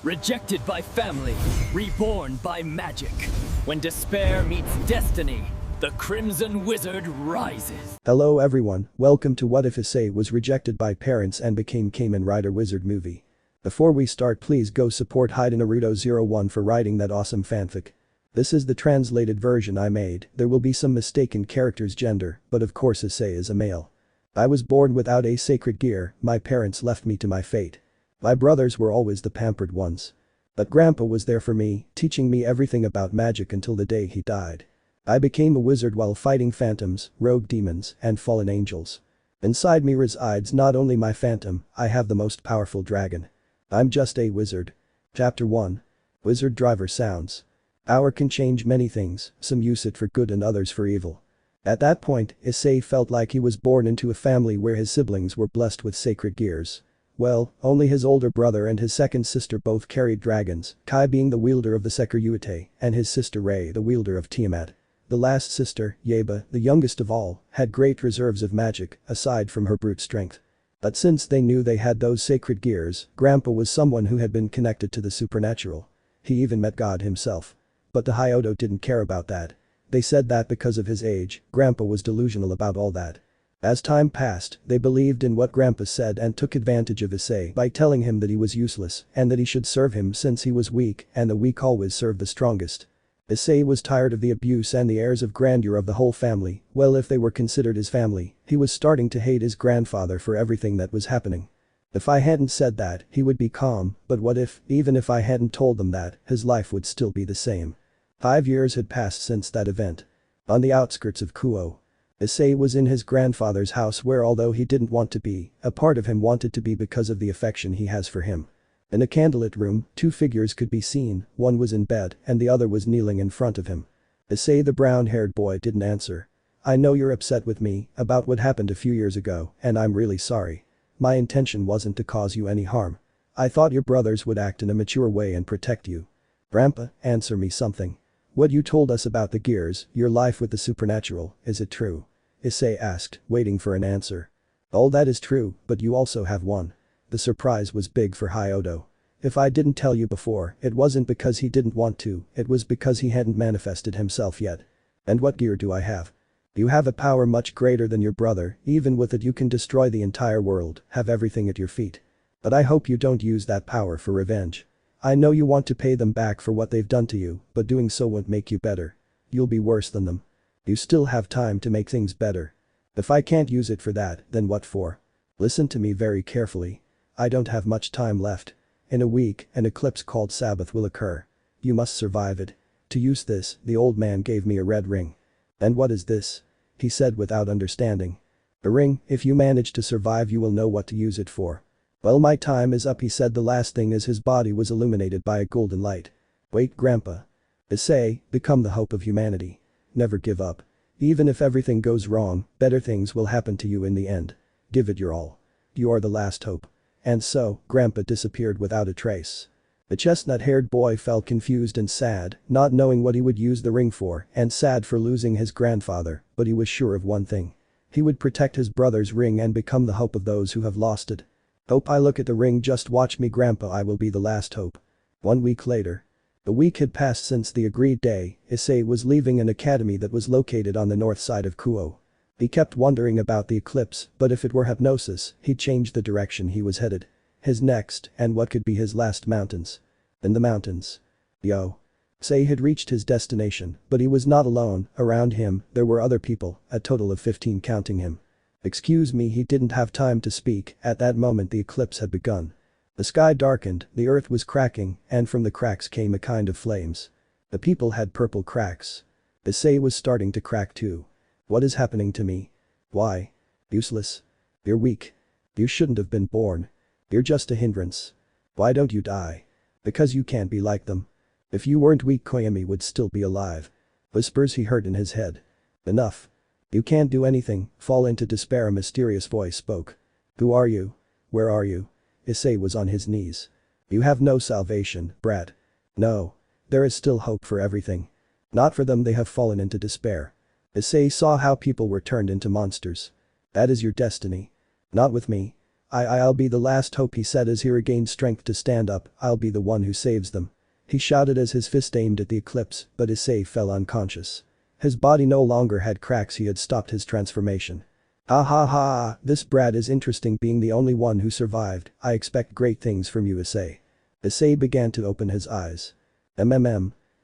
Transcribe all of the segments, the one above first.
Rejected by family, reborn by magic. When despair meets destiny, the Crimson Wizard rises. Hello everyone, welcome to What If Issei was rejected by parents and became Kamen Rider Wizard movie. Before we start, please go support Naruto01 for writing that awesome fanfic. This is the translated version I made. There will be some mistaken characters' gender, but of course Issei is a male. I was born without a sacred gear, my parents left me to my fate. My brothers were always the pampered ones. But Grandpa was there for me, teaching me everything about magic until the day he died. I became a wizard while fighting phantoms, rogue demons, and fallen angels. Inside me resides not only my phantom, I have the most powerful dragon. I'm just a wizard. Chapter 1. Wizard Driver Sounds. Power can change many things, some use it for good and others for evil. At that point, Issei felt like he was born into a family where his siblings were blessed with sacred gears. Well, only his older brother and his second sister both carried dragons, Kai being the wielder of the Sekiryuutei, and his sister Rei the wielder of Tiamat. The last sister, Yeba, the youngest of all, had great reserves of magic, aside from her brute strength. But since they knew they had those sacred gears, Grandpa was someone who had been connected to the supernatural. He even met God himself. But the Hyodo didn't care about that. They said that because of his age, Grandpa was delusional about all that. As time passed, they believed in what Grandpa said and took advantage of Issei by telling him that he was useless and that he should serve him since he was weak and the weak always serve the strongest. Issei was tired of the abuse and the airs of grandeur of the whole family. Well, if they were considered his family, he was starting to hate his grandfather for everything that was happening. If I hadn't said that, he would be calm, but what if, even if I hadn't told them that, his life would still be the same? 5 years had passed since that event. On the outskirts of Kuo, Issei was in his grandfather's house where, although he didn't want to be, a part of him wanted to be because of the affection he has for him. In a candlelit room, 2 figures could be seen, one was in bed and the other was kneeling in front of him. Issei, the brown-haired boy, didn't answer. "I know you're upset with me about what happened a few years ago, and I'm really sorry. My intention wasn't to cause you any harm. I thought your brothers would act in a mature way and protect you." "Grandpa, answer me something. What you told us about the gears, your life with the supernatural, is it true?" Issei asked, waiting for an answer. "All that is true, but you also have one." The surprise was big for Hyodo. "If I didn't tell you before, it wasn't because he didn't want to, it was because he hadn't manifested himself yet." "And what gear do I have?" "You have a power much greater than your brother, even with it you can destroy the entire world, have everything at your feet. But I hope you don't use that power for revenge. I know you want to pay them back for what they've done to you, but doing so won't make you better. You'll be worse than them. You still have time to make things better. If I can't use it for that, then what for? Listen to me very carefully. I don't have much time left. In a week, an eclipse called Sabbath will occur. You must survive it. To use this, the old man gave me a red ring." "And what is this?" he said without understanding. "A ring, if you manage to survive you will know what to use it for." "Well, my time is up," he said. The last thing as his body was illuminated by a golden light. "Wait, Grandpa. Issei, become the hope of humanity. Never give up. Even if everything goes wrong, better things will happen to you in the end. Give it your all. You are the last hope." And so, Grandpa disappeared without a trace. The chestnut-haired boy felt confused and sad, not knowing what he would use the ring for, and sad for losing his grandfather, but he was sure of one thing. He would protect his brother's ring and become the hope of those who have lost it. "Hope, I look at the ring, just watch me, Grandpa, I will be the last hope." 1 week later. A week had passed since the agreed day. Issei was leaving an academy that was located on the north side of Kuo. He kept wondering about the eclipse, but if it were hypnosis, he'd change the direction he was headed. His next, and what could be his last mountains. In the mountains. Yo. Issei had reached his destination, but he was not alone. Around him, there were other people, a total of 15 counting him. "Excuse me," he didn't have time to speak, at that moment the eclipse had begun. The sky darkened, the earth was cracking, and from the cracks came a kind of flames. The people had purple cracks. Issei was starting to crack too. "What is happening to me? Why? Useless. You're weak. You shouldn't have been born. You're just a hindrance. Why don't you die? Because you can't be like them. If you weren't weak, Koyami would still be alive." Whispers he heard in his head. "Enough. You can't do anything, fall into despair," a mysterious voice spoke. "Who are you? Where are you?" Issei was on his knees. "You have no salvation, brat. No. There is still hope for everything. Not for them, they have fallen into despair." Issei saw how people were turned into monsters. "That is your destiny. Not with me. I'll be the last hope, he said as he regained strength to stand up. I'll be the one who saves them. He shouted as his fist aimed at the eclipse, but Issei fell unconscious. His body no longer had cracks, he had stopped his transformation. Ha ha ha, this brat is interesting, being the only one who survived. I expect great things from you, Issei. Issei began to open his eyes.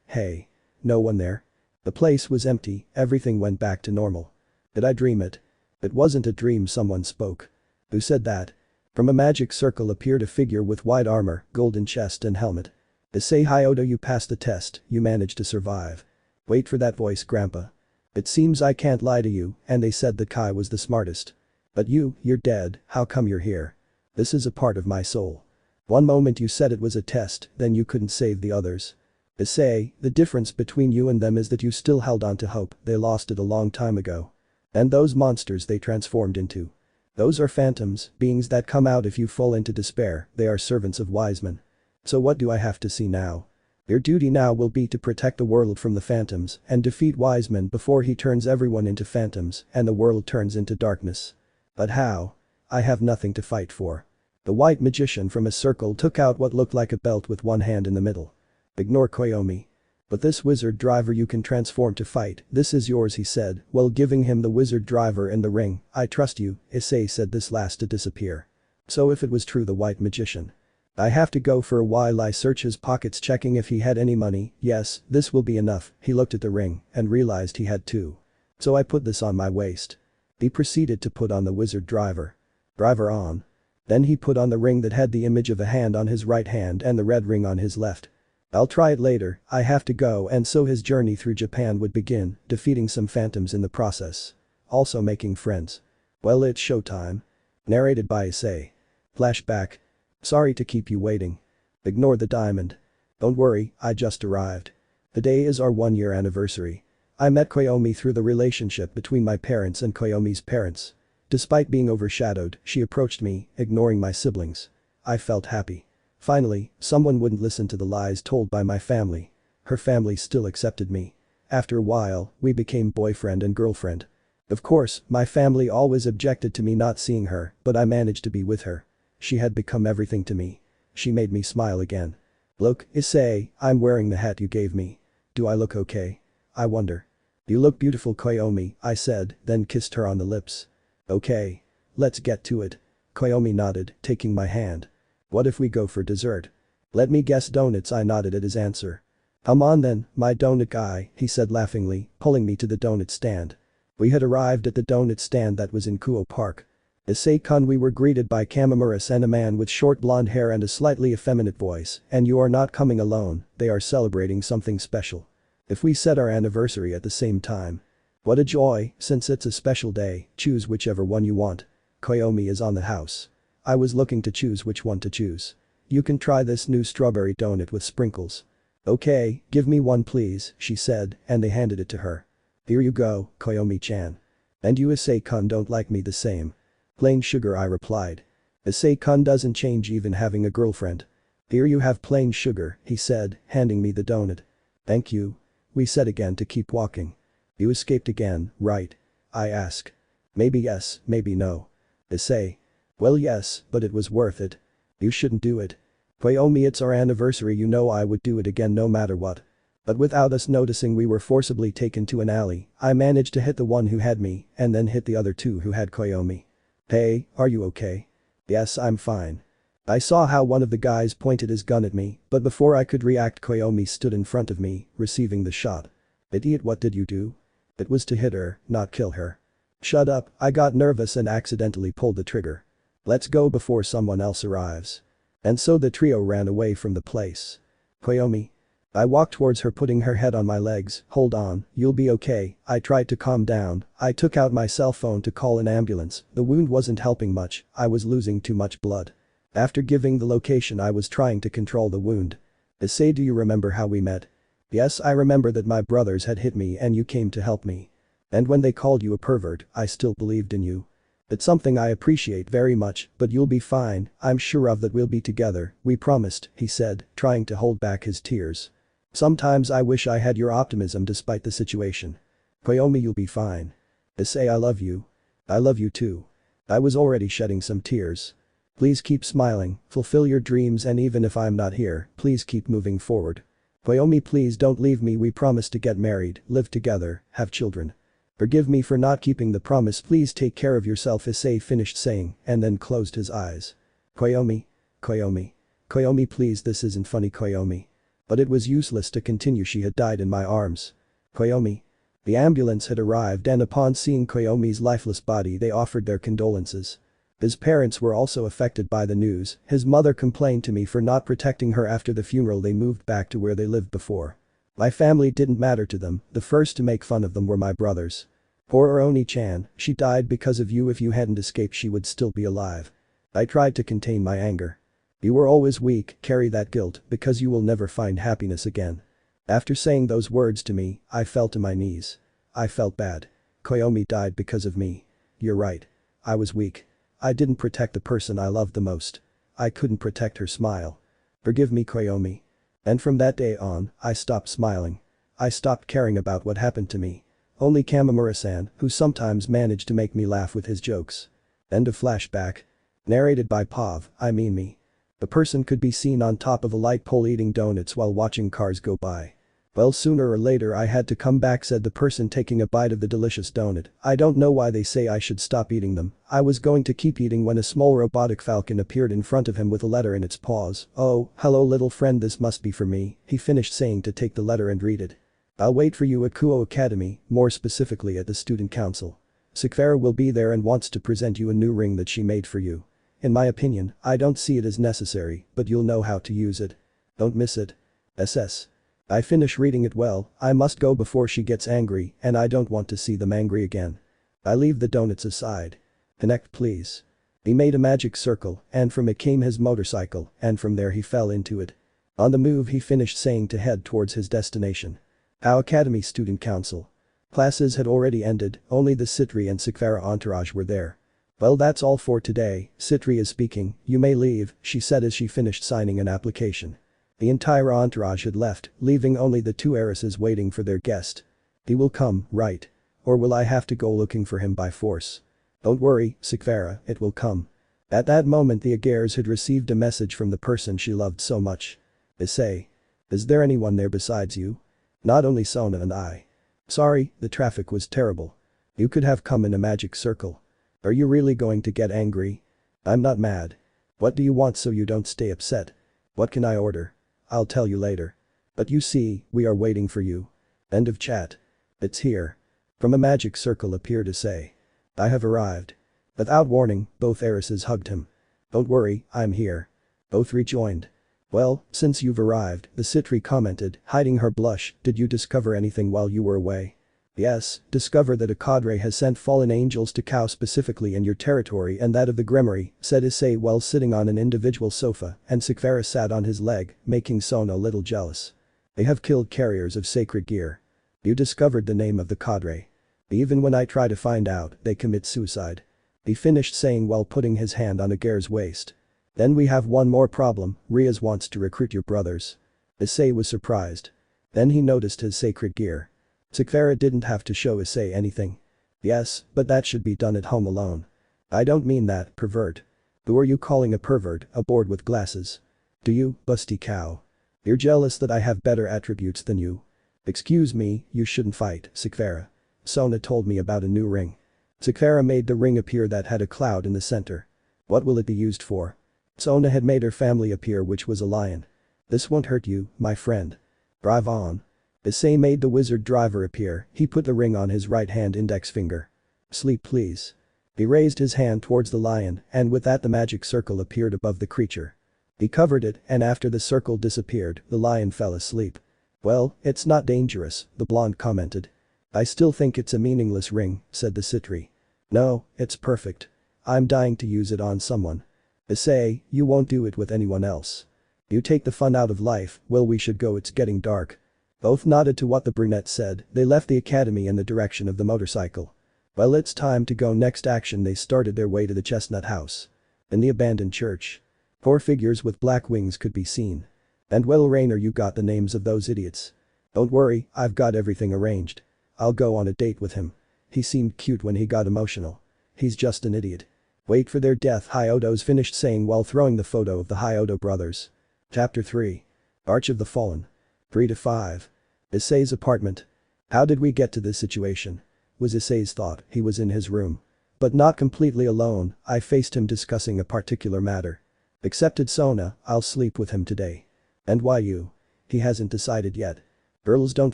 Hey. No one there? The place was empty, everything went back to normal. Did I dream it? It wasn't a dream, someone spoke. Who said that? From a magic circle appeared a figure with white armor, golden chest and helmet. Issei Hyodo, you passed the test, you managed to survive. Wait for that voice, Grandpa. It seems I can't lie to you, and they said that Kai was the smartest. But you're dead, how come you're here? This is a part of my soul. One moment you said it was a test, then you couldn't save the others. Issei, the difference between you and them is that you still held on to hope, they lost it a long time ago. And those monsters they transformed into. Those are phantoms, beings that come out if you fall into despair, they are servants of wise men. So what do I have to see now? Your duty now will be to protect the world from the phantoms and defeat Wiseman before he turns everyone into phantoms and the world turns into darkness. But how? I have nothing to fight for. The white magician from a circle took out what looked like a belt with one hand in the middle. Ignore Koyomi. But this wizard driver you can transform to fight, this is yours, he said, while giving him the wizard driver in the ring. I trust you, Issei said this last to disappear. So if it was true, the white magician. I have to go for a while. I search his pockets checking if he had any money. Yes, this will be enough. He looked at the ring and realized he had two. So I put this on my waist. He proceeded to put on the wizard driver. Driver on. Then he put on the ring that had the image of a hand on his right hand and the red ring on his left. I'll try it later, I have to go, and so his journey through Japan would begin, defeating some phantoms in the process. Also making friends. Well, it's showtime. Narrated by Issei. Flashback. Sorry to keep you waiting. Ignore the diamond. Don't worry, I just arrived. The day is our 1-year anniversary. I met Koyomi through the relationship between my parents and Koyomi's parents. Despite being overshadowed, she approached me, ignoring my siblings. I felt happy. Finally, someone wouldn't listen to the lies told by my family. Her family still accepted me. After a while, we became boyfriend and girlfriend. Of course, my family always objected to me not seeing her, but I managed to be with her. She had become everything to me. She made me smile again. Look, Issei, I'm wearing the hat you gave me. Do I look okay? I wonder. You look beautiful, Koyomi, I said, then kissed her on the lips. Okay. Let's get to it. Koyomi nodded, taking my hand. What if we go for dessert? Let me guess, donuts, I nodded at his answer. Come on then, my donut guy, he said laughingly, pulling me to the donut stand. We had arrived at the donut stand that was in Kuo Park. Issei-kun, we were greeted by Kamimura-san, a man with short blonde hair and a slightly effeminate voice, and you are not coming alone, they are celebrating something special. If we set our anniversary at the same time. What a joy, since it's a special day, choose whichever one you want. Koyomi is on the house. I was looking to choose which one to choose. You can try this new strawberry donut with sprinkles. Okay, give me one please, she said, and they handed it to her. Here you go, Koyomi-chan. And you, Issei-kun, don't like me the same. Plain sugar, I replied. Issei-kun doesn't change even having a girlfriend. Here you have plain sugar, he said, handing me the donut. Thank you. We said again to keep walking. You escaped again, right? I asked. Maybe yes, maybe no. Issei. Well yes, but it was worth it. You shouldn't do it. Koyomi, it's our anniversary, you know I would do it again no matter what. But without us noticing we were forcibly taken to an alley. I managed to hit the one who had me and then hit the other two who had Koyomi. Hey, are you okay? Yes, I'm fine. I saw how one of the guys pointed his gun at me, but before I could react Koyomi stood in front of me, receiving the shot. Idiot, what did you do? It was to hit her, not kill her. Shut up, I got nervous and accidentally pulled the trigger. Let's go before someone else arrives. And so the trio ran away from the place. Koyomi. I walked towards her, putting her head on my legs. Hold on, you'll be okay. I tried to calm down. I took out my cell phone to call an ambulance. The wound wasn't helping much, I was losing too much blood. After giving the location, I was trying to control the wound. Issei, do you remember how we met? Yes, I remember that my brothers had hit me and you came to help me. And when they called you a pervert, I still believed in you. It's something I appreciate very much, but you'll be fine, I'm sure of that, we'll be together, we promised, he said, trying to hold back his tears. Sometimes I wish I had your optimism despite the situation. Koyomi, you'll be fine. Issei, I love you. I love you too. I was already shedding some tears. Please keep smiling, fulfill your dreams, and even if I'm not here, please keep moving forward. Koyomi, please don't leave me. We promised to get married, live together, have children. Forgive me for not keeping the promise. Please take care of yourself," Issei finished saying and then closed his eyes. Koyomi. Koyomi. Koyomi, please, this isn't funny, Koyomi. But it was useless to continue. She had died in my arms. Koyomi. The ambulance had arrived, and upon seeing Koyomi's lifeless body they offered their condolences. His parents were also affected by the news. His mother complained to me for not protecting her. After the funeral they moved back to where they lived before. My family didn't matter to them. The first to make fun of them were my brothers. Poor Oni-chan, she died because of you. If you hadn't escaped she would still be alive. I tried to contain my anger. You were always weak, carry that guilt, because you will never find happiness again. After saying those words to me, I fell to my knees. I felt bad. Koyomi died because of me. You're right. I was weak. I didn't protect the person I loved the most. I couldn't protect her smile. Forgive me, Koyomi. And from that day on, I stopped smiling. I stopped caring about what happened to me. Only Kamimura-san, who sometimes managed to make me laugh with his jokes. End of flashback. Narrated by Pav, I mean me. The person could be seen on top of a light pole eating donuts while watching cars go by. Well, sooner or later I had to come back, said the person taking a bite of the delicious donut. I don't know why they say I should stop eating them. I was going to keep eating when a small robotic falcon appeared in front of him with a letter in its paws. Oh, hello little friend, this must be for me, he finished saying to take the letter and read it. I'll wait for you at Kuo Academy, more specifically at the student council. Sekiryuutei will be there and wants to present you a new ring that she made for you. In my opinion, I don't see it as necessary, but you'll know how to use it. Don't miss it. SS. I finish reading it. Well, I must go before she gets angry, and I don't want to see them angry again. I leave the donuts aside. Connect, please. He made a magic circle, and from it came his motorcycle, and from there he fell into it. On the move he finished saying to head towards his destination. How Academy Student Council. Classes had already ended, only the Sekiryuutei and Sekiryuutei entourage were there. Well, that's all for today. Sekiryuutei is speaking, you may leave, she said as she finished signing an application. The entire entourage had left, leaving only the two heiresses waiting for their guest. He will come, right? Or will I have to go looking for him by force? Don't worry, Sekiryuutei, it will come. At that moment the Agares had received a message from the person she loved so much. Issei. Is there anyone there besides you? Not only Sona and I. Sorry, the traffic was terrible. You could have come in a magic circle. Are you really going to get angry? I'm not mad. What do you want so you don't stay upset? What can I order? I'll tell you later. But you see, we are waiting for you. End of chat. It's here. From a magic circle appeared Issei. I have arrived. Without warning, both heiresses hugged him. Don't worry, I'm here. Both rejoined. Well, since you've arrived, the Sekiryuutei commented, hiding her blush, did you discover anything while you were away? Yes, discover that a cadre has sent fallen angels to Kao specifically in your territory and that of the Gremory, said Issei while sitting on an individual sofa, and Sekiryuutei sat on his leg, making Sona a little jealous. They have killed carriers of sacred gear. You discovered the name of the cadre. Even when I try to find out, they commit suicide. He finished saying while putting his hand on Agare's waist. Then we have one more problem, Rias wants to recruit your brothers. Issei was surprised. Then he noticed his sacred gear. Sekiryuutei didn't have to show Issei anything. Yes, but that should be done at home alone. I don't mean that, pervert. Who are you calling a pervert, a board with glasses? Do you, busty cow? You're jealous that I have better attributes than you. Excuse me, you shouldn't fight, Sekiryuutei. Sona told me about a new ring. Sekiryuutei made the ring appear that had a cloud in the center. What will it be used for? Sona had made her family appear, which was a lion. This won't hurt you, my friend. Drive on. Issei made the wizard driver appear, he put the ring on his right hand index finger. Sleep please. He raised his hand towards the lion, and with that the magic circle appeared above the creature. He covered it, and after the circle disappeared, the lion fell asleep. Well, it's not dangerous, the blonde commented. I still think it's a meaningless ring, said the Sekiryuutei. No, it's perfect. I'm dying to use it on someone. Issei, you won't do it with anyone else. You take the fun out of life. Well, we should go, it's getting dark. Both nodded to what the brunette said. They left the academy in the direction of the motorcycle. Well, it's time to go. Next action, they started their way to the Chestnut House. In the abandoned church. 4 figures with black wings could be seen. And well, Rainer, you got the names of those idiots. Don't worry, I've got everything arranged. I'll go on a date with him. He seemed cute when he got emotional. He's just an idiot. Wait for their death, Hyodo's finished saying while throwing the photo of the Hyodo brothers. Chapter 3. Arch of the Fallen. 3 to 5. Issei's apartment. How did we get to this situation? Was Issei's thought. He was in his room. But not completely alone, I faced him discussing a particular matter. Accepted Sona, I'll sleep with him today. And why you? He hasn't decided yet. Girls don't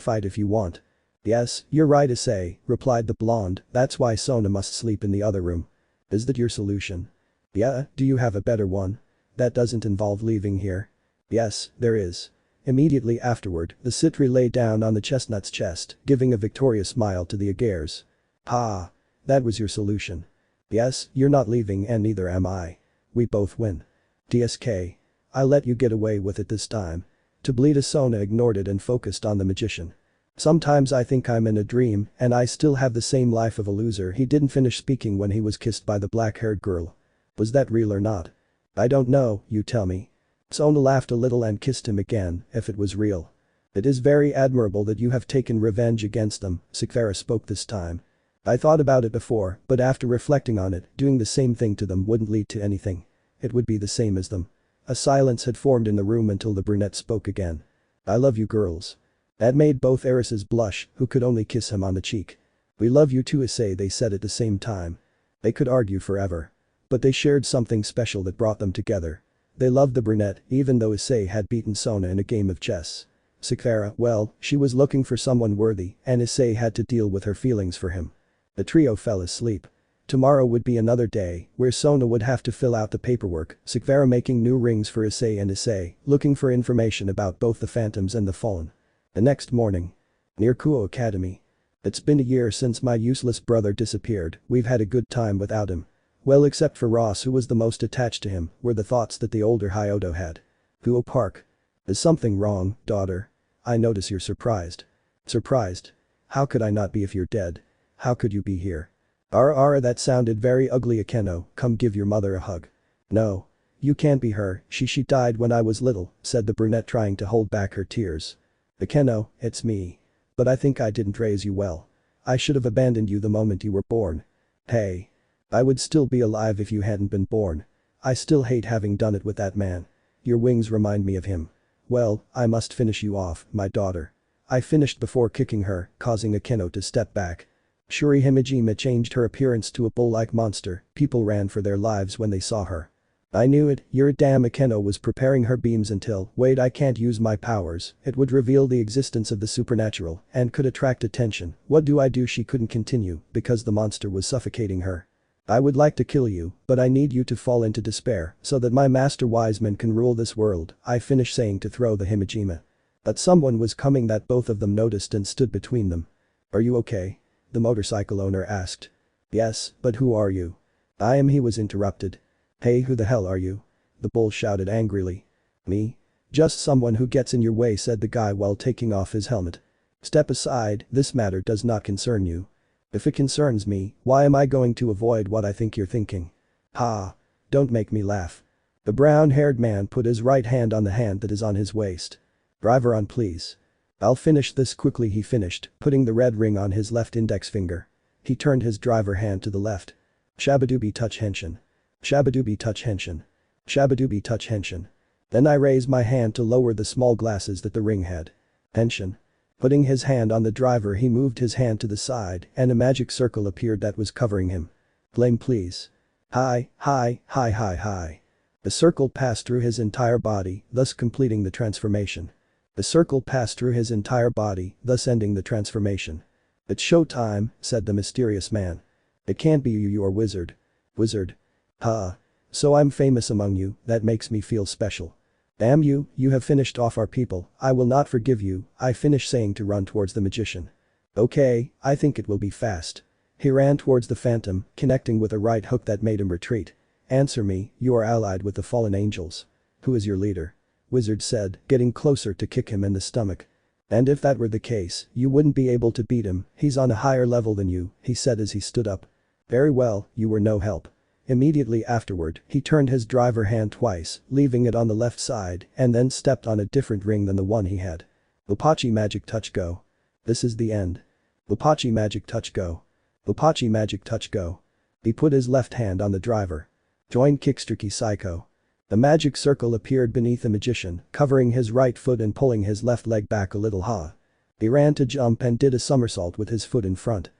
fight if you want. Yes, you're right Issei, replied the blonde, that's why Sona must sleep in the other room. Is that your solution? Yeah, do you have a better one? That doesn't involve leaving here. Yes, there is. Immediately afterward, the Citri lay down on the chestnut's chest, giving a victorious smile to the Agares. Ha! That was your solution. Yes, you're not leaving and neither am I. We both win. DSK. I let you get away with it this time. To bleed Sona ignored it and focused on the magician. Sometimes I think I'm in a dream and I still have the same life of a loser. He didn't finish speaking when he was kissed by the black-haired girl. Was that real or not? I don't know, you tell me. Sona laughed a little and kissed him again, if it was real. It is very admirable that you have taken revenge against them, Sekiryuutei spoke this time. I thought about it before, but after reflecting on it, doing the same thing to them wouldn't lead to anything. It would be the same as them. A silence had formed in the room until the brunette spoke again. I love you girls. That made both heiresses blush, who could only kiss him on the cheek. We love you too Issei, they said at the same time. They could argue forever. But they shared something special that brought them together. They loved the brunette even though Issei had beaten Sona in a game of chess. Sekiryuutei, well, she was looking for someone worthy and Issei had to deal with her feelings for him. The trio fell asleep. Tomorrow would be another day where Sona would have to fill out the paperwork, Sekiryuutei making new rings for Issei and Issei looking for information about both the phantoms and the fallen. The next morning. Near Kuo Academy. It's been a year since my useless brother disappeared, we've had a good time without him. Well except for Ross who was the most attached to him, were the thoughts that the older Hyodo had. Kuo Park. Is something wrong, daughter? I notice you're surprised. Surprised? How could I not be if you're dead? How could you be here? Ara that sounded very ugly Akeno, come give your mother a hug. No. You can't be her, she died when I was little, said the brunette trying to hold back her tears. Akeno, it's me. But I think I didn't raise you well. I should have abandoned you the moment you were born. Hey. I would still be alive if you hadn't been born. I still hate having done it with that man. Your wings remind me of him. Well, I must finish you off, my daughter. I finished before kicking her, causing Akeno to step back. Shuri Himejima changed her appearance to a bull-like monster, people ran for their lives when they saw her. I knew it, you're a damn Akeno was preparing her beams until, wait I can't use my powers, it would reveal the existence of the supernatural and could attract attention, what do I do she couldn't continue because the monster was suffocating her. I would like to kill you, but I need you to fall into despair so that my master Wiseman can rule this world, I finished saying to throw the Himejima. But someone was coming that both of them noticed and stood between them. Are you okay? The motorcycle owner asked. Yes, but who are you? I am he was interrupted. Hey who the hell are you? The bull shouted angrily. Me? Just someone who gets in your way said the guy while taking off his helmet. Step aside, this matter does not concern you. If it concerns me, why am I going to avoid what I think you're thinking? Ha! Don't make me laugh. The brown-haired man put his right hand on the hand that is on his waist. Driver on please. I'll finish this quickly he finished, putting the red ring on his left index finger. He turned his driver hand to the left. Shabadooby touch henshin. Shabadooby touch henshin. Shabadooby touch henshin. Then I raise my hand to lower the small glasses that the ring had. Henshin. Putting his hand on the driver he moved his hand to the side and a magic circle appeared that was covering him. Blame please. Hi. The circle passed through his entire body, thus completing the transformation. The circle passed through his entire body, thus ending the transformation. It's showtime, said the mysterious man. It can't be you're wizard. Wizard. Huh. So I'm famous among you, that makes me feel special. Damn you, you have finished off our people, I will not forgive you, I finished saying to run towards the magician. Okay, I think it will be fast. He ran towards the phantom, connecting with a right hook that made him retreat. Answer me, you are allied with the fallen angels. Who is your leader? Wizard said, getting closer to kick him in the stomach. And if that were the case, you wouldn't be able to beat him, he's on a higher level than you, he said as he stood up. Very well, you were no help. Immediately afterward, he turned his driver hand twice, leaving it on the left side, and then stepped on a different ring than the one he had. Lupachi magic touch go. This is the end. Lupachi magic touch go. Lupachi magic touch go. He put his left hand on the driver. Join Kickstreaky Psycho. The magic circle appeared beneath the magician, covering his right foot and pulling his left leg back a little. He ran to jump and did a somersault with his foot in front.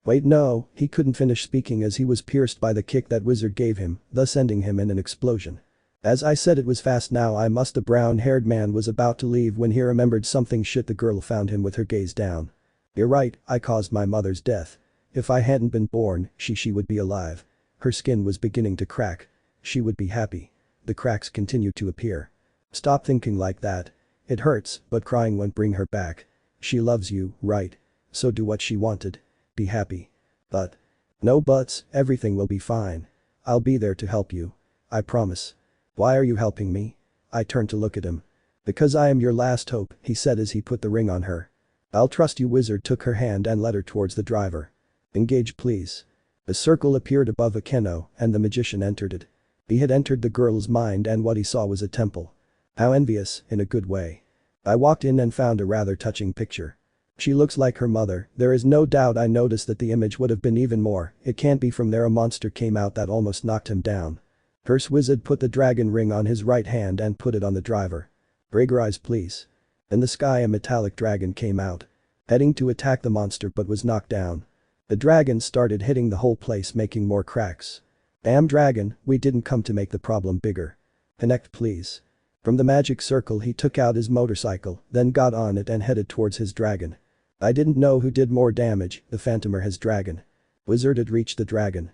Wait, no, he couldn't finish speaking as he was pierced by the kick that wizard gave him, thus ending him in an explosion. As I said, it was fast. Now I must. The brown-haired man was about to leave when he remembered something. Shit, the girl found him with her gaze down. You're right, I caused my mother's death. If I hadn't been born, she would be alive. Her skin was beginning to crack. She would be happy. The cracks continued to appear. Stop thinking like that. It hurts, but crying won't bring her back. She loves you, right? So do what she wanted. Be happy. But. No buts, everything will be fine. I'll be there to help you. I promise. Why are you helping me? I turned to look at him. Because I am your last hope, he said as he put the ring on her. I'll trust you. Wizard took her hand and led her towards the driver. Engage, please. A circle appeared above Akeno, and the magician entered it. He had entered the girl's mind and what he saw was a temple. How envious, in a good way. I walked in and found a rather touching picture. She looks like her mother. There is no doubt. I noticed that the image would have been even more. It can't be. From there a monster came out that almost knocked him down. Curse Wizard put the dragon ring on his right hand and put it on the driver. Break your eyes, please. In the sky a metallic dragon came out. Heading to attack the monster but was knocked down. The dragon started hitting the whole place, making more cracks. Damn dragon, we didn't come to make the problem bigger. Connect, please. From the magic circle he took out his motorcycle, then got on it and headed towards his dragon. I didn't know who did more damage, the phantom or his dragon. Wizard had reached the dragon.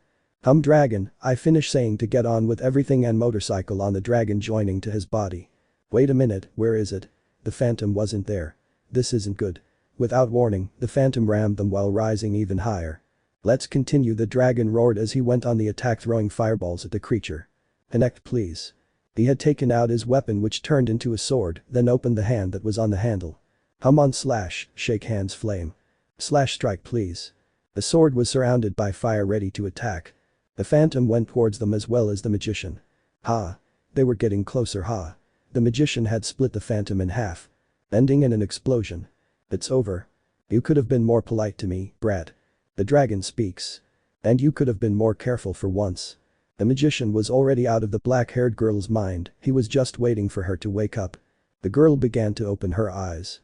Dragon, I finished saying to get on with everything and motorcycle on the dragon joining to his body. Wait a minute, where is it? The phantom wasn't there. This isn't good. Without warning, the phantom rammed them while rising even higher. Let's continue, the dragon roared as he went on the attack, throwing fireballs at the creature. Connect, please. He had taken out his weapon, which turned into a sword, then opened the hand that was on the handle. On slash, shake hands flame. Slash strike, please. The sword was surrounded by fire ready to attack. The phantom went towards them as well as the magician. They were getting closer. The magician had split the phantom in half. Ending in an explosion. It's over. You could have been more polite to me, brat. The dragon speaks. And you could have been more careful for once. The magician was already out of the black-haired girl's mind, he was just waiting for her to wake up. The girl began to open her eyes.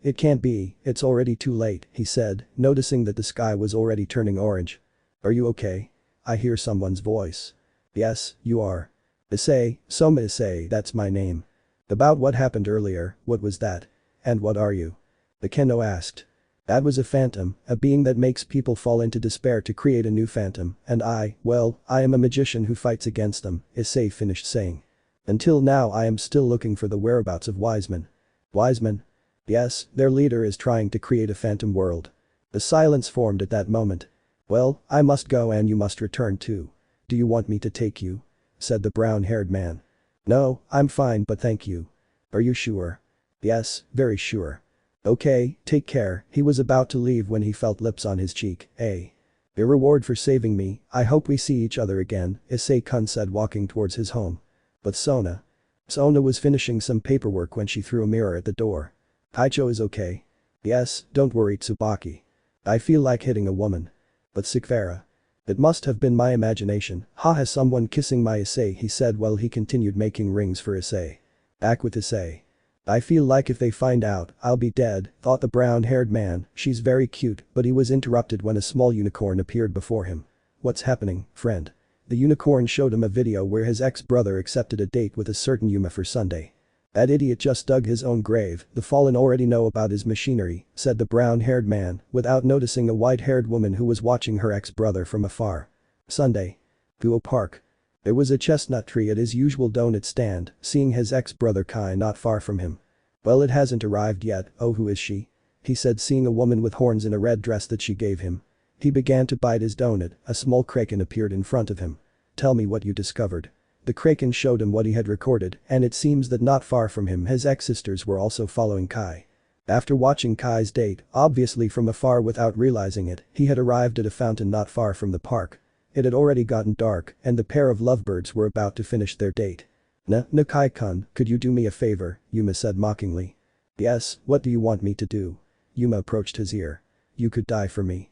It can't be, it's already too late, he said, noticing that the sky was already turning orange. Are you okay? I hear someone's voice. Yes, you are. Issei, Soma Issei, that's my name. About what happened earlier, what was that? And what are you? The Kendo asked. That was a phantom, a being that makes people fall into despair to create a new phantom, and I am a magician who fights against them, Issei finished saying. Until now I am still looking for the whereabouts of Wiseman. Wiseman? Yes, their leader is trying to create a phantom world. The silence formed at that moment. Well, I must go and you must return too. Do you want me to take you? Said the brown-haired man. No, I'm fine but thank you. Are you sure? Yes, very sure. Okay, take care. He was about to leave when he felt lips on his cheek. A reward for saving me, I hope we see each other again, Issei-kun said walking towards his home. But Sona was finishing some paperwork when she threw a mirror at the door. Haicho is okay. Yes, don't worry Tsubaki. I feel like hitting a woman. But Sikvara. It must have been my imagination. Has someone kissing my Issei, he said while he continued making rings for Issei. Back with Issei. I feel like if they find out, I'll be dead, thought the brown-haired man. She's very cute, but he was interrupted when a small unicorn appeared before him. What's happening, friend? The unicorn showed him a video where his ex-brother accepted a date with a certain Yuma for Sunday. That idiot just dug his own grave, the fallen already know about his machinery, said the brown-haired man, without noticing a white-haired woman who was watching her ex-brother from afar. Sunday. Guo Park. There was a chestnut tree at his usual donut stand, seeing his ex-brother Kai not far from him. Well, it hasn't arrived yet. Oh, who is she? He said, seeing a woman with horns in a red dress that she gave him. He began to bite his donut, a small kraken appeared in front of him. Tell me what you discovered. The kraken showed him what he had recorded, and it seems that not far from him his ex-sisters were also following Kai. After watching Kai's date, obviously from afar without realizing it, he had arrived at a fountain not far from the park. It had already gotten dark, and the pair of lovebirds were about to finish their date. Kai-kun, could you do me a favor? Yuma said mockingly. Yes, what do you want me to do? Yuma approached his ear. You could die for me.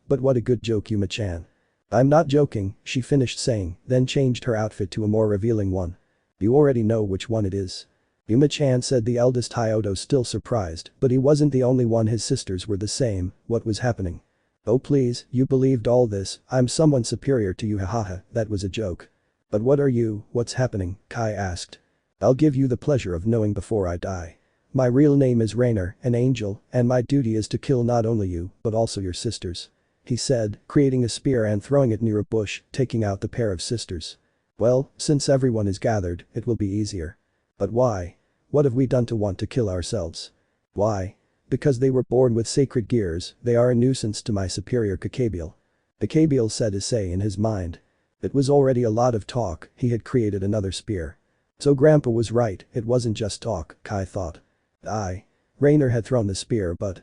But what a good joke, Yuma-chan. I'm not joking, she finished saying, then changed her outfit to a more revealing one. You already know which one it is. Yuma-chan, said the eldest Hyodo, still surprised, but he wasn't the only one, his sisters were the same. What was happening? Oh please, you believed all this, I'm someone superior to you, hahaha, that was a joke. But what are you, what's happening, Kai asked. I'll give you the pleasure of knowing before I die. My real name is Rainer, an angel, and my duty is to kill not only you, but also your sisters. He said, creating a spear and throwing it near a bush, taking out the pair of sisters. Well, since everyone is gathered, it will be easier. But why? What have we done to want to kill ourselves? Why? Because they were born with sacred gears, they are a nuisance to my superior Kakebiel. Kakebiel, said Issei in his mind. It was already a lot of talk, he had created another spear. So Grandpa was right, it wasn't just talk, Kai thought. Rainer had thrown the spear, but…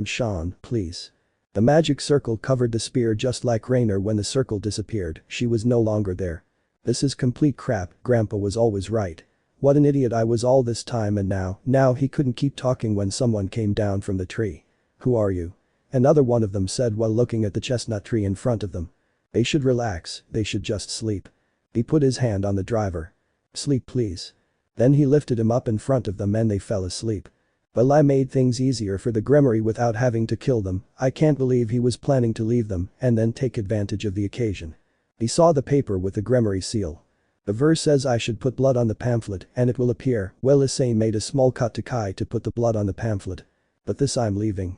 Sean, please. The magic circle covered the spear just like Rainer. When the circle disappeared, she was no longer there. This is complete crap, Grandpa was always right. What an idiot I was all this time, and now he couldn't keep talking when someone came down from the tree. Who are you? Another one of them said while looking at the chestnut tree in front of them. They should relax, they should just sleep. He put his hand on the driver. Sleep please. Then he lifted him up in front of them and they fell asleep. Well, I made things easier for the Gremory without having to kill them. I can't believe he was planning to leave them and then take advantage of the occasion. He saw the paper with the Gremory seal. The verse says I should put blood on the pamphlet and it will appear. Well, Issei made a small cut to Kai to put the blood on the pamphlet. But this I'm leaving.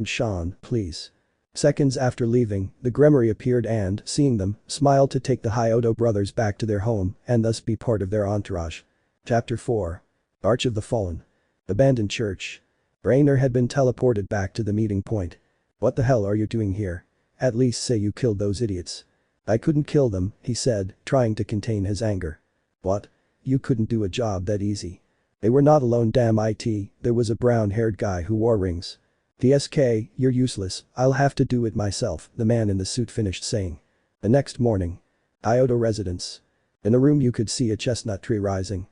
Sean, please. Seconds after leaving, the Gremory appeared and, seeing them, smiled to take the Hyodo brothers back to their home and thus be part of their entourage. Chapter 4. Arch of the Fallen. Abandoned church. Rainer had been teleported back to the meeting point. What the hell are you doing here? At least say you killed those idiots. I couldn't kill them, he said, trying to contain his anger. What? You couldn't do a job that easy. They were not alone, damn it, there was a brown-haired guy who wore rings. TSK, you're useless, I'll have to do it myself, the man in the suit finished saying. The next morning. Hyodo residence. In a room you could see a chestnut tree rising.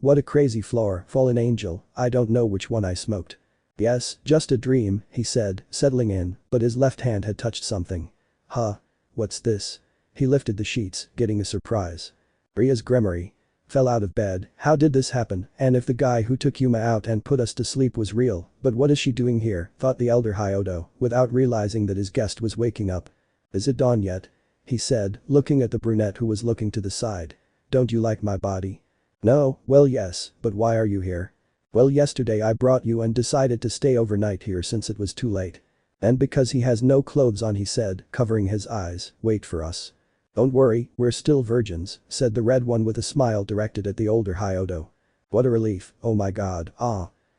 What a crazy floor, fallen angel, I don't know which one I smoked. Yes, just a dream, he said, settling in, but his left hand had touched something. What's this? He lifted the sheets, getting a surprise. Rias Gremory. Fell out of bed, how did this happen, and if the guy who took Yuma out and put us to sleep was real, but what is she doing here, thought the elder Hyodo, without realizing that his guest was waking up. Is it dawn yet? He said, looking at the brunette who was looking to the side. Don't you like my body? No, well yes, but why are you here? Well, yesterday I brought you and decided to stay overnight here since it was too late. And because he has no clothes on, he said, covering his eyes, wait for us. Don't worry, we're still virgins, said the red one with a smile directed at the older Hyodo. What a relief, oh my god,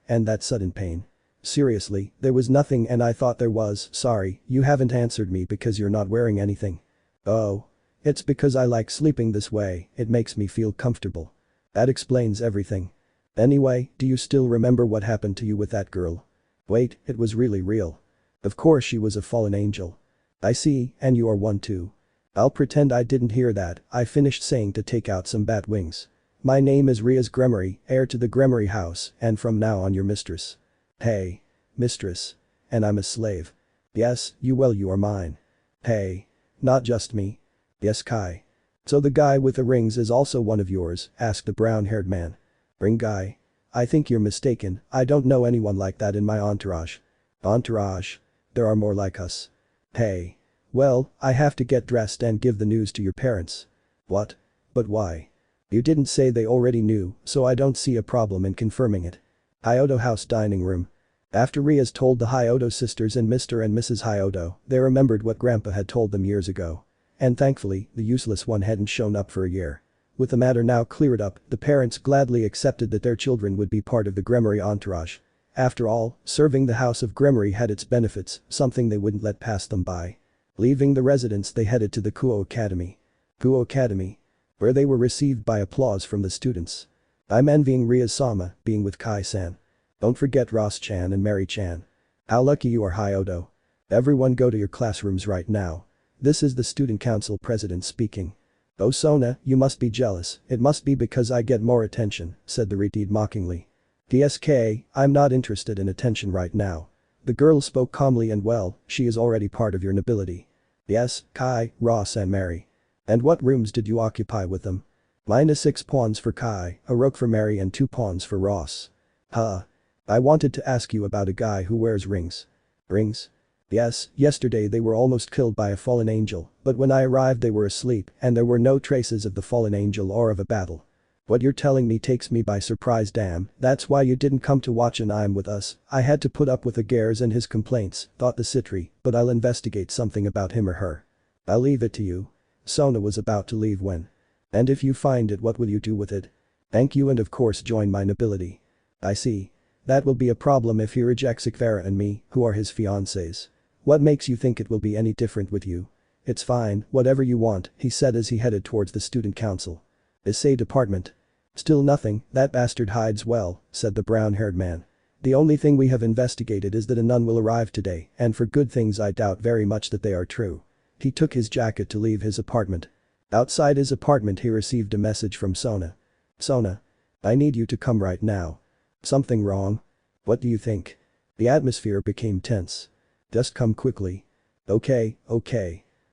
and that sudden pain. Seriously, there was nothing and I thought there was, sorry, you haven't answered me because you're not wearing anything. Oh. It's because I like sleeping this way, it makes me feel comfortable. That explains everything. Anyway, do you still remember what happened to you with that girl? Wait, it was really real. Of course she was a fallen angel. I see, and you are one too. I'll pretend I didn't hear that, I finished saying to take out some bat wings. My name is Rias Gremory, heir to the Gremory house, and from now on your mistress. Hey. Mistress. And I'm a slave. Yes, you are mine. Hey. Not just me. Yes, Kai. So the guy with the rings is also one of yours, asked the brown-haired man. Ring guy? I think you're mistaken, I don't know anyone like that in my entourage. Entourage? There are more like us. Hey. Well, I have to get dressed and give the news to your parents. What? But why? You didn't say they already knew, so I don't see a problem in confirming it. Hyodo house dining room. After Rias told the Hyodo sisters and Mr. and Mrs. Hyodo, they remembered what Grandpa had told them years ago. And thankfully, the useless one hadn't shown up for a year. With the matter now cleared up, the parents gladly accepted that their children would be part of the Gremory entourage. After all, serving the house of Gremory had its benefits, something they wouldn't let pass them by. Leaving the residence, they headed to the Kuo Academy. Kuo Academy. Where they were received by applause from the students. I'm envying Rias-sama, being with Kai-san. Don't forget Ross-chan and Mary-chan. How lucky you are, Hyodo. Everyone go to your classrooms right now. This is the student council president speaking. Oh Sona, you must be jealous, it must be because I get more attention, said the retard mockingly. DSK, I'm not interested in attention right now. The girl spoke calmly and well, she is already part of your nobility. Yes, Kai, Ross and Mary. And what rooms did you occupy with them? -6 pawns for Kai, a rook for Mary and 2 pawns for Ross. Huh. I wanted to ask you about a guy who wears rings. Rings? Yes, yesterday they were almost killed by a fallen angel, but when I arrived they were asleep and there were no traces of the fallen angel or of a battle. What you're telling me takes me by surprise, damn, that's why you didn't come to watch an I'm with us. I had to put up with the Gares and his complaints, thought the Citri, but I'll investigate something about him or her. I'll leave it to you. Sona was about to leave when. And if you find it, what will you do with it? Thank you and of course join my nobility. I see. That will be a problem if he rejects Ikvera and me, who are his fiancés. What makes you think it will be any different with you? It's fine, whatever you want, he said as he headed towards the student council. Issei department. Still nothing, that bastard hides well, said the brown-haired man. The only thing we have investigated is that a nun will arrive today, and for good things I doubt very much that they are true. He took his jacket to leave his apartment. Outside his apartment he received a message from Sona. Sona. I need you to come right now. Something wrong? What do you think? The atmosphere became tense. Just come quickly. Okay.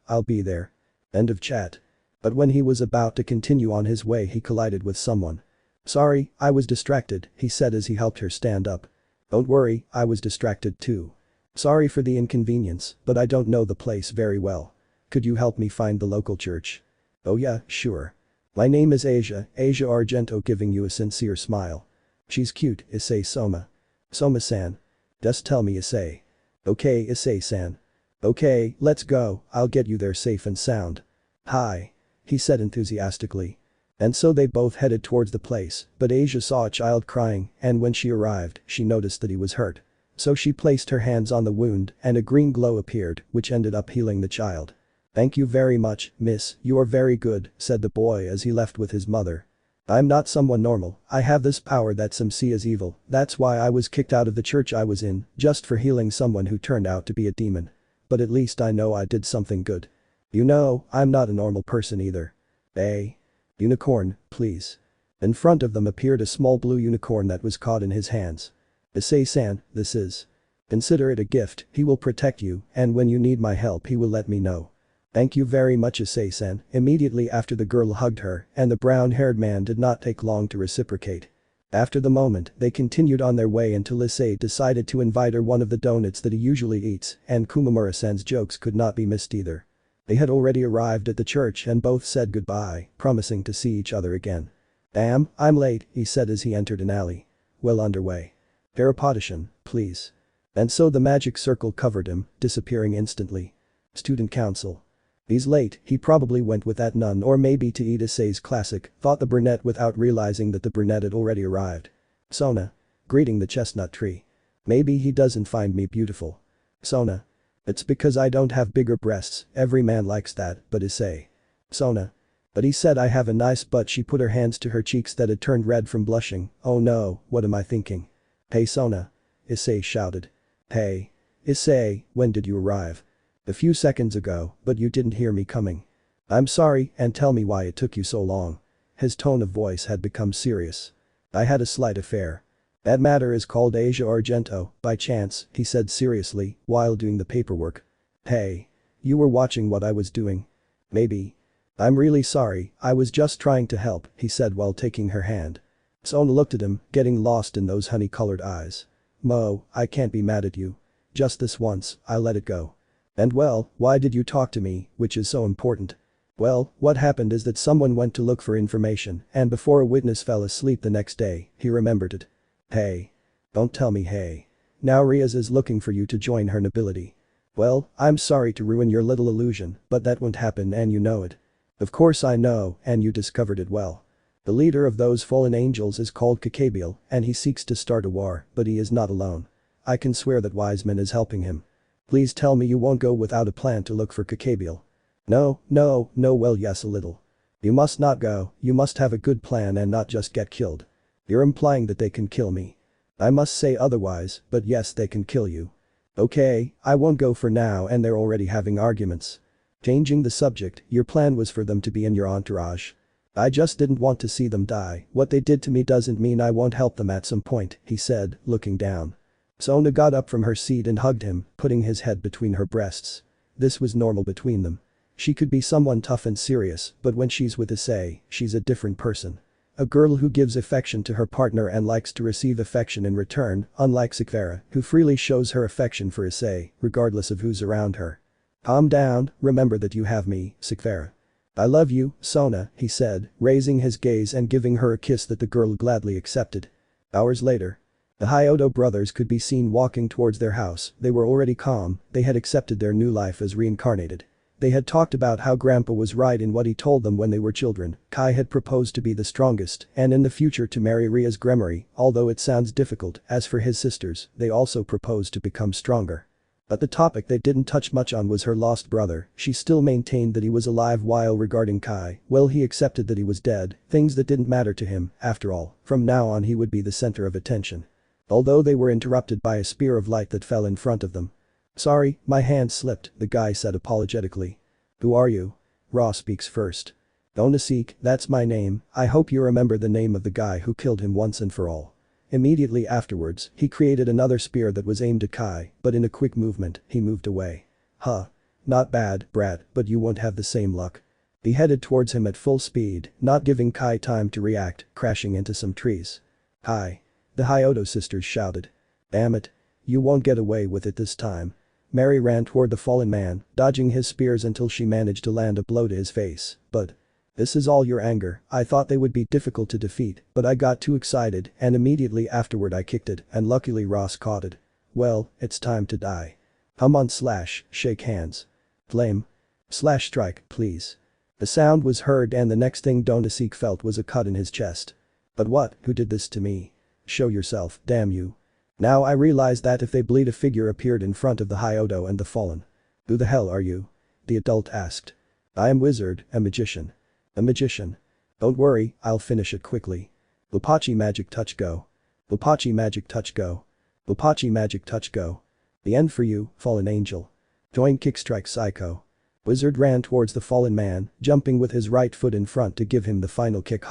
I'll be there. End of chat. But when he was about to continue on his way he collided with someone. Sorry, I was distracted, he said as he helped her stand up. Don't worry, I was distracted too. Sorry for the inconvenience, but I don't know the place very well. Could you help me find the local church? Oh yeah, sure. My name is Asia Argento, giving you a sincere smile. She's cute, Issei Soma. Soma-san. Just tell me, Issei. Okay, Issei-san. Okay, let's go, I'll get you there safe and sound. Hi. He said enthusiastically. And so they both headed towards the place, but Asia saw a child crying and when she arrived, she noticed that he was hurt. So she placed her hands on the wound and a green glow appeared, which ended up healing the child. Thank you very much, miss, you are very good, said the boy as he left with his mother. I'm not someone normal, I have this power that some see as evil, that's why I was kicked out of the church I was in, just for healing someone who turned out to be a demon. But at least I know I did something good. You know, I'm not a normal person either. Hey. Unicorn, please. In front of them appeared a small blue unicorn that was caught in his hands. Issei-san, this is. Consider it a gift, he will protect you, and when you need my help he will let me know. Thank you very much, Issei-san. Immediately after the girl hugged her, and the brown-haired man did not take long to reciprocate. After the moment, they continued on their way until Issei decided to invite her one of the donuts that he usually eats, and Kumamura-san's jokes could not be missed either. They had already arrived at the church and both said goodbye, promising to see each other again. Damn, I'm late, he said as he entered an alley. Well underway. Parapodician, please. And so the magic circle covered him, disappearing instantly. Student council. He's late, he probably went with that nun or maybe to eat Issei's classic, thought the brunette without realizing that the brunette had already arrived. Sona. Greeting the chestnut tree. Maybe he doesn't find me beautiful. Sona. It's because I don't have bigger breasts, every man likes that, but Issei. Sona. But he said I have a nice butt. She put her hands to her cheeks that had turned red from blushing. Oh no, what am I thinking? Hey Sona. Issei shouted. Hey. Issei, when did you arrive? A few seconds ago, but you didn't hear me coming. I'm sorry, and tell me why it took you so long. His tone of voice had become serious. I had a slight affair. That matter is called Asia Argento, by chance, he said seriously, while doing the paperwork. Hey. You were watching what I was doing? Maybe. I'm really sorry, I was just trying to help, he said while taking her hand. Sona looked at him, getting lost in those honey-colored eyes. Mo, I can't be mad at you. Just this once, I'll let it go. And well, why did you talk to me, which is so important? Well, what happened is that someone went to look for information, and before a witness fell asleep the next day, he remembered it. Hey. Don't tell me hey. Now Rias is looking for you to join her nobility. Well, I'm sorry to ruin your little illusion, but that won't happen and you know it. Of course I know, and you discovered it well. The leader of those fallen angels is called Kakabiel, and he seeks to start a war, but he is not alone. I can swear that Wiseman is helping him. Please tell me you won't go without a plan to look for Kakabiel. No, well yes a little. You must not go, you must have a good plan and not just get killed. You're implying that they can kill me. I must say otherwise, but yes they can kill you. Okay, I won't go for now and they're already having arguments. Changing the subject, your plan was for them to be in your entourage. I just didn't want to see them die, what they did to me doesn't mean I won't help them at some point, he said, looking down. Sona got up from her seat and hugged him, putting his head between her breasts. This was normal between them. She could be someone tough and serious, but when she's with Issei, she's a different person. A girl who gives affection to her partner and likes to receive affection in return, unlike Sekiryuutei, who freely shows her affection for Issei, regardless of who's around her. Calm down, remember that you have me, Sekiryuutei. I love you, Sona, he said, raising his gaze and giving her a kiss that the girl gladly accepted. Hours later. The Hyodo brothers could be seen walking towards their house. They were already calm, they had accepted their new life as reincarnated. They had talked about how Grandpa was right in what he told them when they were children. Kai had proposed to be the strongest and in the future to marry Rias Gremory, although it sounds difficult. As for his sisters, they also proposed to become stronger. But the topic they didn't touch much on was her lost brother. She still maintained that he was alive, while regarding Kai, well, he accepted that he was dead, things that didn't matter to him. After all, from now on he would be the center of attention. Although they were interrupted by a spear of light that fell in front of them. Sorry, my hand slipped, the guy said apologetically. Who are you? Ross speaks first. Otsutsuki, that's my name. I hope you remember the name of the guy who killed him once and for all. Immediately afterwards, he created another spear that was aimed at Kai, but in a quick movement, he moved away. Huh. Not bad, brat, but you won't have the same luck. He headed towards him at full speed, not giving Kai time to react, crashing into some trees. Hi. The Hyodo sisters shouted. Damn it. You won't get away with it this time. Mary ran toward the fallen man, dodging his spears until she managed to land a blow to his face, but. This is all your anger. I thought they would be difficult to defeat, but I got too excited and immediately afterward I kicked it and luckily Ross caught it. Well, it's time to die. Come on, shake hands. Flame. Strike, please. The sound was heard and the next thing Otsutsuki felt was a cut in his chest. But what, who did this to me? Show yourself, damn you. Now I realize that if they bleed, a figure appeared in front of the Hyodo and the fallen. Who the hell are you? The adult asked. I am Wizard, a magician. A magician. Don't worry, I'll finish it quickly. Lupachi magic touch go. Lupachi magic touch go. Lupachi magic touch go. The end for you, fallen angel. Join kickstrike psycho. Wizard ran towards the fallen man, jumping with his right foot in front to give him the final kick.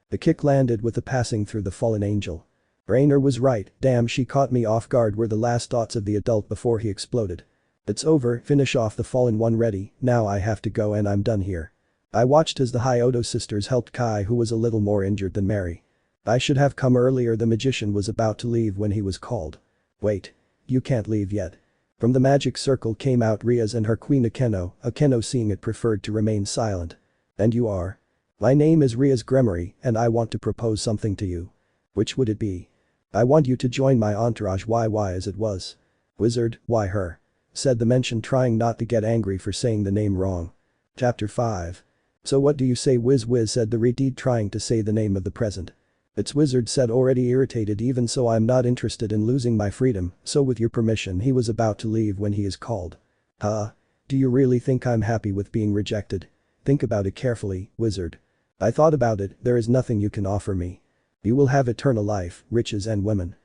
The kick landed with the passing through the fallen angel. Rainer was right, damn, she caught me off guard, were the last thoughts of the adult before he exploded. It's over, finish off the fallen one, ready, now I have to go and I'm done here. I watched as the Hyodo sisters helped Kai, who was a little more injured than Mary. I should have come earlier. The magician was about to leave when he was called. Wait. You can't leave yet. From the magic circle came out Rias and her queen Akeno. Akeno, seeing it, preferred to remain silent. And you are? My name is Rias Gremory and I want to propose something to you. Which would it be? I want you to join my entourage. Why as it was? Wizard, why her? Said the mention, trying not to get angry for saying the name wrong. Chapter 5. So what do you say, whiz, said the redeed, trying to say the name of the present. It's Wizard, said, already irritated. Even so, I'm not interested in losing my freedom, so with your permission. He was about to leave when he is called. Do you really think I'm happy with being rejected? Think about it carefully, Wizard. I thought about it, there is nothing you can offer me. You will have eternal life, riches and women.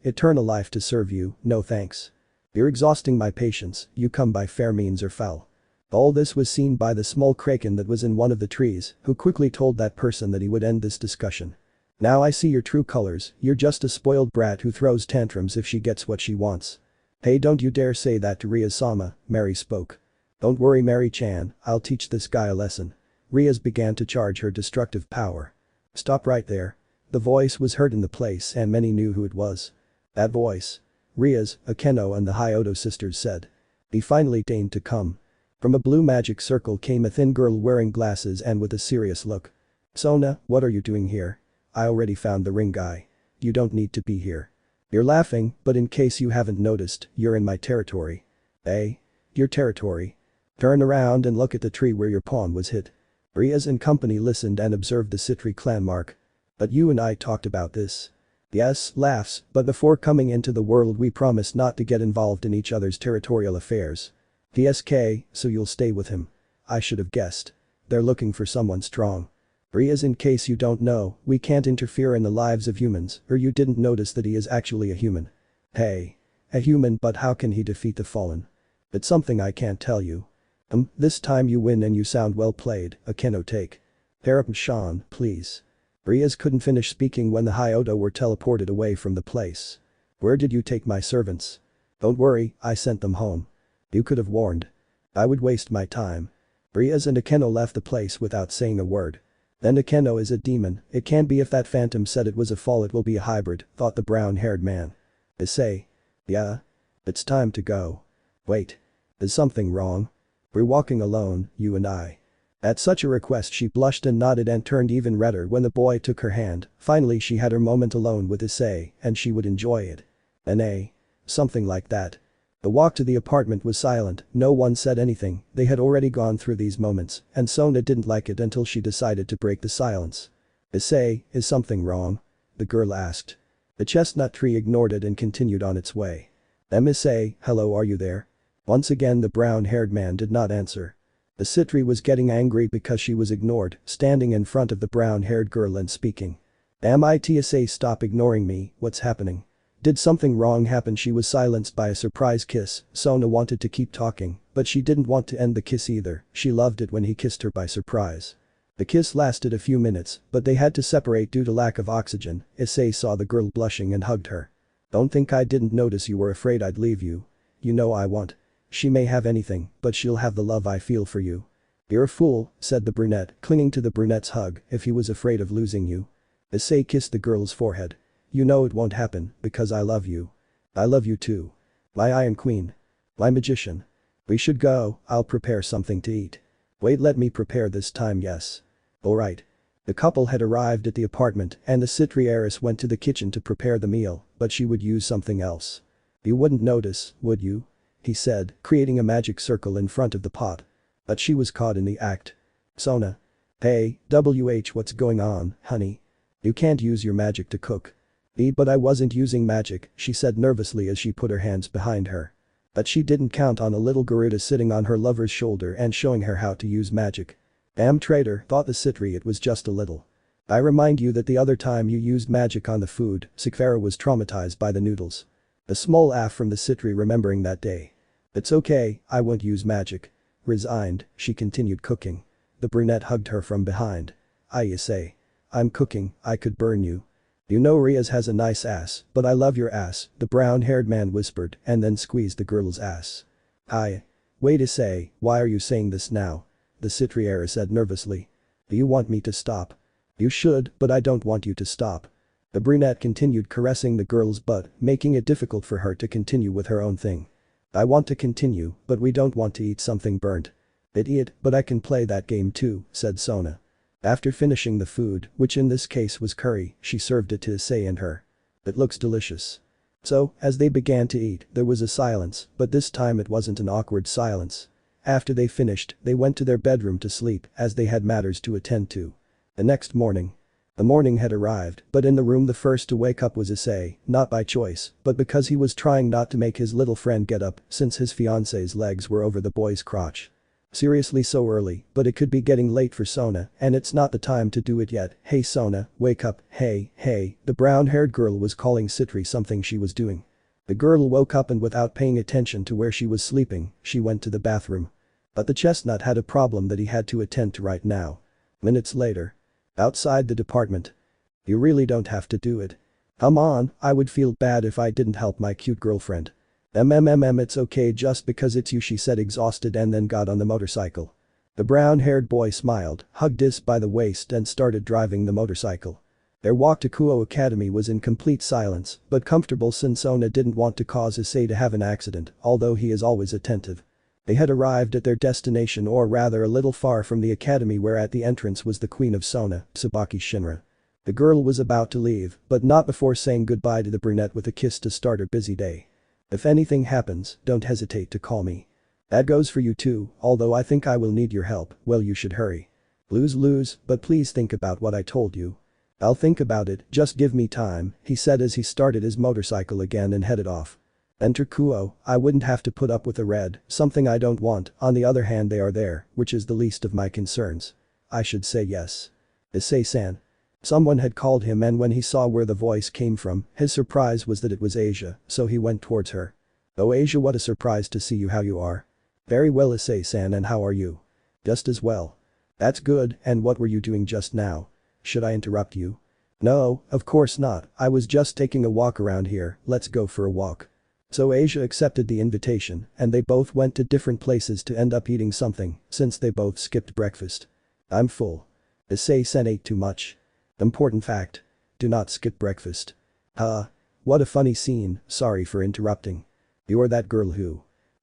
Eternal life to serve you, no thanks. You're exhausting my patience, you come by fair means or foul. All this was seen by the small kraken that was in one of the trees, who quickly told that person that he would end this discussion. Now I see your true colors, you're just a spoiled brat who throws tantrums if she gets what she wants. Hey, don't you dare say that to Rias-sama, Mary spoke. Don't worry, Mary-chan, I'll teach this guy a lesson. Rias began to charge her destructive power. Stop right there. The voice was heard in the place and many knew who it was. That voice. Rias, Akeno and the Hyodo sisters said. He finally deigned to come. From a blue magic circle came a thin girl wearing glasses and with a serious look. Sona, what are you doing here? I already found the ring guy. You don't need to be here. You're laughing, but in case you haven't noticed, you're in my territory. Your territory? Turn around and look at the tree where your pawn was hit. Rias and company listened and observed the Citri clan mark. But you and I talked about this. Yes, laughs, but before coming into the world we promised not to get involved in each other's territorial affairs. DSK, so you'll stay with him. I should have guessed. They're looking for someone strong. Rias, in case you don't know, we can't interfere in the lives of humans, or you didn't notice that he is actually a human. Hey. A human, but how can he defeat the fallen? It's something I can't tell you. This time you win and you sound well played, Akeno take. Sean, please. Rias couldn't finish speaking when the Hyodo were teleported away from the place. Where did you take my servants? Don't worry, I sent them home. You could have warned. I would waste my time. Rias and Akeno left the place without saying a word. Then Akeno is a demon, it can't be if that phantom said it was a fall it will be a hybrid, thought the brown-haired man. Issei. Yeah? It's time to go. Wait. Is something wrong? We're walking alone, you and I. At such a request she blushed and nodded and turned even redder when the boy took her hand. Finally she had her moment alone with Issei, and she would enjoy it. Something like that. The walk to the apartment was silent, no one said anything, they had already gone through these moments, and Sona didn't like it until she decided to break the silence. Issei, is something wrong? The girl asked. The chestnut tree ignored it and continued on its way. Issei, hello, are you there? Once again the brown-haired man did not answer. The Citri was getting angry because she was ignored, standing in front of the brown-haired girl and speaking. Issei, stop ignoring me, what's happening? Did something wrong happen? She was silenced by a surprise kiss. Sona wanted to keep talking, but she didn't want to end the kiss either, she loved it when he kissed her by surprise. The kiss lasted a few minutes, but they had to separate due to lack of oxygen. Issei saw the girl blushing and hugged her. Don't think I didn't notice you were afraid I'd leave you. You know I won't. She may have anything, but she'll have the love I feel for you. You're a fool, said the brunette, clinging to the brunette's hug, if he was afraid of losing you. Issei kissed the girl's forehead. You know it won't happen, because I love you. I love you too. My Iron Queen. My magician. We should go, I'll prepare something to eat. Wait, let me prepare this time, yes. Alright. The couple had arrived at the apartment and the Citri heiress went to the kitchen to prepare the meal, but she would use something else. You wouldn't notice, would you? He said, creating a magic circle in front of the pot. But she was caught in the act. Sona. Hey, what's going on, honey? You can't use your magic to cook. But I wasn't using magic, she said nervously as she put her hands behind her. But she didn't count on a little Garuda sitting on her lover's shoulder and showing her how to use magic. Damn traitor, thought the Citri, it was just a little. I remind you that the other time you used magic on the food, Sekvera was traumatized by the noodles. A small laugh from the Citri remembering that day. It's okay, I won't use magic. Resigned, she continued cooking. The brunette hugged her from behind. I say. I'm cooking, I could burn you. You know Rias has a nice ass, but I love your ass, the brown-haired man whispered and then squeezed the girl's ass. Wait, Issei, why are you saying this now? The Citri heiress said nervously. Do you want me to stop? You should, but I don't want you to stop. The brunette continued caressing the girl's butt, making it difficult for her to continue with her own thing. I want to continue, but we don't want to eat something burnt. Idiot, but I can play that game too, said Sona. After finishing the food, which in this case was curry, she served it to Issei and her. It looks delicious. So, as they began to eat, there was a silence, but this time it wasn't an awkward silence. After they finished, they went to their bedroom to sleep, as they had matters to attend to. The next morning. The morning had arrived, but in the room the first to wake up was Issei, not by choice, but because he was trying not to make his little friend get up since his fiancée's legs were over the boy's crotch. Seriously, so early, but it could be getting late for Sona, and it's not the time to do it yet. Hey Sona, wake up, hey, the brown-haired girl was calling Citri something she was doing. The girl woke up and without paying attention to where she was sleeping, she went to the bathroom. But the chestnut had a problem that he had to attend to right now. Minutes later. Outside the department. You really don't have to do it. Come on, I would feel bad if I didn't help my cute girlfriend. It's okay just because it's you, she said exhausted and then got on the motorcycle. The brown-haired boy smiled, hugged Issei by the waist and started driving the motorcycle. Their walk to Kuo Academy was in complete silence, but comfortable since Sona didn't want to cause Issei to have an accident, although he is always attentive. They had arrived at their destination, or rather a little far from the academy, where at the entrance was the queen of Sona, Tsubaki Shinra. The girl was about to leave, but not before saying goodbye to the brunette with a kiss to start her busy day. If anything happens, don't hesitate to call me. That goes for you too, although I think I will need your help, well you should hurry. Lose, but please think about what I told you. I'll think about it, just give me time, he said as he started his motorcycle again and headed off. Enter Kuo, I wouldn't have to put up with a red, something I don't want, on the other hand they are there, which is the least of my concerns. I should say yes. Issei-san. Someone had called him, and when he saw where the voice came from, his surprise was that it was Asia, so he went towards her. Oh Asia, what a surprise to see you, how you are. Very well Issei-san, and how are you? Just as well. That's good, and what were you doing just now? Should I interrupt you? No, of course not, I was just taking a walk around here, let's go for a walk. So Asia accepted the invitation, and they both went to different places to end up eating something, since they both skipped breakfast. I'm full. Issei-sen ate too much. Important fact. Do not skip breakfast. What a funny scene, sorry for interrupting. You're that girl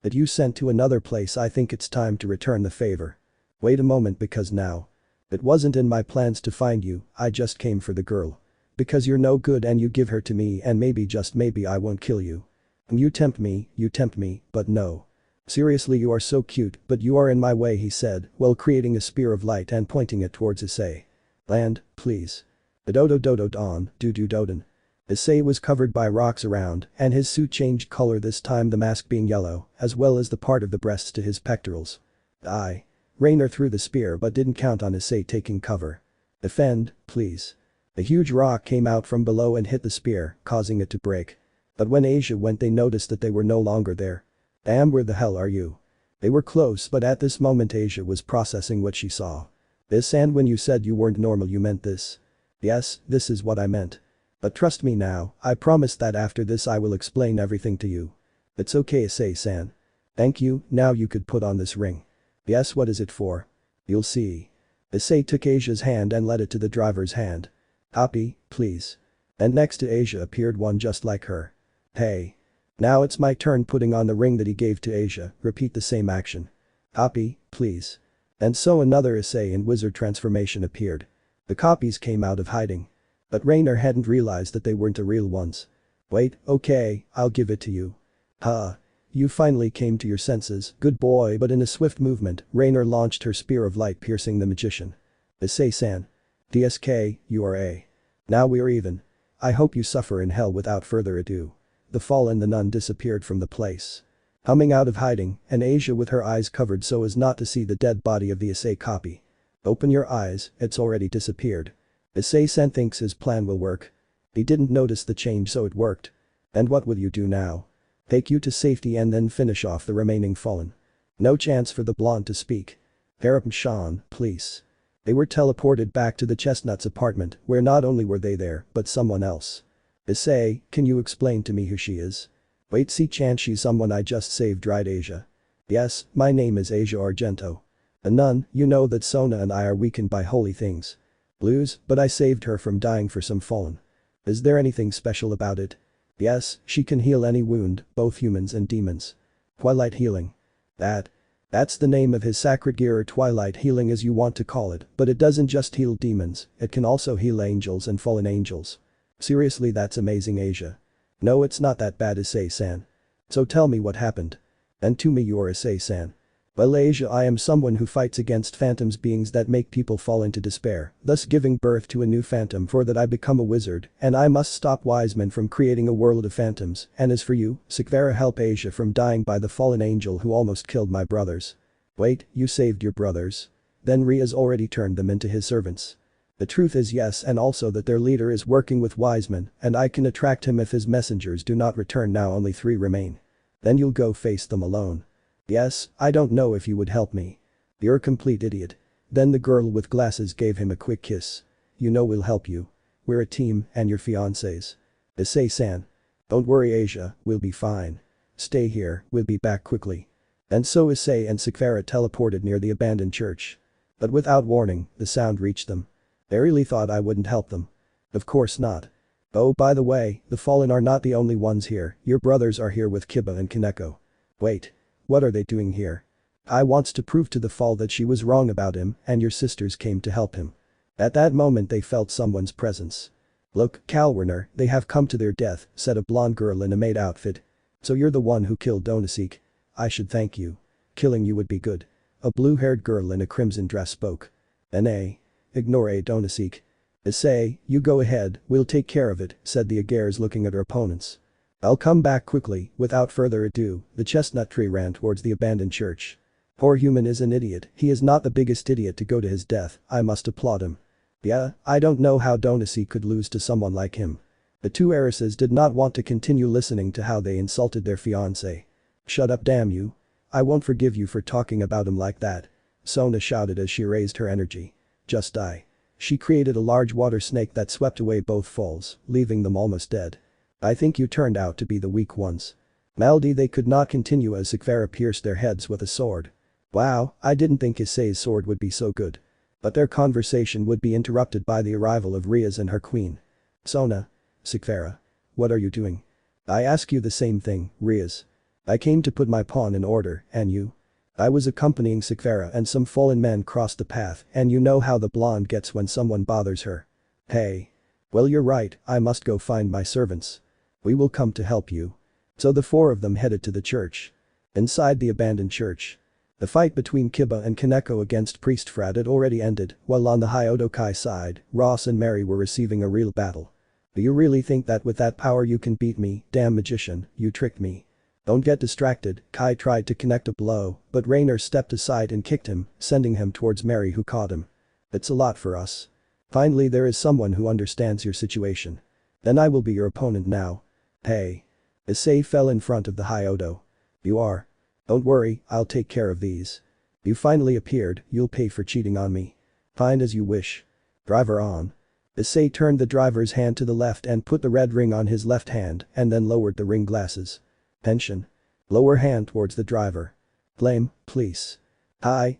that you sent to another place. I think it's time to return the favor. Wait a moment, because now. It wasn't in my plans to find you, I just came for the girl. Because you're no good and you give her to me, and maybe, just maybe, I won't kill you. You tempt me, but no. Seriously, you are so cute, but you are in my way, he said, while creating a spear of light and pointing it towards Issei. Land, please. Dodo-dodo-don, do-do-doden. Issei was covered by rocks around, and his suit changed color, this time the mask being yellow, as well as the part of the breasts to his pectorals. Rainer threw the spear but didn't count on Issei taking cover. Defend, please. A huge rock came out from below and hit the spear, causing it to break. But when Asia went, they noticed that they were no longer there. Damn, where the hell are you? They were close, but at this moment Asia was processing what she saw. This, and when you said you weren't normal, you meant this. Yes, this is what I meant. But trust me now, I promise that after this I will explain everything to you. It's okay, Issei-san. Thank you, now you could put on this ring. Yes, what is it for? You'll see. Issei took Asia's hand and led it to the driver's hand. Copy, please. And next to Asia appeared one just like her. Hey. Now it's my turn, putting on the ring that he gave to Asia, repeat the same action. Copy, please. And so another Issei in wizard transformation appeared. The copies came out of hiding. But Rainer hadn't realized that they weren't the real ones. Wait, okay, I'll give it to you. You finally came to your senses, good boy, but in a swift movement, Rainer launched her spear of light, piercing the magician. Issei-san. DSK, you are A. Now we're even. I hope you suffer in hell. Without further ado. The fallen the nun disappeared from the place. Coming out of hiding, and Asia with her eyes covered so as not to see the dead body of the Issei copy. Open your eyes, it's already disappeared. Issei-san thinks his plan will work. He didn't notice the change, so it worked. And what will you do now? Take you to safety and then finish off the remaining fallen. No chance for the blonde to speak. Sean, please. They were teleported back to the Chestnut's apartment, where not only were they there, but someone else. Issei, can you explain to me who she is? Wait, see, chance she's someone I just saved, right, Asia? Yes, my name is Asia Argento. A nun, you know that Sona and I are weakened by holy things. Blues, but I saved her from dying for some fallen. Is there anything special about it? Yes, she can heal any wound, both humans and demons. Twilight healing. That's the name of his sacred gear, or twilight healing as you want to call it, but it doesn't just heal demons, it can also heal angels and fallen angels. Seriously, that's amazing, Asia. No, it's not that bad, Issei-san. So tell me what happened. And to me, you're Issei-san. Well, Asia, I am someone who fights against phantoms, beings that make people fall into despair, thus giving birth to a new phantom. For that I become a wizard, and I must stop wise men from creating a world of phantoms. And as for you, Sekiryuutei, help Asia from dying by the fallen angel who almost killed my brothers. Wait, you saved your brothers? Then Rias already turned them into his servants. The truth is yes, and also that their leader is working with wise men, and I can attract him if his messengers do not return. Now only 3 remain. Then you'll go face them alone. Yes, I don't know if you would help me. You're a complete idiot. Then the girl with glasses gave him a quick kiss. You know we'll help you. We're a team, and your fiancés. Issei-san. Don't worry, Asia, we'll be fine. Stay here, we'll be back quickly. And so Issei and Sekiryuutei teleported near the abandoned church. But without warning, the sound reached them. They really thought I wouldn't help them. Of course not. Oh, by the way, the fallen are not the only ones here, your brothers are here with Kiba and Kaneko. Wait. What are they doing here? I wants to prove to the fall that she was wrong about him, and your sisters came to help him. At that moment they felt someone's presence. Look, Kalwerner, they have come to their death, said a blonde girl in a maid outfit. So you're the one who killed Donosik. I should thank you. Killing you would be good. A blue-haired girl in a crimson dress spoke. Ignore Donosik. Issei, you go ahead, we'll take care of it, said the Agares, looking at her opponents. I'll come back quickly. Without further ado, the chestnut tree ran towards the abandoned church. Poor human is an idiot, he is not the biggest idiot to go to his death, I must applaud him. Yeah, I don't know how Donosik could lose to someone like him. The 2 heiresses did not want to continue listening to how they insulted their fiancé. Shut up, damn you. I won't forgive you for talking about him like that. Sona shouted as she raised her energy. Just die. She created a large water snake that swept away both foals, leaving them almost dead. I think you turned out to be the weak ones. Maldi they could not continue as Sekiryuutei pierced their heads with a sword. Wow, I didn't think Issei's sword would be so good. But their conversation would be interrupted by the arrival of Rias and her queen. Sona. Sekiryuutei. What are you doing? I ask you the same thing, Rias. I came to put my pawn in order, and you? I was accompanying Sekiryuutei and some fallen men crossed the path and you know how the blonde gets when someone bothers her. Hey. Well you're right, I must go find my servants. We will come to help you. So the four of them headed to the church. Inside the abandoned church. The fight between Kiba and Kaneko against Priest Frat had already ended, while on the Hyodokai side, Ross and Mary were receiving a real battle. Do you really think that with that power you can beat me, damn magician, you tricked me? Don't get distracted, Kai tried to connect a blow, but Rainer stepped aside and kicked him, sending him towards Mary who caught him. It's a lot for us. Finally there is someone who understands your situation. Then I will be your opponent now. Hey. Issei fell in front of the Hyodo. You are. Don't worry, I'll take care of these. You finally appeared, you'll pay for cheating on me. Fine as you wish. Driver on. Issei turned the driver's hand to the left and put the red ring on his left hand and then lowered the ring glasses. Pension. Lower hand towards the driver. Flame, please. Hi.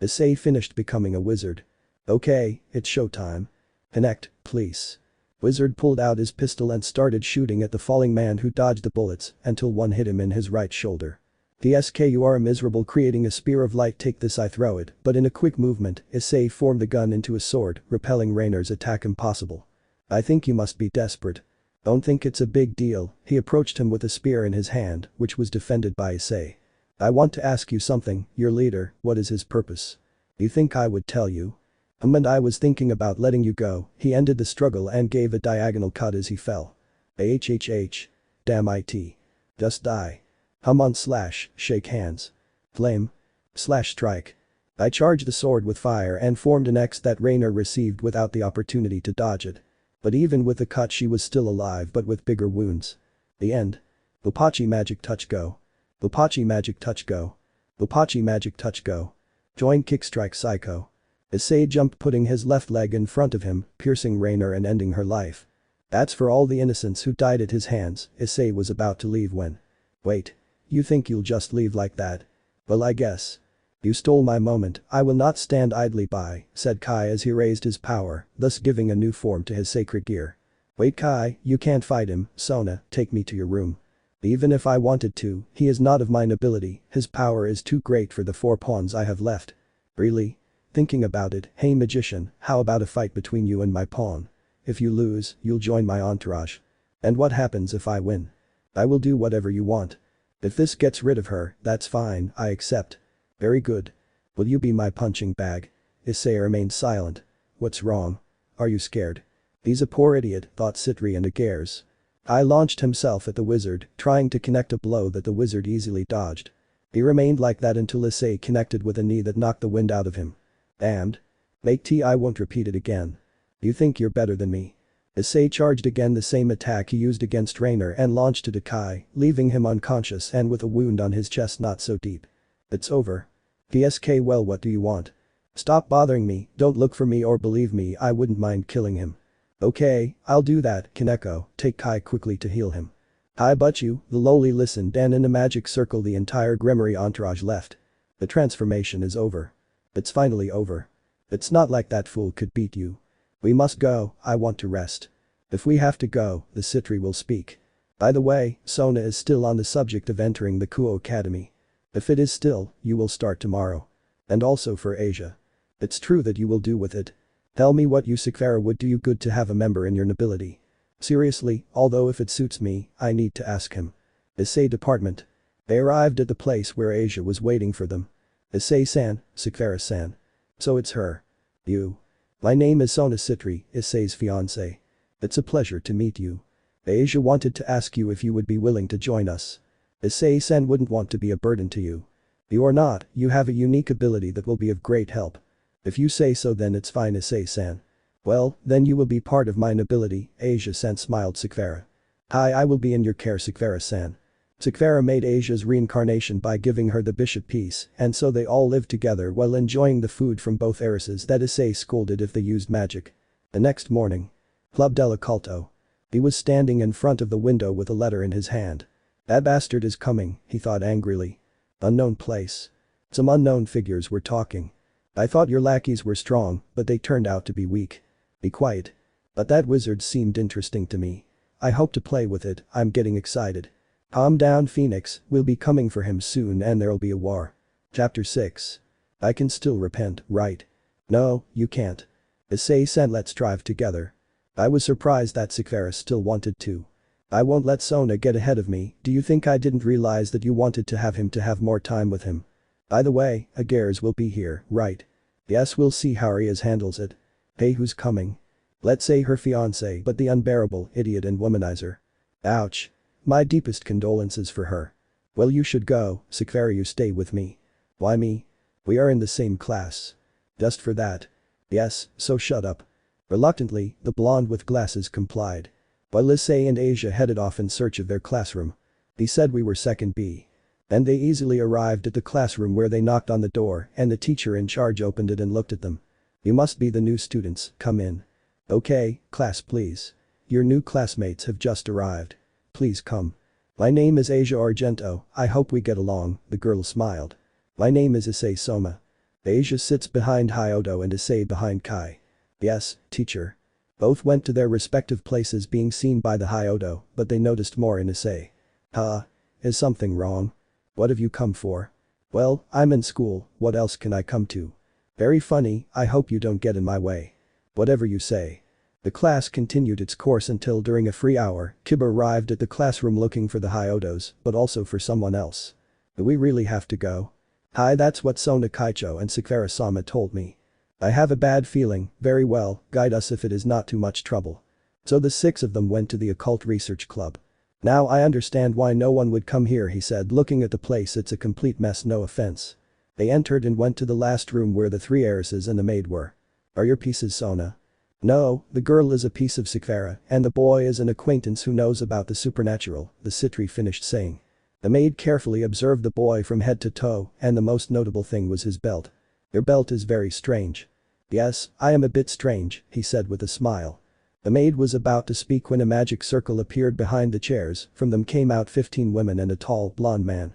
Issei finished becoming a wizard. Okay, it's showtime. Connect, please. Wizard pulled out his pistol and started shooting at the falling man who dodged the bullets until one hit him in his right shoulder. PSK you are miserable creating a spear of light take this I throw it, but in a quick movement, Issei formed the gun into a sword, repelling Rainer's attack impossible. I think you must be desperate. Don't think it's a big deal, he approached him with a spear in his hand, which was defended by Issei. I want to ask you something, your leader, what is his purpose? You think I would tell you? And I was thinking about letting you go, he ended the struggle and gave a diagonal cut as he fell. Damn it. Just die. Hum on / shake hands. Flame. / strike. I charged the sword with fire and formed an X that Rainer received without the opportunity to dodge it. But even with the cut she was still alive but with bigger wounds. The end. Lupachi magic touch go. Lupachi magic touch go. Lupachi magic touch go. Join kick strike psycho. Issei jumped putting his left leg in front of him, piercing Rainer and ending her life. That's for all the innocents who died at his hands, Issei was about to leave when. Wait. You think you'll just leave like that? Well I guess. You stole my moment, I will not stand idly by, said Kai as he raised his power, thus giving a new form to his sacred gear. Wait Kai, you can't fight him, Sona, take me to your room. Even if I wanted to, he is not of my nobility, his power is too great for the 4 pawns I have left. Really? Thinking about it, hey magician, how about a fight between you and my pawn? If you lose, you'll join my entourage. And what happens if I win? I will do whatever you want. If this gets rid of her, that's fine, I accept. Very good. Will you be my punching bag? Issei remained silent. What's wrong? Are you scared? He's a poor idiot, thought Citri and Agares. Kai launched himself at the wizard, trying to connect a blow that the wizard easily dodged. He remained like that until Issei connected with a knee that knocked the wind out of him. Damned. Mate I won't repeat it again. You think you're better than me? Issei charged again the same attack he used against Rainer and launched it at Kai, leaving him unconscious and with a wound on his chest not so deep. It's over. PSK well what do you want? Stop bothering me, don't look for me or believe me I wouldn't mind killing him. Okay, I'll do that, Kaneko, take Kai quickly to heal him. Hi but you, the lowly listened and in a magic circle the entire Gremory entourage left. The transformation is over. It's finally over. It's not like that fool could beat you. We must go, I want to rest. If we have to go, the Citri will speak. By the way, Sona is still on the subject of entering the Kuo Academy. If it is still, you will start tomorrow. And also for Asia. It's true that you will do with it. Tell me what you Sekiryuutei would do you good to have a member in your nobility. Seriously, although if it suits me, I need to ask him. Issei department. They arrived at the place where Asia was waiting for them. Issei-san, Sekiryuutei-san. So it's her. You. My name is Sona Citri, Issei's fiancé. It's a pleasure to meet you. Asia wanted to ask you if you would be willing to join us. Issei-san wouldn't want to be a burden to you. You are not, you have a unique ability that will be of great help. If you say so then it's fine Issei-san. Well, then you will be part of my nobility, Asia-san smiled Sekiryuutei. Hi I will be in your care Sekiryuutei-san. Sekiryuutei made Asia's reincarnation by giving her the bishop piece, and so they all lived together while enjoying the food from both heiresses that Issei scolded if they used magic. The next morning. Club del Occulto. He was standing in front of the window with a letter in his hand. That bastard is coming, he thought angrily. Unknown place. Some unknown figures were talking. I thought your lackeys were strong, but they turned out to be weak. Be quiet. But that wizard seemed interesting to me. I hope to play with it, I'm getting excited. Calm down Phoenix, we'll be coming for him soon and there'll be a war. Chapter 6. I can still repent, right? No, you can't. Issei said let's drive together. I was surprised that Sekiryuutei still wanted to. I won't let Sona get ahead of me, do you think I didn't realize that you wanted to have more time with him? By the way, Agares will be here, right? Yes, we'll see how Rias handles it. Hey, who's coming? Let's say her fiancé, but the unbearable idiot and womanizer. Ouch. My deepest condolences for her. Well, you should go, Sekiryuutei, stay with me. Why me? We are in the same class. Just for that. Yes, so shut up. Reluctantly, the blonde with glasses complied. While Issei and Asia headed off in search of their classroom. He said we were second B. And they easily arrived at the classroom where they knocked on the door and the teacher in charge opened it and looked at them. You must be the new students, come in. Okay, class please. Your new classmates have just arrived. Please come. My name is Asia Argento, I hope we get along, the girl smiled. My name is Issei Soma. Asia sits behind Hyodo and Issei behind Kai. Yes, teacher. Both went to their respective places being seen by the Hyodo, but they noticed more in Issei. Huh? Is something wrong? What have you come for? Well, I'm in school, what else can I come to? Very funny, I hope you don't get in my way. Whatever you say. The class continued its course until during a free hour, Kiba arrived at the classroom looking for the Hyodos, but also for someone else. Do we really have to go? Hi, that's what Sona Kaicho and Sekiryuutei-sama told me. I have a bad feeling, very well, guide us if it is not too much trouble. So the 6 of them went to the occult research club. Now I understand why no one would come here, he said, looking at the place, it's a complete mess, no offense. They entered and went to the last room where the 3 heiresses and the maid were. Are your pieces Sona? No, the girl is a piece of Sekiryuutei and the boy is an acquaintance who knows about the supernatural, the Citri finished saying. The maid carefully observed the boy from head to toe and the most notable thing was his belt. Your belt is very strange. Yes, I am a bit strange, he said with a smile. The maid was about to speak when a magic circle appeared behind the chairs, from them came out 15 women and a tall, blonde man.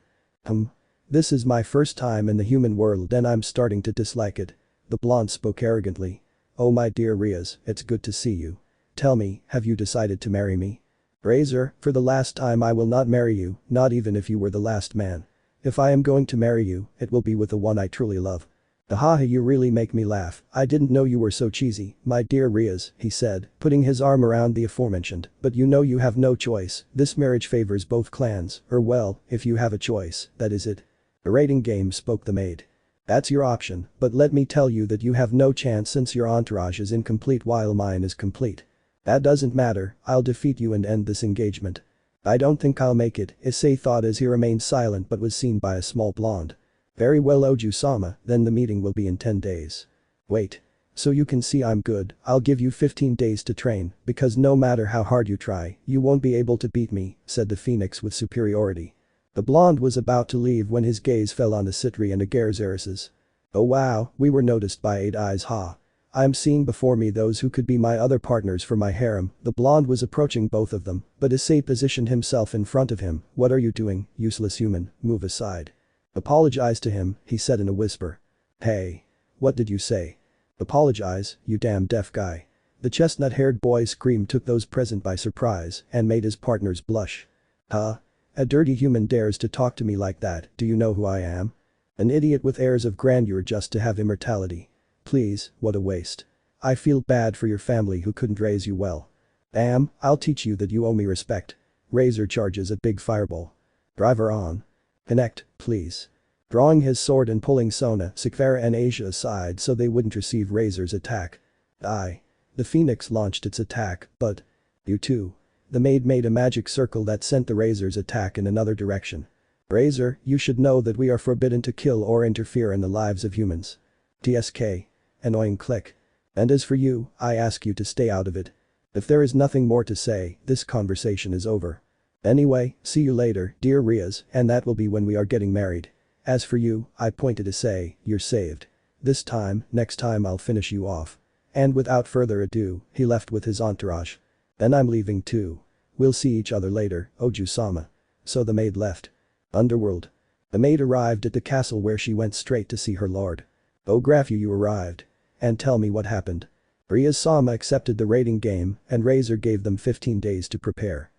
This is my first time in the human world and I'm starting to dislike it. The blonde spoke arrogantly. Oh my dear Rias, it's good to see you. Tell me, have you decided to marry me? Razor, for the last time I will not marry you, not even if you were the last man. If I am going to marry you, it will be with the one I truly love. Haha, you really make me laugh, I didn't know you were so cheesy, my dear Rias, he said, putting his arm around the aforementioned, but you know you have no choice, this marriage favors both clans, or well, if you have a choice, that is it. A rating game, spoke the maid. That's your option, but let me tell you that you have no chance since your entourage is incomplete while mine is complete. That doesn't matter, I'll defeat you and end this engagement. I don't think I'll make it, Issei thought as he remained silent but was seen by a small blonde. Very well Oju-sama, then the meeting will be in 10 days. Wait. So you can see I'm good, I'll give you 15 days to train, because no matter how hard you try, you won't be able to beat me, said the phoenix with superiority. The blonde was about to leave when his gaze fell on the Citri and Agares heiresses. Oh wow, we were noticed by 8 eyes, ha. I'm seeing before me those who could be my other partners for my harem, the blonde was approaching both of them, but Issei positioned himself in front of him, what are you doing, useless human, move aside. Apologize to him, he said in a whisper. Hey. What did you say? Apologize, you damn deaf guy. The chestnut-haired boy's scream took those present by surprise and made his partners blush. Huh? A dirty human dares to talk to me like that, do you know who I am? An idiot with airs of grandeur just to have immortality. Please, what a waste. I feel bad for your family who couldn't raise you well. Damn, I'll teach you that you owe me respect. Razor charges a big fireball. Drive her on. Connect, please. Drawing his sword and pulling Sona, Sekiryuutei and Asia aside so they wouldn't receive Razor's attack. The phoenix launched its attack, but. You too. The maid made a magic circle that sent the Razor's attack in another direction. Razor, you should know that we are forbidden to kill or interfere in the lives of humans. TSK. Annoying click. And as for you, I ask you to stay out of it. If there is nothing more to say, this conversation is over. Anyway, see you later, dear Rias, and that will be when we are getting married. As for you, I pointed to Issei, you're saved. This time, next time I'll finish you off. And without further ado, he left with his entourage. Then I'm leaving too. We'll see each other later, Oju-sama. So the maid left. Underworld. The maid arrived at the castle where she went straight to see her lord. Oh Graffu, you arrived. And tell me what happened. Rias-sama accepted the raiding game and Razor gave them 15 days to prepare.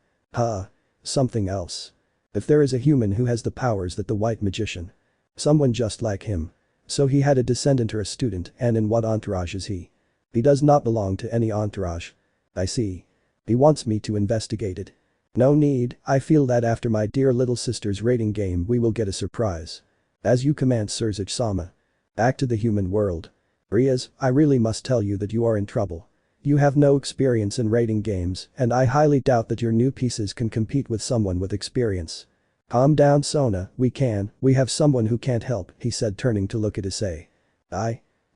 Something else. If there is a human who has the powers that the white magician. Someone just like him. So he had a descendant or a student, and in what entourage is he? He does not belong to any entourage. I see. He wants me to investigate it. No need, I feel that after my dear little sister's raiding game we will get a surprise. As you command, Surzuch-sama. Back to the human world. Rias, I really must tell you that you are in trouble. You have no experience in raiding games, and I highly doubt that your new pieces can compete with someone with experience. Calm down, Sona, we have someone who can't help, he said, turning to look at Issei.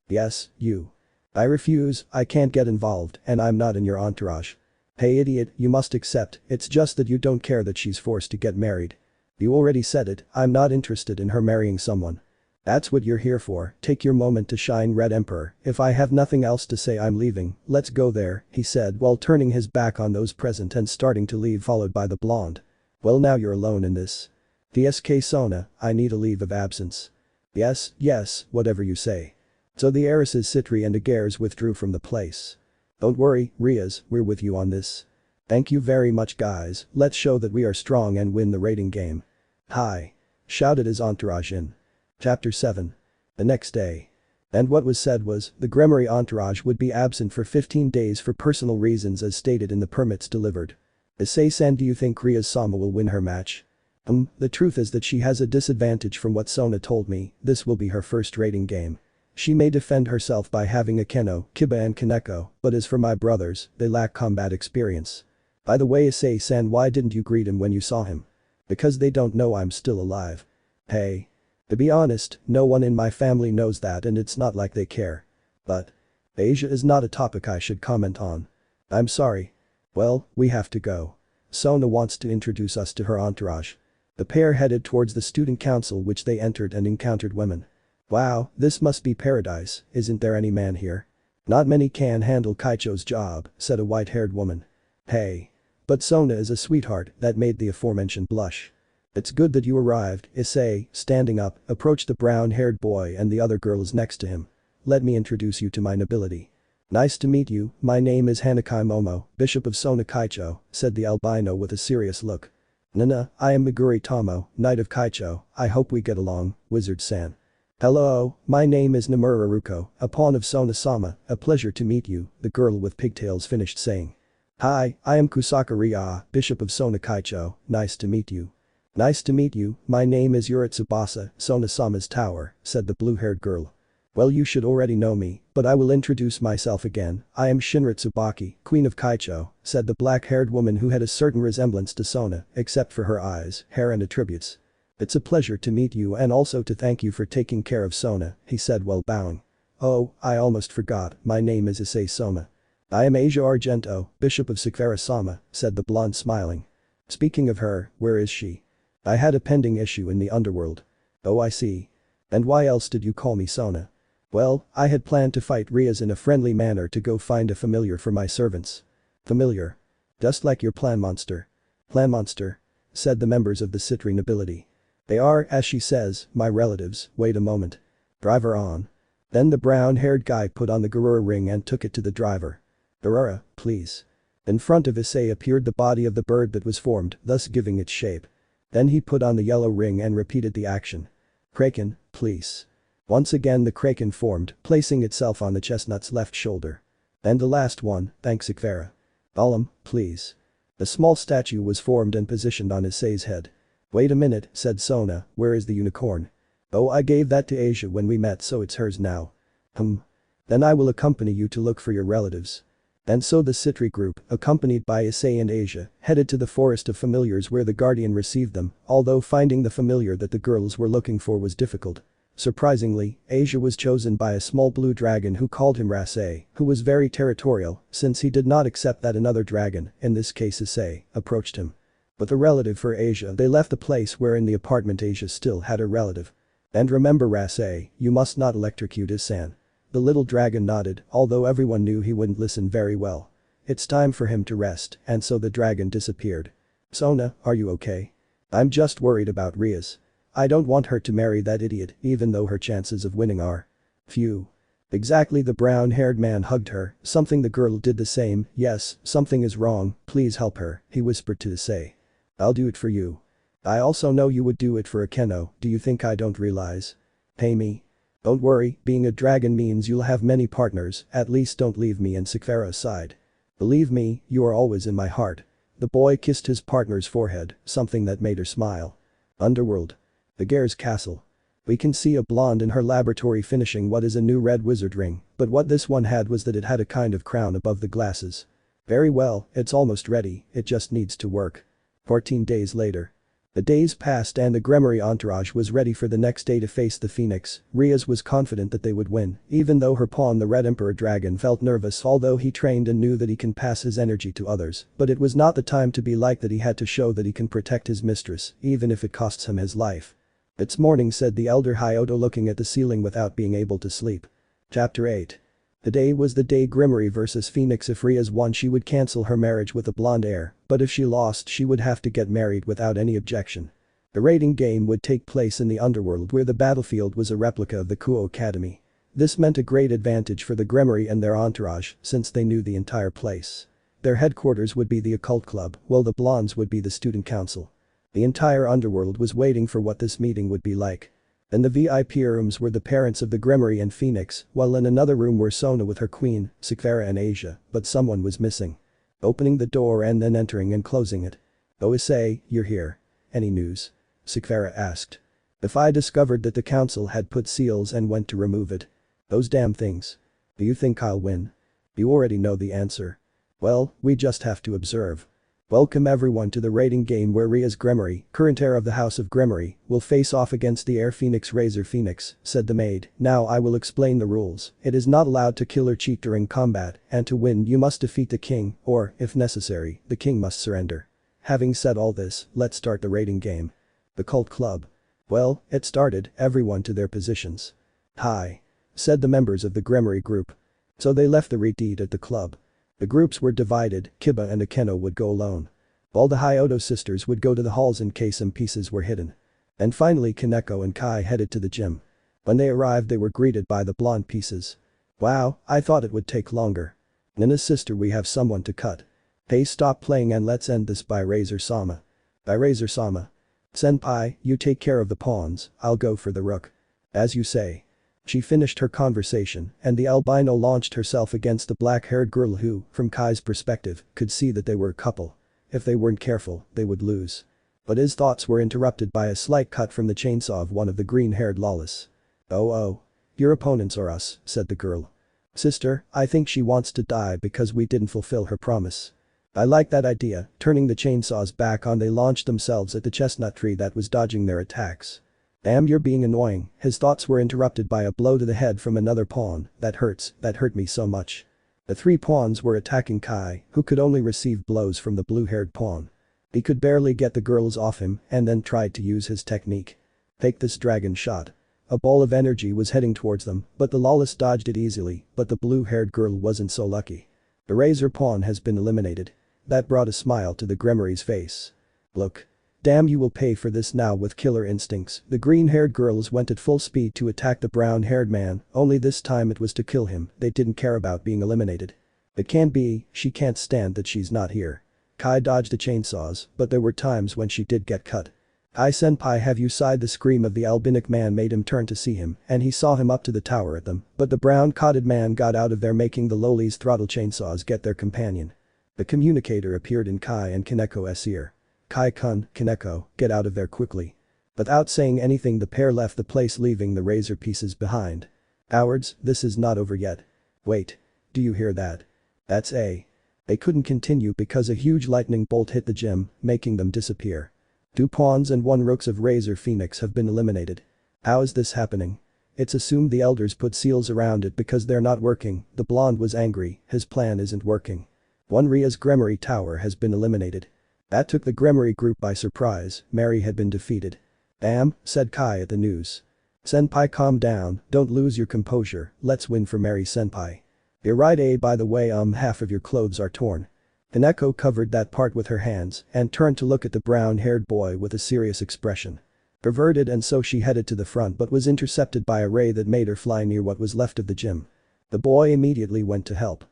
Yes, you. I refuse, I can't get involved, and I'm not in your entourage. Hey idiot, you must accept, it's just that you don't care that she's forced to get married. You already said it, I'm not interested in her marrying someone. That's what you're here for, take your moment to shine, Red Emperor, if I have nothing else to say I'm leaving, let's go there, he said while turning his back on those present and starting to leave, followed by the blonde. Well, now you're alone in this. TSK Sona, I need a leave of absence. Yes, whatever you say. So the heiresses Citri and Aguirres withdrew from the place. Don't worry, Rias, we're with you on this. Thank you very much guys, let's show that we are strong and win the raiding game. Hi! Shouted his entourage in. Chapter 7. The next day. And what was said was, the Gremory entourage would be absent for 15 days for personal reasons as stated in the permits delivered. Issei-san, do you think Rias-sama will win her match? The truth is that she has a disadvantage from what Sona told me, this will be her first raiding game. She may defend herself by having a Keno, Kiba and Kaneko, but as for my brothers, they lack combat experience. By the way, Issei-san, why didn't you greet him when you saw him? Because they don't know I'm still alive. Hey. To be honest, no one in my family knows that and it's not like they care. But. Asia is not a topic I should comment on. I'm sorry. Well, we have to go. Sona wants to introduce us to her entourage. The pair headed towards the student council which they entered and encountered women. Wow, this must be paradise, isn't there any man here? Not many can handle Kaicho's job, said a white-haired woman. Hey. But Sona is a sweetheart, that made the aforementioned blush. It's good that you arrived, Issei, standing up, approached the brown-haired boy and the other girls next to him. Let me introduce you to my nobility. Nice to meet you, my name is Hanakai Momo, Bishop of Sona Kaicho, said the albino with a serious look. Nana, I am Meguri Tomo, Knight of Kaicho, I hope we get along, Wizard-san. Hello, my name is Namura Aruko, a pawn of Sona-sama, a pleasure to meet you, the girl with pigtails finished saying. Hi, I am Kusaka Ria, Bishop of Sona Kaicho, nice to meet you. Nice to meet you, my name is Yuritsubasa, Sona-sama's tower, said the blue-haired girl. Well, you should already know me, but I will introduce myself again, I am Shinra Tsubaki, Queen of Kaicho, said the black-haired woman who had a certain resemblance to Sona, except for her eyes, hair and attributes. It's a pleasure to meet you and also to thank you for taking care of Sona, he said while bowing. Oh, I almost forgot, my name is Issei Soma. I am Asia Argento, Bishop of Sekiryuutei, said the blonde smiling. Speaking of her, where is she? I had a pending issue in the underworld. Oh, I see. And why else did you call me Sona? Well, I had planned to fight Rias in a friendly manner to go find a familiar for my servants. Familiar? Just like your plan monster. Plan monster? Said the members of the Citri nobility. They are, as she says, my relatives, wait a moment. Driver on. Then the brown-haired guy put on the Garura ring and took it to the driver. Garura, please. In front of Issei appeared the body of the bird that was formed, thus giving its shape. Then he put on the yellow ring and repeated the action. Kraken, please. Once again the kraken formed, placing itself on the chestnut's left shoulder. And the last one, thanks Ikvera. Golem, please. A small statue was formed and positioned on Issei's head. Wait a minute, said Sona, where is the unicorn? Oh, I gave that to Asia when we met, so it's hers now. Then I will accompany you to look for your relatives. And so the Citri group, accompanied by Issei and Asia, headed to the Forest of Familiars where the Guardian received them, although finding the familiar that the girls were looking for was difficult. Surprisingly, Asia was chosen by a small blue dragon who called him Issei, who was very territorial, since he did not accept that another dragon, in this case Issei, approached him. With a relative for Asia, they left the place where in the apartment Asia still had her relative. And remember Issei, you must not electrocute Issei. The little dragon nodded, although everyone knew he wouldn't listen very well. It's time for him to rest, and so the dragon disappeared. Sona, are you okay? I'm just worried about Rias. I don't want her to marry that idiot, even though her chances of winning are few. Exactly, the brown-haired man hugged her, something the girl did the same. Yes, something is wrong, please help her, he whispered to Issei. I'll do it for you. I also know you would do it for Akeno, do you think I don't realize? Pay me. Don't worry, being a dragon means you'll have many partners, at least don't leave me and Sekiryuutei aside. Believe me, you are always in my heart. The boy kissed his partner's forehead, something that made her smile. Underworld. The Gare's castle. We can see a blonde in her laboratory finishing what is a new red wizard ring, but what this one had was that it had a kind of crown above the glasses. Very well, it's almost ready, it just needs to work. 14 days later. The days passed and the Gremory entourage was ready for the next day to face the Phoenix. Rias was confident that they would win, even though her pawn the Red Emperor Dragon felt nervous although he trained and knew that he can pass his energy to others, but it was not the time to be like that. He had to show that he can protect his mistress, even if it costs him his life. It's morning, said the elder Hyoto, looking at the ceiling without being able to sleep. Chapter 8. The day was the day Gremory vs Phoenix. If Rias won she would cancel her marriage with the blonde heir, but if she lost she would have to get married without any objection. The raiding game would take place in the underworld where the battlefield was a replica of the Kuo Academy. This meant a great advantage for the Gremory and their entourage since they knew the entire place. Their headquarters would be the occult club, while the blondes would be the student council. The entire underworld was waiting for what this meeting would be like. In the VIP rooms were the parents of the Gremory and Phoenix, while in another room were Sona with her queen, Sekiryuutei and Asia, but someone was missing. Opening the door and then entering and closing it. "Oh Issei, you're here. Any news?" Sekiryuutei asked. "If I discovered that the council had put seals and went to remove it. Those damn things. Do you think I'll win?" "You already know the answer." "Well, we just have to observe." Welcome everyone to the raiding game where Rias Gremory, current heir of the House of Gremory, will face off against the heir Phoenix Razor Phoenix, said the maid. Now I will explain the rules. It is not allowed to kill or cheat during combat, and to win you must defeat the king, or, if necessary, the king must surrender. Having said all this, let's start the raiding game. The cult club. Well, it started, everyone to their positions. "Hi," said the members of the Gremory group. So they left the retreat at the club. The groups were divided, Kiba and Akeno would go alone. All the Hyoto sisters would go to the halls in case some pieces were hidden. And finally Kaneko and Kai headed to the gym. When they arrived they were greeted by the blonde pieces. "Wow, I thought it would take longer. Nina's sister, we have someone to cut. Hey, stop playing and let's end this by Razor-sama." By Razor-sama. "Senpai, you take care of the pawns, I'll go for the rook." "As you say." She finished her conversation, and the albino launched herself against the black-haired girl who, from Kai's perspective, could see that they were a couple. If they weren't careful, they would lose. But his thoughts were interrupted by a slight cut from the chainsaw of one of the green-haired lawless. "Oh. Your opponents are us," said the girl. "Sister, I think she wants to die because we didn't fulfill her promise." "I like that idea." Turning the chainsaws back on, they launched themselves at the chestnut tree that was dodging their attacks. "Damn, you're being annoying." His thoughts were interrupted by a blow to the head from another pawn. That hurt me so much." The three pawns were attacking Kai, who could only receive blows from the blue-haired pawn. He could barely get the girls off him and then tried to use his technique. "Take this dragon shot." A ball of energy was heading towards them, but the lawless dodged it easily, but the blue-haired girl wasn't so lucky. The razor pawn has been eliminated. That brought a smile to the Gremory's face. "Look. Damn, you will pay for this now." With killer instincts, the green-haired girls went at full speed to attack the brown-haired man, only this time it was to kill him. They didn't care about being eliminated. "It can't be, she can't stand that she's not here." Kai dodged the chainsaws, but there were times when she did get cut. "Hi senpai, have you sighed?" The scream of the albinic man made him turn to see him, and he saw him up to the tower at them, but the brown-coated man got out of there, making the lowlies throttle chainsaws get their companion. The communicator appeared in Kai and Kaneko's ear. "Kai-kun, Kaneko, get out of there quickly." Without saying anything the pair left the place, leaving the razor pieces behind. "Cowards, this is not over yet. Wait. Do you hear that? That's a..." They couldn't continue because a huge lightning bolt hit the gym, making them disappear. 2 pawns and 1 rooks of Razor Phoenix have been eliminated. How is this happening? It's assumed the elders put seals around it because they're not working. The blonde was angry, his plan isn't working. 1 Rias Gremory tower has been eliminated. That took the Gremory group by surprise. Mary had been defeated. Damn, said Kai at the news. Senpai, calm down, don't lose your composure, let's win for Mary senpai. You're right, by the way, half of your clothes are torn. Kaneko covered that part with her hands and turned to look at the brown-haired boy with a serious expression. Perverted, and so she headed to the front but was intercepted by a ray that made her fly near what was left of the gym. The boy immediately went to help.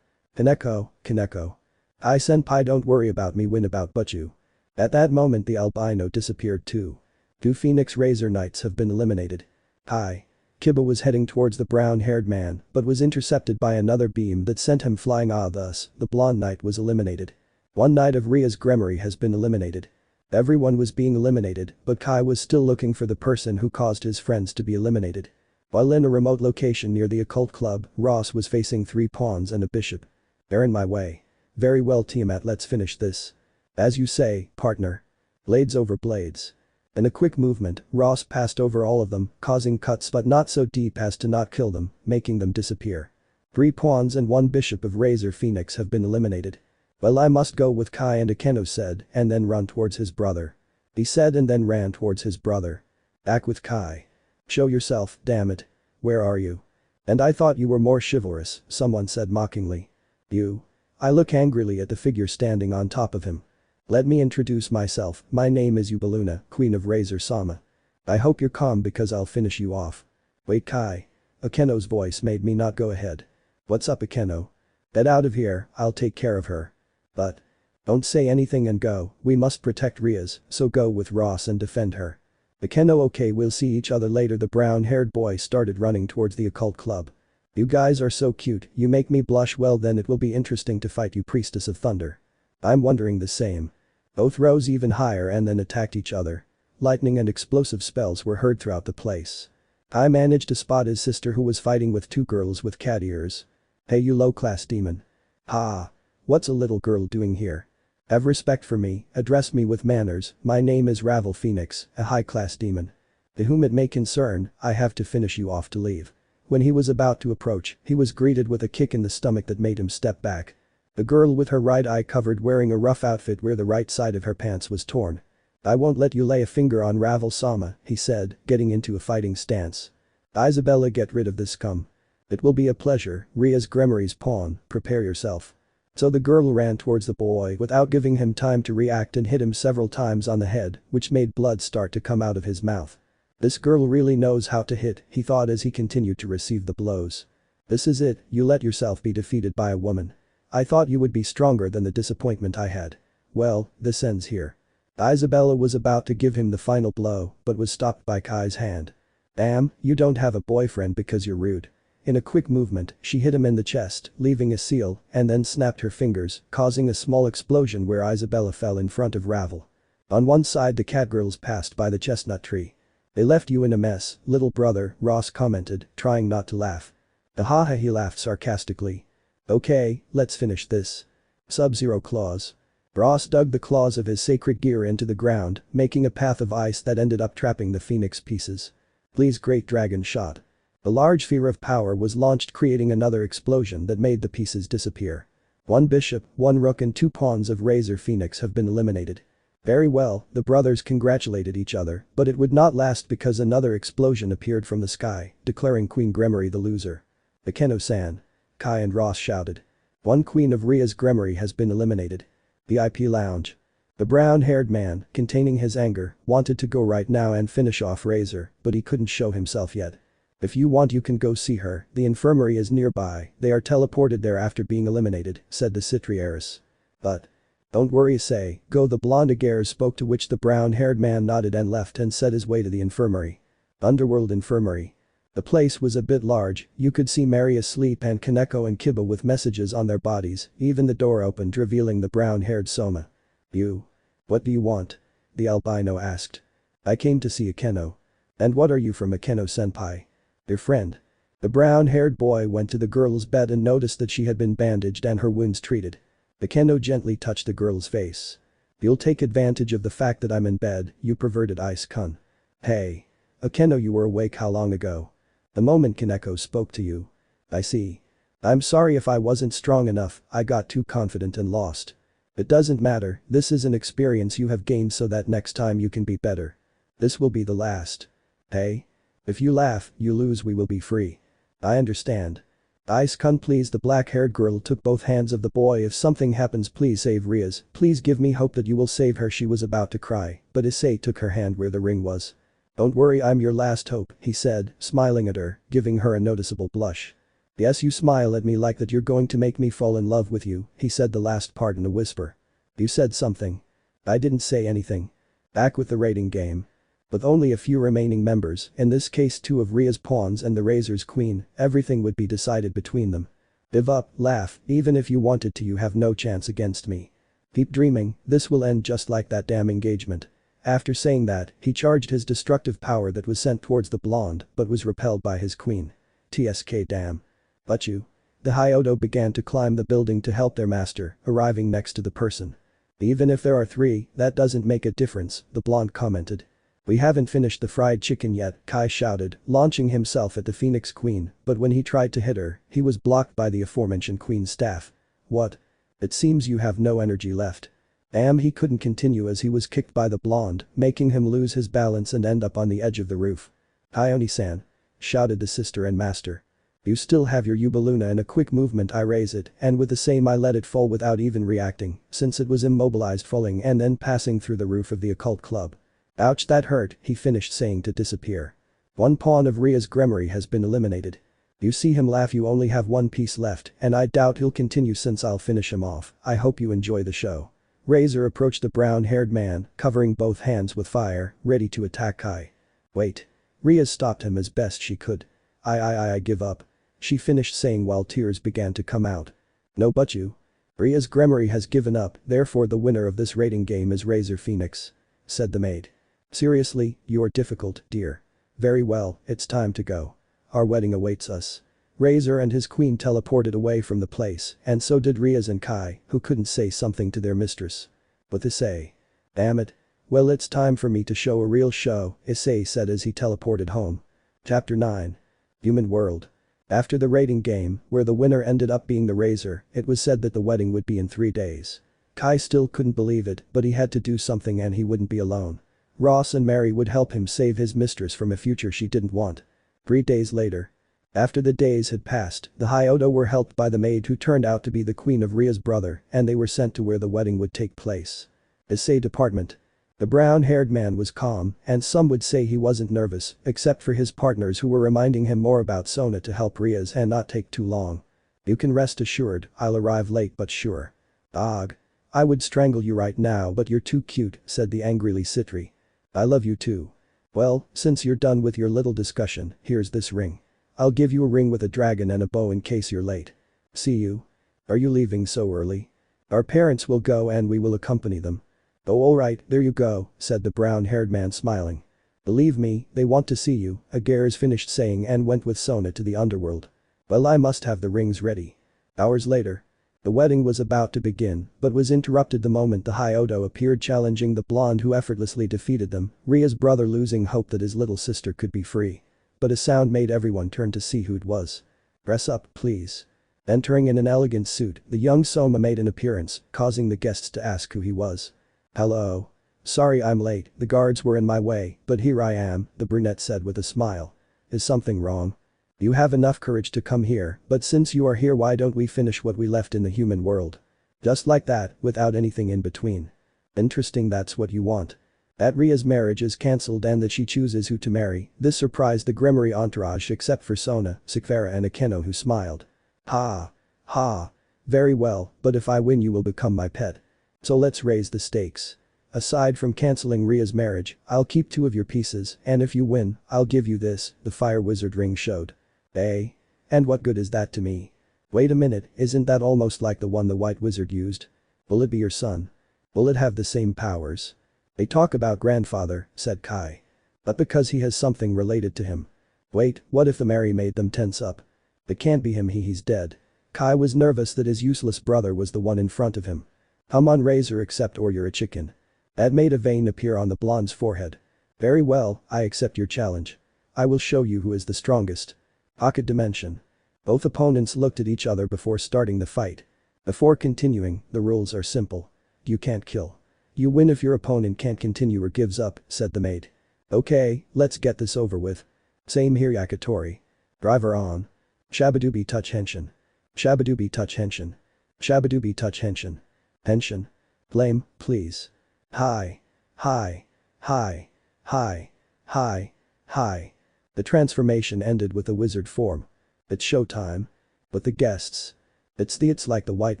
Kaneko. I senpai, don't worry about me, win about but you. At that moment the albino disappeared too. 2 Phoenix Razor Knights have been eliminated. Hi. Kiba was heading towards the brown-haired man but was intercepted by another beam that sent him flying. Thus, the blonde knight was eliminated. 1 knight of Rias Gremory has been eliminated. Everyone was being eliminated, but Kai was still looking for the person who caused his friends to be eliminated. While in a remote location near the occult club, Ross was facing 3 pawns and a bishop. They're in my way. Very well, Tiamat, let's finish this. As you say, partner. Blades over blades. In a quick movement, Ross passed over all of them, causing cuts but not so deep as to not kill them, making them disappear. 3 pawns and 1 bishop of Razor Phoenix have been eliminated. Well, I must go with Kai, and Akeno said, and then run towards his brother. He said and then ran towards his brother. Back with Kai. Show yourself, damn it. Where are you? And I thought you were more chivalrous, someone said mockingly. You? I look angrily at the figure standing on top of him. Let me introduce myself, my name is Ubaluna, Queen of Razor Sama. I hope you're calm because I'll finish you off. Wait, Kai. Akeno's voice made me not go ahead. What's up, Akeno? Get out of here, I'll take care of her. But. Don't say anything and go, we must protect Rias, so go with Ross and defend her. Akeno, okay, we'll see each other later. The brown-haired boy started running towards the occult club. You guys are so cute, you make me blush. Well then it will be interesting to fight you, Priestess of Thunder. I'm wondering the same. Both rose even higher and then attacked each other. Lightning and explosive spells were heard throughout the place. I managed to spot his sister who was fighting with 2 girls with cat ears. Hey, you low-class demon. Ha. What's a little girl doing here? Have respect for me, address me with manners, my name is Ravel Phoenix, a high-class demon. To whom it may concern, I have to finish you off to leave. When he was about to approach, he was greeted with a kick in the stomach that made him step back. The girl with her right eye covered, wearing a rough outfit where the right side of her pants was torn. I won't let you lay a finger on Ravel Sama, he said, getting into a fighting stance. Isabella, get rid of this scum. It will be a pleasure, Rias Gremory's pawn, prepare yourself. So the girl ran towards the boy without giving him time to react and hit him several times on the head, which made blood start to come out of his mouth. This girl really knows how to hit, he thought as he continued to receive the blows. This is it, you let yourself be defeated by a woman. I thought you would be stronger than the disappointment I had. Well, this ends here. Isabella was about to give him the final blow, but was stopped by Kai's hand. Damn, you don't have a boyfriend because you're rude. In a quick movement, she hit him in the chest, leaving a seal, and then snapped her fingers, causing a small explosion where Isabella fell in front of Ravel. On one side the catgirls passed by the chestnut tree. They left you in a mess, little brother, Ross commented, trying not to laugh. Ahaha, he laughed sarcastically. Okay, let's finish this. Sub-Zero claws. Ross dug the claws of his sacred gear into the ground, making a path of ice that ended up trapping the phoenix pieces. Please, great dragon shot. A large sphere of power was launched, creating another explosion that made the pieces disappear. 1 bishop, 1 rook and 2 pawns of Razor Phoenix have been eliminated. Very well, the brothers congratulated each other, but it would not last because another explosion appeared from the sky, declaring Queen Gremory the loser. Akeno-san. Kai and Ross shouted. 1 Queen of Rias Gremory has been eliminated. VIP lounge. The brown-haired man, containing his anger, wanted to go right now and finish off Razor, but he couldn't show himself yet. If you want you can go see her, the infirmary is nearby, they are teleported there after being eliminated, said the Citriaris. But. Don't worry, Issei, go, the blonde Aguirre spoke, to which the brown-haired man nodded and left and set his way to the infirmary. Underworld Infirmary. The place was a bit large, you could see Mary asleep and Kaneko and Kiba with messages on their bodies, even the door opened revealing the brown-haired Soma. You. What do you want? The albino asked. I came to see Akeno. And what are you from, Akeno-senpai? Your friend. The brown-haired boy went to the girl's bed and noticed that she had been bandaged and her wounds treated. Akeno gently touched the girl's face. You'll take advantage of the fact that I'm in bed, you perverted ice-kun. Hey. Akeno, you were awake how long ago? The moment Kaneko spoke to you. I see. I'm sorry if I wasn't strong enough, I got too confident and lost. It doesn't matter, this is an experience you have gained so that next time you can be better. This will be the last. Hey? If you laugh, you lose, we will be free. I understand. Ice-kun, please. The black-haired girl took both hands of the boy. If something happens, please save Rias. Please give me hope that you will save her. She was about to cry, but Issei took her hand where the ring was. Don't worry, I'm your last hope, he said, smiling at her, giving her a noticeable blush. Yes, you smile at me like that you're going to make me fall in love with you, he said the last part in a whisper. You said something. I didn't say anything. Back with the rating game. With only a few remaining members, in this case 2 of Ria's pawns and the Razor's queen, everything would be decided between them. Give up, laugh, even if you wanted to, you have no chance against me. Keep dreaming, this will end just like that damn engagement. After saying that, he charged his destructive power that was sent towards the blonde, but was repelled by his queen. TSK damn. But you. The Hyodo began to climb the building to help their master, arriving next to the person. Even if there are 3, that doesn't make a difference, the blonde commented. We haven't finished the fried chicken yet, Kai shouted, launching himself at the Phoenix Queen, but when he tried to hit her, he was blocked by the aforementioned Queen's staff. What? It seems you have no energy left. He couldn't continue as he was kicked by the blonde, making him lose his balance and end up on the edge of the roof. Ione-san, shouted the sister and master. You still have your Yubaluna. In a quick movement I raise it, and with the same I let it fall without even reacting, since it was immobilized, falling and then passing through the roof of the occult club. Ouch, that hurt, he finished saying to disappear. 1 pawn of Ria's Gremory has been eliminated. You see him laugh, you only have 1 piece left, and I doubt he'll continue since I'll finish him off. I hope you enjoy the show. Razor approached the brown-haired man, covering both hands with fire, ready to attack Kai. Wait. Rias stopped him as best she could. I give up. She finished saying while tears began to come out. No, but you. Ria's Gremory has given up, therefore the winner of this rating game is Razor Phoenix, said the maid. Seriously, you're difficult, dear. Very well, it's time to go. Our wedding awaits us. Razor and his queen teleported away from the place, and so did Rias and Kai, who couldn't say something to their mistress. But Issei. Damn it. Well, it's time for me to show a real show, Issei said as he teleported home. Chapter 9. Human World. After the rating game, where the winner ended up being the Razor, it was said that the wedding would be in 3 days. Kai still couldn't believe it, but he had to do something and he wouldn't be alone. Ross and Mary would help him save his mistress from a future she didn't want. 3 days later. After the days had passed, the Hyodo were helped by the maid who turned out to be the queen of Ria's brother, and they were sent to where the wedding would take place. Issei department. The brown-haired man was calm, and some would say he wasn't nervous, except for his partners who were reminding him more about Sona to help Rias and not take too long. You can rest assured, I'll arrive late but sure. Ugh. I would strangle you right now, but you're too cute, said the angrily Citri. I love you too. Well, since you're done with your little discussion, here's this ring. I'll give you a ring with a dragon and a bow in case you're late. See you. Are you leaving so early? Our parents will go and we will accompany them. Oh, alright, there you go, said the brown-haired man smiling. Believe me, they want to see you, Agares finished saying and went with Sona to the underworld. Well, I must have the rings ready. Hours later. The wedding was about to begin, but was interrupted the moment the Hyodo appeared challenging the blonde who effortlessly defeated them, Ria's brother losing hope that his little sister could be free. But a sound made everyone turn to see who it was. Dress up, please. Entering in an elegant suit, the young Soma made an appearance, causing the guests to ask who he was. Hello. Sorry I'm late, the guards were in my way, but here I am, the brunette said with a smile. Is something wrong? You have enough courage to come here, but since you are here, why don't we finish what we left in the human world? Just like that, without anything in between. Interesting, that's what you want. That Ria's marriage is cancelled and that she chooses who to marry. This surprised the Gremory entourage except for Sona, Sakvara and Akeno, who smiled. Ha. Ha. Very well, but if I win you will become my pet. So let's raise the stakes. Aside from cancelling Ria's marriage, I'll keep 2 of your pieces, and if you win, I'll give you this, the fire wizard ring showed. Eh? And what good is that to me? Wait a minute, isn't that almost like the one the white wizard used? Will it be your son? Will it have the same powers? They talk about grandfather, said Kai. But because he has something related to him. Wait, what if the Mary made them tense up? It can't be him, he's dead. Kai was nervous that his useless brother was the one in front of him. Come on Razor, accept or you're a chicken. That made a vein appear on the blonde's forehead. Very well, I accept your challenge. I will show you who is the strongest. Pocket Dimension. Both opponents looked at each other before starting the fight. Before continuing, the rules are simple. You can't kill. You win if your opponent can't continue or gives up, said the mate. Okay, let's get this over with. Same here Yakitori. Driver on. Shabadoobie touch henshin. Shabadoobie touch henshin. Shabadoobie touch henshin. Henshin. Blame, please. Hi. Hi. Hi. Hi. Hi. Hi. The transformation ended with a wizard form. It's showtime. But the guests. It's like the white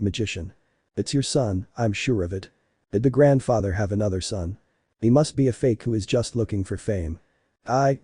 magician. It's your son, I'm sure of it. Did the grandfather have another son? He must be a fake who is just looking for fame.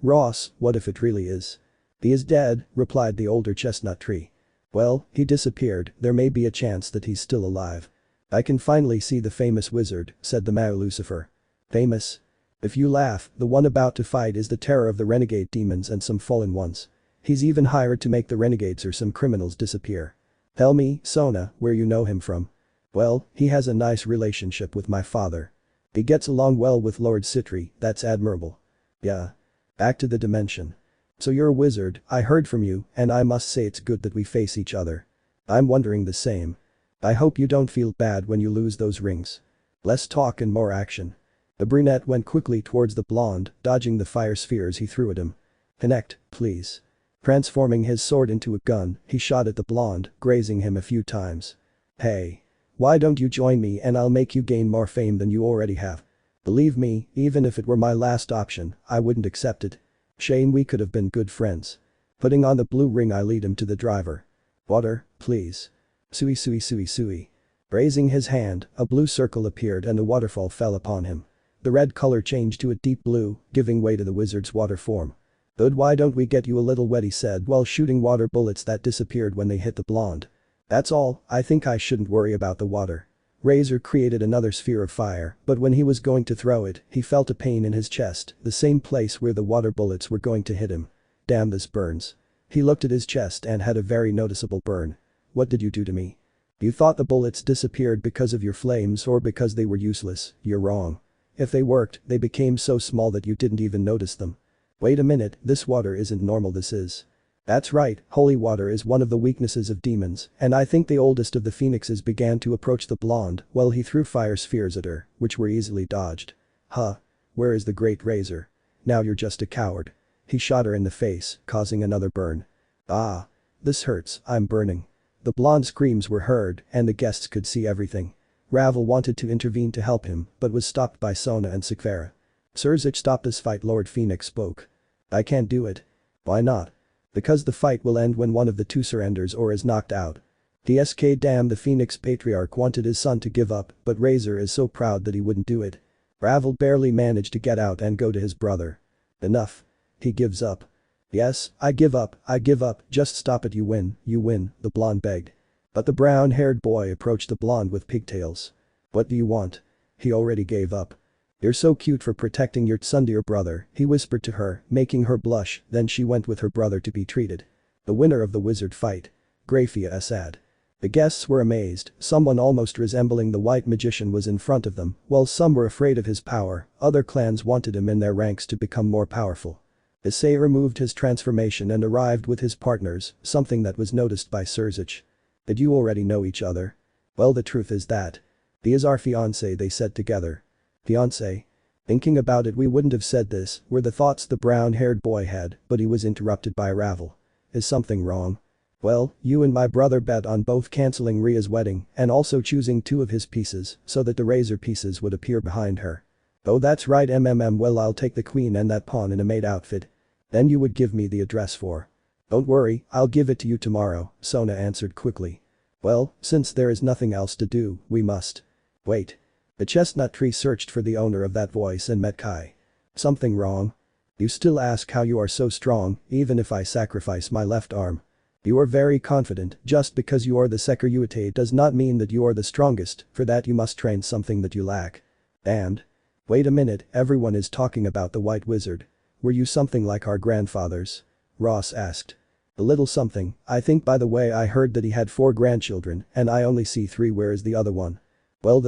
Ross, what if it really is? He is dead, replied the older chestnut tree. Well, he disappeared, there may be a chance that he's still alive. I can finally see the famous wizard, said the Mao Lucifer. Famous? If you laugh, the one about to fight is the terror of the renegade demons and some fallen ones. He's even hired to make the renegades or some criminals disappear. Tell me, Sona, where you know him from. Well, he has a nice relationship with my father. He gets along well with Lord Citri, that's admirable. Yeah. Back to the dimension. So you're a wizard, I heard from you, and I must say it's good that we face each other. I'm wondering the same. I hope you don't feel bad when you lose those rings. Less talk and more action. The brunette went quickly towards the blonde, dodging the fire spheres he threw at him. Connect, please. Transforming his sword into a gun, he shot at the blonde, grazing him a few times. Hey. Why don't you join me and I'll make you gain more fame than you already have. Believe me, even if it were my last option, I wouldn't accept it. Shame we could have been good friends. Putting on the blue ring I lead him to the driver. Water, please. Sui sui sui sui. Raising his hand, a blue circle appeared and a waterfall fell upon him. The red color changed to a deep blue, giving way to the wizard's water form. Good, why don't we get you a little wet, he said while shooting water bullets that disappeared when they hit the blonde. That's all, I think I shouldn't worry about the water. Razor created another sphere of fire, but when he was going to throw it, he felt a pain in his chest, the same place where the water bullets were going to hit him. Damn, this burns. He looked at his chest and had a very noticeable burn. What did you do to me? You thought the bullets disappeared because of your flames or because they were useless, you're wrong. If they worked, they became so small that you didn't even notice them. Wait a minute, this water isn't normal, this is. That's right, holy water is one of the weaknesses of demons, and I think the oldest of the phoenixes began to approach the blonde while he threw fire spheres at her, which were easily dodged. Huh. Where is the great razor? Now you're just a coward. He shot her in the face, causing another burn. Ah. This hurts, I'm burning. The blonde's screams were heard and the guests could see everything. Ravel wanted to intervene to help him but was stopped by Sona and Sekvera. Surzich, stop this fight, Lord Phoenix spoke. I can't do it. Why not? Because the fight will end when one of the two surrenders or is knocked out. DSK, damn, the Phoenix Patriarch wanted his son to give up, but Razor is so proud that he wouldn't do it. Ravel barely managed to get out and go to his brother. Enough. He gives up. Yes, I give up, just stop it, you win, the blonde begged. But the brown-haired boy approached the blonde with pigtails. What do you want? He already gave up. You're so cute for protecting your tsundere brother, he whispered to her, making her blush, then she went with her brother to be treated. The winner of the wizard fight. Grafia Assad. The guests were amazed, someone almost resembling the white magician was in front of them, while some were afraid of his power, other clans wanted him in their ranks to become more powerful. Issei removed his transformation and arrived with his partners, something that was noticed by Surzich. Did you already know each other? Well, the truth is that. He is our fiancé, they said together. Fiancé? Thinking about it, we wouldn't have said this, were the thoughts the brown-haired boy had, but he was interrupted by Ravel. Is something wrong? Well, you and my brother bet on both cancelling Ria's wedding and also choosing two of his pieces so that the razor pieces would appear behind her. Oh, that's right, well, I'll take the queen and that pawn in a maid outfit. Then you would give me the address for. Don't worry, I'll give it to you tomorrow, Sona answered quickly. Well, since there is nothing else to do, we must. Wait. The chestnut tree searched for the owner of that voice and met Kai. Something wrong? You still ask how you are so strong, even if I sacrifice my left arm. You are very confident, just because you are the Sekiryuutei does not mean that you are the strongest, for that you must train something that you lack. And? Wait a minute, everyone is talking about the white wizard. Were you something like our grandfathers? Ross asked. A little something, I think. By the way, I heard that he had 4 grandchildren and I only see 3, where is the other one? Well,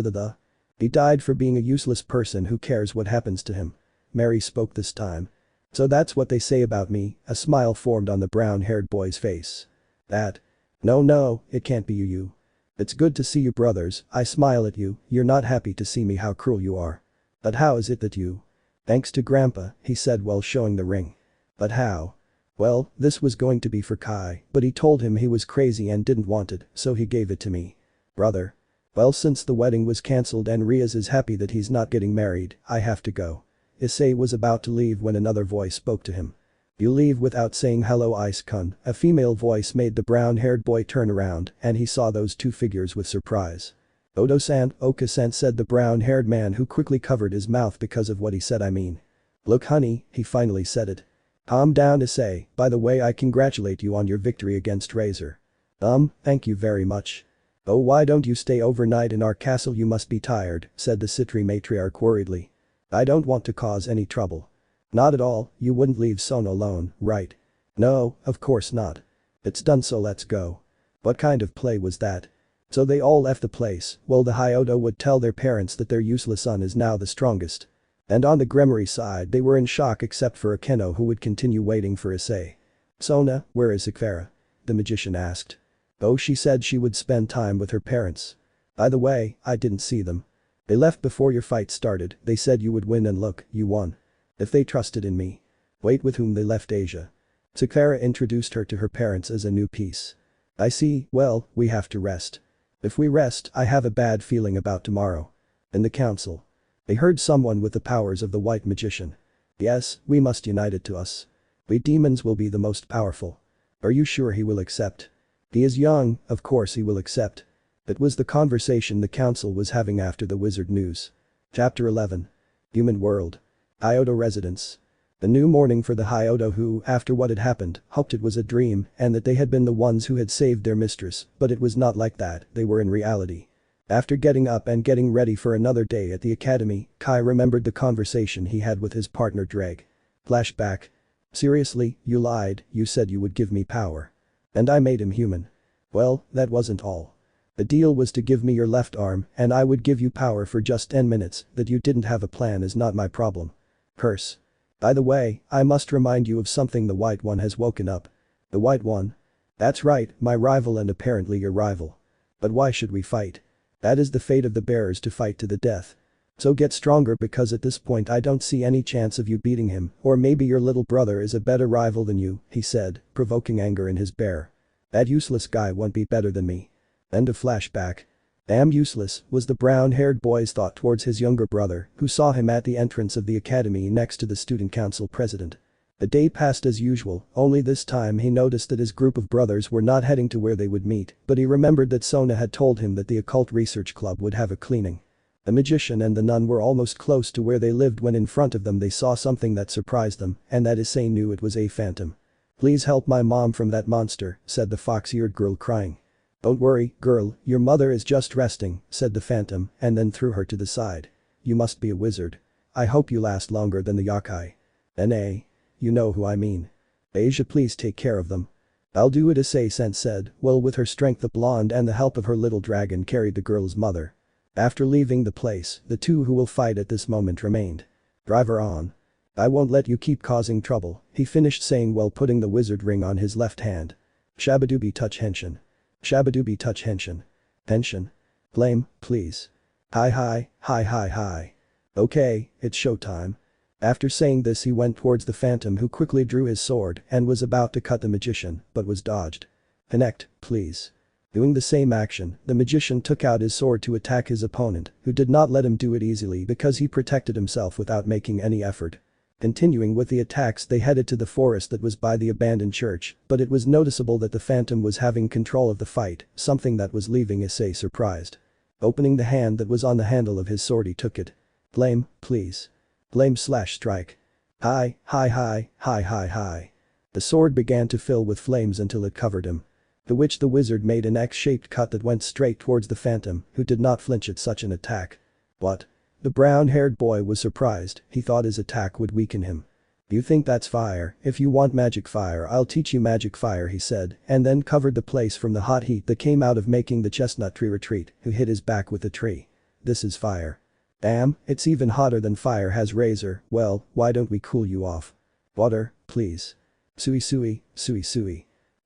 he died for being a useless person who cares what happens to him. Mary spoke this time. So that's what they say about me, a smile formed on the brown-haired boy's face. That? No, it can't be you. It's good to see you brothers, I smile at you, you're not happy to see me, how cruel you are. But how is it that you? Thanks to Grandpa, he said while showing the ring. But how? Well, this was going to be for Kai, but he told him he was crazy and didn't want it, so he gave it to me. Brother. Well, since the wedding was cancelled and Rias is happy that he's not getting married, I have to go. Issei was about to leave when another voice spoke to him. You leave without saying hello, Ice-kun. A female voice made the brown-haired boy turn around and he saw those two figures with surprise. Odo-san, Oka-san, said the brown-haired man who quickly covered his mouth because of what he said. I mean. Look honey, he finally said it. Calm down, Issei, by the way, I congratulate you on your victory against Razor. Thank you very much. Oh, why don't you stay overnight in our castle, you must be tired, said the Citri matriarch worriedly. I don't want to cause any trouble. Not at all, you wouldn't leave Sona alone, right? No, of course not. It's done, so let's go. What kind of play was that? So they all left the place, well the Hyodo would tell their parents that their useless son is now the strongest. And on the Gremory side they were in shock except for Akeno, who would continue waiting for Issei. Sona, where is Sekiryuutei? The magician asked. Oh, she said she would spend time with her parents. By the way, I didn't see them. They left before your fight started, they said you would win and look, you won. If they trusted in me. Wait, with whom they left Asia? Sekiryuutei introduced her to her parents as a new piece. I see, well, we have to rest. If we rest, I have a bad feeling about tomorrow. In the council. They heard someone with the powers of the white magician. Yes, we must unite it to us. We demons will be the most powerful. Are you sure he will accept? He is young, of course he will accept. It was the conversation the council was having after the wizard news. Chapter 11. Human World. Hyodo Residence. The new morning for the Hyodo, who, after what had happened, hoped it was a dream and that they had been the ones who had saved their mistress, but it was not like that, they were in reality. After getting up and getting ready for another day at the academy, Kai remembered the conversation he had with his partner Dreg. Flashback. Seriously, you lied, you said you would give me power. And I made him human. Well, that wasn't all. The deal was to give me your left arm and I would give you power for just 10 minutes, that you didn't have a plan is not my problem. Curse. By the way, I must remind you of something, the White One has woken up. The White One? That's right, my rival and apparently your rival. But why should we fight? That is the fate of the bearers, to fight to the death. So get stronger, because at this point I don't see any chance of you beating him, or maybe your little brother is a better rival than you, he said, provoking anger in his bear. That useless guy won't be better than me. End of flashback. Damn useless, was the brown-haired boy's thought towards his younger brother, who saw him at the entrance of the academy next to the student council president. The day passed as usual, only this time he noticed that his group of brothers were not heading to where they would meet, but he remembered that Sona had told him that the occult research club would have a cleaning. The magician and the nun were almost close to where they lived when in front of them they saw something that surprised them, and that Issei knew it was a phantom. Please help my mom from that monster, said the fox-eared girl, crying. Don't worry, girl, your mother is just resting, said the phantom, and then threw her to the side. You must be a wizard. I hope you last longer than the yokai. N.A. You know who I mean. Asia, please take care of them. I'll do it, Issei-sen said, well with her strength the blonde and the help of her little dragon carried the girl's mother. After leaving the place, the two who will fight at this moment remained. Drive her on. I won't let you keep causing trouble, he finished saying while putting the wizard ring on his left hand. Shabadooby touch henshin. Shabadooby touch henshin. Henshin. Flame, please. Hi. Okay, it's showtime. After saying this he went towards the phantom, who quickly drew his sword and was about to cut the magician, but was dodged. Connect, please. Doing the same action, the magician took out his sword to attack his opponent, who did not let him do it easily because he protected himself without making any effort. Continuing with the attacks, they headed to the forest that was by the abandoned church, but it was noticeable that the phantom was having control of the fight, something that was leaving Issei surprised. Opening the hand that was on the handle of his sword, he took it. Flame, please. Flame/strike. Hi. The sword began to fill with flames until it covered him. To which the wizard made an X-shaped cut that went straight towards the phantom, who did not flinch at such an attack. What? The brown-haired boy was surprised, he thought his attack would weaken him. You think that's fire? If you want magic fire, I'll teach you magic fire, he said, and then covered the place from the hot heat that came out of making the chestnut tree retreat, who hit his back with the tree. This is fire. Damn, it's even hotter than fire, has Razor. Well, why don't we cool you off? Water, please. Sui.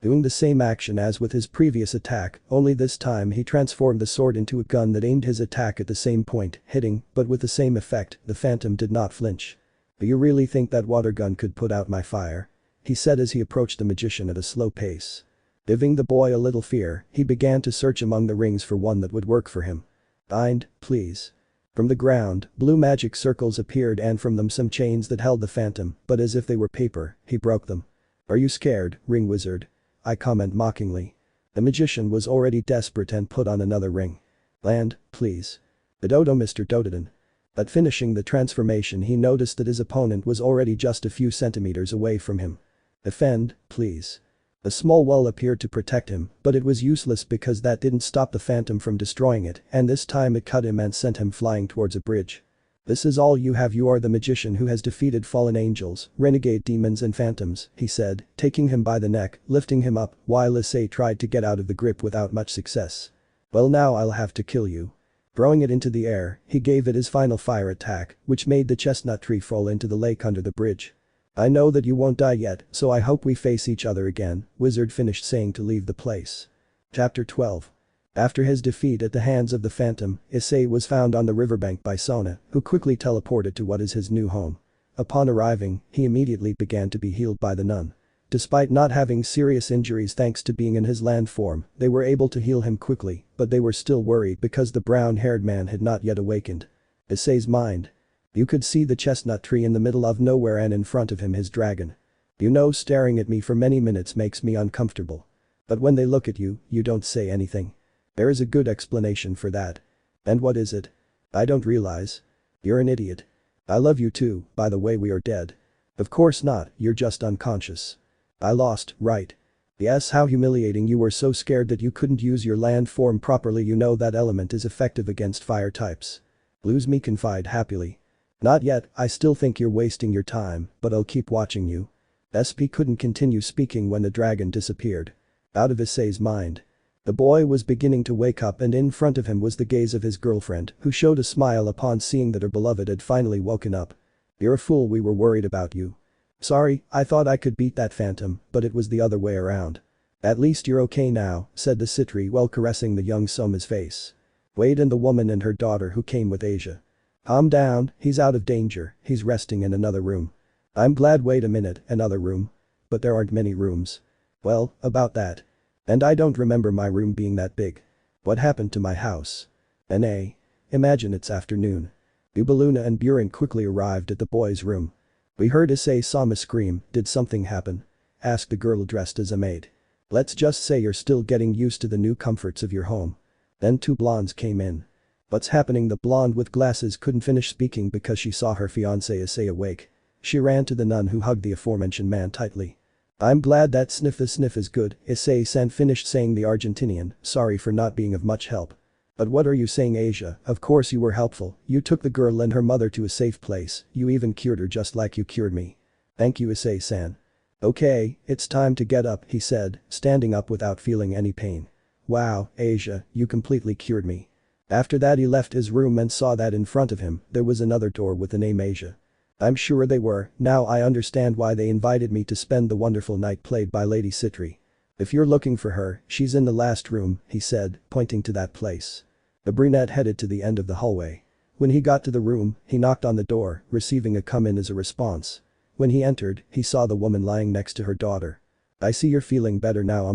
doing the same action as with his previous attack, only this time he transformed the sword into a gun that aimed his attack at the same point, hitting, but with the same effect, the phantom did not flinch. "Do you really think that water gun could put out my fire?" he said as he approached the magician at a slow pace. Giving the boy a little fear, he began to search among the rings for one that would work for him. "Bind, please." From the ground, blue magic circles appeared and from them some chains that held the phantom, but as if they were paper, he broke them. "Are you scared, ring wizard?" I comment mockingly. The magician was already desperate and put on another ring. "Land, please." The dodo Mr. Dododen. At finishing the transformation he noticed that his opponent was already just a few centimeters away from him. "Defend, please." A small wall appeared to protect him, but it was useless because that didn't stop the phantom from destroying it, and this time it cut him and sent him flying towards a bridge. "This is all you have. You are the magician who has defeated fallen angels, renegade demons and phantoms," he said, taking him by the neck, lifting him up, while Issei tried to get out of the grip without much success. "Well, now I'll have to kill you." Throwing it into the air, he gave it his final fire attack, which made the chestnut tree fall into the lake under the bridge. "I know that you won't die yet, so I hope we face each other again," Wizard finished saying to leave the place. Chapter 12. After his defeat at the hands of the phantom, Issei was found on the riverbank by Sona, who quickly teleported to what is his new home. Upon arriving, he immediately began to be healed by the nun. Despite not having serious injuries thanks to being in his land form, they were able to heal him quickly, but they were still worried because the brown-haired man had not yet awakened. Issei's mind. You could see the chestnut tree in the middle of nowhere and in front of him his dragon. "You know, staring at me for many minutes makes me uncomfortable. But when they look at you, you don't say anything. There is a good explanation for that." "And what is it?" "I don't realize." "You're an idiot." "I love you too, by the way. We are dead." "Of course not, you're just unconscious." "I lost, right?" "Yes, how humiliating. You were so scared that you couldn't use your land form properly. You know that element is effective against fire types." Lose me confide happily. "Not yet, I still think you're wasting your time, but I'll keep watching you." SP couldn't continue speaking when the dragon disappeared. Out of Issei's mind. The boy was beginning to wake up and in front of him was the gaze of his girlfriend, who showed a smile upon seeing that her beloved had finally woken up. "You're a fool. We were worried about you." "Sorry, I thought I could beat that phantom, but it was the other way around." "At least you're okay now," said the Citri while caressing the young Soma's face. Wade and the woman and her daughter who came with Asia. "Calm down, he's out of danger, he's resting in another room." "I'm glad. Wait a minute, another room? But there aren't many rooms." "Well, about that. And I don't remember my room being that big. What happened to my house?" "Na. Imagine it's afternoon." Ubaluna and Buren quickly arrived at the boy's room. "We heard Issei Sama scream. Did something happen?" asked the girl dressed as a maid. "Let's just say you're still getting used to the new comforts of your home." Then two blondes came in. "What's happening?" The blonde with glasses couldn't finish speaking because she saw her fiancé Issei awake. She ran to the nun who hugged the aforementioned man tightly. "I'm glad that the sniff is good," Issei-san finished saying. The Argentinian, "Sorry for not being of much help." "But what are you saying, Asia? Of course you were helpful. You took the girl and her mother to a safe place. You even cured her just like you cured me." "Thank you, Issei-san." "Okay, it's time to get up," he said, standing up without feeling any pain. "Wow, Asia, you completely cured me." After that he left his room and saw that in front of him there was another door with the name Asia. "I'm sure they were. Now I understand why they invited me to spend the wonderful night played by Lady Citri. If you're looking for her, she's in the last room," he said, pointing to that place. The brunette headed to the end of the hallway. When he got to the room, he knocked on the door, receiving a "come in" as a response. When he entered, he saw the woman lying next to her daughter. "I see you're feeling better now,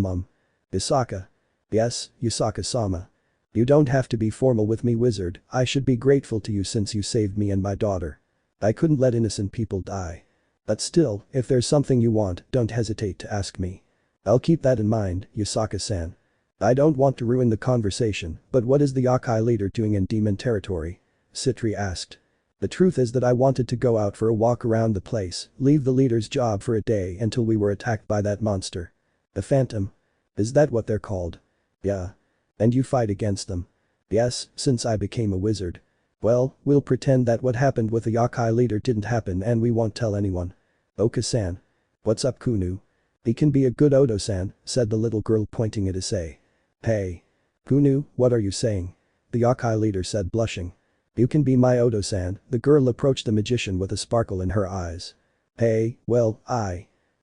Yusaka." "Yes, Yusaka-sama. You don't have to be formal with me, wizard. I should be grateful to you since you saved me and my daughter. I couldn't let innocent people die. But still, if there's something you want, don't hesitate to ask me." "I'll keep that in mind, Yusaka-san." "I don't want to ruin the conversation, but what is the Yokai leader doing in demon territory?" Citri asked. "The truth is that I wanted to go out for a walk around the place, leave the leader's job for a day until we were attacked by that monster." "The Phantom? Is that what they're called?" "Yeah. And you fight against them?" "Yes, since I became a wizard." "Well, we'll pretend that what happened with the Yokai leader didn't happen and we won't tell anyone." "Oka-san." "What's up, Kunu?" "He can be a good Odo-san," said the little girl pointing at Issei. "Hey. Kunu, what are you saying?" the Yokai leader said, blushing. "You can be my Odo-san." The girl approached the magician with a sparkle in her eyes. "Hey, well,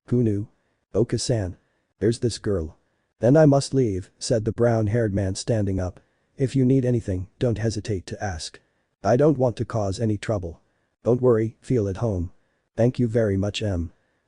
Kunu." "Oka-san." There's this girl. Then I must leave, said the brown-haired man standing up. If you need anything, don't hesitate to ask. I don't want to cause any trouble. Don't worry, feel at home. Thank you very much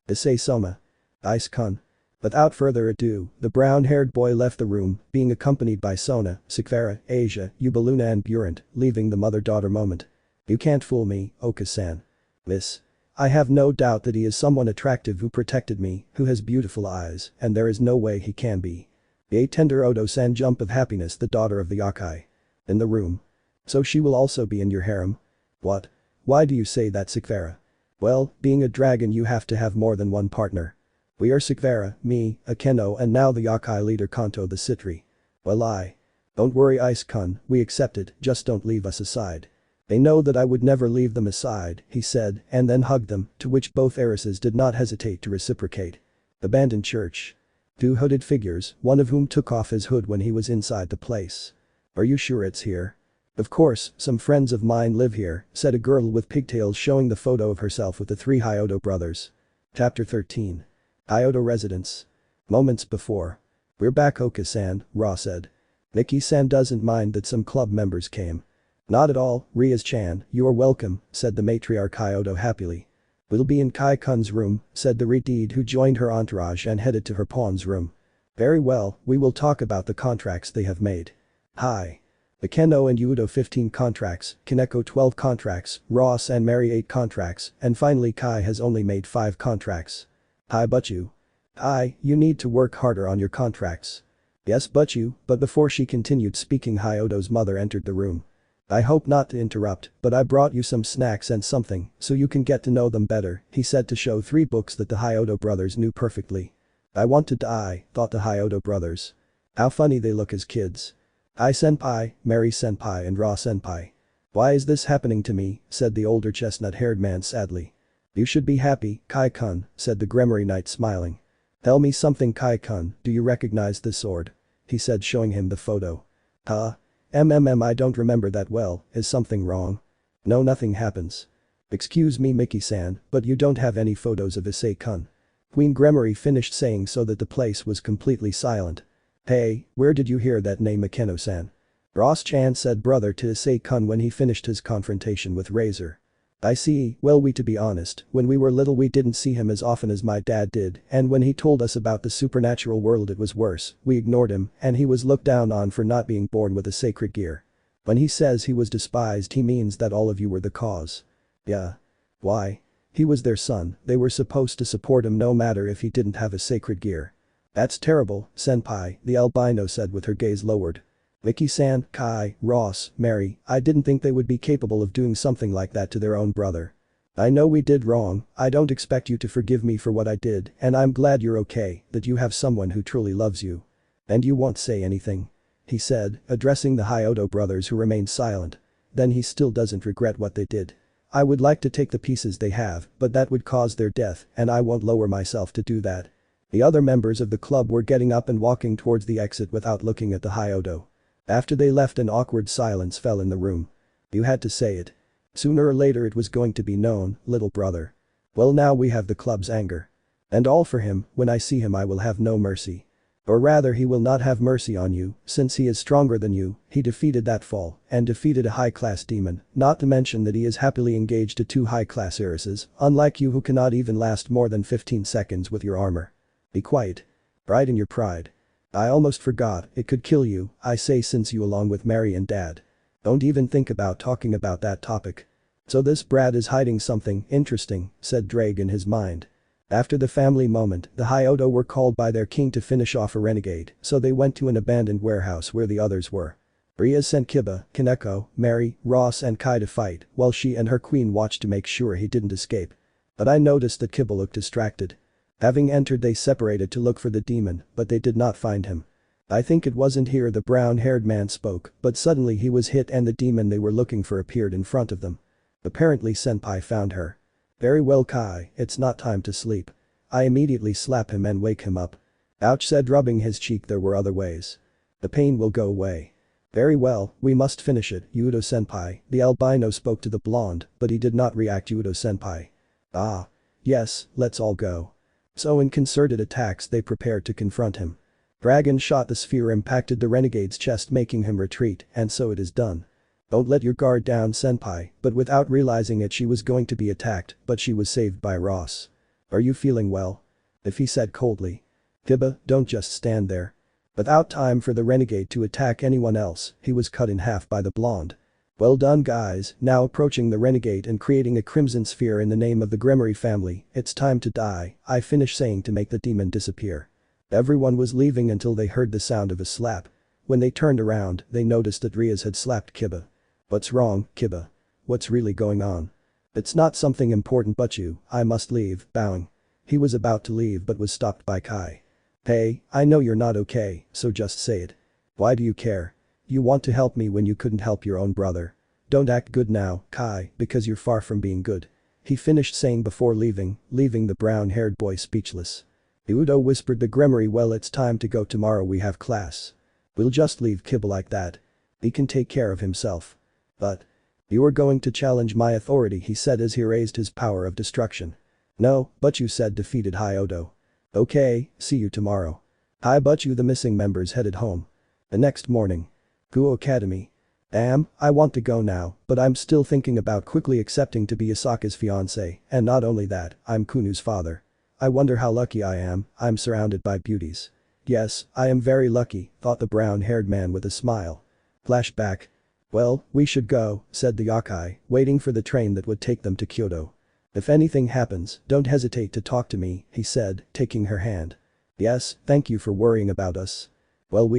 Issei Soma. Ice-kun. Without further ado, the brown-haired boy left the room, being accompanied by Sona, Sekiryuutei, Asia, Ubeluna and Burant, leaving the mother-daughter moment. You can't fool me, Oka-san. Miss. I have no doubt that he is someone attractive who protected me, who has beautiful eyes, and there is no way he can be. A tender Odo-san jump of happiness, the daughter of the Yokai. In the room. So she will also be in your harem? What? Why do you say that, Sekiryuutei? Well, being a dragon you have to have more than one partner. We are Sekiryuutei, me, Akeno and now the Yokai leader Kanto the Citri. Well Don't worry Ice-kun, we accept it, just don't leave us aside. They know that I would never leave them aside, he said, and then hugged them, to which both heiresses did not hesitate to reciprocate. Abandoned church. Two hooded figures, one of whom took off his hood when he was inside the place. Are you sure it's here? Of course, some friends of mine live here, said a girl with pigtails showing the photo of herself with the three Hyodo brothers. Chapter 13. Hyodo residence. Moments before. We're back Oka-san, Ra said. Miki-san doesn't mind that some club members came. Not at all, Rias-chan, you are welcome, said the matriarch Hyodo happily. We'll be in Kai-kun's room, said the Redeed who joined her entourage and headed to her pawn's room. Very well, we will talk about the contracts they have made. Hi. Akeno and Yudo 15 contracts, Kaneko 12 contracts, Ross and Mary 8 contracts, and finally Kai has only made 5 contracts. Hi but you. Hi, you need to work harder on your contracts. Yes but before she continued speaking Hyodo's mother entered the room. I hope not to interrupt, but I brought you some snacks and something, so you can get to know them better, he said to show 3 books that the Hyodo brothers knew perfectly. I want to die, thought the Hyodo brothers. How funny they look as kids. Senpai, Mary senpai and Ra senpai. Why is this happening to me, said the older chestnut-haired man sadly. You should be happy, Kai-kun, said the Gremory knight smiling. Tell me something Kai-kun, do you recognize this sword? He said showing him the photo. Huh? I don't remember that well, is something wrong? No nothing happens. Excuse me Miki-san, but you don't have any photos of Issei-kun. Queen Gremory finished saying so that the place was completely silent. Hey, where did you hear that name Akeno-san? Ross-chan said brother to Issei-kun when he finished his confrontation with Razor. I see, well to be honest, when we were little we didn't see him as often as my dad did and when he told us about the supernatural world it was worse, we ignored him and he was looked down on for not being born with a sacred gear. When he says he was despised he means that all of you were the cause. Yeah. Why? He was their son, they were supposed to support him no matter if he didn't have a sacred gear. That's terrible, senpai, the albino said with her gaze lowered. Miki-san, Kai, Ross, Mary, I didn't think they would be capable of doing something like that to their own brother. I know we did wrong, I don't expect you to forgive me for what I did and I'm glad you're okay, that you have someone who truly loves you. And you won't say anything? He said, addressing the Hyodo brothers who remained silent. Then he still doesn't regret what they did. I would like to take the pieces they have, but that would cause their death and I won't lower myself to do that. The other members of the club were getting up and walking towards the exit without looking at the Hyodo. After they left an awkward silence fell in the room. You had to say it. Sooner or later it was going to be known, little brother. Well now we have the club's anger. And all for him, when I see him I will have no mercy. Or rather he will not have mercy on you, since he is stronger than you, he defeated that fall, and defeated a high-class demon, not to mention that he is happily engaged to 2 high-class heiresses, unlike you who cannot even last more than 15 seconds with your armor. Be quiet. Pride in your pride. I almost forgot, it could kill you, I say since you along with Mary and Dad. Don't even think about talking about that topic. So this Brad is hiding something interesting, said Drake in his mind. After the family moment, the Hyodo were called by their king to finish off a renegade, so they went to an abandoned warehouse where the others were. Rias sent Kiba, Kaneko, Mary, Ross and Kai to fight, while she and her queen watched to make sure he didn't escape. But I noticed that Kiba looked distracted. Having entered they separated to look for the demon, but they did not find him. I think it wasn't here the brown-haired man spoke, but suddenly he was hit and the demon they were looking for appeared in front of them. Apparently senpai found her. Very well Kai, it's not time to sleep. I immediately slap him and wake him up. Ouch said rubbing his cheek there were other ways. The pain will go away. Very well, we must finish it, Yudo senpai, the albino spoke to the blonde, but he did not react Yudo senpai. Ah. Yes, let's all go. So in concerted attacks they prepared to confront him. Dragon shot the sphere impacted the renegade's chest making him retreat, and so it is done. Don't let your guard down senpai, but without realizing it she was going to be attacked, but she was saved by Ross. Are you feeling well? If he said coldly. Kiba, don't just stand there. Without time for the renegade to attack anyone else, he was cut in half by the blonde. Well done guys, now approaching the renegade and creating a crimson sphere in the name of the Gremory family, it's time to die, I finished saying to make the demon disappear. Everyone was leaving until they heard the sound of a slap. When they turned around, they noticed that Rias had slapped Kiba. What's wrong, Kiba? What's really going on? It's not something important but I must leave, bowing. He was about to leave but was stopped by Kai. Hey, I know you're not okay, so just say it. Why do you care? You want to help me when you couldn't help your own brother. Don't act good now, Kai, because you're far from being good. He finished saying before leaving the brown-haired boy speechless. Udo whispered the Gremory well it's time to go tomorrow we have class. We'll just leave Kiba like that. He can take care of himself. But. You are going to challenge my authority he said as he raised his power of destruction. No, but you said defeated Hyodo. Okay, see you tomorrow. Hi but you the missing members headed home. The next morning. Guo Academy. I want to go now, but I'm still thinking about quickly accepting to be Asaka's fiancé, and not only that, I'm Kunu's father. I wonder how lucky I am, I'm surrounded by beauties. Yes, I am very lucky, thought the brown-haired man with a smile. Flashback. Well, we should go, said the yokai, waiting for the train that would take them to Kyoto. If anything happens, don't hesitate to talk to me, he said, taking her hand. Yes, thank you for worrying about us. Well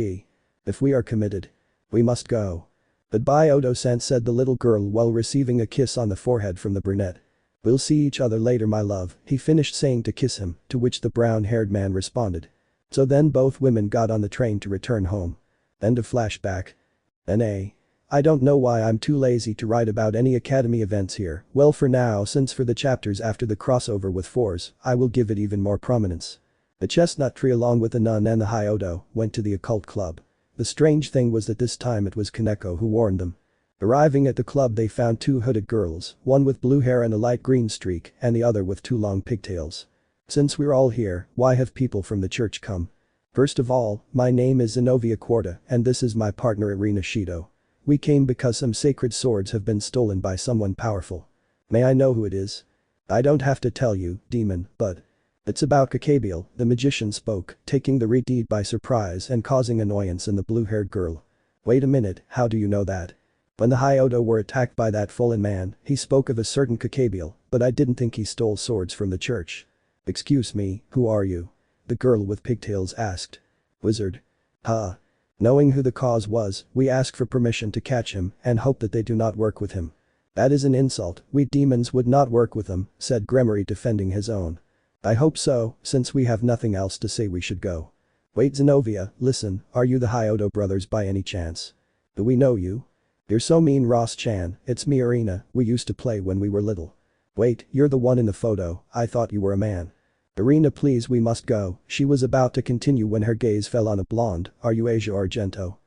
if we are committed. We must go. Goodbye Odo-san said the little girl while receiving a kiss on the forehead from the brunette. We'll see each other later my love, he finished saying to kiss him, to which the brown-haired man responded. So then both women got on the train to return home. End of flashback. I don't know why I'm too lazy to write about any academy events here, well for now since for the chapters after the crossover with Fours, I will give it even more prominence. The chestnut tree along with the nun and the Hyodo went to the occult club. The strange thing was that this time it was Kaneko who warned them. Arriving at the club they found two hooded girls, one with blue hair and a light green streak and the other with two long pigtails. Since we're all here, why have people from the church come? First of all, my name is Xenovia Quarta and this is my partner Irina Shido. We came because some sacred swords have been stolen by someone powerful. May I know who it is? I don't have to tell you, demon, but. It's about Kakabiel, the magician spoke, taking the deed by surprise and causing annoyance in the blue-haired girl. Wait a minute, how do you know that? When the Hyodo were attacked by that fallen man, he spoke of a certain Kakabiel, but I didn't think he stole swords from the church. Excuse me, who are you? The girl with pigtails asked. Wizard. Huh. Knowing who the cause was, we ask for permission to catch him and hope that they do not work with him. That is an insult, we demons would not work with him, said Gremory defending his own. I hope so, since we have nothing else to say we should go. Wait Xenovia, listen, are you the Hyodo brothers by any chance? Do we know you? You're so mean Ross-chan, it's me Irina, we used to play when we were little. Wait, you're the one in the photo, I thought you were a man. Irina please we must go, she was about to continue when her gaze fell on a blonde, are you Asia Argento?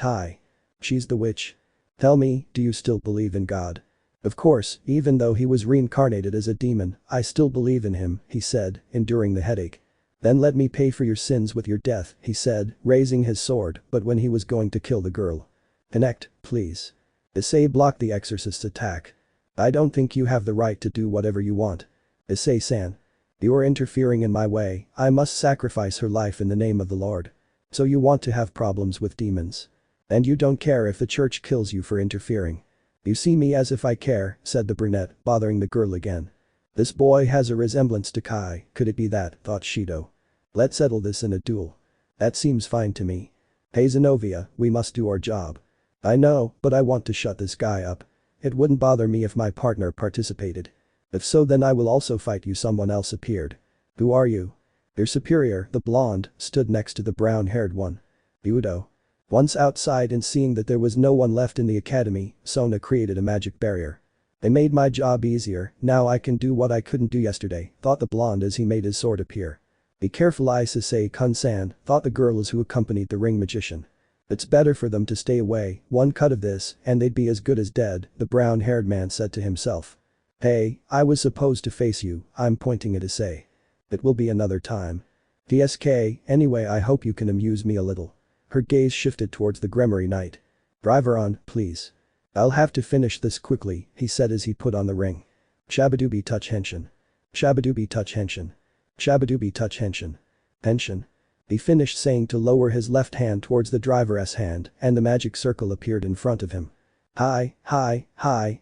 Hi. She's the witch. Tell me, do you still believe in God? Of course, even though he was reincarnated as a demon, I still believe in him, he said, enduring the headache. Then let me pay for your sins with your death, he said, raising his sword, but when he was going to kill the girl. Connect, please. Issei blocked the exorcist's attack. I don't think you have the right to do whatever you want. Issei-san. You are interfering in my way, I must sacrifice her life in the name of the Lord. So you want to have problems with demons. And you don't care if the church kills you for interfering. You see me as if I care, said the brunette, bothering the girl again. This boy has a resemblance to Kai, could it be that, thought Shido. Let's settle this in a duel. That seems fine to me. Hey Xenovia, we must do our job. I know, but I want to shut this guy up. It wouldn't bother me if my partner participated. If so then I will also fight you someone else appeared. Who are you? Your superior, the blonde, stood next to the brown-haired one. Udo. Once outside and seeing that there was no one left in the academy, Sona created a magic barrier. They made my job easier, now I can do what I couldn't do yesterday, thought the blonde as he made his sword appear. Be careful Issei-kun-san, thought the girls who accompanied the ring magician. It's better for them to stay away, one cut of this, and they'd be as good as dead, the brown-haired man said to himself. Hey, I was supposed to face you, I'm pointing at Issei. It will be another time. DSK, anyway I hope you can amuse me a little. Her gaze shifted towards the Gremory Knight. Drive her on, please. I'll have to finish this quickly, he said as he put on the ring. Shabadooby touch henshin. Shabadooby touch henshin. Shabadooby touch henshin. Henshin. He finished saying to lower his left hand towards the driver's hand and the magic circle appeared in front of him. Hi. I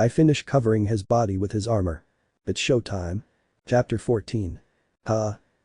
finished covering his body with his armor. It's showtime. Chapter 14.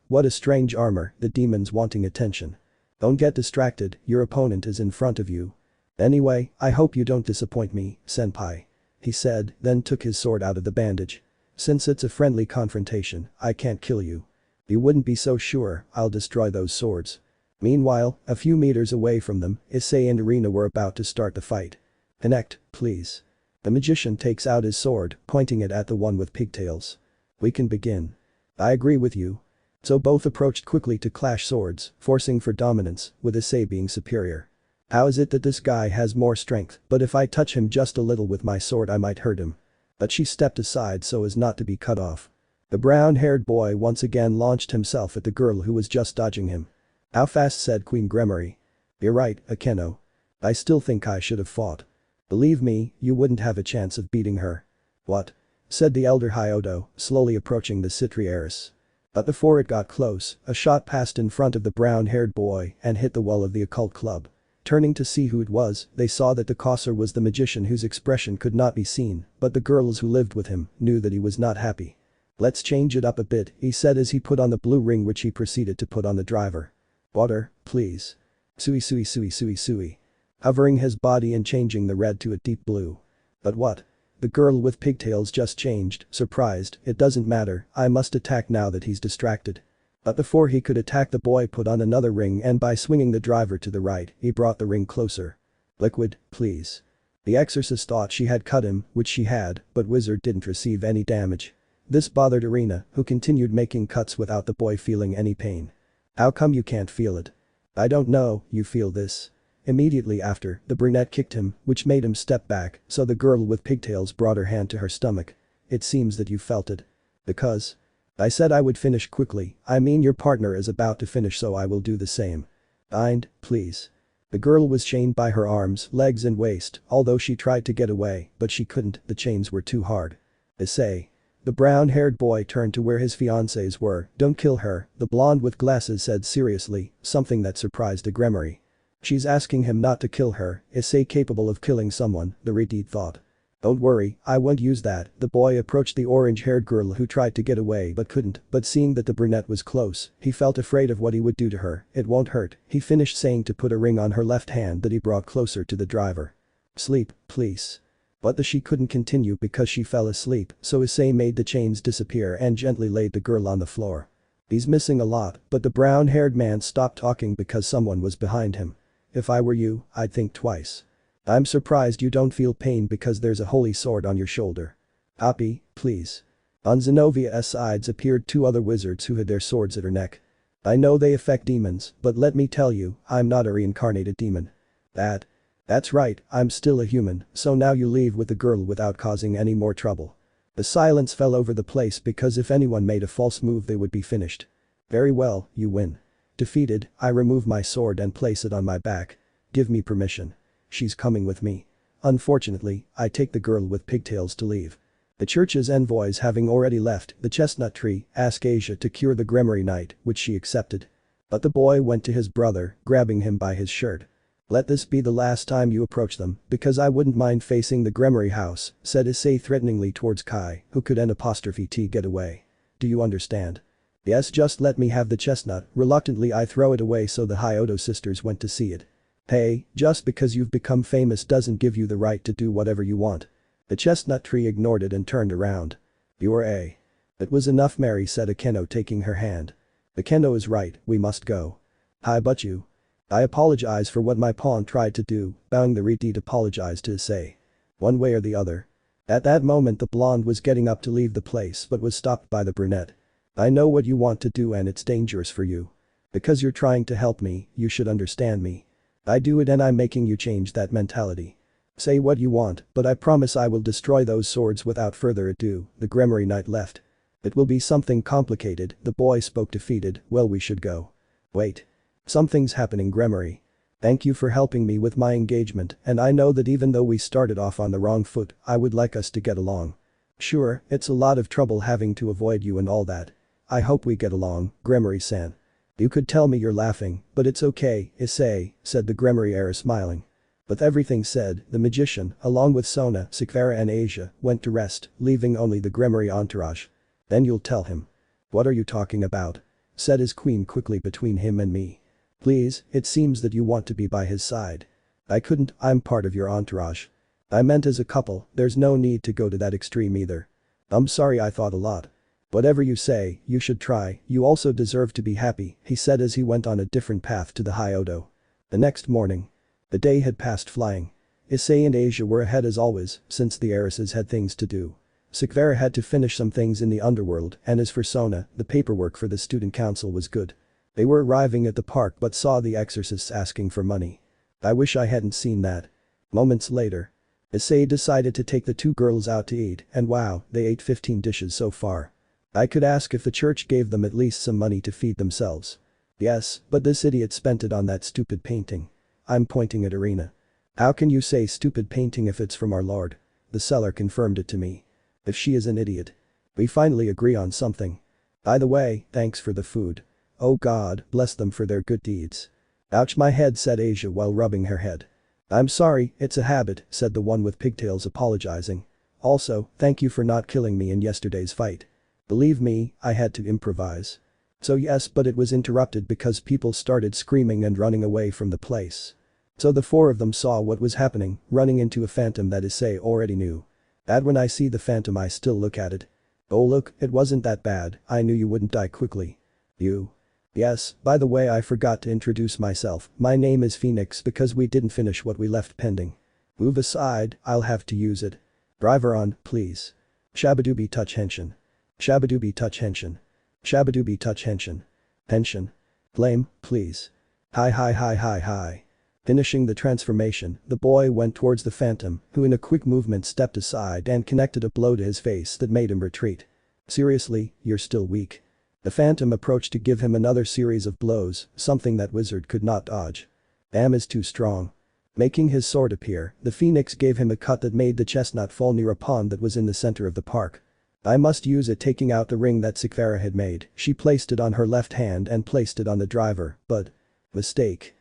What a strange armor, the demons wanting attention. Don't get distracted, your opponent is in front of you. Anyway, I hope you don't disappoint me, senpai. He said, then took his sword out of the bandage. Since it's a friendly confrontation, I can't kill you. You wouldn't be so sure, I'll destroy those swords. Meanwhile, a few meters away from them, Issei and Irina were about to start the fight. Connect, please. The magician takes out his sword, pointing it at the one with pigtails. We can begin. I agree with you. So both approached quickly to clash swords, forcing for dominance, with Issei being superior. How is it that this guy has more strength, but if I touch him just a little with my sword I might hurt him? But she stepped aside so as not to be cut off. The brown-haired boy once again launched himself at the girl who was just dodging him. How fast, said Queen Gremory. You're right, Akeno. I still think I should have fought. Believe me, you wouldn't have a chance of beating her. What? Said the elder Hyodo, slowly approaching the Citri heiress. But before it got close, a shot passed in front of the brown-haired boy and hit the wall of the occult club. Turning to see who it was, they saw that the causer was the magician whose expression could not be seen, but the girls who lived with him knew that he was not happy. Let's change it up a bit, he said as he put on the blue ring which he proceeded to put on the driver. Water, please. Sui. Hovering his body and changing the red to a deep blue. But what? The girl with pigtails just changed, surprised, it doesn't matter, I must attack now that he's distracted. But before he could attack the boy put on another ring and by swinging the driver to the right, he brought the ring closer. Liquid, please. The exorcist thought she had cut him, which she had, but Wizard didn't receive any damage. This bothered Irina, who continued making cuts without the boy feeling any pain. How come you can't feel it? I don't know, you feel this. Immediately after, the brunette kicked him, which made him step back, so the girl with pigtails brought her hand to her stomach. It seems that you felt it. Because? I said I would finish quickly, I mean your partner is about to finish so I will do the same. Bind, please. The girl was chained by her arms, legs and waist, although she tried to get away, but she couldn't, the chains were too hard. Issei. The brown-haired boy turned to where his fiancées were. Don't kill her, the blonde with glasses said seriously, something that surprised the Gremory. She's asking him not to kill her, Issei capable of killing someone, the Redeed thought. Don't worry, I won't use that, the boy approached the orange-haired girl who tried to get away but couldn't, but seeing that the brunette was close, he felt afraid of what he would do to her, it won't hurt, he finished saying to put a ring on her left hand that he brought closer to the driver. Sleep, please. But she couldn't continue because she fell asleep, so Issei made the chains disappear and gently laid the girl on the floor. He's missing a lot, but the brown-haired man stopped talking because someone was behind him. If I were you, I'd think twice. I'm surprised you don't feel pain because there's a holy sword on your shoulder. Happy, please. On Xenovia's sides appeared two other wizards who had their swords at her neck. I know they affect demons, but let me tell you, I'm not a reincarnated demon. That's right, I'm still a human, so now you leave with the girl without causing any more trouble. The silence fell over the place because if anyone made a false move they would be finished. Very well, you win. Defeated, I remove my sword and place it on my back. Give me permission. She's coming with me. Unfortunately, I take the girl with pigtails to leave. The church's envoys having already left the chestnut tree, asked Asia to cure the Gremory Knight, which she accepted. But the boy went to his brother, grabbing him by his shirt. Let this be the last time you approach them, because I wouldn't mind facing the Gremory house, said Issei threateningly towards Kai, who could N''T get away. Do you understand? Yes, just let me have the chestnut, reluctantly I throw it away so the Hyodo sisters went to see it. Hey, just because you've become famous doesn't give you the right to do whatever you want. The chestnut tree ignored it and turned around. You're a. It was enough, Mary, said Akeno taking her hand. Akeno is right, we must go. Hi, but you. I apologize for what my pawn tried to do, bowing the Redeed apologized to Issei. One way or the other. At that moment the blonde was getting up to leave the place but was stopped by the brunette. I know what you want to do and it's dangerous for you. Because you're trying to help me, you should understand me. I do it and I'm making you change that mentality. Say what you want, but I promise I will destroy those swords without further ado, the Gremory Knight left. It will be something complicated, the boy spoke defeated, well we should go. Wait. Something's happening Gremory. Thank you for helping me with my engagement and I know that even though we started off on the wrong foot, I would like us to get along. Sure, it's a lot of trouble having to avoid you and all that. I hope we get along, Gremory-san. You could tell me you're laughing, but it's okay, Issei, said the Gremory heir smiling. With everything said, the magician, along with Sona, Sekiryuutei and Asia, went to rest, leaving only the Gremory entourage. Then you'll tell him. What are you talking about? Said his queen quickly between him and me. Please, it seems that you want to be by his side. I couldn't, I'm part of your entourage. I meant as a couple, there's no need to go to that extreme either. I'm sorry I thought a lot. Whatever you say, you should try, you also deserve to be happy, he said as he went on a different path to the High Odo. The next morning. The day had passed flying. Issei and Asia were ahead as always, since the heiresses had things to do. Sekiryuutei had to finish some things in the underworld, and as for Sona, the paperwork for the student council was good. They were arriving at the park but saw the exorcists asking for money. I wish I hadn't seen that. Moments later. Issei decided to take the two girls out to eat, and wow, they ate 15 dishes so far. I could ask if the church gave them at least some money to feed themselves. Yes, but this idiot spent it on that stupid painting. I'm pointing at Arena. How can you say stupid painting if it's from our lord? The seller confirmed it to me. If she is an idiot. We finally agree on something. By the way, thanks for the food. Oh God, bless them for their good deeds. Ouch my head said Asia while rubbing her head. I'm sorry, it's a habit, said the one with pigtails apologizing. Also, thank you for not killing me in yesterday's fight. Believe me, I had to improvise. So yes, but it was interrupted because people started screaming and running away from the place. So the four of them saw what was happening, running into a phantom that Issei already knew. And when I see the phantom I still look at it. Oh look, it wasn't that bad, I knew you wouldn't die quickly. You. Yes, by the way I forgot to introduce myself, my name is Phoenix because we didn't finish what we left pending. Move aside, I'll have to use it. Driver on, please. Shabadooby touch henshin. Shabadooby touch henshin. Shabadooby touch henshin. Henshin. Flame, please. Hi. Finishing the transformation, the boy went towards the phantom, who in a quick movement stepped aside and connected a blow to his face that made him retreat. Seriously, you're still weak. The phantom approached to give him another series of blows, something that wizard could not dodge. Damn is too strong. Making his sword appear, the phoenix gave him a cut that made the chestnut fall near a pond that was in the center of the park. I must use it taking out the ring that Sekiryuutei had made, she placed it on her left hand and placed it on the driver, but. Mistake.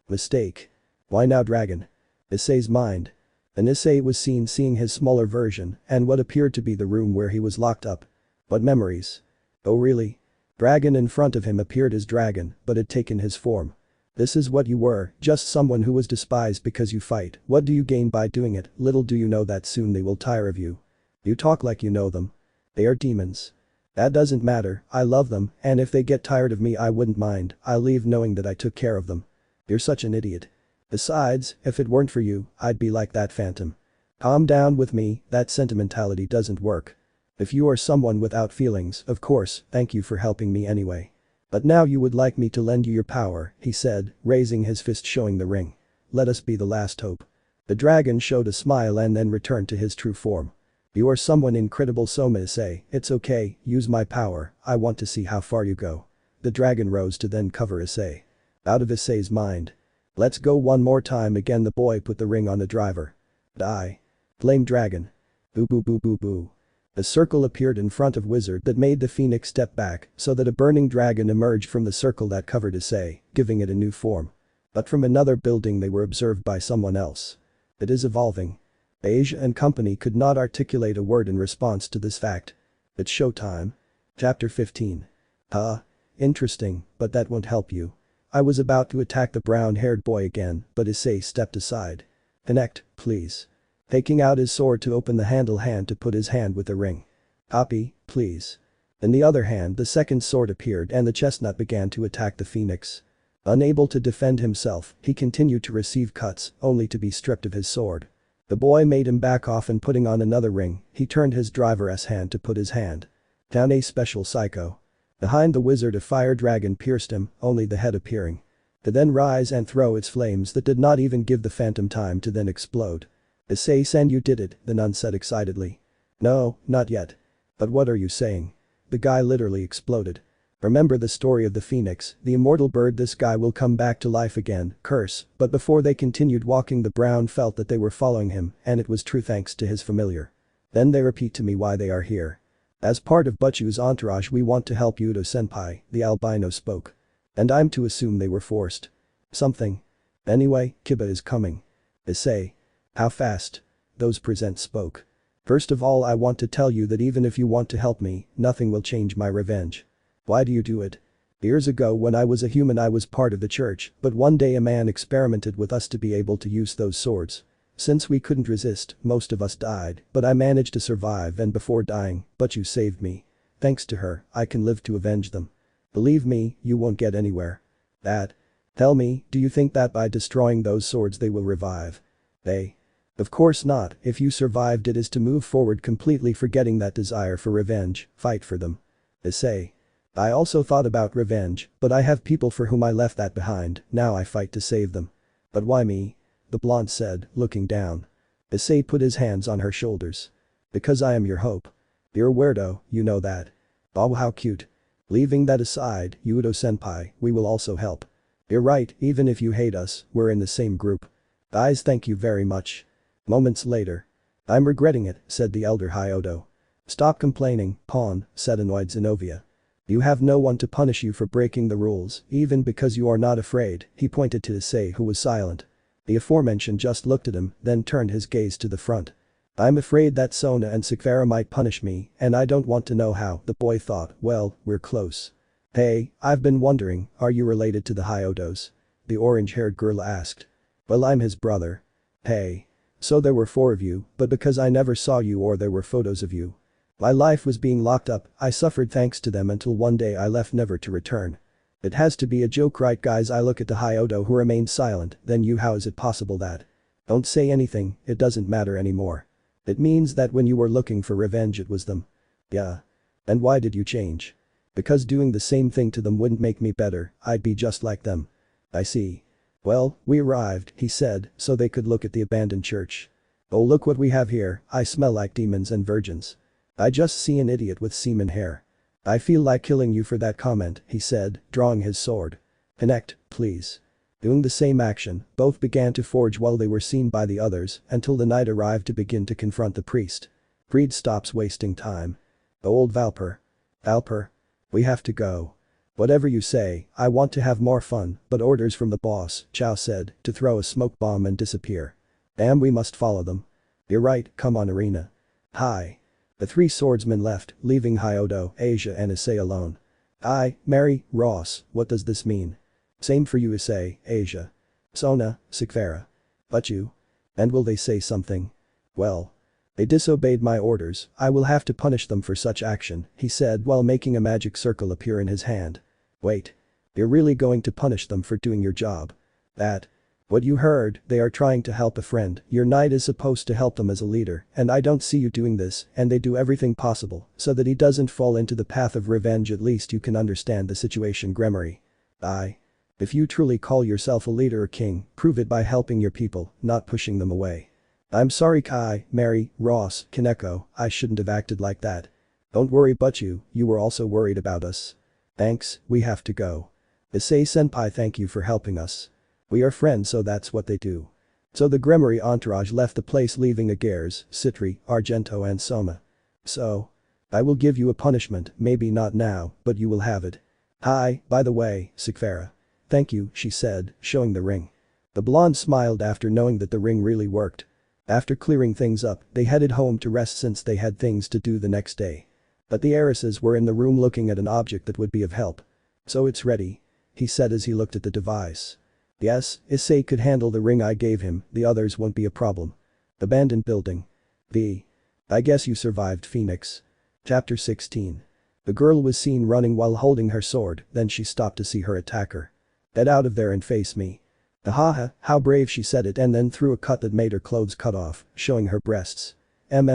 Mistake. Why now dragon? Issei's mind. And Issei was seen seeing his smaller version and what appeared to be the room where he was locked up. What memories? Oh really? Dragon in front of him appeared as dragon, but had taken his form. This is what you were, just someone who was despised because you fight, what do you gain by doing it, little do you know that soon they will tire of you. You talk like you know them. They are demons. That doesn't matter, I love them, and if they get tired of me I wouldn't mind, I'll leave knowing that I took care of them. You're such an idiot. Besides, if it weren't for you, I'd be like that phantom. Calm down with me, that sentimentality doesn't work. If you are someone without feelings, of course, thank you for helping me anyway. But now you would like me to lend you your power, he said, raising his fist showing the ring. Let us be the last hope. The dragon showed a smile and then returned to his true form. You are someone incredible Soma Issei, it's okay, use my power, I want to see how far you go. The dragon rose to then cover Issei. Out of Issei's mind. Let's go one more time again the boy put the ring on the driver. Die. Flame dragon. Boo boo boo boo boo. A circle appeared in front of wizard that made the phoenix step back so that a burning dragon emerged from the circle that covered Issei, giving it a new form. But from another building they were observed by someone else. It is evolving. Asia and company could not articulate a word in response to this fact. It's showtime. Chapter 15. Interesting, but that won't help you. I was about to attack the brown-haired boy again, but Issei stepped aside. Connect, please. Taking out his sword to open the handle hand to put his hand with the ring. Copy, please. In the other hand the second sword appeared and the chestnut began to attack the phoenix. Unable to defend himself, he continued to receive cuts, only to be stripped of his sword. The boy made him back off and putting on another ring, he turned his driver's hand to put his hand. Down a special psycho. Behind the wizard a fire dragon pierced him, only the head appearing. To then rise and throw its flames that did not even give the phantom time to then explode. Issei-san you did it, the nun said excitedly. No, not yet. But what are you saying? The guy literally exploded. Remember the story of the phoenix, the immortal bird, this guy will come back to life again, curse, but before they continued walking the Brown felt that they were following him and it was true thanks to his familiar. Then they repeat to me why they are here. As part of Butchu's entourage we want to help Yudo-senpai, the albino spoke. And I'm to assume they were forced. Something. Anyway, Kiba is coming. Issei. How fast? Those presents spoke. First of all I want to tell you that even if you want to help me, nothing will change my revenge. Why do you do it? Years ago when I was a human I was part of the church, but one day a man experimented with us to be able to use those swords. Since we couldn't resist, most of us died, but I managed to survive and before dying, Butchu saved me. Thanks to her, I can live to avenge them. Believe me, you won't get anywhere. That. Tell me, do you think that by destroying those swords they will revive? They. Of course not, if you survived it is to move forward completely forgetting that desire for revenge, fight for them. Issei. I also thought about revenge, but I have people for whom I left that behind, now I fight to save them. But why me? The blonde said, looking down. Issei put his hands on her shoulders. Because I am your hope. You're a weirdo, you know that. Oh how cute. Leaving that aside, Yudo-senpai, we will also help. You're right, even if you hate us, we're in the same group. Guys thank you very much. Moments later. I'm regretting it, said the elder Hyodo. Stop complaining, pawn, said annoyed Xenovia. You have no one to punish you for breaking the rules, even because you are not afraid, he pointed to Issei who was silent. The aforementioned just looked at him, then turned his gaze to the front. I'm afraid that Sona and Sekiryuutei might punish me, and I don't want to know how, the boy thought, well, we're close. Hey, I've been wondering, are you related to the Hyodos? The orange-haired girl asked. Well I'm his brother. Hey. So there were 4 of you, but because I never saw you or there were photos of you. My life was being locked up, I suffered thanks to them until one day I left never to return. It has to be a joke right guys I look at the Hyodo who remained silent, then you how is it possible that? Don't say anything, it doesn't matter anymore. It means that when you were looking for revenge it was them. Yeah. And why did you change? Because doing the same thing to them wouldn't make me better, I'd be just like them. I see. Well, we arrived, he said, so they could look at the abandoned church. Oh look what we have here, I smell like demons and virgins. I just see an idiot with semen hair. I feel like killing you for that comment, he said, drawing his sword. Connect, please. Doing the same action, both began to forge while they were seen by the others until the night arrived to begin to confront the priest. Breed stops wasting time. Old Valper. Valper. We have to go. Whatever you say, I want to have more fun, but orders from the boss, Chow said, to throw a smoke bomb and disappear. Damn we must follow them. You're right, come on Arena. Hi. The 3 swordsmen left, leaving Hyodo, Asia and Issei alone. Mary, Ross, what does this mean? Same for you Issei, Asia. Sona, Sekiryuutei. But you? And will they say something? Well. They disobeyed my orders, I will have to punish them for such action, he said while making a magic circle appear in his hand. Wait. You're really going to punish them for doing your job? That. What you heard, they are trying to help a friend, your knight is supposed to help them as a leader, and I don't see you doing this, and they do everything possible, so that he doesn't fall into the path of revenge at least you can understand the situation Gremory. If you truly call yourself a leader or king, prove it by helping your people, not pushing them away. I'm sorry Kai, Mary, Ross, Kaneko, I shouldn't have acted like that. Don't worry Butchu, you were also worried about us. Thanks, we have to go. Issei senpai thank you for helping us. We are friends so that's what they do. So the Gremory entourage left the place leaving Agares, Citri, Argento and Soma. So. I will give you a punishment, maybe not now, but you will have it. Hi, by the way, Sekiryuutei. Thank you, she said, showing the ring. The blonde smiled after knowing that the ring really worked. After clearing things up, they headed home to rest since they had things to do the next day. But the heiresses were in the room looking at an object that would be of help. So it's ready. He said as he looked at the device. Yes, Issei could handle the ring I gave him, the others won't be a problem. Abandoned building. I guess you survived Phoenix. Chapter 16. The girl was seen running while holding her sword, then she stopped to see her attacker. Get out of there and face me. Ahaha, how brave she said it and then threw a cut that made her clothes cut off, showing her breasts. I'm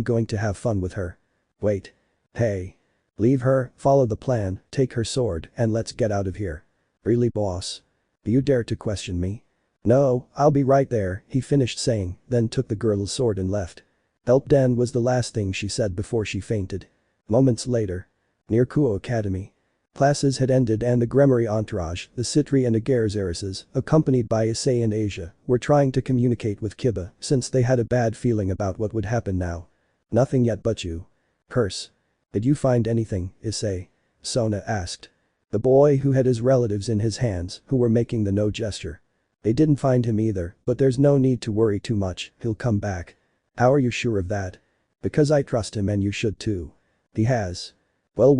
going to have fun with her. Wait. Hey. Leave her, follow the plan, take her sword, and let's get out of here. Really boss? Do you dare to question me? No, I'll be right there, he finished saying, then took the girl's sword and left. Help Den was the last thing she said before she fainted. Moments later. Near Kuo Academy. Classes had ended and the Gremory entourage, the Citri and Agar's heiresses, accompanied by Issei and Asia, were trying to communicate with Kiba since they had a bad feeling about what would happen now. Nothing yet but you. Curse. Did you find anything, Issei? Sona asked. The boy who had his relatives in his hands, who were making the no gesture. They didn't find him either, but there's no need to worry too much, he'll come back. How are you sure of that? Because I trust him and you should too. He has. Well,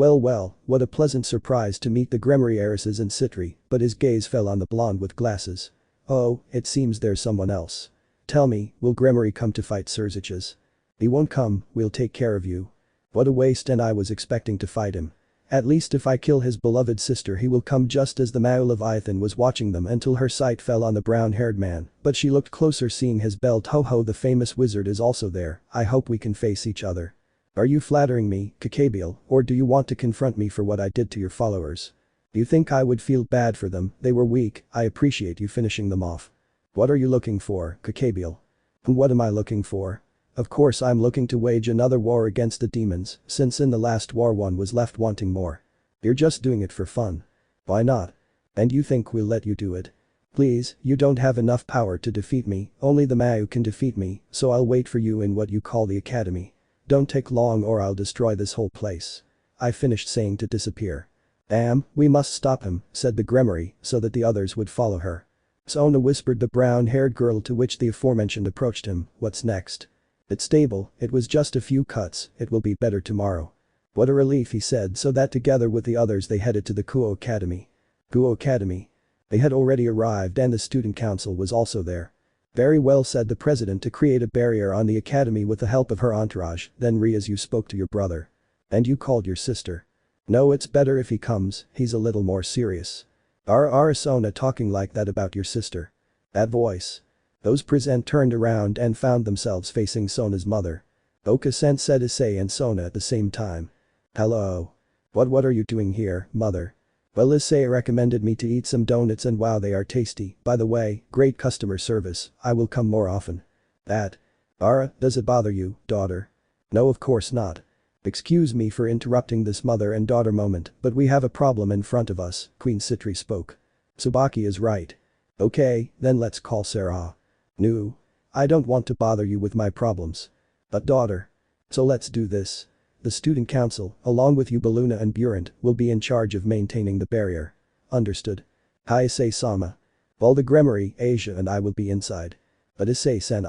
what a pleasant surprise to meet the Gremory heiresses and Citri, but his gaze fell on the blonde with glasses. Oh, it seems there's someone else. Tell me, will Gremory come to fight Surziches? He won't come, we'll take care of you. What a waste, and I was expecting to fight him. At least if I kill his beloved sister he will come. Just as the Leviathan was watching them until her sight fell on the brown-haired man, but she looked closer seeing his belt. Ho, the famous wizard is also there. I hope we can face each other. Are you flattering me, Kakabiel, or do you want to confront me for what I did to your followers? Do you think I would feel bad for them? They were weak, I appreciate you finishing them off. What are you looking for, Kakabiel? What am I looking for? Of course I'm looking to wage another war against the demons, since in the last war one was left wanting more. You're just doing it for fun. Why not? And you think we'll let you do it? Please, you don't have enough power to defeat me, only the Mayu can defeat me, so I'll wait for you in what you call the academy. Don't take long or I'll destroy this whole place. I finished saying to disappear. Damn, we must stop him, said the Gremory, so that the others would follow her. Sona whispered the brown-haired girl, to which the aforementioned approached him. What's next? It's stable, it was just a few cuts, it will be better tomorrow. What a relief, he said, so that together with the others they headed to the Kuo Academy. Kuo Academy? They had already arrived and the student council was also there. Very well, said the president, to create a barrier on the academy with the help of her entourage. Then Rias, you spoke to your brother. And you called your sister. No, it's better if he comes, he's a little more serious. Sona talking like that about your sister. That voice. Those present turned around and found themselves facing Sona's mother. Oka-sen, said Issei and Sona at the same time. Hello. What are you doing here, mother? Well, Issei recommended me to eat some donuts and wow, they are tasty. By the way, great customer service, I will come more often. That. Does it bother you, daughter? No, of course not. Excuse me for interrupting this mother and daughter moment, but we have a problem in front of us, Queen Citri spoke. Tsubaki is right. Okay, then let's call Sarah. No. I don't want to bother you with my problems. But daughter. So let's do this. The student council, along with you Baluna and Burant, will be in charge of maintaining the barrier. Understood. Hi Issei-sama. Well, the Gremory, Asia and I will be inside. But Issei-sen,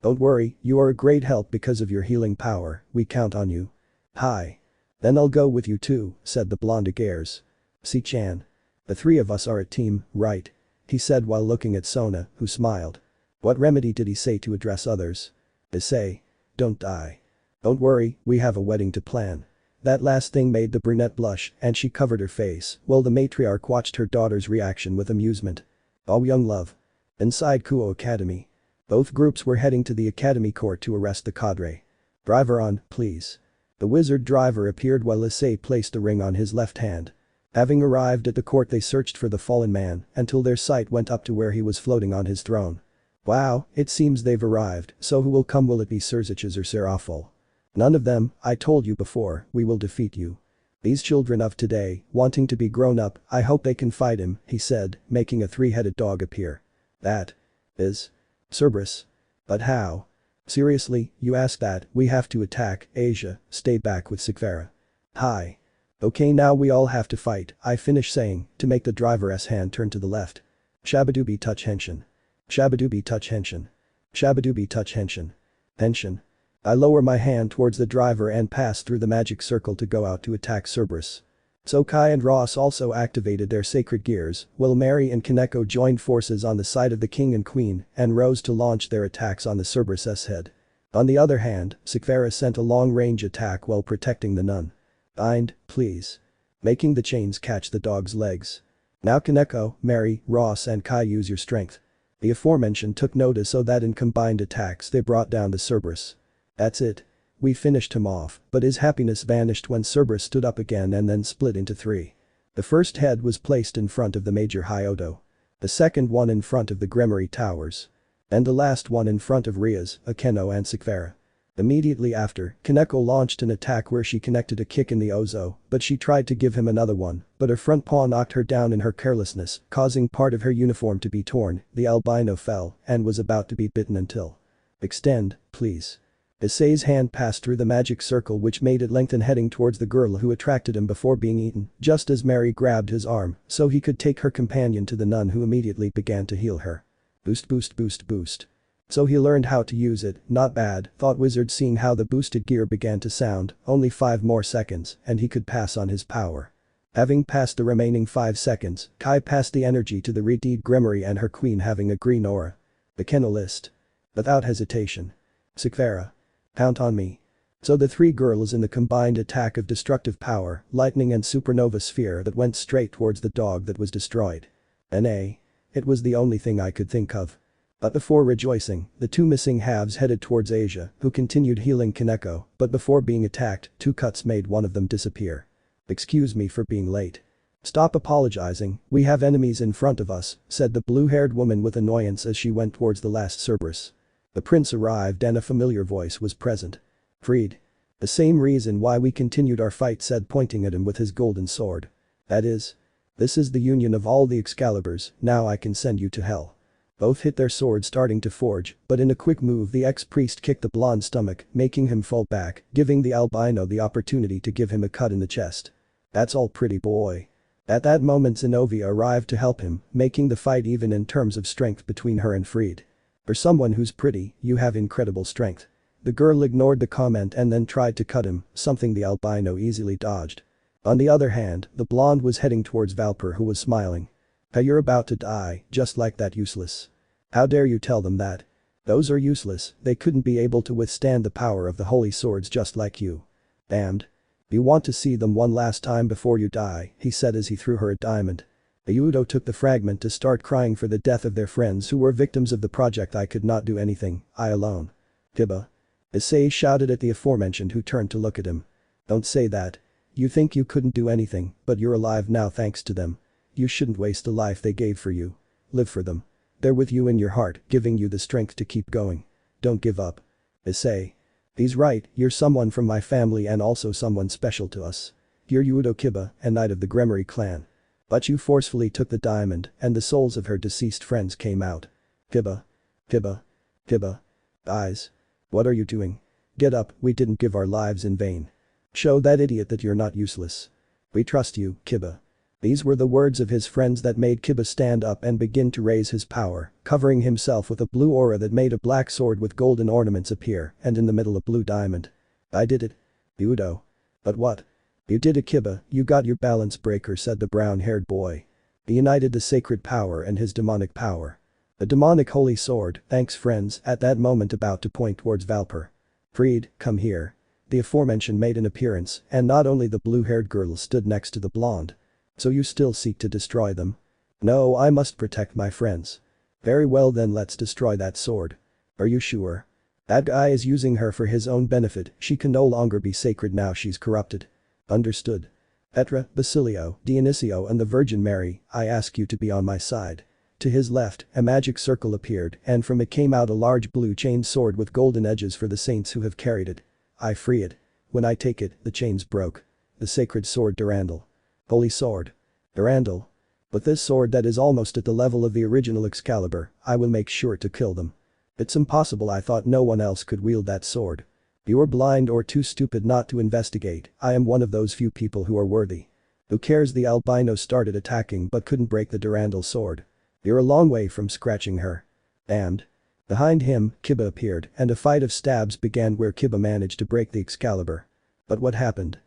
don't worry, you are a great help because of your healing power, we count on you. Hi. Then I'll go with you too, said the blonde Agars. Si-chan. The three of us are a team, right? He said while looking at Sona, who smiled. What remedy did he say to address others? Issei. Don't die. Don't worry, we have a wedding to plan. That last thing made the brunette blush and she covered her face while the matriarch watched her daughter's reaction with amusement. Oh, young love. Inside Kuo Academy. Both groups were heading to the academy court to arrest the cadre. Driver on, please. The wizard driver appeared while Issei placed a ring on his left hand. Having arrived at the court they searched for the fallen man until their sight went up to where he was floating on his throne. Wow, it seems they've arrived, so who will come? Will it be Surziches or Seraphol? None of them, I told you before, we will defeat you. These children of today, wanting to be grown up, I hope they can fight him, he said, making a three-headed dog appear. That is Cerberus. But how? Seriously, you ask that, we have to attack, Asia, stay back with Sikvara. Hi. Okay, now we all have to fight, I finished saying, to make the driver's hand turn to the left. Shabadoobie touch henshin. Shabadoobie touch henshin. Shabadoobie touch henshin. Henshin. I lower my hand towards the driver and pass through the magic circle to go out to attack Cerberus. So Kai and Ross also activated their sacred gears, while Mary and Kaneko joined forces on the side of the king and queen and rose to launch their attacks on the Cerberus's head. On the other hand, Sikvara sent a long-range attack while protecting the nun. Bind, please. Making the chains catch the dog's legs. Now Kaneko, Mary, Ross and Kai use your strength. The aforementioned took notice so that in combined attacks they brought down the Cerberus. That's it. We finished him off, but his happiness vanished when Cerberus stood up again and then split into three. The first head was placed in front of the Major Hyodo. The second one in front of the Gremory towers. And the last one in front of Rias, Akeno and Sikvara. Immediately after, Kaneko launched an attack where she connected a kick in the Ozo, but she tried to give him another one, but her front paw knocked her down in her carelessness, causing part of her uniform to be torn. The albino fell and was about to be bitten until. Extend, please. Issei's hand passed through the magic circle which made it lengthen heading towards the girl who attracted him before being eaten, just as Mary grabbed his arm so he could take her companion to the nun who immediately began to heal her. Boost boost boost boost. So he learned how to use it, not bad, thought Wizard seeing how the boosted gear began to sound, only 5 more seconds and he could pass on his power. Having passed the remaining 5 seconds, Kai passed the energy to the redeemed Gremory and her queen having a green aura. The Kennel list. Without hesitation. Sekiryuutei. Count on me. So the 3 girls in the combined attack of destructive power, lightning and supernova sphere that went straight towards the dog that was destroyed. It was the only thing I could think of. But before rejoicing, the 2 missing halves headed towards Asia, who continued healing Kaneko, but before being attacked, 2 cuts made one of them disappear. Excuse me for being late. Stop apologizing, we have enemies in front of us, said the blue-haired woman with annoyance as she went towards the last Cerberus. The prince arrived and a familiar voice was present. Freed. The same reason why we continued our fight, said pointing at him with his golden sword. That is. This is the union of all the Excaliburs, now I can send you to hell. Both hit their swords starting to forge, but in a quick move the ex-priest kicked the blonde's stomach, making him fall back, giving the albino the opportunity to give him a cut in the chest. That's all, pretty boy. At that moment Xenovia arrived to help him, making the fight even in terms of strength between her and Freed. For someone who's pretty, you have incredible strength. The girl ignored the comment and then tried to cut him, something the albino easily dodged. On the other hand, the blonde was heading towards Valper who was smiling. Hey, you're about to die, just like that, useless. How dare you tell them that? Those are useless, they couldn't be able to withstand the power of the holy swords just like you. Damned. You want to see them one last time before you die, he said as he threw her a diamond. Ayudo took the fragment to start crying for the death of their friends who were victims of the project. I could not do anything, I alone. Kiba. Issei shouted at the aforementioned who turned to look at him. Don't say that. You think you couldn't do anything, but you're alive now thanks to them. You shouldn't waste the life they gave for you. Live for them. They're with you in your heart, giving you the strength to keep going. Don't give up. Issei. He's right, you're someone from my family and also someone special to us. You're Yudo Kiba, a knight of the Gremory clan. But you forcefully took the diamond and the souls of her deceased friends came out. Kiba. Kiba. Kiba. Eyes. What are you doing? Get up, we didn't give our lives in vain. Show that idiot that you're not useless. We trust you, Kiba. These were the words of his friends that made Kiba stand up and begin to raise his power, covering himself with a blue aura that made a black sword with golden ornaments appear and in the middle a blue diamond. I did it. Udo. But what? You did it, Kiba, you got your balance breaker, said the brown-haired boy. He united the sacred power and his demonic power. The demonic holy sword, thanks friends, at that moment about to point towards Valper. Freed, come here. The aforementioned made an appearance and not only the blue-haired girl stood next to the blonde. So you still seek to destroy them? No, I must protect my friends. Very well then, let's destroy that sword. Are you sure? That guy is using her for his own benefit, she can no longer be sacred now she's corrupted. Understood. Petra, Basilio, Dionisio and the Virgin Mary, I ask you to be on my side. To his left, a magic circle appeared and from it came out a large blue chained sword with golden edges for the saints who have carried it. I free it. When I take it, the chains broke. The sacred sword Durandal. Holy sword. Durandal. With this sword that is almost at the level of the original Excalibur, I will make sure to kill them. It's impossible, I thought no one else could wield that sword. You are blind or too stupid not to investigate, I am one of those few people who are worthy. Who cares? The albino started attacking but couldn't break the Durandal sword. You're a long way from scratching her. Damned. Behind him, Kiba appeared and a fight of stabs began where Kiba managed to break the Excalibur. But what happened?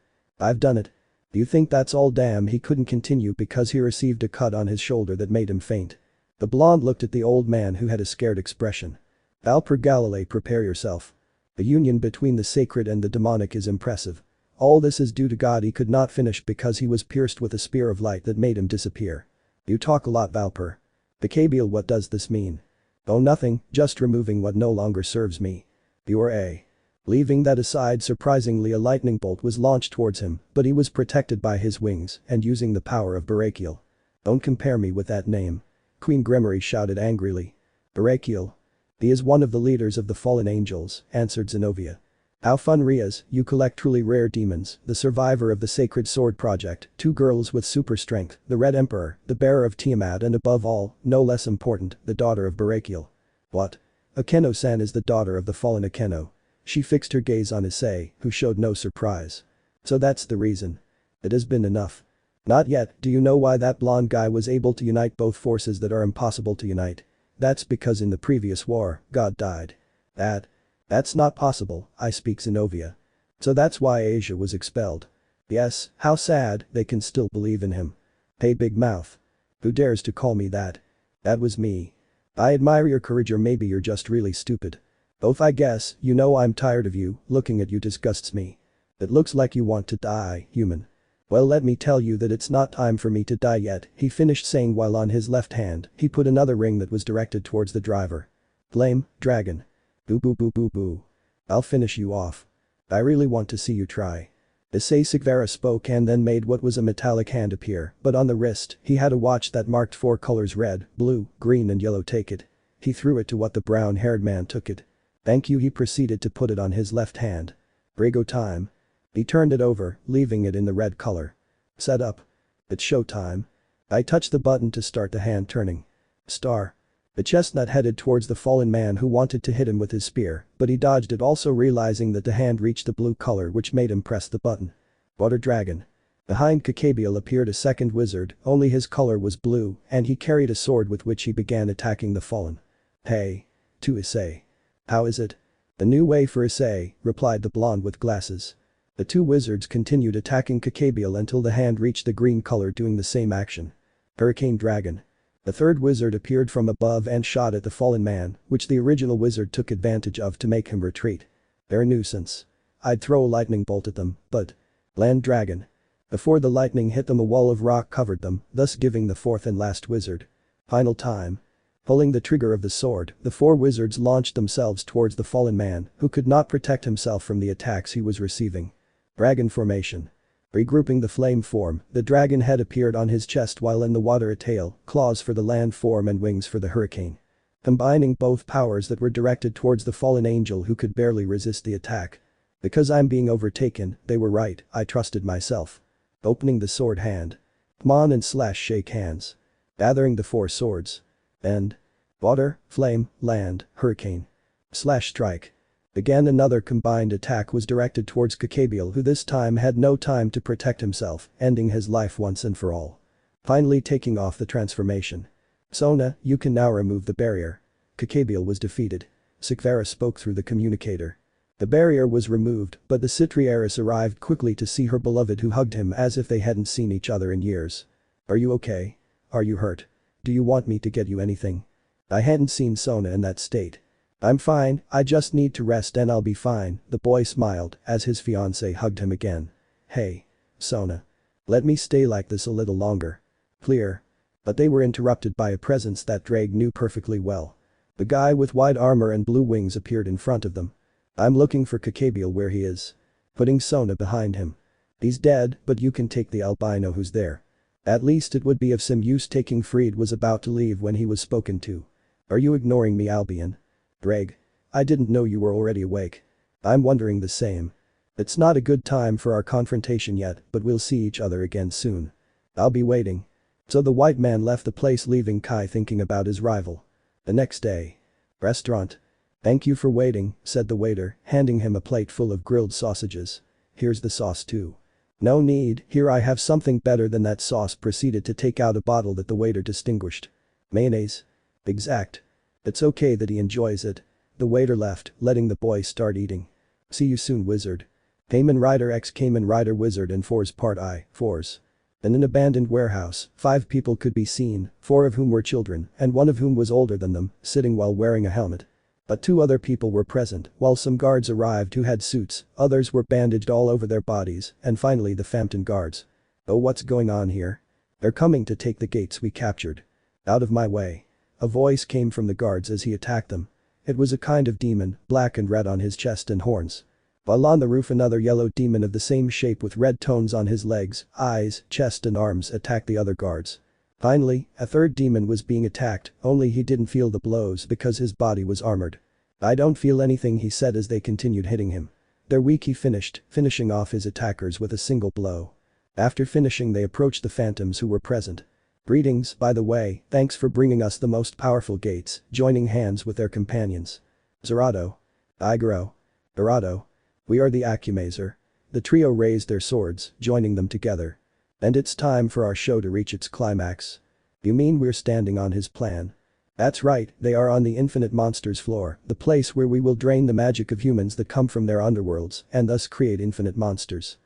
I've done it. Do you think that's all? Damn, he couldn't continue because he received a cut on his shoulder that made him faint. The blonde looked at the old man who had a scared expression. Valper Galilei, prepare yourself. The union between the sacred and the demonic is impressive. All this is due to God. He could not finish because he was pierced with a spear of light that made him disappear. You talk a lot, Valper. Bakabiel, what does this mean? Oh, nothing, just removing what no longer serves me. You're a. Leaving that aside, surprisingly a lightning bolt was launched towards him, but he was protected by his wings and using the power of Barakiel. Don't compare me with that name. Queen Gremory shouted angrily. Barakiel. He is one of the leaders of the fallen angels, answered Xenovia. How fun Rias, you collect truly rare demons, the survivor of the Sacred Sword Project, 2 girls with super strength, the Red Emperor, the bearer of Tiamat and above all, no less important, the daughter of Barakiel. What? Akeno-san is the daughter of the fallen Akeno. She fixed her gaze on Issei, who showed no surprise. So that's the reason. It has been enough. Not yet. Do you know why that blonde guy was able to unite both forces that are impossible to unite? That's because in the previous war, God died. That's not possible, I speak Xenovia. So that's why Asia was expelled. Yes, how sad, they can still believe in him. Hey big mouth. Who dares to call me that? That was me. I admire your courage, or maybe you're just really stupid. Both I guess. You know I'm tired of you, looking at you disgusts me. It looks like you want to die, human. Well, let me tell you that it's not time for me to die yet, he finished saying while on his left hand, he put another ring that was directed towards the driver. Flame, dragon. Boo boo boo boo boo. I'll finish you off. I really want to see you try. Issei Sekiryuutei spoke and then made what was a metallic hand appear, but on the wrist, he had a watch that marked 4 colors red, blue, green and yellow. Take it. He threw it to what the brown-haired man took it. Thank you, he proceeded to put it on his left hand. Brigo time. He turned it over, leaving it in the red color. Set up. It's show time. I touched the button to start the hand turning. Star. The chestnut headed towards the fallen man who wanted to hit him with his spear, but he dodged it, also realizing that the hand reached the blue color, which made him press the button. Water dragon. Behind Kaguya appeared a second wizard, only his color was blue, and he carried a sword with which he began attacking the fallen. Hey. To Issei. How is it? The new way for Issei, replied the blonde with glasses. The 2 wizards continued attacking Kaguya until the hand reached the green color, doing the same action. Hurricane dragon. The 3rd wizard appeared from above and shot at the fallen man, which the original wizard took advantage of to make him retreat. They're a nuisance. I'd throw a lightning bolt at them, but… Land dragon. Before the lightning hit them, a wall of rock covered them, thus giving the 4th and last wizard final time. Pulling the trigger of the sword, the 4 wizards launched themselves towards the fallen man, who could not protect himself from the attacks he was receiving. Dragon formation. Regrouping the flame form, the dragon head appeared on his chest, while in the water a tail, claws for the land form and wings for the hurricane. Combining both powers that were directed towards the fallen angel, who could barely resist the attack. Because I'm being overtaken, they were right, I trusted myself. Opening the sword hand. Come on and shake hands. Gathering the 4 swords. End. Water, flame, land, hurricane. Strike. Again another combined attack was directed towards Kaguya, who this time had no time to protect himself, ending his life once and for all. Finally taking off the transformation. Sona, you can now remove the barrier. Kaguya was defeated. Sekiryuutei spoke through the communicator. The barrier was removed, but the Citriaris arrived quickly to see her beloved, who hugged him as if they hadn't seen each other in years. Are you okay? Are you hurt? Do you want me to get you anything? I hadn't seen Sona in that state. I'm fine, I just need to rest and I'll be fine, the boy smiled as his fiancée hugged him again. Hey. Sona. Let me stay like this a little longer. Clear. But they were interrupted by a presence that Drake knew perfectly well. The guy with white armor and blue wings appeared in front of them. I'm looking for Kaguya, where he is. Putting Sona behind him. He's dead, but you can take the albino who's there. At least it would be of some use. Taking Fried was about to leave when he was spoken to. Are you ignoring me, Albion? Greg. I didn't know you were already awake. I'm wondering the same. It's not a good time for our confrontation yet, but we'll see each other again soon. I'll be waiting. So the white man left the place, leaving Kai thinking about his rival. The next day. Restaurant. Thank you for waiting, said the waiter, handing him a plate full of grilled sausages. Here's the sauce too. No need, here I have something better than that sauce. Proceeded to take out a bottle that the waiter distinguished. Mayonnaise. Exact. It's okay that he enjoys it. The waiter left, letting the boy start eating. See you soon, wizard. Kamen Rider X Kamen Rider Wizard and Fours Part I, Fours. In an abandoned warehouse, 5 people could be seen, 4 of whom were children, and 1 of whom was older than them, sitting while wearing a helmet. But 2 other people were present, while some guards arrived who had suits, others were bandaged all over their bodies, and finally the Phantom guards. Oh, what's going on here? They're coming to take the gates we captured. Out of my way. A voice came from the guards as he attacked them. It was a kind of demon, black and red on his chest and horns. While on the roof, another yellow demon of the same shape with red tones on his legs, eyes, chest and arms attacked the other guards. Finally, a 3rd demon was being attacked, only he didn't feel the blows because his body was armored. I don't feel anything, he said as they continued hitting him. They're weak, he finished, finishing off his attackers with a single blow. After finishing, they approached the phantoms who were present. Greetings, by the way, thanks for bringing us the most powerful gates, joining hands with their companions. Zerato. Igaro. Dorado. We are the Acumazer. The trio raised their swords, joining them together. And it's time for our show to reach its climax. You mean we're standing on his plan? That's right, they are on the Infinite Monsters floor, the place where we will drain the magic of humans that come from their underworlds and thus create infinite monsters.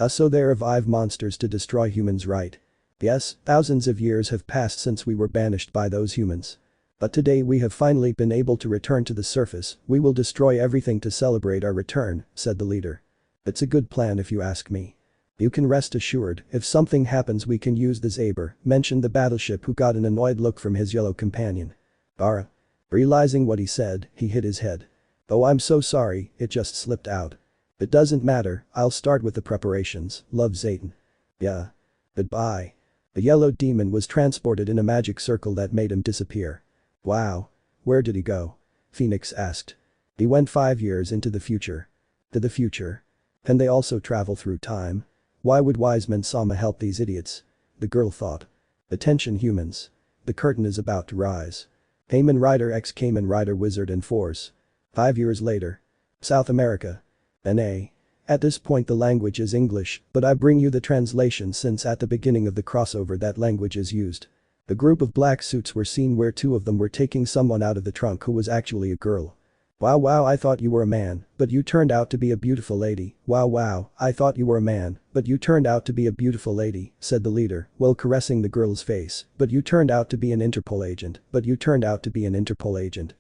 So they revive monsters to destroy humans, right? Yes, thousands of years have passed since we were banished by those humans. But today we have finally been able to return to the surface. We will destroy everything to celebrate our return, said the leader. It's a good plan if you ask me. You can rest assured, if something happens we can use the Zaber, mentioned the battleship, who got an annoyed look from his yellow companion. Bara. Realizing what he said, he hit his head. Oh, I'm so sorry, it just slipped out. It doesn't matter, I'll start with the preparations, love Zayton. Yeah. Goodbye. The yellow demon was transported in a magic circle that made him disappear. Wow. Where did he go? Phoenix asked. He went 5 years into the future. To the future? Can they also travel through time? Why would Wiseman Sama help these idiots? The girl thought. Attention humans. The curtain is about to rise. Kamen Rider X Kamen Rider Wizard and Force. 5 years later. South America. NA. At this point the language is English, but I bring you the translation since at the beginning of the crossover that language is used. The group of black suits were seen where 2 of them were taking someone out of the trunk who was actually a girl. Wow, I thought you were a man, but you turned out to be a beautiful lady. Wow, I thought you were a man, but you turned out to be a beautiful lady, said the leader, while caressing the girl's face. But you turned out to be an Interpol agent,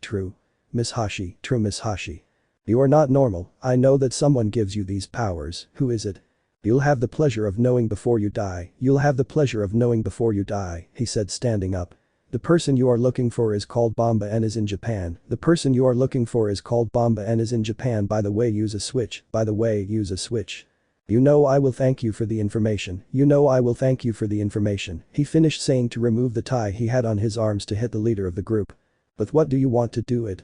true. Miss Hashi, true Miss Hashi. You are not normal, I know that someone gives you these powers, who is it? You'll have the pleasure of knowing before you die, he said, standing up. The person you are looking for is called Bomba and is in Japan. By the way, use a switch. You know I will thank you for the information. He finished saying to remove the tie he had on his arms to hit the leader of the group. With what do you want to do it?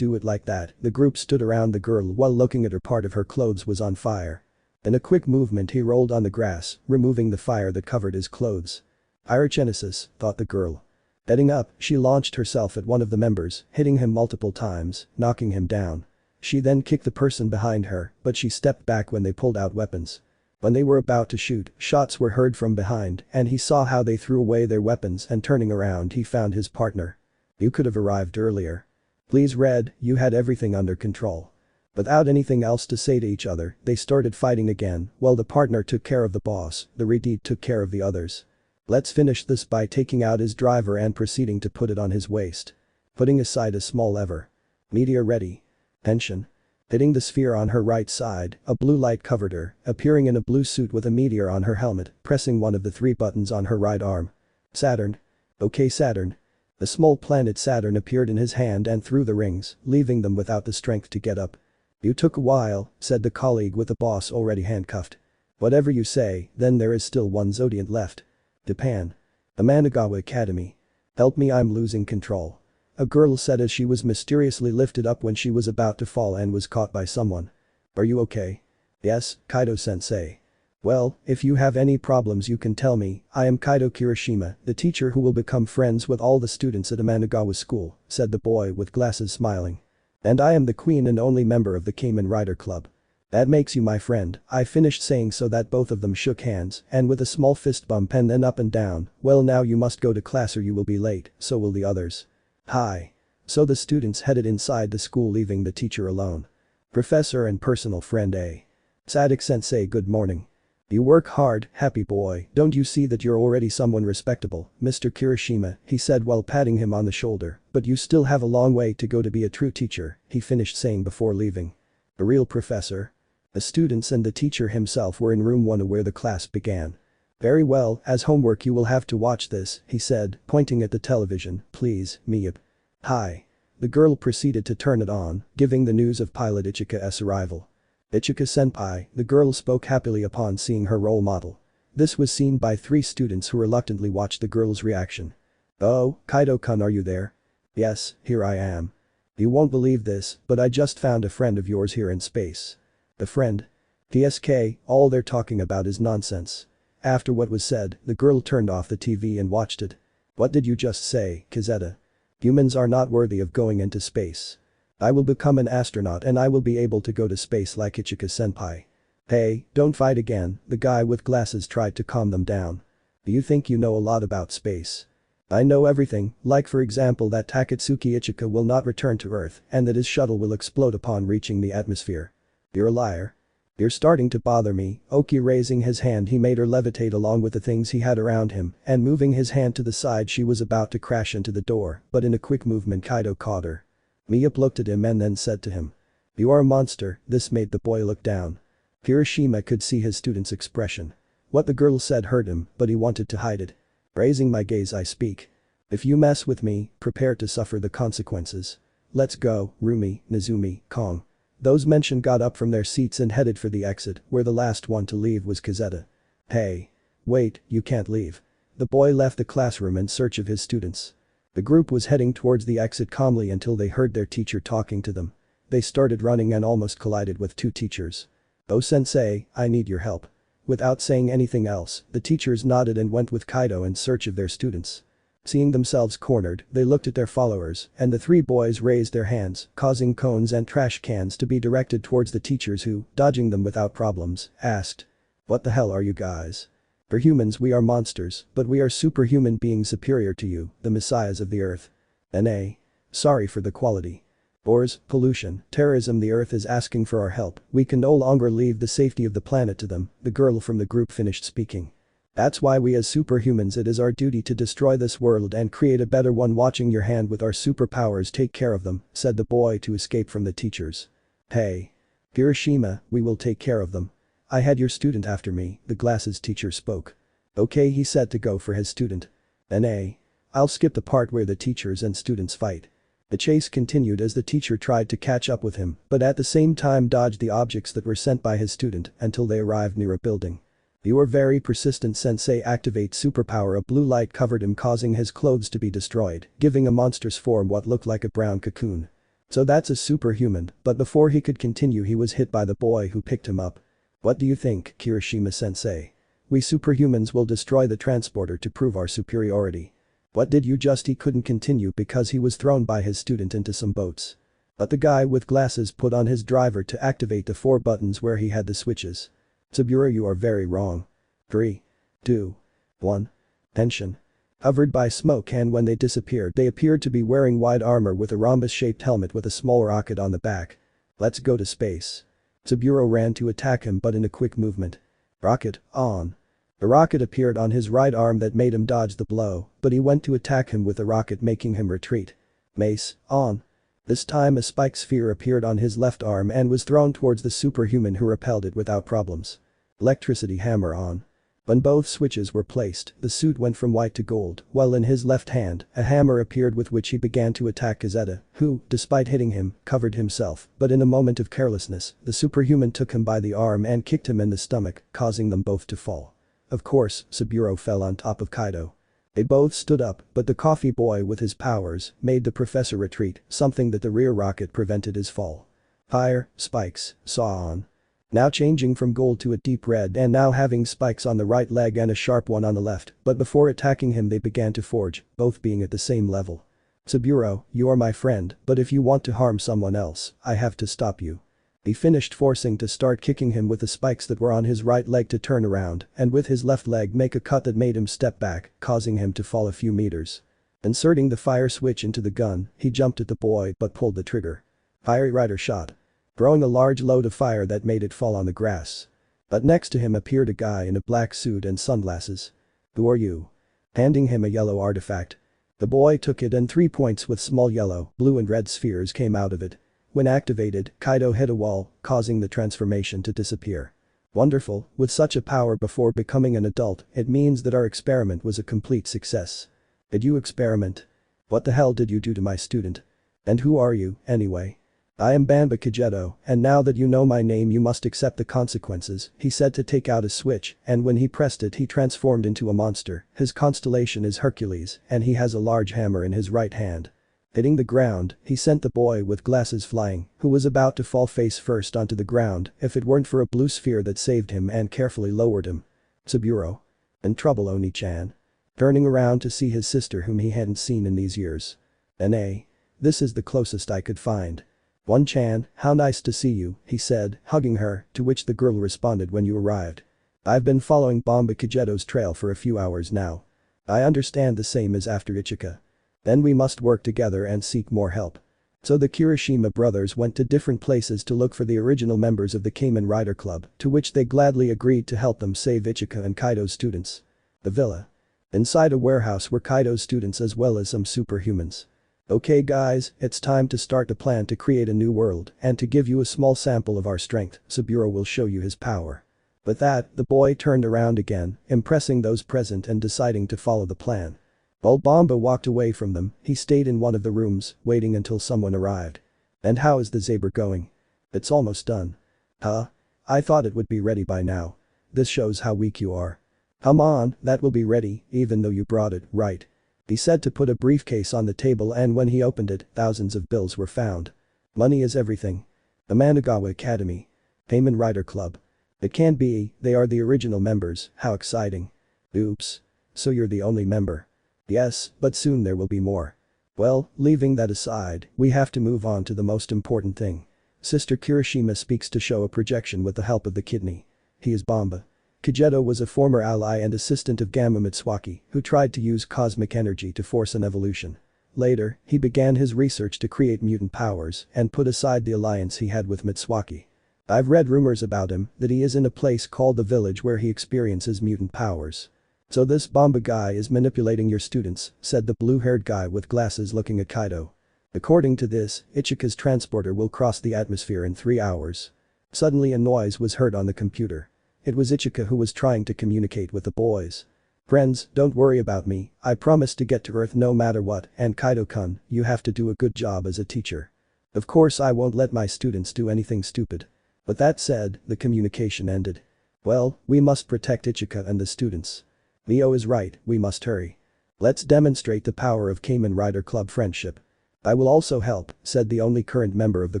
Like that? The group stood around the girl while looking at her. Part of her clothes was on fire. In a quick movement he rolled on the grass, removing the fire that covered his clothes. Pyrogenesis, thought the girl. Heading up, she launched herself at one of the members, hitting him multiple times, knocking him down. She then kicked the person behind her, but she stepped back when they pulled out weapons. When they were about to shoot, shots were heard from behind, and he saw how they threw away their weapons, and turning around he found his partner. You could have arrived earlier. Please Red, you had everything under control. Without anything else to say to each other, they started fighting again, while the partner took care of the boss, the Redeed took care of the others. Let's finish this by taking out his driver and proceeding to put it on his waist. Putting aside a small lever. Meteor ready. Tension. Hitting the sphere on her right side, a blue light covered her, appearing in a blue suit with a meteor on her helmet, pressing one of the 3 buttons on her right arm. Saturn. Okay Saturn. The small planet Saturn appeared in his hand and threw the rings, leaving them without the strength to get up. You took a while, said the colleague with the boss already handcuffed. Whatever you say, then there is still one Zodiant left. Japan. Amanagawa Academy. Help me, I'm losing control. A girl said as she was mysteriously lifted up when she was about to fall and was caught by someone. Are you okay? Yes, Kaido-sensei. Well, if you have any problems you can tell me. I am Kaido Kirishima, the teacher who will become friends with all the students at Amanagawa School, said the boy with glasses, smiling. And I am the queen and only member of the Kamen Rider Club. That makes you my friend, I finished saying so that both of them shook hands and with a small fist bump and then up and down. Well, now you must go to class or you will be late, so will the others. Hi. So the students headed inside the school, leaving the teacher alone. Professor and personal friend A. Sadik-sensei, good morning. You work hard, happy boy, don't you see that you're already someone respectable, Mr. Kirishima, he said while patting him on the shoulder, but you still have a long way to go to be a true teacher, he finished saying before leaving. A real professor? The students and the teacher himself were in room 1 where the class began. Very well, as homework you will have to watch this, he said, pointing at the television, please, Miyab. Hi. The girl proceeded to turn it on, giving the news of pilot Ichika's arrival. Ichika-senpai, the girl spoke happily upon seeing her role model. This was seen by 3 students who reluctantly watched the girl's reaction. Oh, Kaido-kun, are you there? Yes, here I am. You won't believe this, but I just found a friend of yours here in space. The friend. TSK, all they're talking about is nonsense. After what was said, the girl turned off the TV and watched it. What did you just say, Kazeta? Humans are not worthy of going into space. I will become an astronaut and I will be able to go to space like Ichika-senpai. Hey, don't fight again, the guy with glasses tried to calm them down. Do you think you know a lot about space? I know everything, like for example that Takatsuki Ichika will not return to Earth and that his shuttle will explode upon reaching the atmosphere. You're a liar. You're starting to bother me. Oki raising his hand, he made her levitate along with the things he had around him, and moving his hand to the side she was about to crash into the door, but in a quick movement Kaido caught her. Miyup looked at him and then said to him. You are a monster. This made the boy look down. Hiroshima could see his student's expression. What the girl said hurt him, but he wanted to hide it. Raising my gaze I speak. If you mess with me, prepare to suffer the consequences. Let's go, Rumi, Nezumi, Kong. Those mentioned got up from their seats and headed for the exit, where the last one to leave was Kazeta. Hey. Wait, you can't leave. The boy left the classroom in search of his students. The group was heading towards the exit calmly until they heard their teacher talking to them. They started running and almost collided with two teachers. Oh sensei, I need your help. Without saying anything else, the teachers nodded and went with Kaido in search of their students. Seeing themselves cornered, they looked at their followers, and the three boys raised their hands, causing cones and trash cans to be directed towards the teachers who, dodging them without problems, asked. What the hell are you guys? For humans we are monsters, but we are superhuman beings superior to you, the messiahs of the earth. N.A. Sorry for the quality. Wars, pollution, terrorism. The earth is asking for our help. We can no longer leave the safety of the planet to them, the girl from the group finished speaking. That's why we as superhumans it is our duty to destroy this world and create a better one. Watching your hand with our superpowers, take care of them, said the boy to escape from the teachers. Hey. Hiroshima, we will take care of them. I had your student after me, the glasses teacher spoke. Okay, he said to go for his student. N.A. I'll skip the part where the teachers and students fight. The chase continued as the teacher tried to catch up with him, but at the same time dodged the objects that were sent by his student until they arrived near a building. You are very persistent, sensei. Activate superpower. A blue light covered him, causing his clothes to be destroyed, giving a monster's form what looked like a brown cocoon. So that's a superhuman, but before he could continue he was hit by the boy who picked him up. What do you think, Kirishima-sensei? We superhumans will destroy the transporter to prove our superiority. What did you just? He couldn't continue because he was thrown by his student into some boats. But the guy with glasses put on his driver to activate the 4 buttons where he had the switches. Saburo, you are very wrong. 3, 2, 1. Tension. Hovered by smoke, and when they disappeared they appeared to be wearing wide armor with a rhombus-shaped helmet with a small rocket on the back. Let's go to space. Saburo ran to attack him, but in a quick movement. Rocket, on. A rocket appeared on his right arm that made him dodge the blow, but he went to attack him with the rocket, making him retreat. Mace, on. This time a spike sphere appeared on his left arm and was thrown towards the superhuman, who repelled it without problems. Electricity hammer, on. When both switches were placed, the suit went from white to gold, while in his left hand, a hammer appeared with which he began to attack Kazeta, who, despite hitting him, covered himself, but in a moment of carelessness, the superhuman took him by the arm and kicked him in the stomach, causing them both to fall. Of course, Saburo fell on top of Kaido. They both stood up, but the coffee boy with his powers made the professor retreat, something that the rear rocket prevented his fall. Fire, spikes, saw on. Now changing from gold to a deep red and now having spikes on the right leg and a sharp one on the left, but before attacking him they began to forge, both being at the same level. Saburo, you are my friend, but if you want to harm someone else, I have to stop you. He finished, forcing to start kicking him with the spikes that were on his right leg to turn around and with his left leg make a cut that made him step back, causing him to fall a few meters. Inserting the fire switch into the gun, he jumped at the boy but pulled the trigger. Fiery rider shot. Throwing a large load of fire that made it fall on the grass. But next to him appeared a guy in a black suit and sunglasses. Who are you? Handing him a yellow artifact. The boy took it and 3 points with small yellow, blue and red spheres came out of it. When activated, Kaido hit a wall, causing the transformation to disappear. Wonderful, with such a power before becoming an adult, it means that our experiment was a complete success. Did you experiment? What the hell did you do to my student? And who are you, anyway? I am Banba Kageto, and now that you know my name you must accept the consequences, he said to take out a switch, and when he pressed it he transformed into a monster. His constellation is Hercules, and he has a large hammer in his right hand. Hitting the ground, he sent the boy with glasses flying, who was about to fall face first onto the ground if it weren't for a blue sphere that saved him and carefully lowered him. Saburo. In trouble, Oni-chan. Turning around to see his sister whom he hadn't seen in these years. N.A. This is the closest I could find. One-chan, how nice to see you, he said, hugging her, to which the girl responded when you arrived. I've been following Bomba Kageto's trail for a few hours now. I understand the same as after Ichika. Then we must work together and seek more help. So the Kirishima brothers went to different places to look for the original members of the Kamen Rider Club, to which they gladly agreed to help them save Ichika and Kaido's students. The villa. Inside a warehouse were Kaido's students as well as some superhumans. Okay guys, it's time to start the plan to create a new world, and to give you a small sample of our strength, Saburo will show you his power. With that, the boy turned around again, impressing those present and deciding to follow the plan. While Bomba walked away from them, he stayed in one of the rooms, waiting until someone arrived. And how is the Saber going? It's almost done. Huh? I thought it would be ready by now. This shows how weak you are. Come on, that will be ready, even though you brought it, right? He said to put a briefcase on the table, and when he opened it, thousands of bills were found. Money is everything. The Managawa Academy. Kamen Rider Club. It can't be, they are the original members, how exciting. Oops. So you're the only member. Yes, but soon there will be more. Well, leaving that aside, we have to move on to the most important thing. Sister Kirishima speaks to show a projection with the help of the kidney. He is Bomba. Kageto was a former ally and assistant of Gamma Mitsuaki, who tried to use cosmic energy to force an evolution. Later, he began his research to create mutant powers and put aside the alliance he had with Mitsuaki. I've read rumors about him that he is in a place called the village where he experiences mutant powers. So this Bomba guy is manipulating your students, said the blue-haired guy with glasses looking at Kaido. According to this, Ichika's transporter will cross the atmosphere in 3 hours. Suddenly a noise was heard on the computer. It was Ichika who was trying to communicate with the boys. Friends, don't worry about me, I promise to get to Earth no matter what, and Kaido-kun, you have to do a good job as a teacher. Of course I won't let my students do anything stupid. But that said, the communication ended. Well, we must protect Ichika and the students. Mio is right, we must hurry. Let's demonstrate the power of Kamen Rider Club friendship. I will also help, said the only current member of the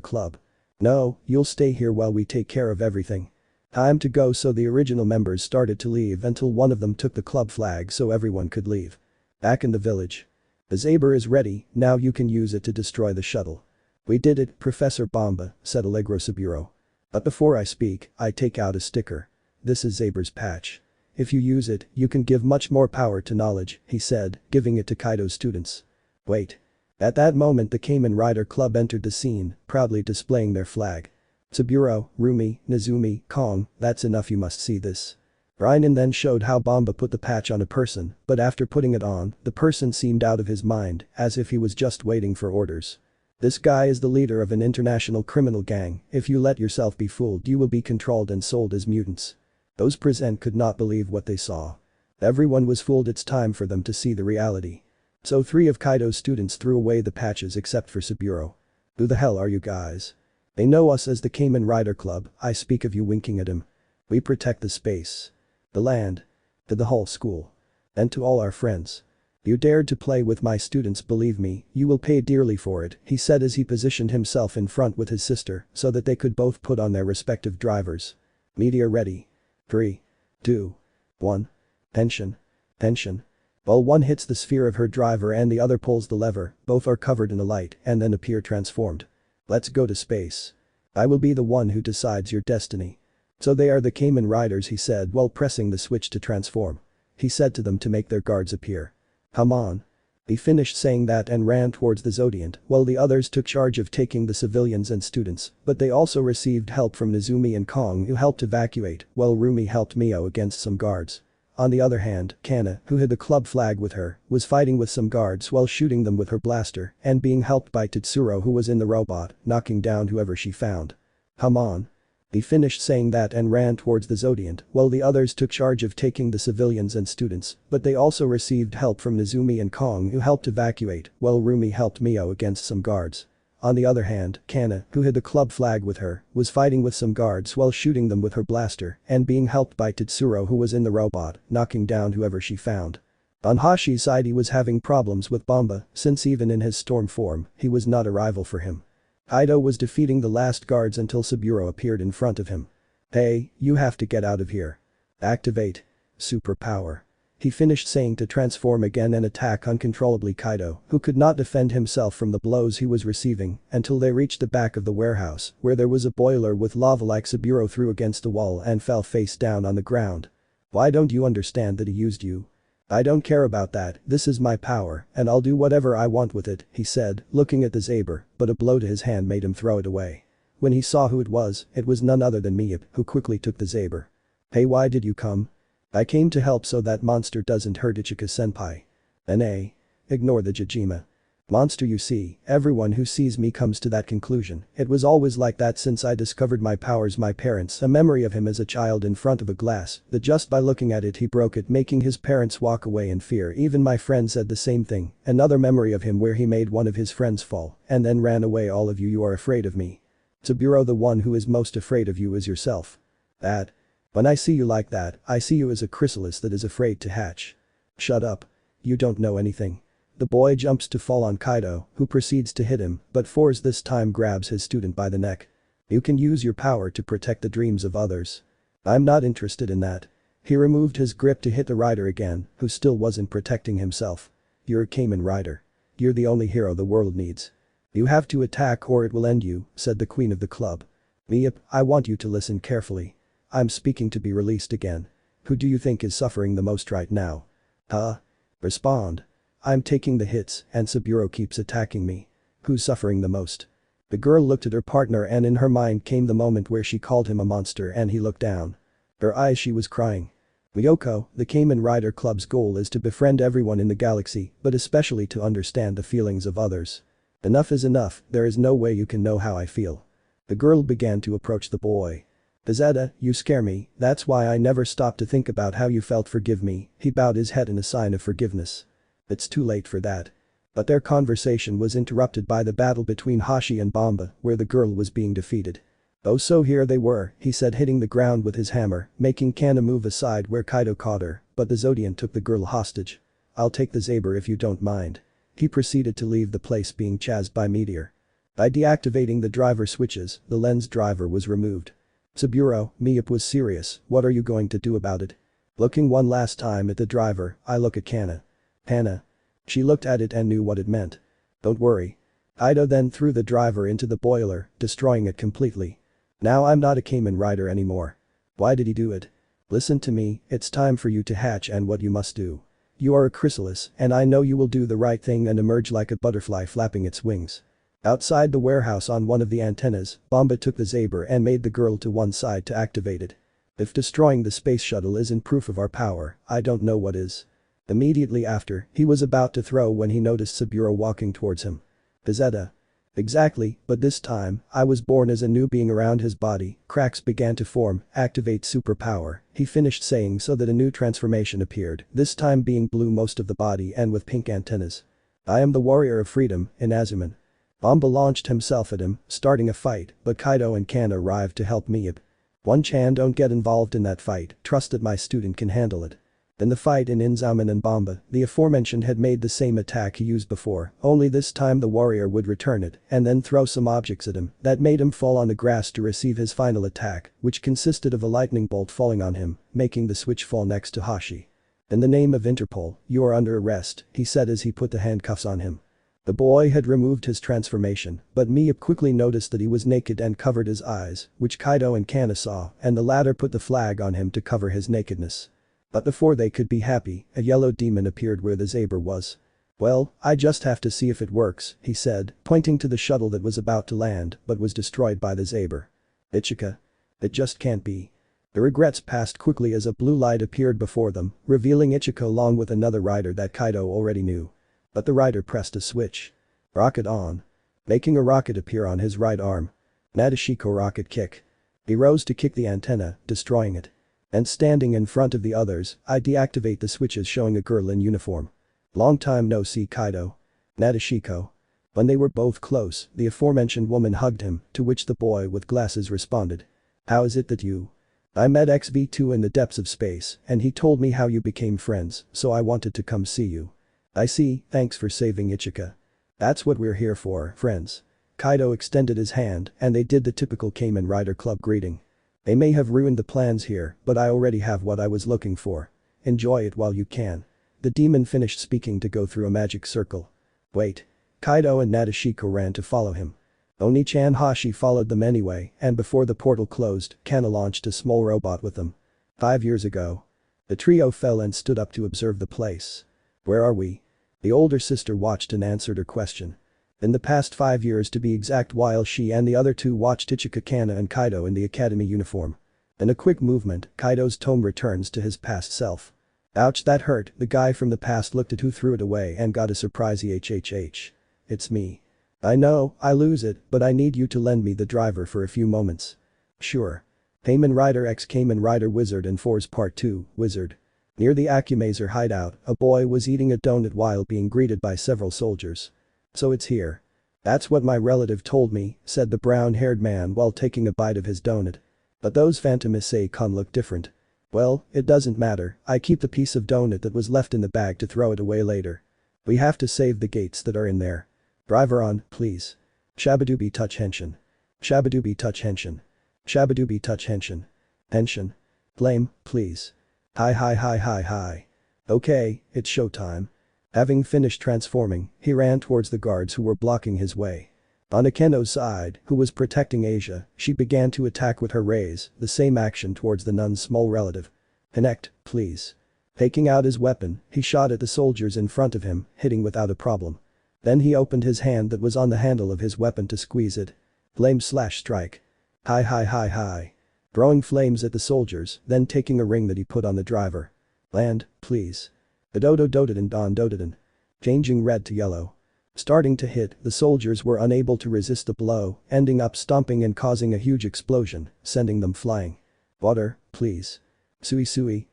club. No, you'll stay here while we take care of everything. Time to go. So the original members started to leave until one of them took the club flag so everyone could leave. Back in the village. The Saber is ready, now you can use it to destroy the shuttle. We did it, Professor Bomba, said Allegro Saburo. But before I speak, I take out a sticker. This is Saber's patch. If you use it, you can give much more power to knowledge, he said, giving it to Kaido's students. Wait. At that moment the Kamen Rider Club entered the scene, proudly displaying their flag. Saburo, Rumi, Nezumi, Kong, that's enough, you must see this. Reinen then showed how Bomba put the patch on a person, but after putting it on, the person seemed out of his mind, as if he was just waiting for orders. This guy is the leader of an international criminal gang, if you let yourself be fooled you will be controlled and sold as mutants. Those present could not believe what they saw. Everyone was fooled, it's time for them to see the reality. So 3 of Kaido's students threw away the patches except for Saburo. Who the hell are you guys? They know us as the Kamen Rider Club, I speak of you, winking at him. We protect the space. The land. To the whole school. And to all our friends. You dared to play with my students, believe me, you will pay dearly for it, he said as he positioned himself in front with his sister so that they could both put on their respective drivers. Meteor ready. 3. 2. 1. Tension. Tension. While one hits the sphere of her driver and the other pulls the lever, both are covered in a light and then appear transformed. Let's go to space. I will be the one who decides your destiny. So they are the Kamen Riders, he said while pressing the switch to transform. He said to them to make their guards appear. Come on. He finished saying that and ran towards the Zodiant while the others took charge of taking the civilians and students, but they also received help from Nezumi and Kong who helped evacuate, while Rumi helped Mio against some guards. On the other hand, Kana, who had the club flag with her, was fighting with some guards while shooting them with her blaster and being helped by Tetsuro who was in the robot, knocking down whoever she found. Come on. He finished saying that and ran towards the Zodiant while the others took charge of taking the civilians and students, but they also received help from Nezumi and Kong who helped evacuate, while Rumi helped Mio against some guards. On the other hand, Kana, who had the club flag with her, was fighting with some guards while shooting them with her blaster and being helped by Tetsuro who was in the robot, knocking down whoever she found. On Hashi's side he was having problems with Bomba, since even in his storm form, he was not a rival for him. Kaido was defeating the last guards until Saburo appeared in front of him. "Hey, you have to get out of here. Activate superpower." He finished saying to transform again and attack uncontrollably Kaido, who could not defend himself from the blows he was receiving until they reached the back of the warehouse, where there was a boiler with lava like Saburo threw against the wall and fell face down on the ground. "Why don't you understand that he used you? I don't care about that, this is my power, and I'll do whatever I want with it," he said, looking at the saber, but a blow to his hand made him throw it away. When he saw who it was none other than Miep, who quickly took the saber. "Hey, why did you come?" "I came to help so that monster doesn't hurt Ichika-senpai." "Na. Ignore the Jijima monster, you see, everyone who sees me comes to that conclusion. It was always like that since I discovered my powers. My parents, a memory of him as a child in front of a glass, that just by looking at it he broke it, making his parents walk away in fear. Even my friend said the same thing. Another memory of him where he made one of his friends fall and then ran away. All of you are afraid of me. Saburo, the one who is most afraid of you is yourself. That. When I see you like that, I see you as a chrysalis that is afraid to hatch." "Shut up. You don't know anything." The boy jumps to fall on Kaido, who proceeds to hit him, but Force this time grabs his student by the neck. "You can use your power to protect the dreams of others. I'm not interested in that." He removed his grip to hit the rider again, who still wasn't protecting himself. "You're a Kamen rider. You're the only hero the world needs. You have to attack or it will end you," said the queen of the club. "Miep, I want you to listen carefully. I'm speaking to be released again. Who do you think is suffering the most right now?" "Huh? Respond." "I'm taking the hits and Saburo keeps attacking me." "Who's suffering the most?" The girl looked at her partner and in her mind came the moment where she called him a monster and he looked down. Her eyes, she was crying. "Ryoko, the Kamen Rider Club's goal is to befriend everyone in the galaxy, but especially to understand the feelings of others. Enough is enough, there is no way you can know how I feel." The girl began to approach the boy. "Bezetta, you scare me, that's why I never stopped to think about how you felt. Forgive me." He bowed his head in a sign of forgiveness. "It's too late for that." But their conversation was interrupted by the battle between Hashi and Bomba, where the girl was being defeated. "Oh, so here they were," he said, hitting the ground with his hammer, making Kana move aside where Kaido caught her, but the Zodian took the girl hostage. "I'll take the saber if you don't mind." He proceeded to leave the place being chased by Meteor. By deactivating the driver switches, the lens driver was removed. "Saburo," Miep was serious, "what are you going to do about it?" Looking one last time at the driver, I look at Kana. "Hannah." She looked at it and knew what it meant. "Don't worry." Kaido then threw the driver into the boiler, destroying it completely. "Now I'm not a Kamen rider anymore." "Why did he do it?" "Listen to me, it's time for you to hatch and what you must do. You are a chrysalis and I know you will do the right thing and emerge like a butterfly flapping its wings." Outside the warehouse on one of the antennas, Bomba took the saber and made the girl to one side to activate it. "If destroying the space shuttle isn't proof of our power, I don't know what is." Immediately after, he was about to throw when he noticed Saburo walking towards him. "Bezetta." "Exactly, but this time, I was born as a new being." Around his body, cracks began to form. "Activate superpower," he finished saying so that a new transformation appeared, this time being blue most of the body and with pink antennas. "I am the warrior of freedom, Inazuman." Bomba launched himself at him, starting a fight, but Kaido and Kana arrived to help Miep. "One-chan, don't get involved in that fight, trust that my student can handle it." In the fight in Inzaman and Bomba, the aforementioned had made the same attack he used before, only this time the warrior would return it and then throw some objects at him that made him fall on the grass to receive his final attack, which consisted of a lightning bolt falling on him, making the switch fall next to Hashi. "In the name of Interpol, you are under arrest," he said as he put the handcuffs on him. The boy had removed his transformation, but Miep quickly noticed that he was naked and covered his eyes, which Kaido and Kana saw, and the latter put the flag on him to cover his nakedness. But before they could be happy, a yellow demon appeared where the saber was. "Well, I just have to see if it works," he said, pointing to the shuttle that was about to land but was destroyed by the saber. "Ichika. It just can't be." The regrets passed quickly as a blue light appeared before them, revealing Ichika along with another rider that Kaido already knew. But the rider pressed a switch. Rocket on. Making a rocket appear on his right arm. Nadeshiko rocket kick. He rose to kick the antenna, destroying it. And standing in front of the others, I deactivate the switches showing a girl in uniform. "Long time no see, Kaido." "Nadeshiko." When they were both close, the aforementioned woman hugged him, to which the boy with glasses responded. "How is it that you I met XV2 in the depths of space, and he told me how you became friends, so I wanted to come see you. I see, thanks for saving Ichika. That's what we're here for, friends. Kaido extended his hand, and they did the typical Kamen Rider Club greeting. They may have ruined the plans here, but I already have what I was looking for. Enjoy it while you can. The demon finished speaking to go through a magic circle. Wait. Kaido and Nadeshiko ran to follow him. Oni-chan Hashi followed them anyway, and before the portal closed, Kana launched a small robot with them. 5 years ago. The trio fell and stood up to observe the place. Where are we? The older sister watched and answered her question. In the past 5 years to be exact, while she and the other two watched Ichika, Kana and Kaido in the academy uniform. In a quick movement, Kaido's tome returns to his past self. Ouch, that hurt. The guy from the past looked at who threw it away and got a surprise hhhh. It's me. I know, I lose it, but I need you to lend me the driver for a few moments. Sure. Kamen Rider X Kamen Rider Wizard and Force Part 2, Wizard. Near the Akumazer hideout, a boy was eating a donut while being greeted by several soldiers. So it's here. That's what my relative told me, said the brown-haired man while taking a bite of his donut. But those Phantom Issei-kun look different. Well, it doesn't matter, I keep the piece of donut that was left in the bag to throw it away later. We have to save the gates that are in there. Driver on, please. Shabadoobie touch henshin. Shabadoobie touch henshin. Shabadoobie touch henshin. Henshin. Flame, please. Hi. Okay, it's showtime. Having finished transforming, he ran towards the guards who were blocking his way. On Akeno's side, who was protecting Asia, she began to attack with her rays, the same action towards the nun's small relative. Connect, please. Taking out his weapon, he shot at the soldiers in front of him, hitting without a problem. Then he opened his hand that was on the handle of his weapon to squeeze it. Flame/strike. Hi. Throwing flames at the soldiers, then taking a ring that he put on the driver. Land, please. Dododododan don dododan. Changing red to yellow. Starting to hit, the soldiers were unable to resist the blow, ending up stomping and causing a huge explosion, sending them flying. Water, please. Sui.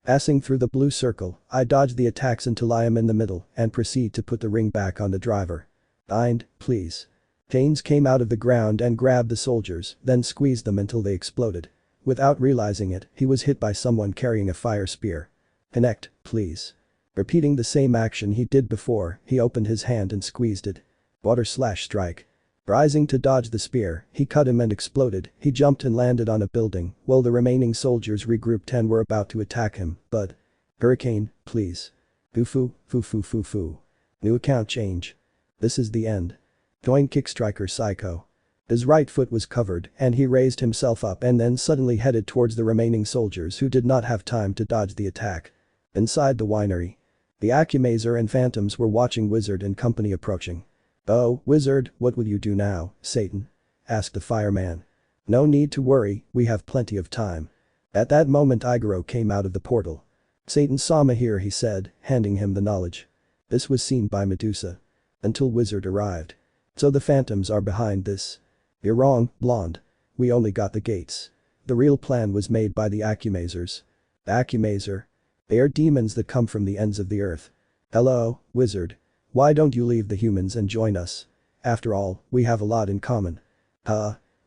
Passing through the blue circle, I dodge the attacks until I am in the middle and proceed to put the ring back on the driver. Bind, please. Chains came out of the ground and grabbed the soldiers, then squeezed them until they exploded. Without realizing it, he was hit by someone carrying a fire spear. Connect, please. Repeating the same action he did before, he opened his hand and squeezed it. Water/strike. Rising to dodge the spear, he cut him and exploded. He jumped and landed on a building, while the remaining soldiers regrouped and were about to attack him, but… Hurricane, please. Foo. New account change. This is the end. Join Kickstriker Psycho. His right foot was covered, and he raised himself up and then suddenly headed towards the remaining soldiers who did not have time to dodge the attack. Inside the winery. The Akumazer and Phantoms were watching Wizard and company approaching. Oh, Wizard, what will you do now, Satan? Asked the fireman. No need to worry, we have plenty of time. At that moment Igoro came out of the portal. Satan-sama here, he said, handing him the knowledge. This was seen by Medusa. Until Wizard arrived. So the Phantoms are behind this. You're wrong, Blonde. We only got the gates. The real plan was made by the Akumazers. The Akumazer. They are demons that come from the ends of the earth. Hello, Wizard. Why don't you leave the humans and join us? After all, we have a lot in common.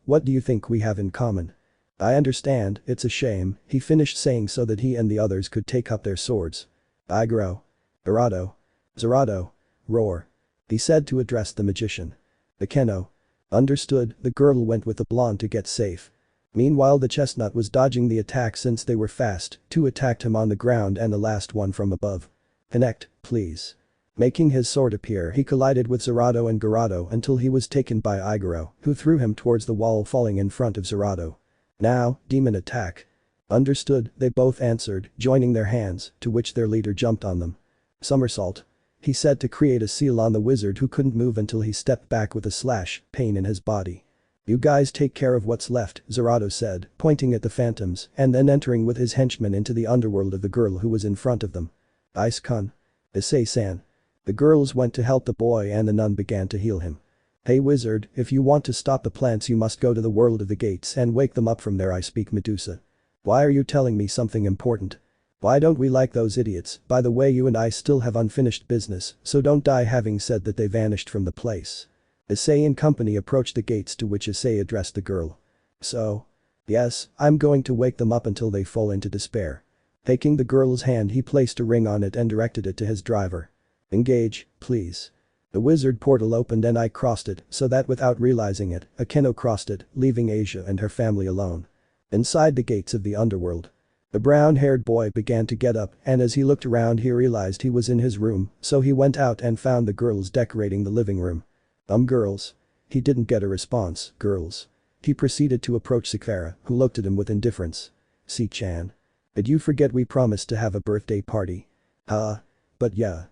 What do you think we have in common? I understand, it's a shame, he finished saying so that he and the others could take up their swords. Igoro. Zerato. Roar. He said to address the magician. The Keno. Understood, the girl went with the blonde to get safe. Meanwhile the chestnut was dodging the attack since they were fast, two attacked him on the ground and the last one from above. Connect, please. Making his sword appear, he collided with Zerato and Garato until he was taken by Igoro, who threw him towards the wall, falling in front of Zerato. Now, demon attack. Understood, they both answered, joining their hands, to which their leader jumped on them. Somersault. He said to create a seal on the wizard, who couldn't move until he stepped back with a slash, pain in his body. You guys take care of what's left, Zerato said, pointing at the Phantoms, and then entering with his henchmen into the underworld of the girl who was in front of them. Ice-kun. Issei-san. The girls went to help the boy and the nun began to heal him. Hey Wizard, if you want to stop the plants you must go to the world of the gates and wake them up from there. I speak Medusa. Why are you telling me something important? Why don't we like those idiots? By the way, you and I still have unfinished business, so don't die. Having said that, they vanished from the place. Issei and company approached the gates, to which Issei addressed the girl. So? Yes, I'm going to wake them up until they fall into despair. Taking the girl's hand he placed a ring on it and directed it to his driver. Engage, please. The wizard portal opened and I crossed it so that without realizing it, Akeno crossed it, leaving Asia and her family alone. Inside the gates of the underworld. The brown-haired boy began to get up and as he looked around he realized he was in his room, so he went out and found the girls decorating the living room. Girls. He didn't get a response, girls. He proceeded to approach Sekiryuutei, who looked at him with indifference. "Si-chan. Did you forget we promised to have a birthday party?" But yeah.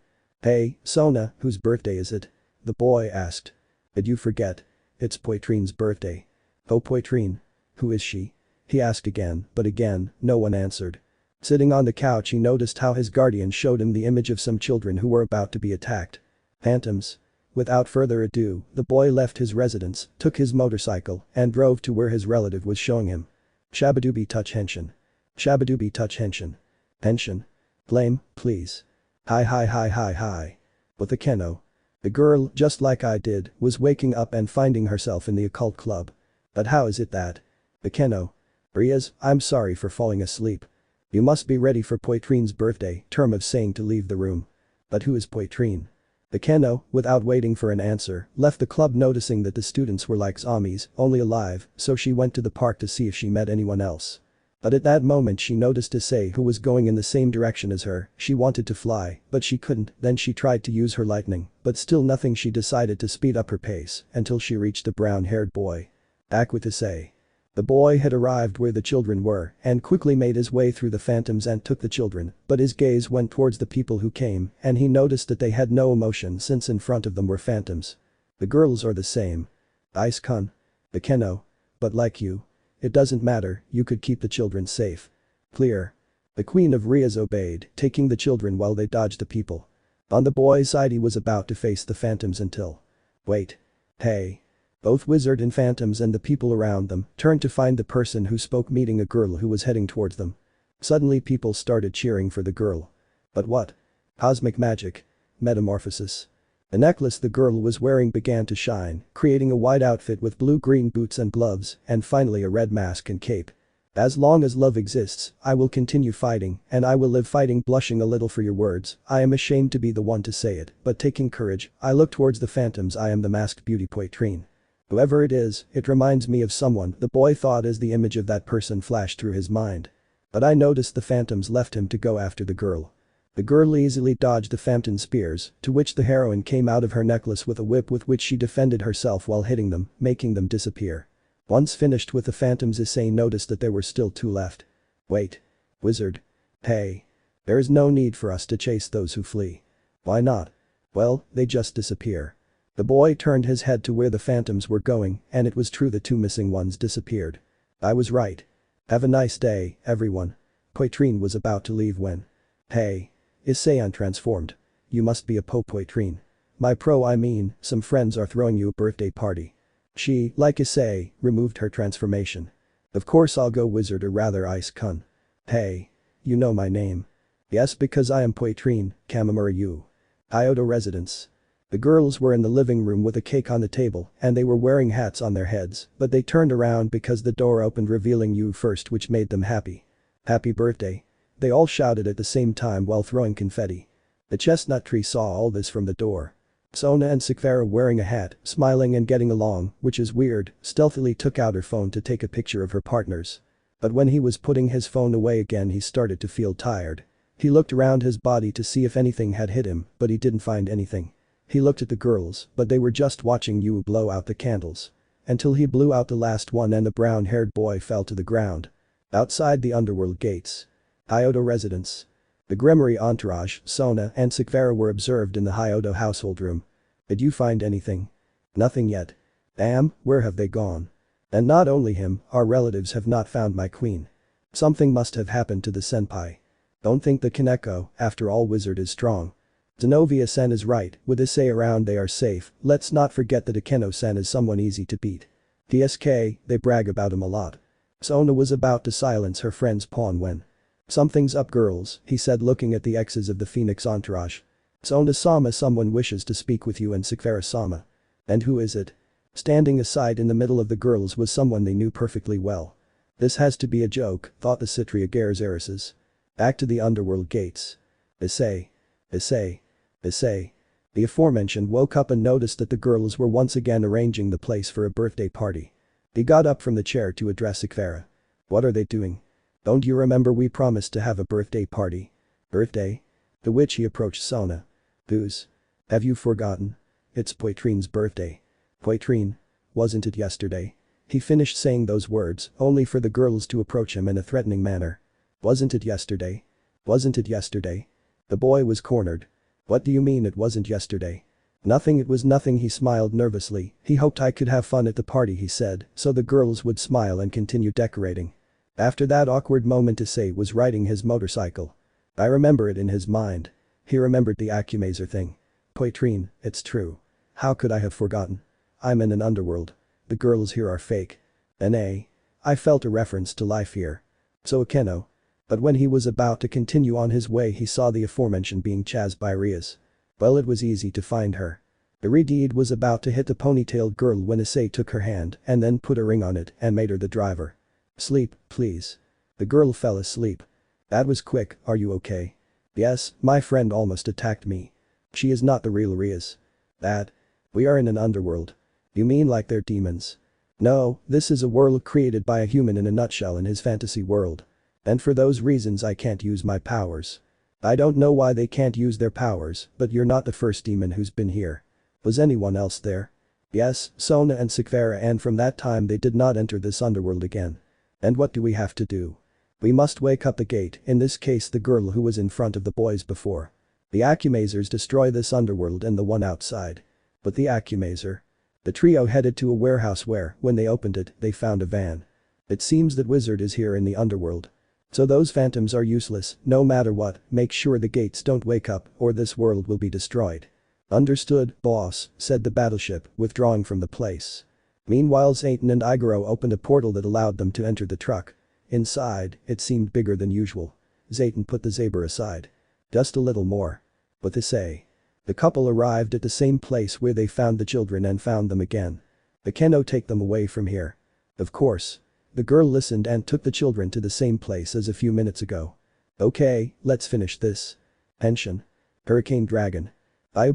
"Hey, Sona, whose birthday is it?" the boy asked. "Did you forget? It's Poitrine's birthday." "Oh, Poitrine. Who is she?" he asked again, but again, no one answered. Sitting on the couch he noticed how his guardian showed him the image of some children who were about to be attacked. Phantoms. Without further ado, the boy left his residence, took his motorcycle, and drove to where his relative was showing him. Shabadoobie touch henshin. Shabadoobie touch henshin. Henshin. Blame, please. Hi. With Akeno. The girl, just like I did, was waking up and finding herself in the occult club. But how is it that? Akeno. Rias, I'm sorry for falling asleep. You must be ready for Poitrine's birthday, term of saying to leave the room. But who is Poitrine? Akeno, without waiting for an answer, left the club noticing that the students were like zombies, only alive, so she went to the park to see if she met anyone else. But at that moment she noticed Issei who was going in the same direction as her. She wanted to fly, but she couldn't, then she tried to use her lightning, but still nothing. She decided to speed up her pace until she reached the brown-haired boy. Back with Issei. The boy had arrived where the children were and quickly made his way through the phantoms and took the children, but his gaze went towards the people who came and he noticed that they had no emotion since in front of them were phantoms. The girls are the same. Ice-kun. Akeno. But like you. It doesn't matter, you could keep the children safe. Clear. The Queen of Rias obeyed, taking the children while they dodged the people. On the boy's side he was about to face the phantoms until. Wait. Hey. Both wizard and phantoms and the people around them turned to find the person who spoke, meeting a girl who was heading towards them. Suddenly people started cheering for the girl. But what? Cosmic magic. Metamorphosis. The necklace the girl was wearing began to shine, creating a white outfit with blue-green boots and gloves, and finally a red mask and cape. As long as love exists, I will continue fighting, and I will live fighting. Blushing a little for your words, I am ashamed to be the one to say it, but taking courage, I look towards the phantoms. I am the masked beauty Poitrine. Whoever it is, it reminds me of someone, the boy thought as the image of that person flashed through his mind. But I noticed the phantoms left him to go after the girl. The girl easily dodged the phantom spears, to which the heroine came out of her necklace with a whip with which she defended herself while hitting them, making them disappear. Once finished with the phantoms, Issei noticed that there were still 2 left. Wait. Wizard. Hey. There is no need for us to chase those who flee. Why not? Well, they just disappear. The boy turned his head to where the phantoms were going, and it was true the 2 missing ones disappeared. I was right. Have a nice day, everyone. Poitrine was about to leave when. Hey. Issei untransformed. You must be a Poitrine. My pro, I mean, some friends are throwing you a birthday party. She, like Issei, removed her transformation. Of course I'll go, wizard, or rather Ice-kun. Hey. You know my name. Yes, because I am Poitrine, Kamen. Kyoto residence. The girls were in the living room with a cake on the table and they were wearing hats on their heads, but they turned around because the door opened revealing you first, which made them happy. Happy birthday. They all shouted at the same time while throwing confetti. The chestnut tree saw all this from the door. Sona and Sekiryuutei, wearing a hat, smiling and getting along, which is weird, stealthily took out her phone to take a picture of her partners. But when he was putting his phone away again he started to feel tired. He looked around his body to see if anything had hit him, but he didn't find anything. He looked at the girls, but they were just watching you blow out the candles. Until he blew out the last one and the brown-haired boy fell to the ground. Outside the underworld gates. Kyoto residence. The Gremory entourage, Sona and Sekiryuutei, were observed in the Kyoto household room. Did you find anything? Nothing yet. Damn, where have they gone? And not only him, our relatives have not found my queen. Something must have happened to the senpai. Don't think the Kaneko, after all, wizard is strong. Xenovia-san is right, with Issei around they are safe. Let's not forget that Akeno-san is someone easy to beat. TSK, they brag about him a lot. Sona was about to silence her friend's pawn when. Something's up, girls, he said, looking at the exes of the Phoenix entourage. Sona-sama, someone wishes to speak with you, and Sekiryuutei-sama. And who is it? Standing aside in the middle of the girls was someone they knew perfectly well. This has to be a joke, thought the Citria Gares heiresses. Back to the underworld gates. Issei. Issei. Issei. The aforementioned woke up and noticed that the girls were once again arranging the place for a birthday party. He got up from the chair to address Sekiryuutei. What are they doing? Don't you remember we promised to have a birthday party? Birthday? To which he approached Sona. Booze. Have you forgotten? It's Poitrine's birthday. Poitrine? Wasn't it yesterday? He finished saying those words, only for the girls to approach him in a threatening manner. Wasn't it yesterday? Wasn't it yesterday? The boy was cornered. What do you mean it wasn't yesterday? Nothing, it was nothing, he smiled nervously. He hoped I could have fun at the party, he said, so the girls would smile and continue decorating. After that awkward moment, Issei was riding his motorcycle. I remember it in his mind. He remembered the Acumazer thing. Poitrine, it's true. How could I have forgotten? I'm in an underworld. The girls here are fake. N.A. I felt a reference to life here. So Akeno. But when he was about to continue on his way, he saw the aforementioned being chased by Rias. Well, it was easy to find her. The Redeed was about to hit the ponytailed girl when Issei took her hand and then put a ring on it and made her the driver. Sleep, please. The girl fell asleep. That was quick, are you okay? Yes, my friend almost attacked me. She is not the real Rias. That? We are in an underworld. You mean like they're demons? No, this is a world created by a human in a nutshell in his fantasy world. And for those reasons I can't use my powers. I don't know why they can't use their powers, but you're not the first demon who's been here. Was anyone else there? Yes, Sona and Sekiryuutei, and from that time they did not enter this underworld again. And what do we have to do? We must wake up the gate, in this case the girl who was in front of the boys before. The Acumazers destroy this underworld and the one outside. But the Acumazer. The trio headed to a warehouse where, when they opened it, they found a van. It seems that Wizard is here in the underworld. So those phantoms are useless, no matter what, make sure the gates don't wake up or this world will be destroyed. Understood, boss, said the battleship, withdrawing from the place. Meanwhile Satan and Igoro opened a portal that allowed them to enter the truck. Inside, it seemed bigger than usual. Satan put the Zaber aside. Just a little more. But Issei. The couple arrived at the same place where they found the children and found them again. Akeno, take them away from here. Of course. The girl listened and took the children to the same place as a few minutes ago. Okay, let's finish this. Henshin. Hurricane Dragon. Bye.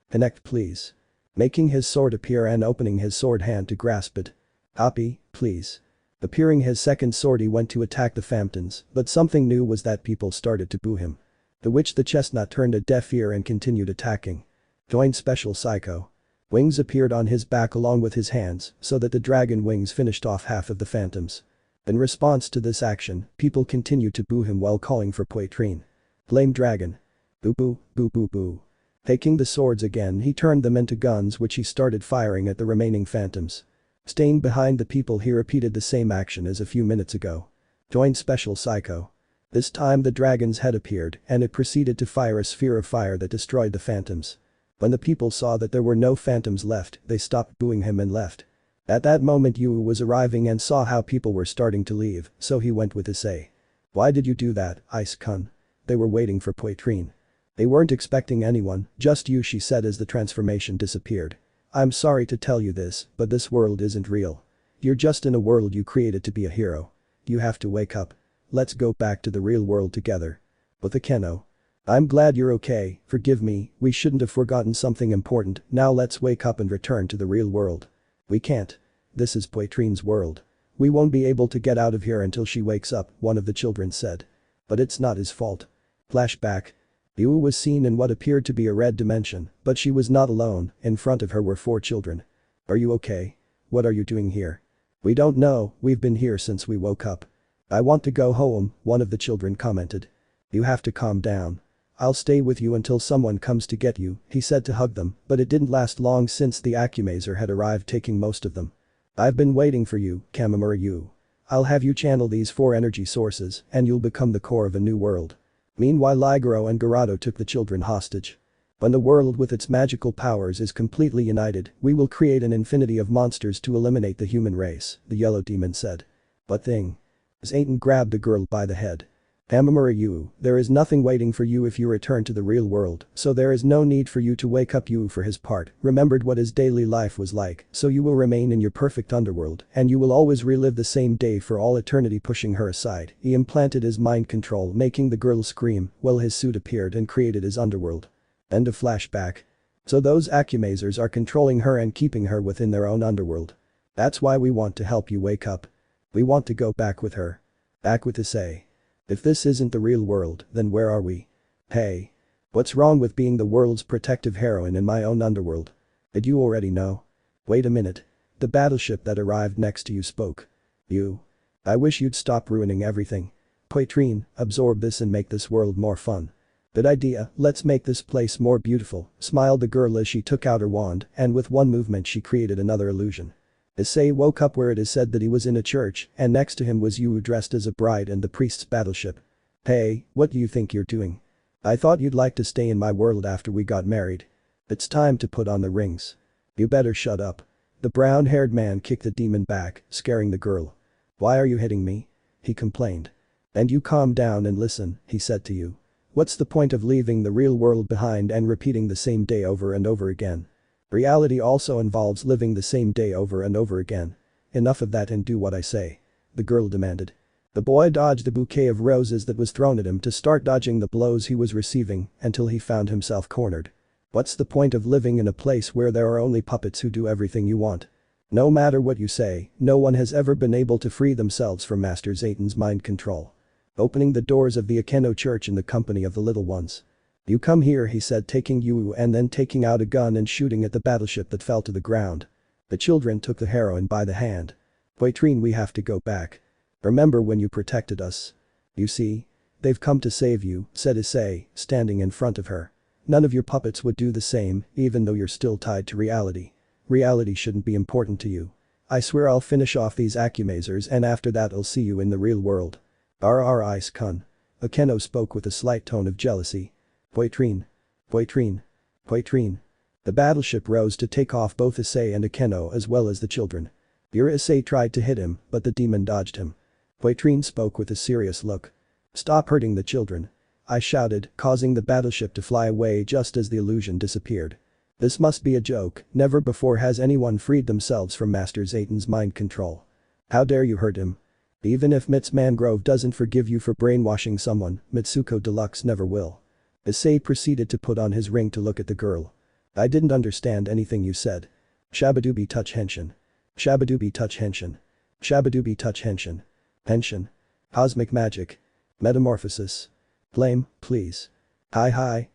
Connect please. Making his sword appear and opening his sword hand to grasp it. Copy, please. Appearing his second sword, he went to attack the Phantoms, but something new was that people started to boo him. To which the chestnut turned a deaf ear and continued attacking. Joined Special Psycho. Wings appeared on his back along with his hands so that the dragon wings finished off half of the Phantoms. In response to this action, people continued to boo him while calling for Poitrine. Flame Dragon. Boo boo, boo boo boo. Taking the swords again, he turned them into guns which he started firing at the remaining Phantoms. Staying behind the people, he repeated the same action as a few minutes ago. Joined Special Psycho. This time the dragon's head appeared and it proceeded to fire a sphere of fire that destroyed the Phantoms. When the people saw that there were no Phantoms left, they stopped booing him and left. At that moment Yu was arriving and saw how people were starting to leave, so he went with Issei. Why did you do that, Ice-kun? They were waiting for Poitrine. They weren't expecting anyone, just you, she said as the transformation disappeared. I'm sorry to tell you this, but this world isn't real. You're just in a world you created to be a hero. You have to wake up. Let's go back to the real world together. With Akeno. I'm glad you're okay, forgive me, we shouldn't have forgotten something important, now let's wake up and return to the real world. We can't. This is Poitrine's world. We won't be able to get out of here until she wakes up, one of the children said. But it's not his fault. Flashback. Yu was seen in what appeared to be a red dimension, but she was not alone, in front of her were 4 children. Are you okay? What are you doing here? We don't know, we've been here since we woke up. I want to go home, one of the children commented. You have to calm down. I'll stay with you until someone comes to get you, he said to hug them, but it didn't last long since the Acumazer had arrived taking most of them. I've been waiting for you, Kamimura Yu. I'll have you channel these 4 energy sources and you'll become the core of a new world. Meanwhile Igoro and Garado took the children hostage. When the world with its magical powers is completely united, we will create an infinity of monsters to eliminate the human race, the yellow demon said. What thing? Satan grabbed the girl by the head. Amamura Yu, there is nothing waiting for you if you return to the real world, so there is no need for you to wake up. Yu for his part remembered what his daily life was like, so you will remain in your perfect underworld and you will always relive the same day for all eternity. Pushing her aside, he implanted his mind control making the girl scream while his suit appeared and created his underworld. End of flashback. So those Akumazers are controlling her and keeping her within their own underworld. That's why we want to help you wake up. We want to go back with her. Back with Issei. If this isn't the real world, then where are we? Hey. What's wrong with being the world's protective heroine in my own underworld? Did you already know? Wait a minute. The battleship that arrived next to you spoke. You. I wish you'd stop ruining everything. Poitrine, absorb this and make this world more fun. Good idea, let's make this place more beautiful, smiled the girl as she took out her wand and with one movement she created another illusion. Issei woke up where it is said that he was in a church and next to him was Yu dressed as a bride and the priest's battleship. Hey, what do you think you're doing? I thought you'd like to stay in my world after we got married. It's time to put on the rings. You better shut up. The brown-haired man kicked the demon back, scaring the girl. Why are you hitting me? He complained. And you calm down and listen, he said to Yu. What's the point of leaving the real world behind and repeating the same day over and over again? Reality also involves living the same day over and over again. Enough of that and do what I say. The girl demanded. The boy dodged the bouquet of roses that was thrown at him to start dodging the blows he was receiving until he found himself cornered. What's the point of living in a place where there are only puppets who do everything you want? No matter what you say, no one has ever been able to free themselves from Master Zayton's mind control. Opening the doors of the Akeno church in the company of the little ones. You come here, he said, taking Yu and then taking out a gun and shooting at the battleship that fell to the ground. The children took the heroine by the hand. Poitrine, we have to go back. Remember when you protected us? You see? They've come to save you, said Issei, standing in front of her. None of your puppets would do the same, even though you're still tied to reality. Reality shouldn't be important to you. I swear I'll finish off these Akumazers and after that I'll see you in the real world. Ice-kun. Akeno spoke with a slight tone of jealousy. Poitrine. Poitrine. Poitrine. The battleship rose to take off both Issei and Akeno as well as the children. Issei tried to hit him, but the demon dodged him. Poitrine spoke with a serious look. Stop hurting the children. I shouted, causing the battleship to fly away just as the illusion disappeared. This must be a joke, never before has anyone freed themselves from Master Zayton's mind control. How dare you hurt him? Even if Mitz Mangrove doesn't forgive you for brainwashing someone, Mitsuko Deluxe never will. Issei proceeded to put on his ring to look at the girl. I didn't understand anything you said. Shabadoobie touch henshin. Shabadoobie touch henshin. Shabadoobie touch henshin. Henshin. Cosmic magic. Metamorphosis. Flame, please. Hi.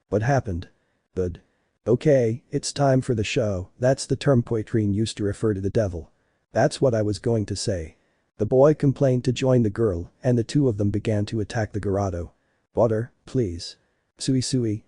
What happened? Good. Okay, it's time for the show, that's the term Poitrine used to refer to the devil. That's what I was going to say. The boy complained to join the girl and the two of them began to attack the Garado. Water, please. Sui.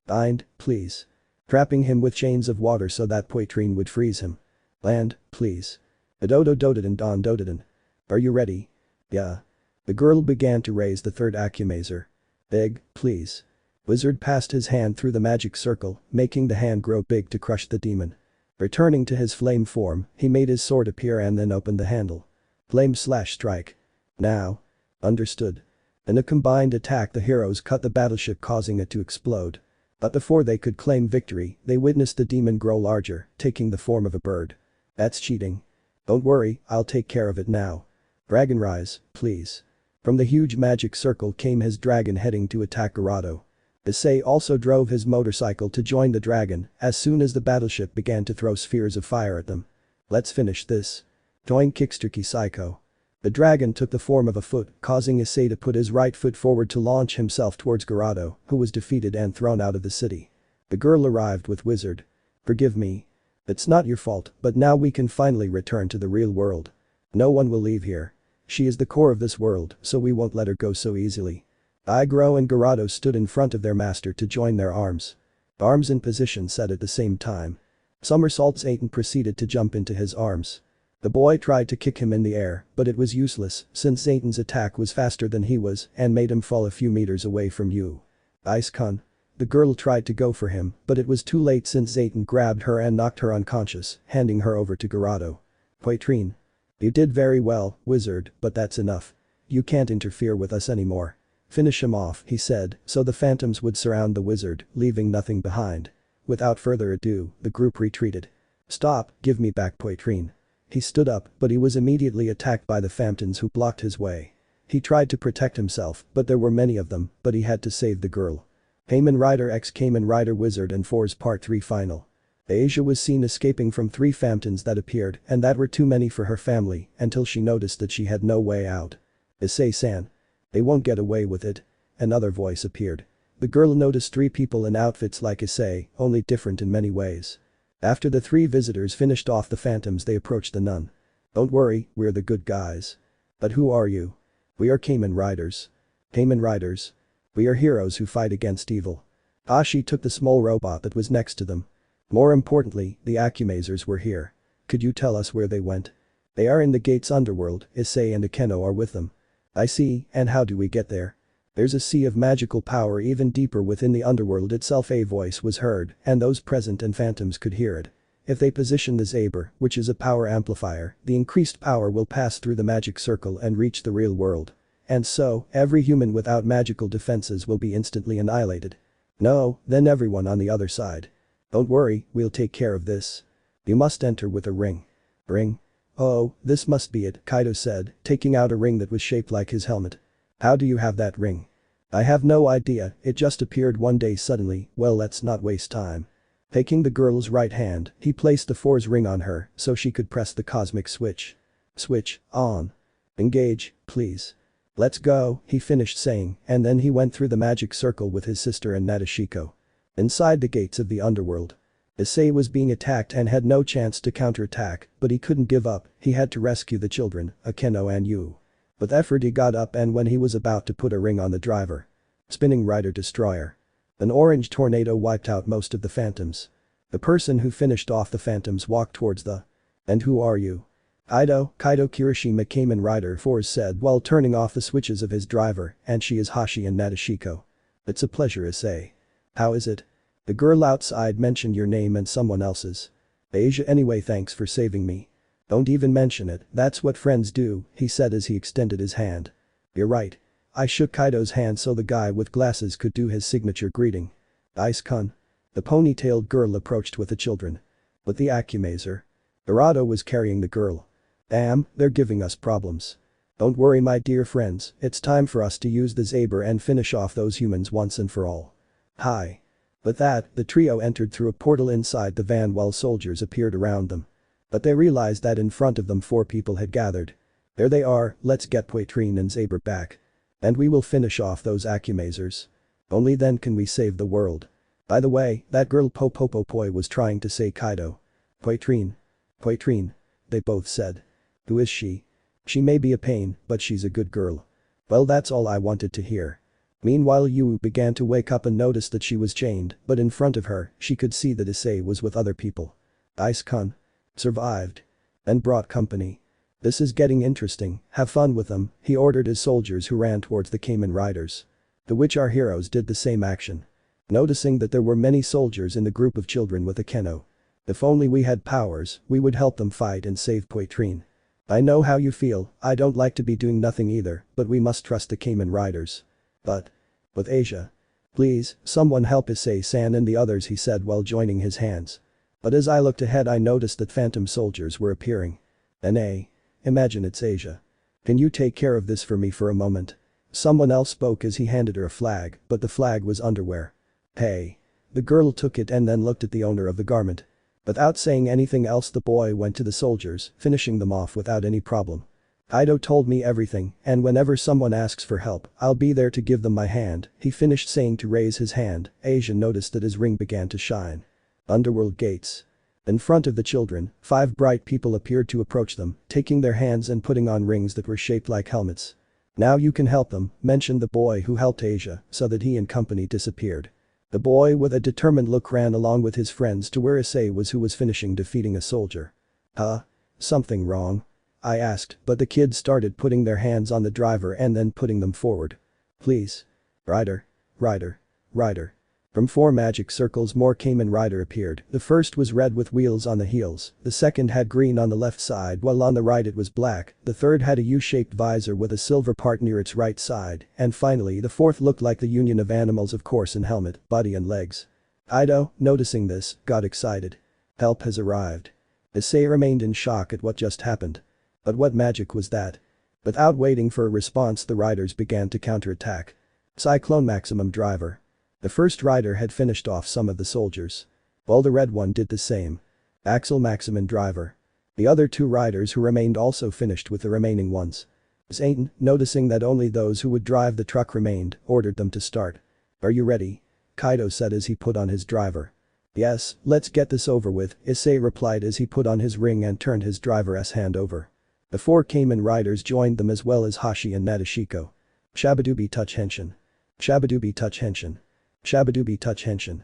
Bind, please. Trapping him with chains of water so that Poitrine would freeze him. Land, please. Adodo Dododan Don Dododan. Are you ready? Yeah. The girl began to raise the third Akumazer. Big, please. Wizard passed his hand through the magic circle, making the hand grow big to crush the demon. Returning to his flame form, he made his sword appear and then opened the handle. Flame/strike. Now. Understood. In a combined attack the heroes cut the battleship causing it to explode. But before they could claim victory, they witnessed the demon grow larger, taking the form of a bird. That's cheating. Don't worry, I'll take care of it now. Dragon rise, please. From the huge magic circle came his dragon heading to attack Garado. Issei also drove his motorcycle to join the dragon as soon as the battleship began to throw spheres of fire at them. Let's finish this. Join Kickstuki Psycho. The dragon took the form of a foot, causing Issei to put his right foot forward to launch himself towards Garado, who was defeated and thrown out of the city. The girl arrived with Wizard. Forgive me. It's not your fault, but now we can finally return to the real world. No one will leave here. She is the core of this world, so we won't let her go so easily. Igro and Garado stood in front of their master to join their arms. Arms in position set at the same time. Somersaults Zayton proceeded to jump into his arms. The boy tried to kick him in the air, but it was useless since Zayton's attack was faster than he was and made him fall a few meters away from you. Ice-kun. The girl tried to go for him, but it was too late since Zayton grabbed her and knocked her unconscious, handing her over to Garado. Poitrine. You did very well, Wizard, but that's enough. you can't interfere with us anymore. Finish him off, he said, so the phantoms would surround the wizard, leaving nothing behind. Without further ado, the group retreated. Stop, give me back Poitrine. He stood up, but he was immediately attacked by the phantoms who blocked his way. He tried to protect himself, but there were many of them, but he had to save the girl. Kamen Rider x Kamen Rider Wizard and 4's Part 3 Final. Asia was seen escaping from 3 phantoms that appeared, and that were too many for her family, until she noticed that she had no way out. Issei-san. They won't get away with it. Another voice appeared. The girl noticed 3 people in outfits like Issei, only different in many ways. After the 3 visitors finished off the phantoms, they approached the nun. Don't worry, we're the good guys. But who are you? We are Kamen Riders. Kamen Riders. We are heroes who fight against evil. Ashi took the small robot that was next to them. More importantly, the Akumazers were here. Could you tell us where they went? They are in the gates underworld, Issei and Akeno are with them. I see, and how do we get there? There's a sea of magical power even deeper within the underworld itself. A voice was heard, and those present and phantoms could hear it. If they position the Saber, which is a power amplifier, the increased power will pass through the magic circle and reach the real world. And so, every human without magical defenses will be instantly annihilated. No, then everyone on the other side. Don't worry, we'll take care of this. You must enter with a ring. Ring? Oh, this must be it, Kaido said, taking out a ring that was shaped like his helmet. How do you have that ring? I have no idea, it just appeared one day suddenly. Well, let's not waste time. Taking the girl's right hand, he placed the 4's ring on her so she could press the cosmic switch. Switch, on. Engage, please. Let's go, he finished saying, and then he went through the magic circle with his sister and Nadeshiko. Inside the gates of the underworld. Issei was being attacked and had no chance to counterattack, but he couldn't give up, he had to rescue the children, Akeno and Yu. With effort he got up, and when he was about to put a ring on the driver. Spinning Rider Destroyer. An orange tornado wiped out most of the phantoms. The person who finished off the phantoms walked towards the. And who are you? Kaido Kirishima Kamen Rider 4 said while turning off the switches of his driver, and she is Hashi and Nadeshiko. It's a pleasure, Issei. How is it? The girl outside mentioned your name and someone else's. Asia, anyway, thanks for saving me. Don't even mention it, that's what friends do, he said as he extended his hand. You're right. I shook Kaido's hand so the guy with glasses could do his signature greeting. Ice-kun. The ponytailed girl approached with the children. But the Akumazer. Dorado was carrying the girl. Damn, they're giving us problems. Don't worry, my dear friends, it's time for us to use the Saber and finish off those humans once and for all. Hi. With that, the trio entered through a portal inside the van while soldiers appeared around them. But they realized that in front of them 4 people had gathered. There they are, let's get Poitrine and Saber back. And we will finish off those Akumazers. Only then can we save the world. By the way, that girl Popopopoi was trying to say Kaido. Poitrine. Poitrine. They both said. Who is she? She may be a pain, but she's a good girl. Well, that's all I wanted to hear. Meanwhile, Yu began to wake up and noticed that she was chained, but in front of her, she could see that Issei was with other people. Ice-kun. Survived. And brought company. This is getting interesting, have fun with them, he ordered his soldiers who ran towards the Kamen Riders. To which our heroes did the same action. Noticing that there were many soldiers in the group of children with Akeno. If only we had powers, we would help them fight and save Poitrine. I know how you feel, I don't like to be doing nothing either, but we must trust the Kamen Riders. But. With Asia. Please, someone help Issei-san and the others, he said while joining his hands. But as I looked ahead, I noticed that phantom soldiers were appearing. Imagine it's Asia. Can you take care of this for me for a moment? Someone else spoke as he handed her a flag, but the flag was underwear. Hey. The girl took it and then looked at the owner of the garment. Without saying anything else, the boy went to the soldiers, finishing them off without any problem. Kaido told me everything, and whenever someone asks for help, I'll be there to give them my hand, he finished saying to raise his hand. Asia noticed that his ring began to shine. Underworld gates. In front of the children, 5 bright people appeared to approach them, taking their hands and putting on rings that were shaped like helmets. Now you can help them, mentioned the boy who helped Asia, so that he and company disappeared. The boy with a determined look ran along with his friends to where Issei was, who was finishing defeating a soldier. Huh? Something wrong? I asked, but the kids started putting their hands on the driver and then putting them forward. Please. Rider. From 4 magic circles more Kamen Rider appeared. The first was red with wheels on the heels, the second had green on the left side while on the right it was black, the third had a U-shaped visor with a silver part near its right side, and finally the fourth looked like the union of animals of course in helmet, body and legs. Ido, noticing this, got excited. Help has arrived. Issei remained in shock at what just happened. But what magic was that? Without waiting for a response the riders began to counterattack. Cyclone Maximum Driver. The first rider had finished off some of the soldiers. While the red one did the same. Axle Maximum Driver. The other 2 riders who remained also finished with the remaining ones. Satan, noticing that only those who would drive the truck remained, ordered them to start. "Are you ready?" Kaido said as he put on his driver. "Yes, let's get this over with," Issei replied as he put on his ring and turned his driver's hand over. The 4 Kamen riders joined them as well as Hashi and Nadeshiko. Shabadubi touch henshin. Shabadubi touch henshin. Shabadubi touch henshin.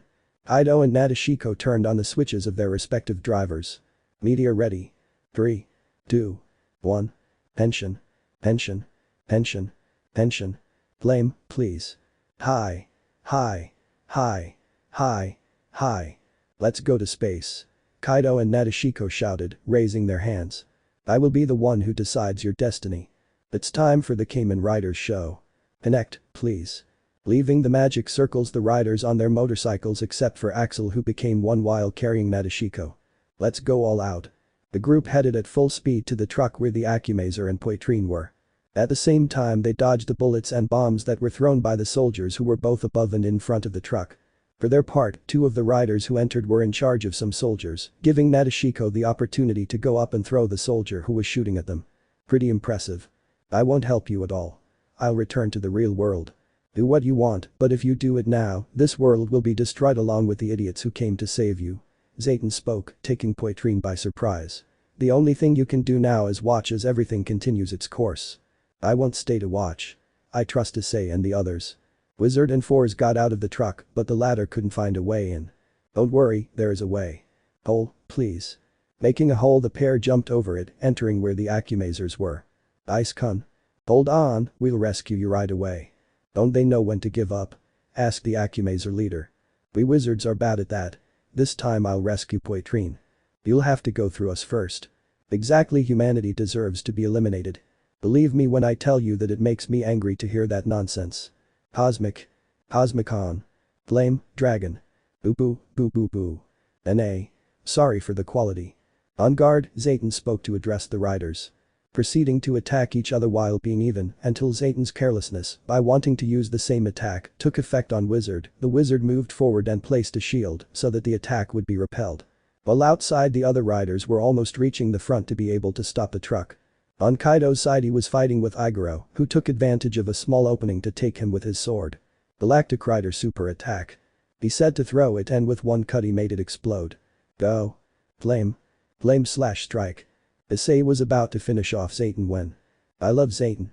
Ido and Nadeshiko turned on the switches of their respective drivers. Meteor ready. 3, 2, 1. Henshin. Henshin. Henshin. Henshin. Flame, please. Hi. Hi. Hi. Hi. Hi. Let's go to space. Kaido and Nadeshiko shouted, raising their hands. I will be the one who decides your destiny. It's time for the Kamen Riders show. Connect, please. Leaving the magic circles the riders on their motorcycles except for Axel who became one while carrying Nadeshiko. Let's go all out. The group headed at full speed to the truck where the Acumazer and Poitrine were. At the same time they dodged the bullets and bombs that were thrown by the soldiers who were both above and in front of the truck. For their part, 2 of the riders who entered were in charge of some soldiers, giving Nadeshiko the opportunity to go up and throw the soldier who was shooting at them. Pretty impressive. I won't help you at all. I'll return to the real world. Do what you want, but if you do it now, this world will be destroyed along with the idiots who came to save you. Zayton spoke, taking Poitrine by surprise. The only thing you can do now is watch as everything continues its course. I won't stay to watch. I trust Issei and the others. Wizard and Force got out of the truck, but the latter couldn't find a way in. Don't worry, there is a way. Hole, please. Making a hole the pair jumped over it, entering where the Acumazers were. Ice-kun. Hold on, we'll rescue you right away. Don't they know when to give up? Asked the Acumazer leader. We wizards are bad at that. This time I'll rescue Poitrine. You'll have to go through us first. Exactly, humanity deserves to be eliminated. Believe me when I tell you that it makes me angry to hear that nonsense. Cosmic. Cosmicon. Flame, dragon. Boo boo, boo boo boo. Na. Sorry for the quality. On guard, Zayton spoke to address the riders. Proceeding to attack each other while being even until Zayton's carelessness, by wanting to use the same attack, took effect on Wizard. The Wizard moved forward and placed a shield so that the attack would be repelled. While outside the other riders were almost reaching the front to be able to stop the truck. On Kaido's side he was fighting with Igoro, who took advantage of a small opening to take him with his sword. Galactic Rider super attack. He said to throw it and with one cut he made it explode. Go. Flame. Flame/strike. Issei was about to finish off Zayton when. I love Zayton.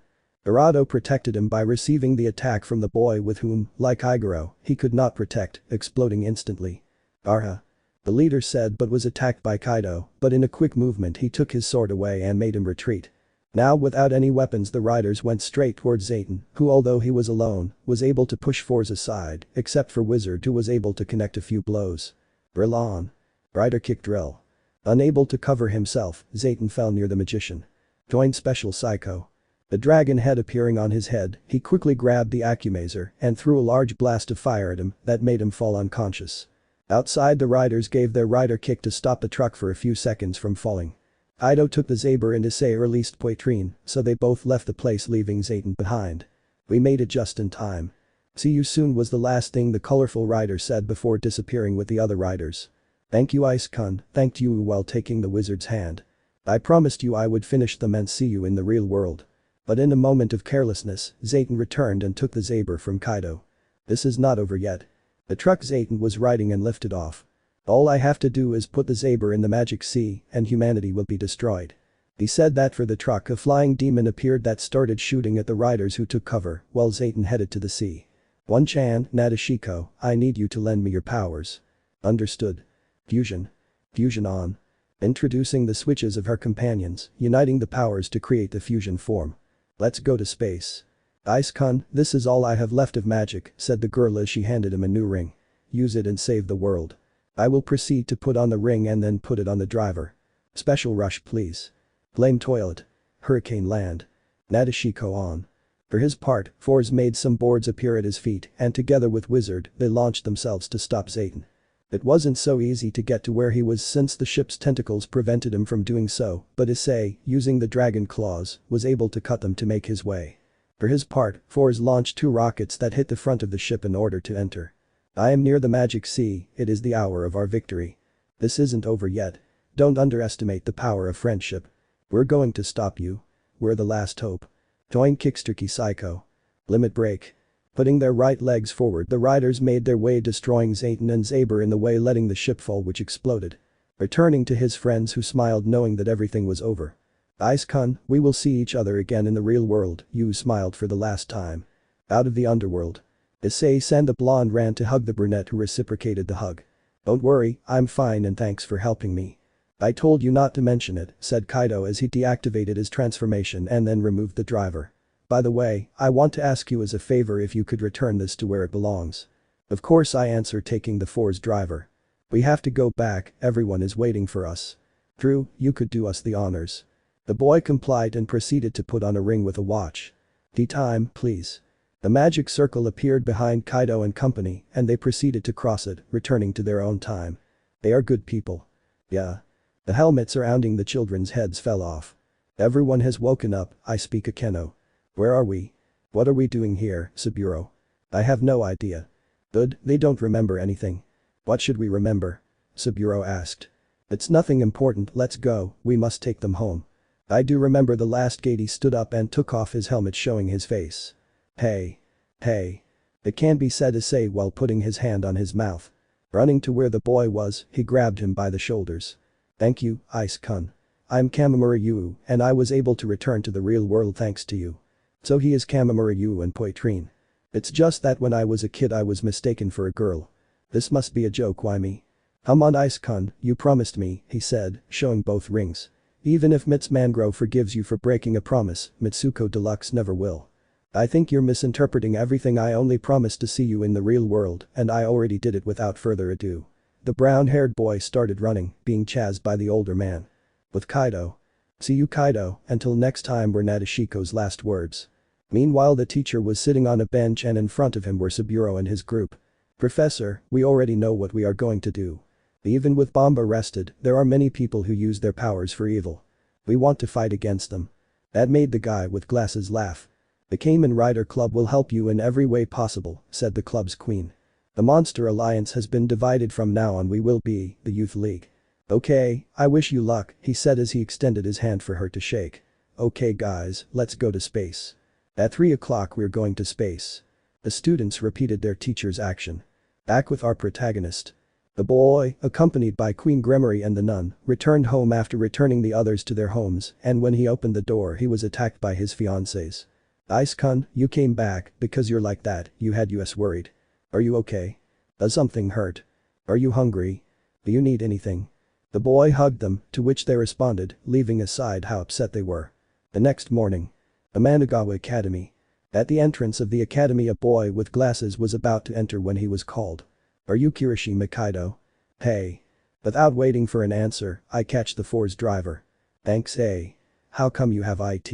Arado protected him by receiving the attack from the boy with whom, like Igoro, he could not protect, exploding instantly. Arha. The leader said but was attacked by Kaido, but in a quick movement he took his sword away and made him retreat. Now without any weapons the riders went straight towards Zayton, who although he was alone, was able to push Force aside, except for Wizard who was able to connect a few blows. Drill on. Rider kick drill. Unable to cover himself, Zayton fell near the magician. Joined Special Psycho. The dragon head appearing on his head, he quickly grabbed the Acumazer and threw a large blast of fire at him that made him fall unconscious. Outside the riders gave their rider kick to stop the truck for a few seconds from falling. Ido took the Saber and Issei released Poitrine, so they both left the place leaving Zayton behind. We made it just in time. See you soon was the last thing the colorful rider said before disappearing with the other riders. Thank you Ice-kun, thanked you while taking the wizard's hand. I promised you I would finish them and see you in the real world. But in a moment of carelessness, Zayton returned and took the Saber from Kaido. This is not over yet. The truck Zayton was riding and lifted off. All I have to do is put the Saber in the magic sea and humanity will be destroyed. He said that for the truck a flying demon appeared that started shooting at the riders who took cover while Zayton headed to the sea. One-chan, Nadeshiko, I need you to lend me your powers. Understood. Fusion. Fusion on. Introducing the switches of her companions, uniting the powers to create the fusion form. Let's go to space. Ice-kun, this is all I have left of magic, said the girl as she handed him a new ring. use it and save the world. I will proceed to put on the ring and then put it on the driver. Special rush please. Flame toilet. Hurricane land. Nadeshiko on. For his part, Force made some boards appear at his feet and together with Wizard, they launched themselves to stop Satan. It wasn't so easy to get to where he was since the ship's tentacles prevented him from doing so, but Issei, using the dragon claws, was able to cut them to make his way. For his part, Force launched 2 rockets that hit the front of the ship in order to enter. I am near the magic sea, it is the hour of our victory. This isn't over yet. Don't underestimate the power of friendship. We're going to stop you. We're the last hope. Join Kickstuki Psycho. Limit break. Putting their right legs forward, the riders made their way, destroying Satan and Zaber in the way, letting the ship fall, which exploded. Returning to his friends, who smiled knowing that everything was over. Ice-kun, we will see each other again in the real world, Yu smiled for the last time. Out of the underworld. Issei and the blonde ran to hug the brunette, who reciprocated the hug. Don't worry, I'm fine and thanks for helping me. I told you not to mention it, said Kaido as he deactivated his transformation and then removed the driver. By the way, I want to ask you as a favor if you could return this to where it belongs. Of course, I answer, taking the Force driver. We have to go back, everyone is waiting for us. Drew, you could do us the honors. The boy complied and proceeded to put on a ring with a watch. Tea time, please. The magic circle appeared behind Kaido and company and they proceeded to cross it, returning to their own time. They are good people. Yeah. The helmet surrounding the children's heads fell off. Everyone has woken up, I speak Akeno. Where are we? What are we doing here, Saburo? I have no idea. Good, they don't remember anything. What should we remember? Saburo asked. It's nothing important, let's go, we must take them home. I do remember the last gate. He stood up and took off his helmet, showing his face. Hey. Hey. It can't be said, Issei while putting his hand on his mouth. Running to where the boy was, he grabbed him by the shoulders. Thank you, Ice-kun. I'm Kamimura Yu and I was able to return to the real world thanks to you. So he is Kamimura Yu and Poitrine. It's just that when I was a kid I was mistaken for a girl. This must be a joke, why me? Come on Ice-kun, you promised me, he said, showing both rings. Even if Mits Mangrove forgives you for breaking a promise, Mitsuko Deluxe never will. I think you're misinterpreting everything. I only promised to see you in the real world and I already did it. Without further ado. The brown-haired boy started running, being chased by the older man. With Kaido. See you Kaido, until next time were Nadeshiko's last words. Meanwhile the teacher was sitting on a bench and in front of him were Saburo and his group. Professor, we already know what we are going to do. Even with Bomba arrested, there are many people who use their powers for evil. We want to fight against them. That made the guy with glasses laugh. The Kamen Rider Club will help you in every way possible, said the club's queen. The Monster Alliance has been divided. From now on we will be the Youth League. Okay, I wish you luck, he said as he extended his hand for her to shake. Okay guys, let's go to space. At 3 o'clock we're going to space. The students repeated their teacher's action. Back with our protagonist. The boy, accompanied by Queen Gremory and the nun, returned home after returning the others to their homes, and when he opened the door he was attacked by his fiancés. Ice-kun, you came back, because you're like that, you had us worried. Are you okay? Does something hurt? Are you hungry? Do you need anything? The boy hugged them, to which they responded, leaving aside how upset they were. The next morning. Amanagawa Academy. At the entrance of the academy a boy with glasses was about to enter when he was called. Are you Kirishima Kaido? Hey. Without waiting for an answer, I catch the Force driver. Thanks. Hey. How come you have IT?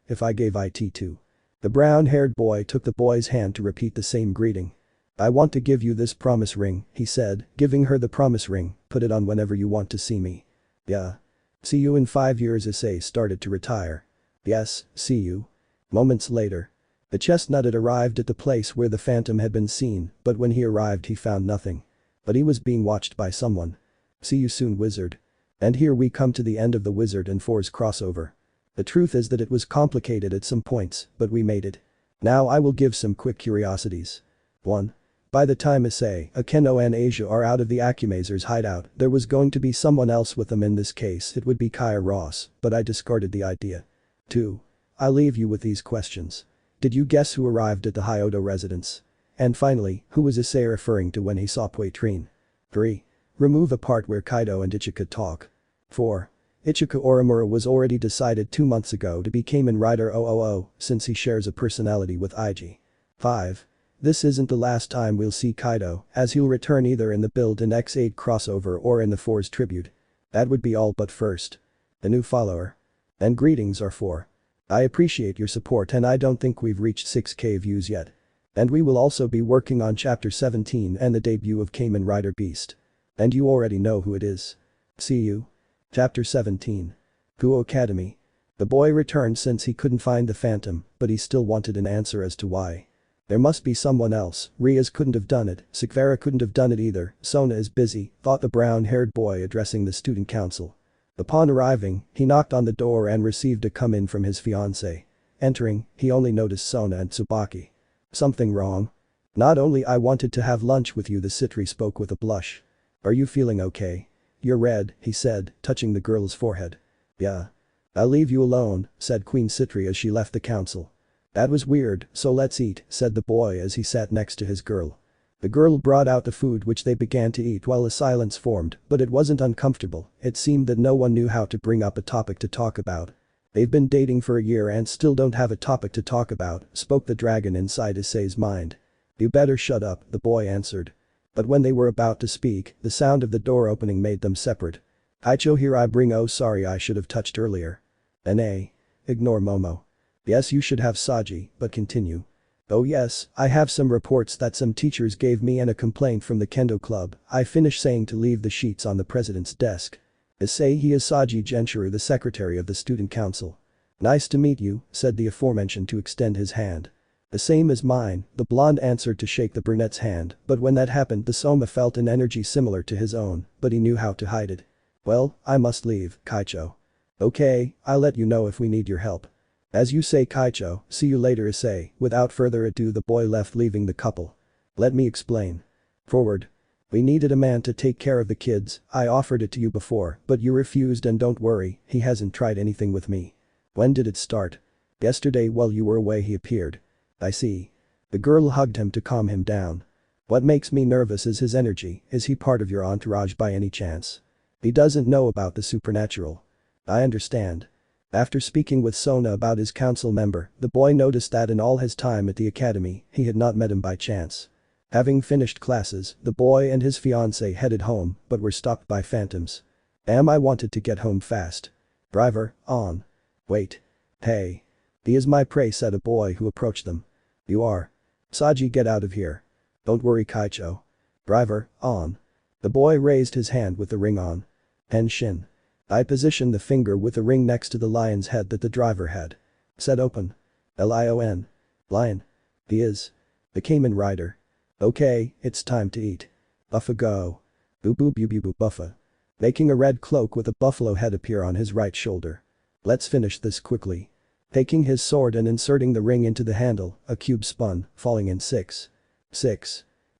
If I gave IT too. The brown-haired boy took the boy's hand to repeat the same greeting. I want to give you this promise ring, he said, giving her the promise ring, put it on whenever you want to see me. Yeah. See you in 5 years. Issei started to retire. Yes, see you. Moments later. The chestnut had arrived at the place where the phantom had been seen, but when he arrived he found nothing. But he was being watched by someone. See you soon, wizard. And here we come to the end of the Wizard and Force crossover. The truth is that it was complicated at some points, but we made it. Now I will give some quick curiosities. 1. By the time Issei, Akeno and Asia are out of the Akumazer's hideout, there was going to be someone else with them. In this case it would be Kaya Ross, but I discarded the idea. 2. I'll leave you with these questions. Did you guess who arrived at the Hyodo residence? And finally, who was Issei referring to when he saw Poitrine? 3. Remove a part where Kaido and Ichika talk. 4. Ichika Orimura was already decided 2 months ago to be Kamen Rider 000 since he shares a personality with Ig. 5. This isn't the last time we'll see Kaido, as he'll return either in the Build and X8 crossover or in the 4's tribute. That would be all, but first. The new follower. And greetings are for. I appreciate your support and I don't think we've reached 6k views yet. And we will also be working on chapter 17 and the debut of Kamen Rider Beast. And you already know who it is. See you. Chapter 17. Guo Academy. The boy returned since he couldn't find the Phantom, but he still wanted an answer as to why. There must be someone else. Rias couldn't have done it, Sekiryuutei couldn't have done it either, Sona is busy, thought the brown-haired boy addressing the student council. Upon arriving, he knocked on the door and received a come-in from his fiancée. Entering, he only noticed Sona and Tsubaki. Something wrong? Not only I wanted to have lunch with you, the Citri spoke with a blush. Are you feeling okay? You're red, he said, touching the girl's forehead. Yeah. I'll leave you alone, said Queen Citri as she left the council. That was weird, so let's eat, said the boy as he sat next to his girl. The girl brought out the food which they began to eat while a silence formed, but it wasn't uncomfortable, it seemed that no one knew how to bring up a topic to talk about. They've been dating for a year and still don't have a topic to talk about, spoke the dragon inside Issei's mind. You better shut up, the boy answered. But when they were about to speak, the sound of the door opening made them separate. Icho here I bring, oh sorry I should have touched earlier. Ignore Momo. Yes you should have Saji, but continue. Oh yes, I have some reports that some teachers gave me and a complaint from the Kendo club. I finished saying to leave the sheets on the president's desk. Issei, he is Saji Genshiro, the secretary of the student council. Nice to meet you, said the aforementioned to extend his hand. The same as mine, the blonde answered to shake the brunette's hand, but when that happened the Soma felt an energy similar to his own, but he knew how to hide it. Well, I must leave, Kaicho. Okay, I'll let you know if we need your help. As you say, Kaicho, see you later, Issei. Without further ado the boy left, leaving the couple. Let me explain. Forward. We needed a man to take care of the kids. I offered it to you before, but you refused, and don't worry, he hasn't tried anything with me. When did it start? Yesterday while you were away he appeared. I see. The girl hugged him to calm him down. What makes me nervous is his energy. Is he part of your entourage by any chance? He doesn't know about the supernatural. I understand. After speaking with Sona about his council member, the boy noticed that in all his time at the academy, he had not met him by chance. Having finished classes, the boy and his fiancée headed home, but were stopped by phantoms. I wanted to get home fast. Driver, on. Wait. Hey. He is my prey, said a boy who approached them. You are. Saji, get out of here. Don't worry, Kaicho. Driver, on. The boy raised his hand with the ring on. Henshin. I positioned the finger with the ring next to the lion's head that the driver had. Said open. Lion. Lion. He is. The Kamen Rider. Okay, it's time to eat. Buffa go. Boo boo boo boo boo buffa. Making a red cloak with a buffalo head appear on his right shoulder. Let's finish this quickly. Taking his sword and inserting the ring into the handle, a cube spun, falling in 6.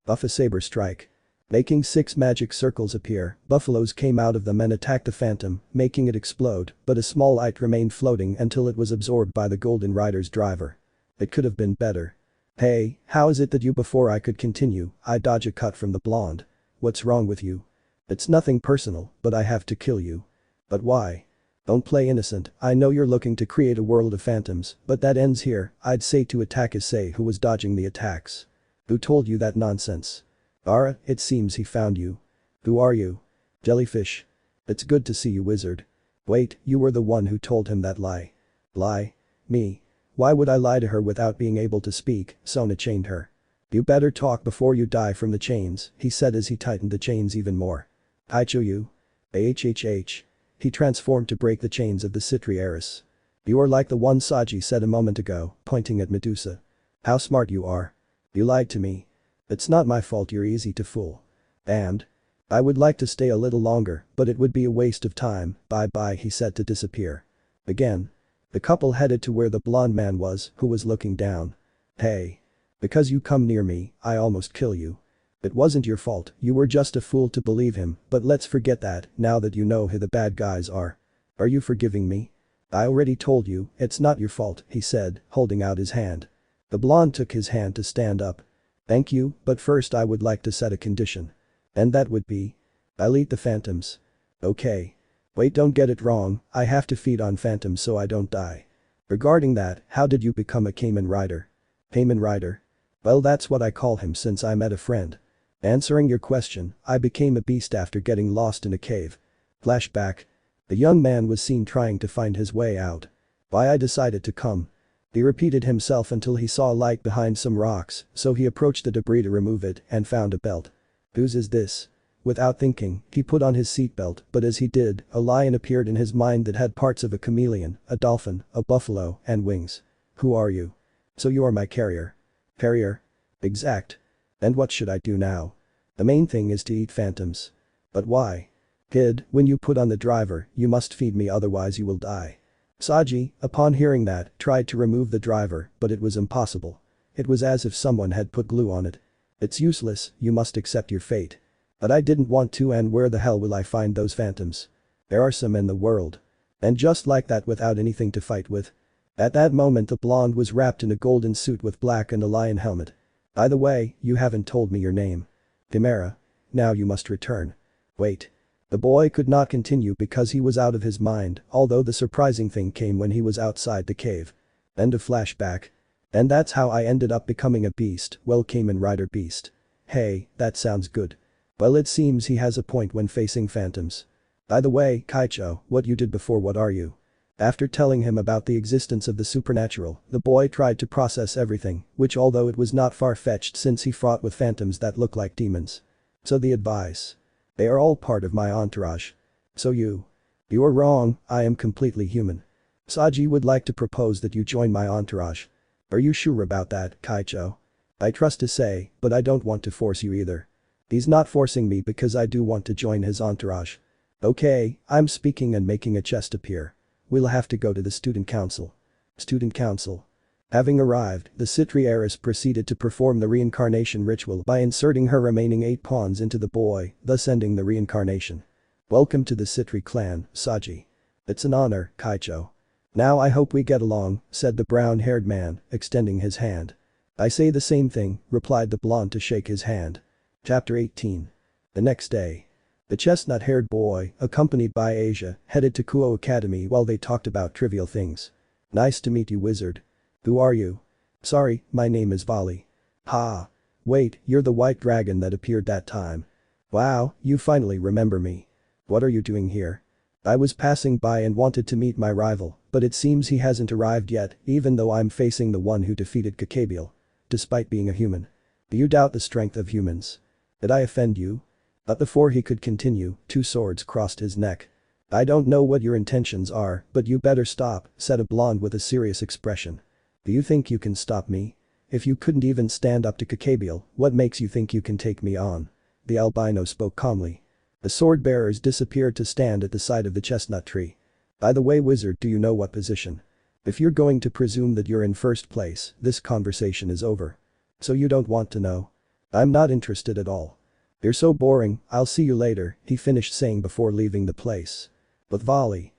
Buffa saber strike. Making 6 magic circles appear, buffaloes came out of them and attacked the phantom, making it explode, but a small light remained floating until it was absorbed by the Golden Rider's driver. It could have been better. Hey, how is it that you before I could continue, I dodge a cut from the blonde. What's wrong with you? It's nothing personal, but I have to kill you. But why? Don't play innocent, I know you're looking to create a world of phantoms, but that ends here, I'd say to attack Issei who was dodging the attacks. Who told you that nonsense? Ara, it seems he found you. Who are you? Jellyfish. It's good to see you, wizard. Wait, you were the one who told him that lie. Lie? Me? Why would I lie to her without being able to speak? Sona chained her. You better talk before you die from the chains, he said as he tightened the chains even more. Icho you? Ahhh. He transformed to break the chains of the Citri heiress. You are like the one Saji said a moment ago, pointing at Medusa. How smart you are. You lied to me. It's not my fault you're easy to fool. And? I would like to stay a little longer, but it would be a waste of time, bye-bye, he said to disappear. Again. The couple headed to where the blonde man was, who was looking down. Hey. Because you come near me, I almost kill you. It wasn't your fault, you were just a fool to believe him, but let's forget that, now that you know who the bad guys are. Are you forgiving me? I already told you, it's not your fault, he said, holding out his hand. The blonde took his hand to stand up. Thank you, but first I would like to set a condition. And that would be? I'll eat the phantoms. Okay. Wait, don't get it wrong, I have to feed on phantoms so I don't die. Regarding that, how did you become a Kamen Rider? Kamen Rider? Well, that's what I call him since I met a friend. Answering your question, I became a beast after getting lost in a cave. Flashback. The young man was seen trying to find his way out. Why I decided to come. He repeated himself until he saw light behind some rocks, so he approached the debris to remove it and found a belt. Whose is this? Without thinking, he put on his seatbelt, but as he did, a lion appeared in his mind that had parts of a chameleon, a dolphin, a buffalo, and wings. Who are you? So you are my carrier. Carrier? Exact. And what should I do now? The main thing is to eat phantoms. But why? Kid, when you put on the driver, you must feed me otherwise you will die. Saji, upon hearing that, tried to remove the driver, but it was impossible. It was as if someone had put glue on it. It's useless, you must accept your fate. But I didn't want to, and where the hell will I find those phantoms? There are some in the world. And just like that, without anything to fight with. At that moment the blonde was wrapped in a golden suit with black and a lion helmet. By the way, you haven't told me your name. Chimera. Now you must return. Wait. The boy could not continue because he was out of his mind, although the surprising thing came when he was outside the cave. End of flashback. And that's how I ended up becoming a beast. Well, Kamen Rider Beast. Hey, that sounds good. Well, it seems he has a point when facing phantoms. By the way, Kaicho, what you did before, what are you? After telling him about the existence of the supernatural, the boy tried to process everything, which although it was not far-fetched since he fought with phantoms that look like demons. So the advice. They are all part of my entourage. So you are wrong, I am completely human. Saji would like to propose that you join my entourage. Are you sure about that, Kaicho? I trust Issei, but I don't want to force you either. He's not forcing me because I do want to join his entourage. Okay, I'm speaking and making a chest appear. We'll have to go to the student council. Student council. Having arrived, the Citri heiress proceeded to perform the reincarnation ritual by inserting her remaining 8 pawns into the boy, thus ending the reincarnation. Welcome to the Citri clan, Saji. It's an honor, Kaicho. Now I hope we get along, said the brown-haired man, extending his hand. I say the same thing, replied the blonde to shake his hand. Chapter 18. The next day. The chestnut-haired boy, accompanied by Asia, headed to Kuo Academy while they talked about trivial things. Nice to meet you, wizard. Who are you? Sorry, my name is Vali. Ha. Wait, you're the white dragon that appeared that time. Wow, you finally remember me. What are you doing here? I was passing by and wanted to meet my rival, but it seems he hasn't arrived yet, even though I'm facing the one who defeated Kakebiel. Despite being a human. Do you doubt the strength of humans? Did I offend you? But before he could continue, 2 swords crossed his neck. I don't know what your intentions are, but you better stop, said a blonde with a serious expression. Do you think you can stop me? If you couldn't even stand up to Kakebiel, what makes you think you can take me on? The albino spoke calmly. The sword bearers disappeared to stand at the side of the chestnut tree. By the way, wizard, do you know what position? If you're going to presume that you're in first place, this conversation is over. So you don't want to know? I'm not interested at all. You're so boring, I'll see you later, he finished saying before leaving the place. But Vali.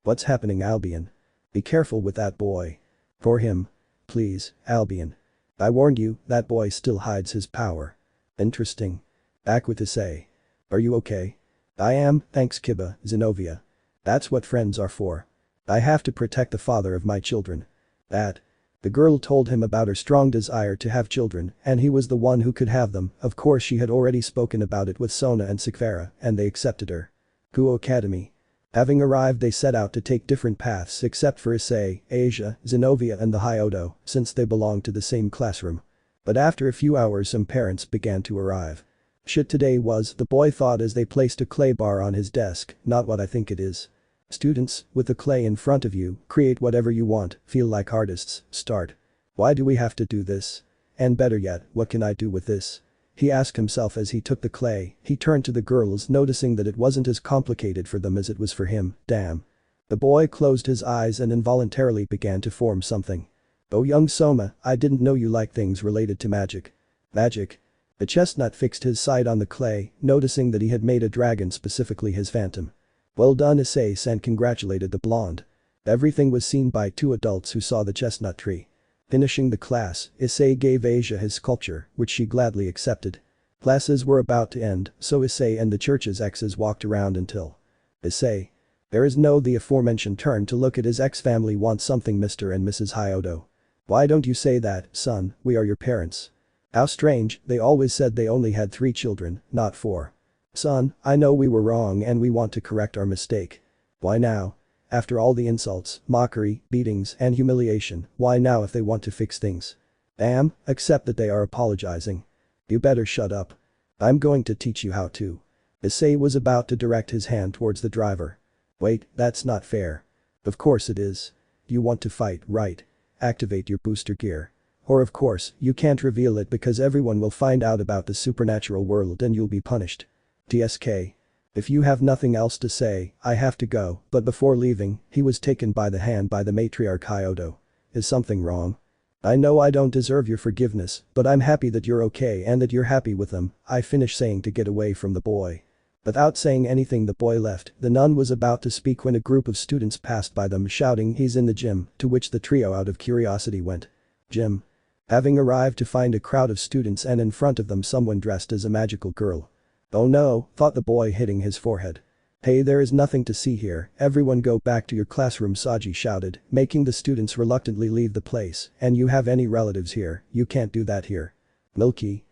What's happening, Albion? Be careful with that boy. For him. Please, Albion. I warned you, that boy still hides his power. Interesting. Back with Issei. Are you okay? I am, thanks Kiba, Xenovia. That's what friends are for. I have to protect the father of my children. That. The girl told him about her strong desire to have children, and he was the one who could have them. Of course she had already spoken about it with Sona and Sekvera, and they accepted her. Kuo Academy. Having arrived, they set out to take different paths except for Issei, Asia, Xenovia and the Hyodo, since they belonged to the same classroom. But after a few hours some parents began to arrive. Shit, today was, the boy thought as they placed a clay bar on his desk, not what I think it is. Students, with the clay in front of you, create whatever you want, feel like artists, start. Why do we have to do this? And better yet, what can I do with this? He asked himself as he took the clay. He turned to the girls, noticing that it wasn't as complicated for them as it was for him. Damn. The boy closed his eyes and involuntarily began to form something. Oh, young Soma, I didn't know you liked things related to magic. Magic? The chestnut fixed his sight on the clay, noticing that he had made a dragon, specifically his phantom. Well done, Issei, and congratulated the blonde. Everything was seen by 2 adults who saw the chestnut tree. Finishing the class, Issei gave Asia his sculpture, which she gladly accepted. Classes were about to end, so Issei and the church's exes walked around until. Issei. There is no the aforementioned turn to look at his ex-family wants something, Mr. and Mrs. Hyodo. Why don't you say that, son, we are your parents. How strange, they always said they only had 3 children, not 4. Son, I know we were wrong and we want to correct our mistake. Why now? After all the insults, mockery, beatings, and humiliation, why now if they want to fix things? Accept that they are apologizing. You better shut up. I'm going to teach you how to. Issei was about to direct his hand towards the driver. Wait, that's not fair. Of course it is. You want to fight, right? Activate your booster gear. Or of course, you can't reveal it because everyone will find out about the supernatural world and you'll be punished. TSK. If you have nothing else to say, I have to go, but before leaving, he was taken by the hand by the matriarch Hyodo. Is something wrong? I know I don't deserve your forgiveness, but I'm happy that you're okay and that you're happy with them, I finished saying to get away from the boy. Without saying anything the boy left, the nun was about to speak when a group of students passed by them shouting he's in the gym, to which the trio out of curiosity went. Gym. Having arrived to find a crowd of students and in front of them someone dressed as a magical girl. Oh no, thought the boy hitting his forehead. Hey, there is nothing to see here, everyone go back to your classroom, Saji shouted, making the students reluctantly leave the place, and you have any relatives here, you can't do that here. Milky.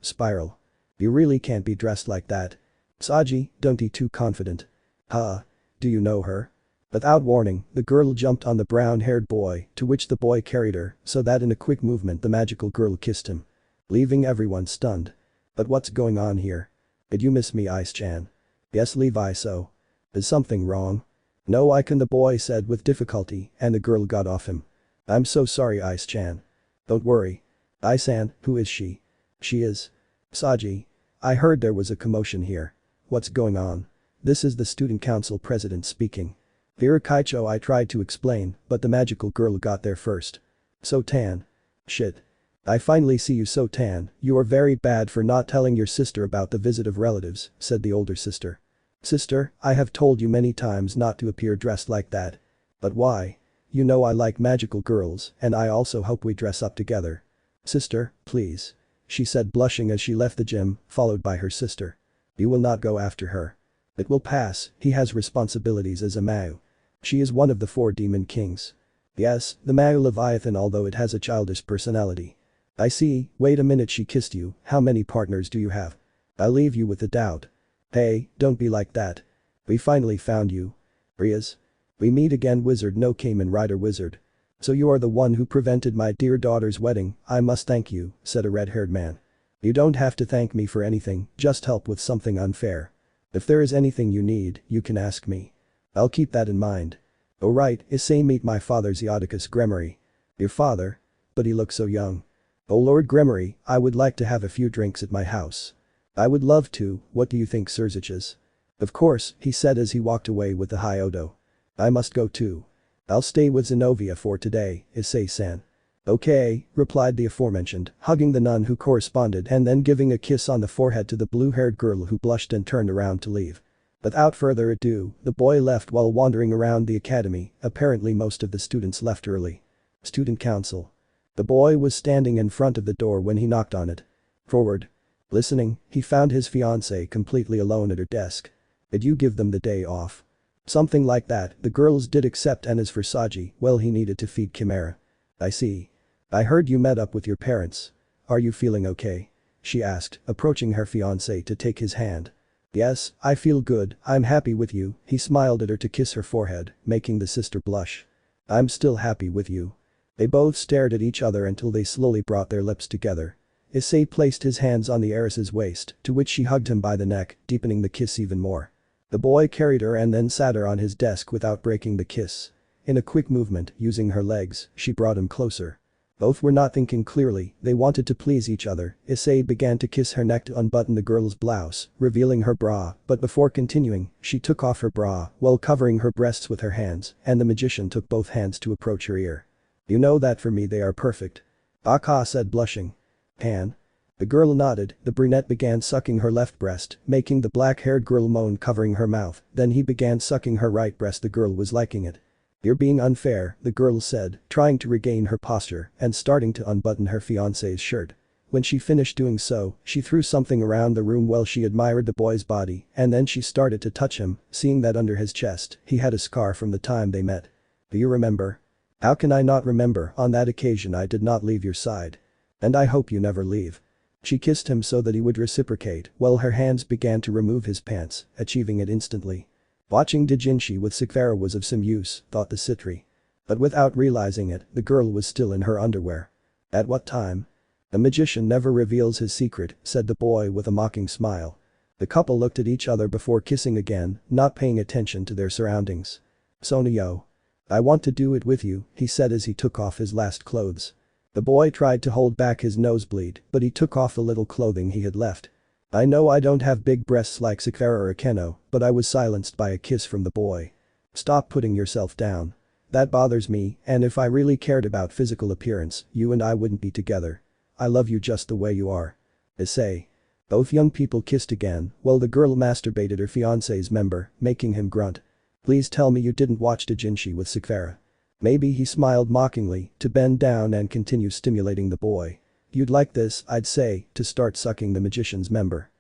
Spiral. You really can't be dressed like that. Saji, don't be too confident. Huh? Do you know her? Without warning, the girl jumped on the brown-haired boy, to which the boy carried her, so that in a quick movement the magical girl kissed him. Leaving everyone stunned. But what's going on here? Did you miss me, Ice-chan? Yes, Levi, so. Is something wrong? No, I can, the boy said with difficulty, and the girl got off him. I'm so sorry, Ice-chan. Don't worry. Ice-san, who is she? She is. Saji. I heard there was a commotion here. What's going on? This is the student council president speaking. Kaicho, I tried to explain, but the magical girl got there first. So-tan. Shit. I finally see you, So-tan, you are very bad for not telling your sister about the visit of relatives, said the older sister. Sister, I have told you many times not to appear dressed like that. But why? You know I like magical girls, and I also hope we dress up together. Sister, please. She said, blushing as she left the gym, followed by her sister. You will not go after her. It will pass, he has responsibilities as a Mao. She is one of the 4 demon kings. Yes, the Mao Leviathan, although it has a childish personality. I see, wait a minute, she kissed you, how many partners do you have? I'll leave you with the doubt. Hey, don't be like that. We finally found you. Rias. We meet again, wizard, no Kamen Rider wizard. So you are the one who prevented my dear daughter's wedding, I must thank you, said a red-haired man. You don't have to thank me for anything, just help with something unfair. If there is anything you need, you can ask me. I'll keep that in mind. Oh right, Issei, meet my father Zeodicus Gremory. Your father? But he looks so young. Oh Lord Gremory, I would like to have a few drinks at my house. I would love to, what do you think, Sirziches? Of course, he said as he walked away with the Hyodo. I must go too. I'll stay with Xenovia for today, Issei-san. Okay, replied the aforementioned, hugging the nun who corresponded and then giving a kiss on the forehead to the blue-haired girl who blushed and turned around to leave. Without further ado, the boy left while wandering around the academy, apparently most of the students left early. Student council. The boy was standing in front of the door when he knocked on it. Forward. Listening, he found his fiancée completely alone at her desk. Did you give them the day off? Something like that, the girls did, accept, and as for Saji, well, he needed to feed Chimera. I see. I heard you met up with your parents. Are you feeling okay? She asked, approaching her fiancé to take his hand. Yes, I feel good, I'm happy with you, he smiled at her to kiss her forehead, making the sister blush. I'm still happy with you. They both stared at each other until they slowly brought their lips together. Issei placed his hands on the heiress's waist, to which she hugged him by the neck, deepening the kiss even more. The boy carried her and then sat her on his desk without breaking the kiss. In a quick movement, using her legs, she brought him closer. Both were not thinking clearly, they wanted to please each other. Issei began to kiss her neck to unbutton the girl's blouse, revealing her bra, but before continuing, she took off her bra while covering her breasts with her hands, and the magician took both hands to approach her ear. You know that for me they are perfect. Aka said, blushing. Han. The girl nodded, the brunette began sucking her left breast, making the black-haired girl moan, covering her mouth, then he began sucking her right breast. The girl was liking it. You're being unfair, the girl said, trying to regain her posture and starting to unbutton her fiancé's shirt. When she finished doing so, she threw something around the room while she admired the boy's body, and then she started to touch him, seeing that under his chest, he had a scar from the time they met. Do you remember? How can I not remember, on that occasion I did not leave your side. And I hope you never leave. She kissed him so that he would reciprocate while her hands began to remove his pants, achieving it instantly. Watching Dojinshi with Sekiryuutei was of some use, thought the Citri. But without realizing it, the girl was still in her underwear. At what time? A magician never reveals his secret, said the boy with a mocking smile. The couple looked at each other before kissing again, not paying attention to their surroundings. Sono-yo. I want to do it with you, he said as he took off his last clothes. The boy tried to hold back his nosebleed, but he took off the little clothing he had left. I know I don't have big breasts like Sekiryuutei or Akeno, but I was silenced by a kiss from the boy. Stop putting yourself down. That bothers me, and if I really cared about physical appearance, you and I wouldn't be together. I love you just the way you are. Issei. Both young people kissed again, while the girl masturbated her fiancé's member, making him grunt. Please tell me you didn't watch Dojinshi with Sekiryuutei. Maybe he smiled mockingly, to bend down and continue stimulating the boy. You'd like this, I'd say, to start sucking the magician's member.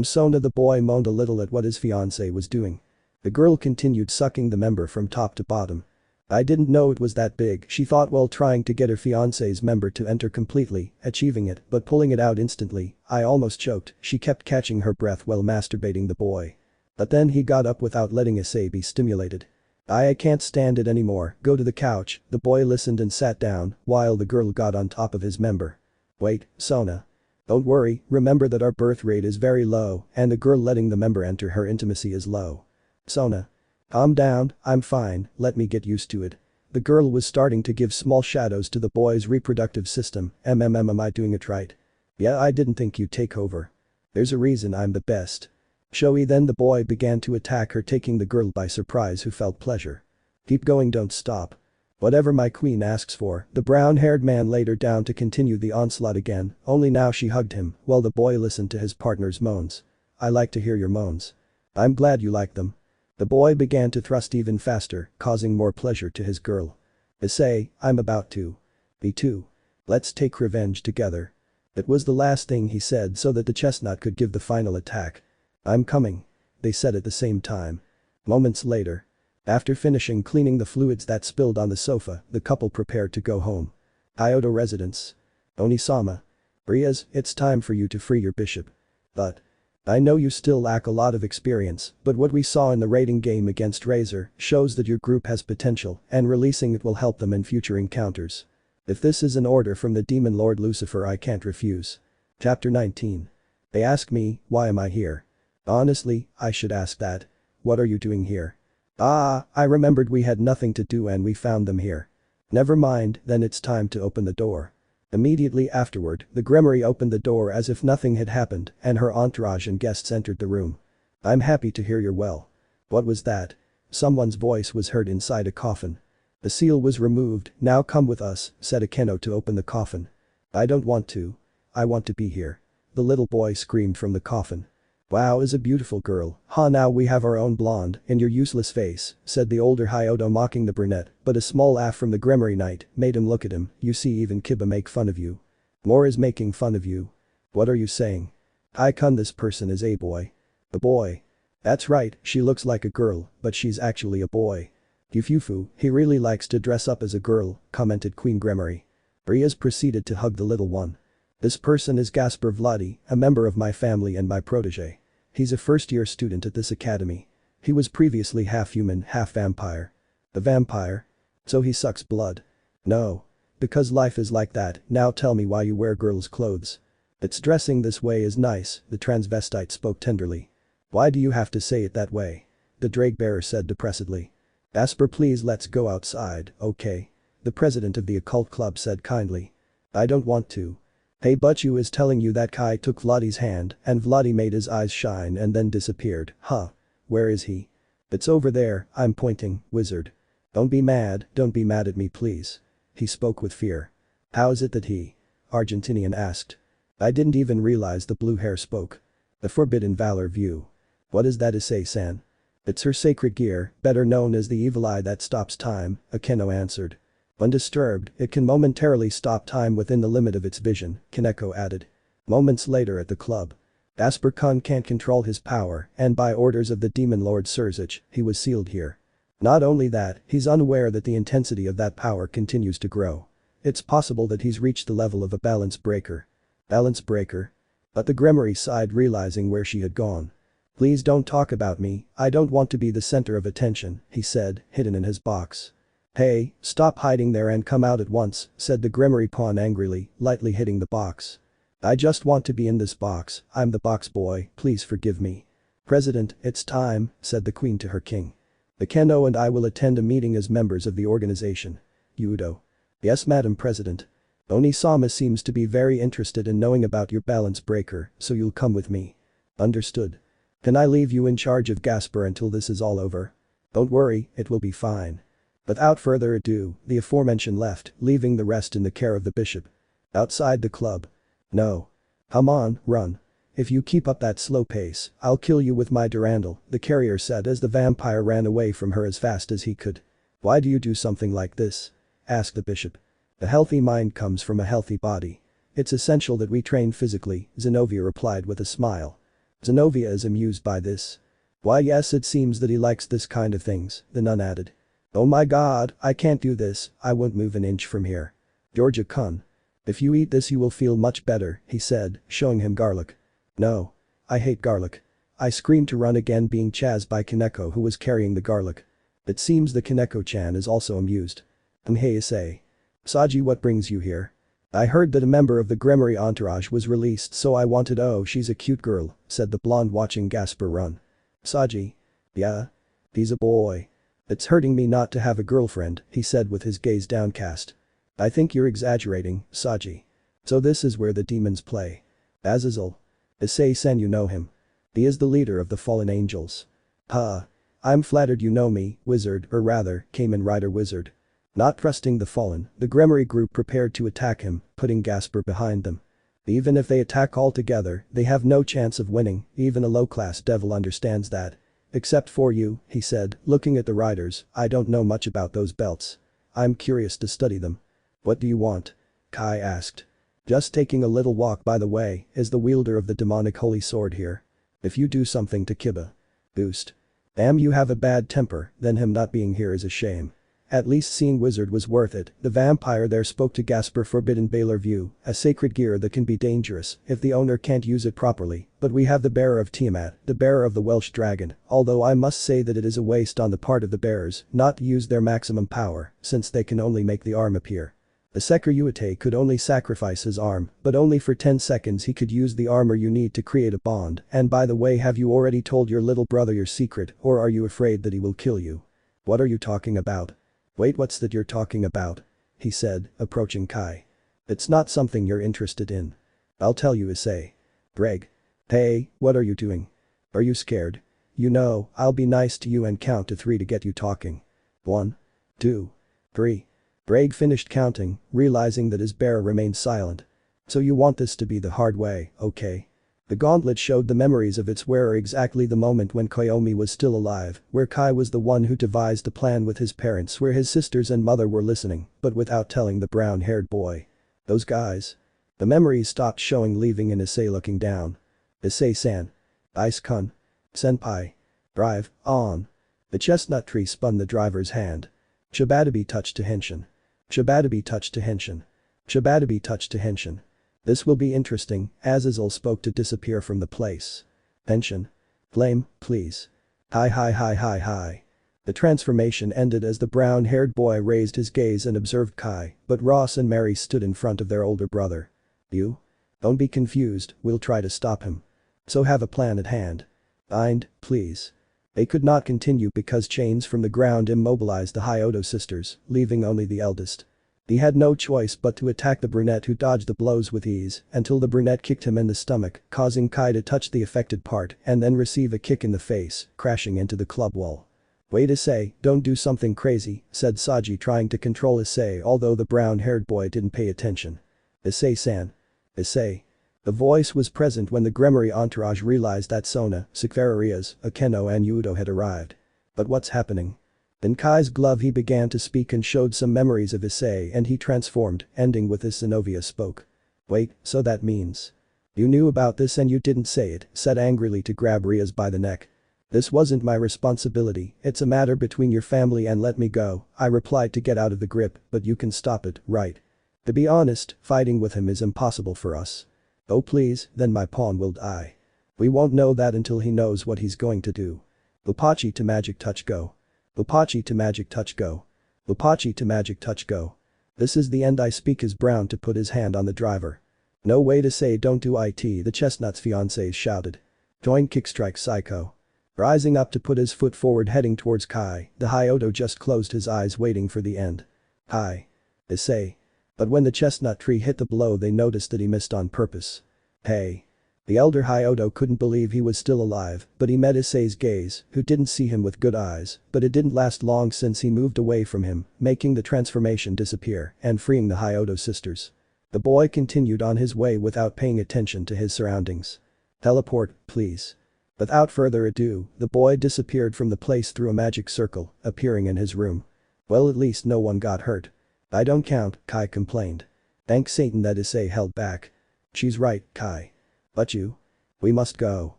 Sona the boy moaned a little at what his fiancé was doing. The girl continued sucking the member from top to bottom. I didn't know it was that big, she thought while trying to get her fiancé's member to enter completely, achieving it but pulling it out instantly. I almost choked, she kept catching her breath while masturbating the boy. But then he got up without letting Issei be stimulated. I can't stand it anymore, go to the couch, the boy listened and sat down, while the girl got on top of his member. Wait, Sona. Don't worry, remember that our birth rate is very low, and the girl letting the member enter her intimacy is low. Sona. Calm down, I'm fine, let me get used to it. The girl was starting to give small shadows to the boy's reproductive system. Am I doing it right? Yeah, I didn't think you'd take over. There's a reason I'm the best. Showy. Then the boy began to attack her, taking the girl by surprise, who felt pleasure. Keep going, don't stop. Whatever my queen asks for, the brown-haired man laid her down to continue the onslaught again, only now she hugged him, while the boy listened to his partner's moans. I like to hear your moans. I'm glad you like them. The boy began to thrust even faster, causing more pleasure to his girl. Issei, I'm about to. Me too. Let's take revenge together. It was the last thing he said so that the chestnut could give the final attack. I'm coming. They said at the same time. Moments later. After finishing cleaning the fluids that spilled on the sofa, the couple prepared to go home. Kyoto residence. Onisama. Rias, it's time for you to free your bishop. But. I know you still lack a lot of experience, but what we saw in the raiding game against Razor shows that your group has potential, and releasing it will help them in future encounters. If this is an order from the Demon Lord Lucifer, I can't refuse. Chapter 19. They ask me, why am I here? Honestly, I should ask that. What are you doing here? Ah, I remembered we had nothing to do and we found them here. Never mind, then it's time to open the door. Immediately afterward, the Gremory opened the door as if nothing had happened, and her entourage and guests entered the room. I'm happy to hear you're well. What was that? Someone's voice was heard inside a coffin. The seal was removed, now come with us, said Akeno to open the coffin. I don't want to. I want to be here. The little boy screamed from the coffin. Wow, is a beautiful girl, huh? Now we have our own blonde, in your useless face, said the older Hyoto, mocking the brunette, but a small laugh from the Gremory Knight made him look at him. You see, even Kiba make fun of you. More is making fun of you. What are you saying? Icon, this person is a boy. A boy. That's right, she looks like a girl, but she's actually a boy. Yufufu, he really likes to dress up as a girl, commented Queen Gremory. Rias proceeded to hug the little one. This person is Gaspar Vladi, a member of my family and my protege. He's a first-year student at this academy. He was previously half human, half vampire. A vampire? So he sucks blood? No. Because life is like that. Now tell me why you wear girls' clothes. It's dressing this way is nice, the transvestite spoke tenderly. Why do you have to say it that way? The drake-bearer said depressedly. Gaspar, please let's go outside, okay? The president of the occult club said kindly. I don't want to. Hey, but you is telling you that Kai took Vladi's hand and Vladi made his eyes shine and then disappeared, huh? Where is he? It's over there, I'm pointing, wizard. Don't be mad at me please. He spoke with fear. How is it that he? Argentinian asked. I didn't even realize the blue hair spoke. The forbidden valor view. What is that, Issei-san? It's her sacred gear, better known as the evil eye that stops time, Akeno answered. When disturbed, it can momentarily stop time within the limit of its vision, Kaneko added. Moments later at the club. Gaspar-kun can't control his power, and by orders of the Demon Lord Surzich, he was sealed here. Not only that, he's unaware that the intensity of that power continues to grow. It's possible that he's reached the level of a balance breaker. Balance breaker? But the Gremory sighed, realizing where she had gone. Please don't talk about me, I don't want to be the center of attention, he said, hidden in his box. Hey, stop hiding there and come out at once, said the Gremory pawn angrily, lightly hitting the box. I just want to be in this box, I'm the box boy, please forgive me. President, it's time, said the queen to her king. The Keno and I will attend a meeting as members of the organization. Yudo. Yes, Madam President. Onisama seems to be very interested in knowing about your balance breaker, so you'll come with me. Understood. Can I leave you in charge of Gasper until this is all over? Don't worry, it will be fine. Without further ado, the aforementioned left, leaving the rest in the care of the bishop. Outside the club. No. Come on, run. If you keep up that slow pace, I'll kill you with my Durandal, the carrier said as the vampire ran away from her as fast as he could. Why do you do something like this? Asked the bishop. A healthy mind comes from a healthy body. It's essential that we train physically, Xenovia replied with a smile. Xenovia is amused by this. Why yes, it seems that he likes this kind of things, the nun added. Oh my god, I can't do this, I won't move an inch from here. Georgia-kun. If you eat this you will feel much better, he said, showing him garlic. No. I hate garlic. I screamed to run again, being chased by Kaneko, who was carrying the garlic. It seems the Kaneko-chan is also amused. Hey Issei. Saji, what brings you here? I heard that a member of the Gremory entourage was released, so I wanted. Oh, she's a cute girl, said the blonde, watching Gasper run. Saji. Yeah? He's a boy. It's hurting me not to have a girlfriend, he said with his gaze downcast. I think you're exaggerating, Saji. So this is where the demons play. Azazel. Issei-san, you know him. He is the leader of the fallen angels. I'm flattered you know me, wizard, or rather, Kamen Rider wizard. Not trusting the fallen, the Gremory group prepared to attack him, putting Gasper behind them. Even if they attack all together, they have no chance of winning, even a low-class devil understands that. Except for you, he said, looking at the riders, I don't know much about those belts. I'm curious to study them. What do you want? Kai asked. Just taking a little walk, by the way, is the wielder of the demonic holy sword here. If you do something to Kiba. Boost. Damn, you have a bad temper, then him not being here is a shame. At least seeing wizard was worth it, the vampire there spoke to Gasper. Forbidden Baler View, a sacred gear that can be dangerous if the owner can't use it properly, but we have the bearer of Tiamat, the bearer of the Welsh dragon, although I must say that it is a waste on the part of the bearers not to use their maximum power, since they can only make the arm appear. The Sekiryuutei could only sacrifice his arm, but only for 10 seconds he could use the armor you need to create a bond. And by the way, have you already told your little brother your secret, or are you afraid that he will kill you? What are you talking about? Wait, what's that you're talking about? He said, approaching Kai. It's not something you're interested in. I'll tell you, Issei. Greg. Hey, what are you doing? Are you scared? You know, I'll be nice to you and count to 3 to get you talking. 1, 2, 3. Greg finished counting, realizing that his bearer remained silent. So you want this to be the hard way, okay? The gauntlet showed the memories of its wearer exactly the moment when Koyomi was still alive, where Kai was the one who devised the plan with his parents, where his sisters and mother were listening, but without telling the brown-haired boy. Those guys. The memories stopped showing, leaving in Issei looking down. Issei-san. Ice-kun. Senpai. Drive, on. The chestnut tree spun the driver's hand. Shabatabi touched to Henshin. Shabatabi touched to Henshin. Shabatabi touched to Henshin. This will be interesting, Azazel spoke to disappear from the place. Henshin. Flame, please. Hi. The transformation ended as the brown-haired boy raised his gaze and observed Kai, but Ross and Mary stood in front of their older brother. You? Don't be confused, we'll try to stop him. So have a plan at hand. Bind, please. They could not continue because chains from the ground immobilized the Hyoto sisters, leaving only the eldest. He had no choice but to attack the brunette, who dodged the blows with ease until the brunette kicked him in the stomach, causing Kai to touch the affected part and then receive a kick in the face, crashing into the club wall. Wait, Issei, don't do something crazy, said Saji, trying to control Issei, although the brown-haired boy didn't pay attention. Issei-san. Issei. The voice was present when the Gremory entourage realized that Sona, Rias, Akeno and Yudo had arrived. But what's happening? In Kai's glove he began to speak and showed some memories of Issei, and he transformed, ending with his Xenovia spoke. Wait, so that means. You knew about this and you didn't say it, said angrily to grab Rias by the neck. This wasn't my responsibility, it's a matter between your family and let me go, I replied to get out of the grip, but you can stop it, right? To be honest, fighting with him is impossible for us. Oh please, then my pawn will die. We won't know that until he knows what he's going to do. Lupachi to magic touch go. Lupachi to magic touch go. Lupachi to magic touch go. This is the end. I speak as Brown to put his hand on the driver. No way to say don't do it, the chestnut's fiancé shouted. Join kickstrike psycho. Rising up to put his foot forward heading towards Kai, the Hyodo just closed his eyes waiting for the end. Hi. Issei. But when the chestnut tree hit the blow they noticed that he missed on purpose. Hey. The elder Hyodo couldn't believe he was still alive, but he met Issei's gaze, who didn't see him with good eyes, but it didn't last long since he moved away from him, making the transformation disappear and freeing the Hyodo sisters. The boy continued on his way without paying attention to his surroundings. Teleport, please. Without further ado, the boy disappeared from the place through a magic circle, appearing in his room. Well, at least no one got hurt. I don't count, Kai complained. Thank Satan that Issei held back. She's right, Kai. But you? We must go.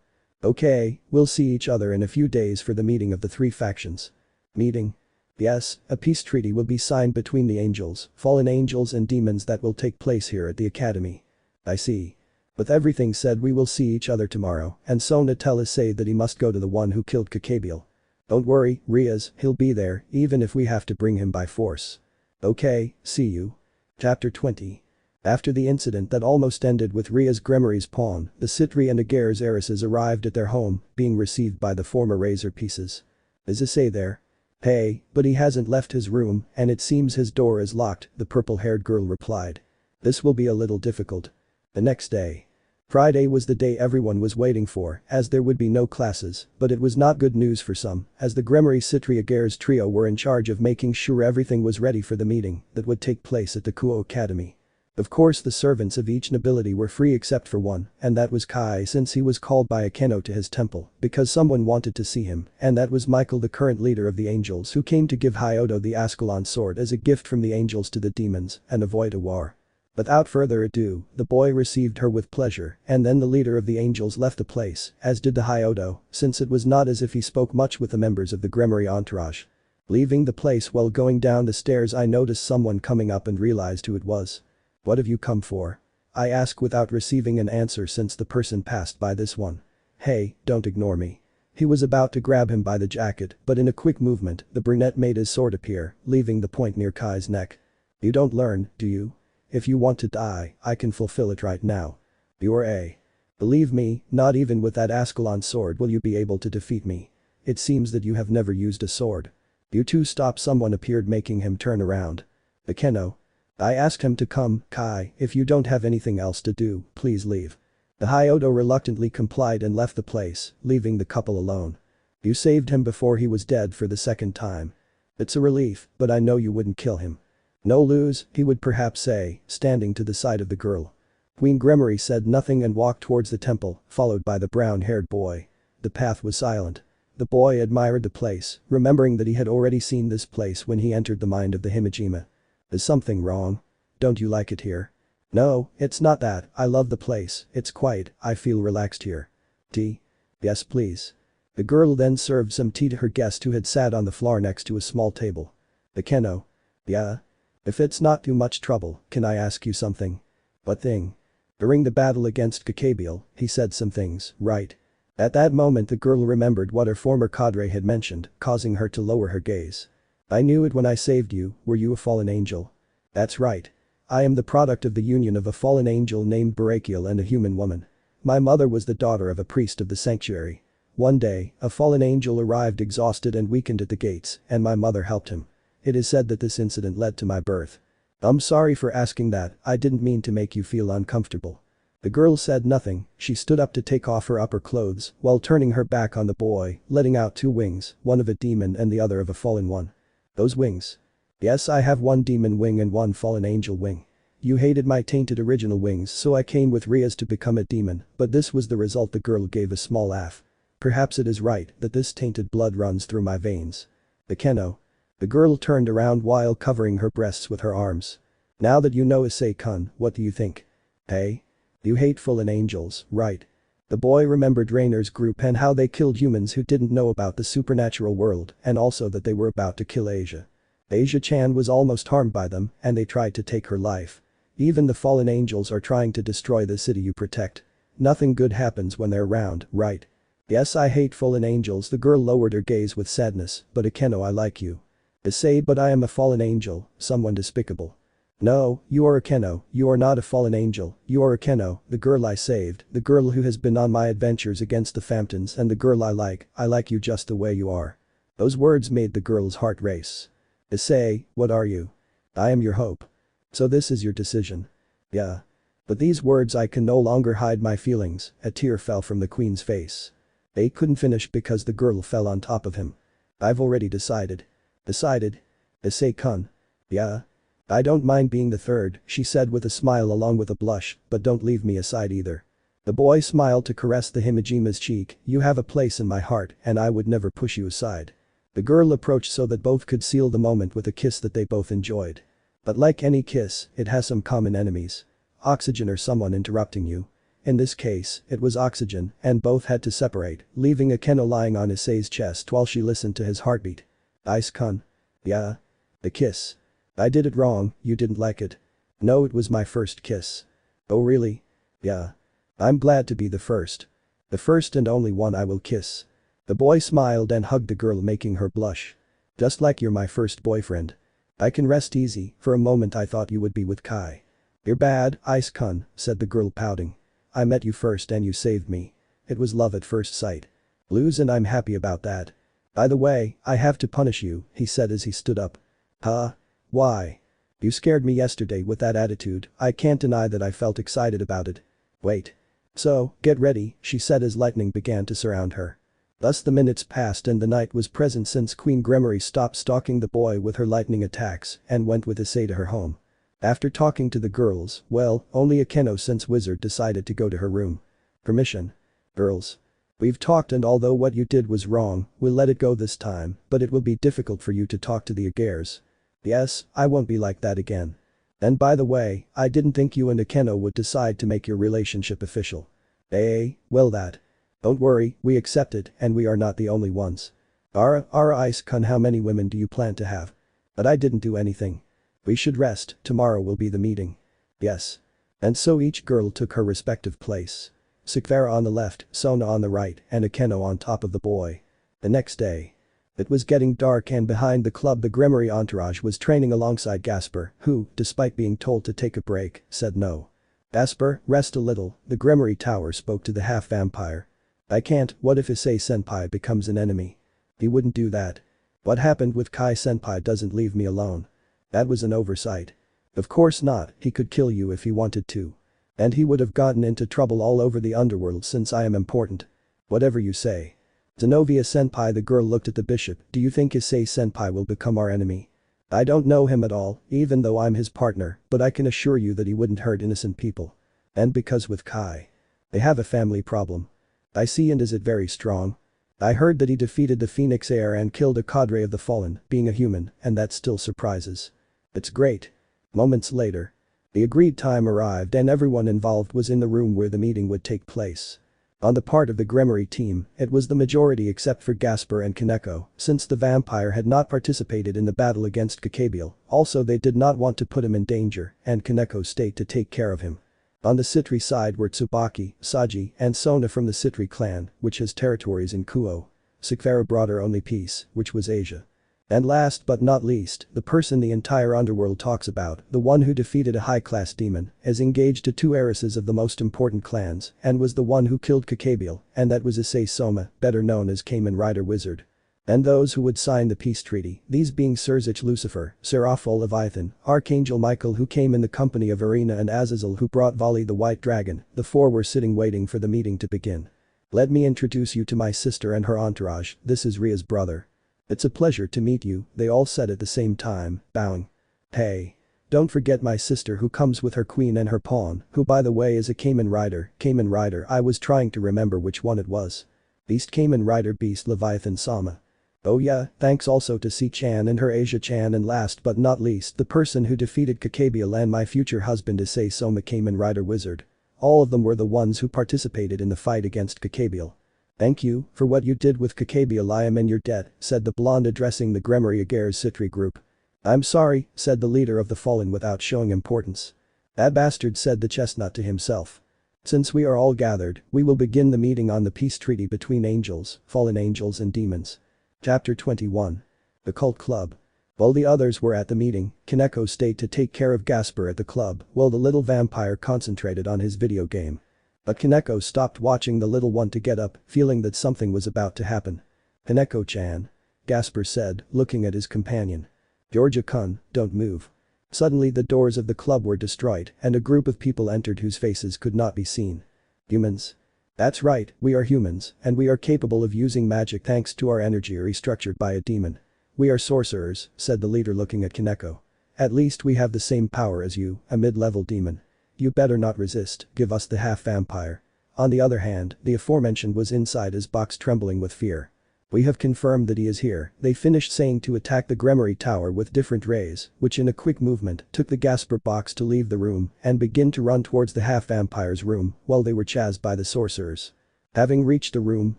Okay, we'll see each other in a few days for the meeting of the three factions. Meeting? Yes, a peace treaty will be signed between the angels, fallen angels and demons that will take place here at the academy. I see. With everything said we will see each other tomorrow, and Sona tell Issei that he must go to the one who killed Kaguya. Don't worry, Rias, he'll be there, even if we have to bring him by force. Okay, see you. Chapter 20. After the incident that almost ended with Rias Gremory's pawn, the Citri and Aguirre's heiresses arrived at their home, being received by the former Razor Pieces. Is Issei there? Hey, but he hasn't left his room, and it seems his door is locked, the purple-haired girl replied. This will be a little difficult. The next day. Friday was the day everyone was waiting for, as there would be no classes, but it was not good news for some, as the Gremory Citri Aguirre's trio were in charge of making sure everything was ready for the meeting that would take place at the Kuo Academy. Of course the servants of each nobility were free except for one, and that was Kai since he was called by Akeno to his temple because someone wanted to see him, and that was Michael, the current leader of the angels, who came to give Hyodo the Ascalon sword as a gift from the angels to the demons and avoid a war. Without further ado, the boy received her with pleasure, and then the leader of the angels left the place, as did the Hyodo, since it was not as if he spoke much with the members of the Gremory entourage. Leaving the place while going down the stairs I noticed someone coming up and realized who it was. What have you come for? I asked without receiving an answer since the person passed by this one. Hey, don't ignore me. He was about to grab him by the jacket, but in a quick movement, the brunette made his sword appear, leaving the point near Kai's neck. You don't learn, do you? If you want to die, I can fulfill it right now. You're a. Believe me, not even with that Ascalon sword will you be able to defeat me. It seems that you have never used a sword. You two stop. Someone appeared making him turn around. Akeno. I asked him to come, Kai, if you don't have anything else to do, please leave. The Hyodo reluctantly complied and left the place, leaving the couple alone. You saved him before he was dead for the second time. It's a relief, but I know you wouldn't kill him. No lose, he would perhaps say, standing to the side of the girl. Queen Gremory said nothing and walked towards the temple, followed by the brown-haired boy. The path was silent. The boy admired the place, remembering that he had already seen this place when he entered the mind of the Himejima. Is something wrong? Don't you like it here? No, it's not that, I love the place, it's quiet, I feel relaxed here. Tea? Yes please. The girl then served some tea to her guest who had sat on the floor next to a small table. Akeno. Yeah? If it's not too much trouble, can I ask you something? What thing? During the battle against Kaguya, he said some things, right? At that moment the girl remembered what her former cadre had mentioned, causing her to lower her gaze. I knew it when I saved you, were you a fallen angel? That's right. I am the product of the union of a fallen angel named Barakiel and a human woman. My mother was the daughter of a priest of the sanctuary. One day, a fallen angel arrived exhausted and weakened at the gates, and my mother helped him. It is said that this incident led to my birth. I'm sorry for asking that, I didn't mean to make you feel uncomfortable. The girl said nothing, she stood up to take off her upper clothes while turning her back on the boy, letting out two wings, one of a demon and the other of a fallen one. Those wings? Yes, I have one demon wing and one fallen angel wing. You hated my tainted original wings, so I came with Rias to become a demon, but this was the result. The girl gave a small laugh. Perhaps it is right that this tainted blood runs through my veins. Akeno. The girl turned around while covering her breasts with her arms. Now that you know Issei-kun, what do you think? Hey? You hate fallen angels, right? The boy remembered Rainer's group and how they killed humans who didn't know about the supernatural world and also that they were about to kill Asia. Asia-chan was almost harmed by them and they tried to take her life. Even the fallen angels are trying to destroy the city you protect. Nothing good happens when they're around, right? Yes, I hate fallen angels. The girl lowered her gaze with sadness, but Akeno, I like you. Issei, but I am a fallen angel, someone despicable. No, you are Akeno, you are not a fallen angel, you are Akeno, the girl I saved, the girl who has been on my adventures against the Phantoms and the girl I like you just the way you are. Those words made the girl's heart race. Issei, what are you? I am your hope. So this is your decision. Yeah. But these words I can no longer hide my feelings, a tear fell from the queen's face. They couldn't finish because the girl fell on top of him. I've already decided. Decided? Issei-kun. Yeah. I don't mind being the third, she said with a smile along with a blush, but don't leave me aside either. The boy smiled to caress the Himejima's cheek, you have a place in my heart and I would never push you aside. The girl approached so that both could seal the moment with a kiss that they both enjoyed. But like any kiss, it has some common enemies. Oxygen or someone interrupting you. In this case, it was oxygen and both had to separate, leaving Akeno lying on Issei's chest while she listened to his heartbeat. Ice-kun. Yeah. The kiss. I did it wrong, you didn't like it. No, it was my first kiss. Oh really? Yeah. I'm glad to be the first. The first and only one I will kiss. The boy smiled and hugged the girl making her blush. Just like you're my first boyfriend. I can rest easy, for a moment I thought you would be with Kai. You're bad, Ice-kun, said the girl pouting. I met you first and you saved me. It was love at first sight. Lose and I'm happy about that. By the way, I have to punish you, he said as he stood up. Huh? Why? You scared me yesterday with that attitude, I can't deny that I felt excited about it. Wait. So, get ready, she said as lightning began to surround her. Thus the minutes passed and the night was present since Queen Gremory stopped stalking the boy with her lightning attacks and went with Issei to her home. After talking to the girls, well, only Akeno since Wizard decided to go to her room. Permission. Girls. We've talked and although what you did was wrong, we'll let it go this time, but it will be difficult for you to talk to the Agares. Yes, I won't be like that again. And by the way, I didn't think you and Akeno would decide to make your relationship official. Well that. Don't worry, we accept it and we are not the only ones. Ara Ice-kun, how many women do you plan to have? But I didn't do anything. We should rest, tomorrow will be the meeting. Yes. And so each girl took her respective place. Sekiryuutei on the left, Sona on the right and Akeno on top of the boy. The next day. It was getting dark and behind the club the Gremory entourage was training alongside Gasper, who, despite being told to take a break, said no. Gasper, rest a little, the Gremory tower spoke to the half-vampire. I can't, what if Issei-senpai becomes an enemy? He wouldn't do that. What happened with Kai-senpai doesn't leave me alone. That was an oversight. Of course not, he could kill you if he wanted to. And he would have gotten into trouble all over the underworld since I am important. Whatever you say. Xenovia-senpai, the girl looked at the bishop, do you think Issei-senpai will become our enemy? I don't know him at all, even though I'm his partner, but I can assure you that he wouldn't hurt innocent people. And because with Kai. They have a family problem. I see, and is it very strong? I heard that he defeated the Phoenix Heir and killed a cadre of the Fallen, being a human, and that still surprises. It's great. Moments later. The agreed time arrived and everyone involved was in the room where the meeting would take place. On the part of the Gremory team, it was the majority except for Gasper and Kaneko, since the vampire had not participated in the battle against Kaguya, also they did not want to put him in danger, and Kaneko stayed to take care of him. On the Citri side were Tsubaki, Saji, and Sona from the Citri clan, which has territories in Kuo. Sekiryuutei brought her only piece, which was Asia. And last but not least, the person the entire underworld talks about, the one who defeated a high-class demon, is engaged to two heiresses of the most important clans, and was the one who killed Kaguya, and that was Issei Soma, better known as Kamen Rider Wizard. And those who would sign the peace treaty, these being Sirzich Lucifer, Seraphol Leviathan, Archangel Michael who came in the company of Arena and Azazel who brought Vali the White Dragon, the four were sitting waiting for the meeting to begin. Let me introduce you to my sister and her entourage, this is Ria's brother. It's a pleasure to meet you, they all said at the same time, bowing. Hey. Don't forget my sister who comes with her queen and her pawn, who by the way is a Kamen Rider, I was trying to remember which one it was. Beast Kamen Rider Beast Leviathan Sama. Oh yeah, thanks also to C-chan and her Asia-chan and last but not least the person who defeated Kaguya and my future husband Issei Soma Kamen Rider Wizard. all of them were the ones who participated in the fight against Kakebiel. "Thank you for what you did with Kakebiel. I am in your debt," said the blonde addressing the Gremory Aguirre's Citri group. "I'm sorry," said the leader of the Fallen without showing importance. "That bastard," said the chestnut to himself. "Since we are all gathered, we will begin the meeting on the peace treaty between angels, fallen angels and demons." Chapter 21. The Cult Club. While the others were at the meeting, Kaneko stayed to take care of Gasper at the club while the little vampire concentrated on his video game. But Kaneko stopped watching the little one to get up, feeling that something was about to happen. "Kaneko-chan," Gasper said, looking at his companion. "Georgia-kun, don't move." Suddenly the doors of the club were destroyed and a group of people entered whose faces could not be seen. "Humans?" "That's right, we are humans, and we are capable of using magic thanks to our energy restructured by a demon. We are sorcerers," said the leader looking at Kaneko. "At least we have the same power as you, a mid-level demon. You better not resist, give us the half-vampire." On the other hand, the aforementioned was inside his box trembling with fear. "We have confirmed that he is here," they finished saying to attack the Gremory tower with different rays, which in a quick movement took the Gasper box to leave the room and begin to run towards the half-vampire's room while they were chased by the sorcerers. Having reached the room,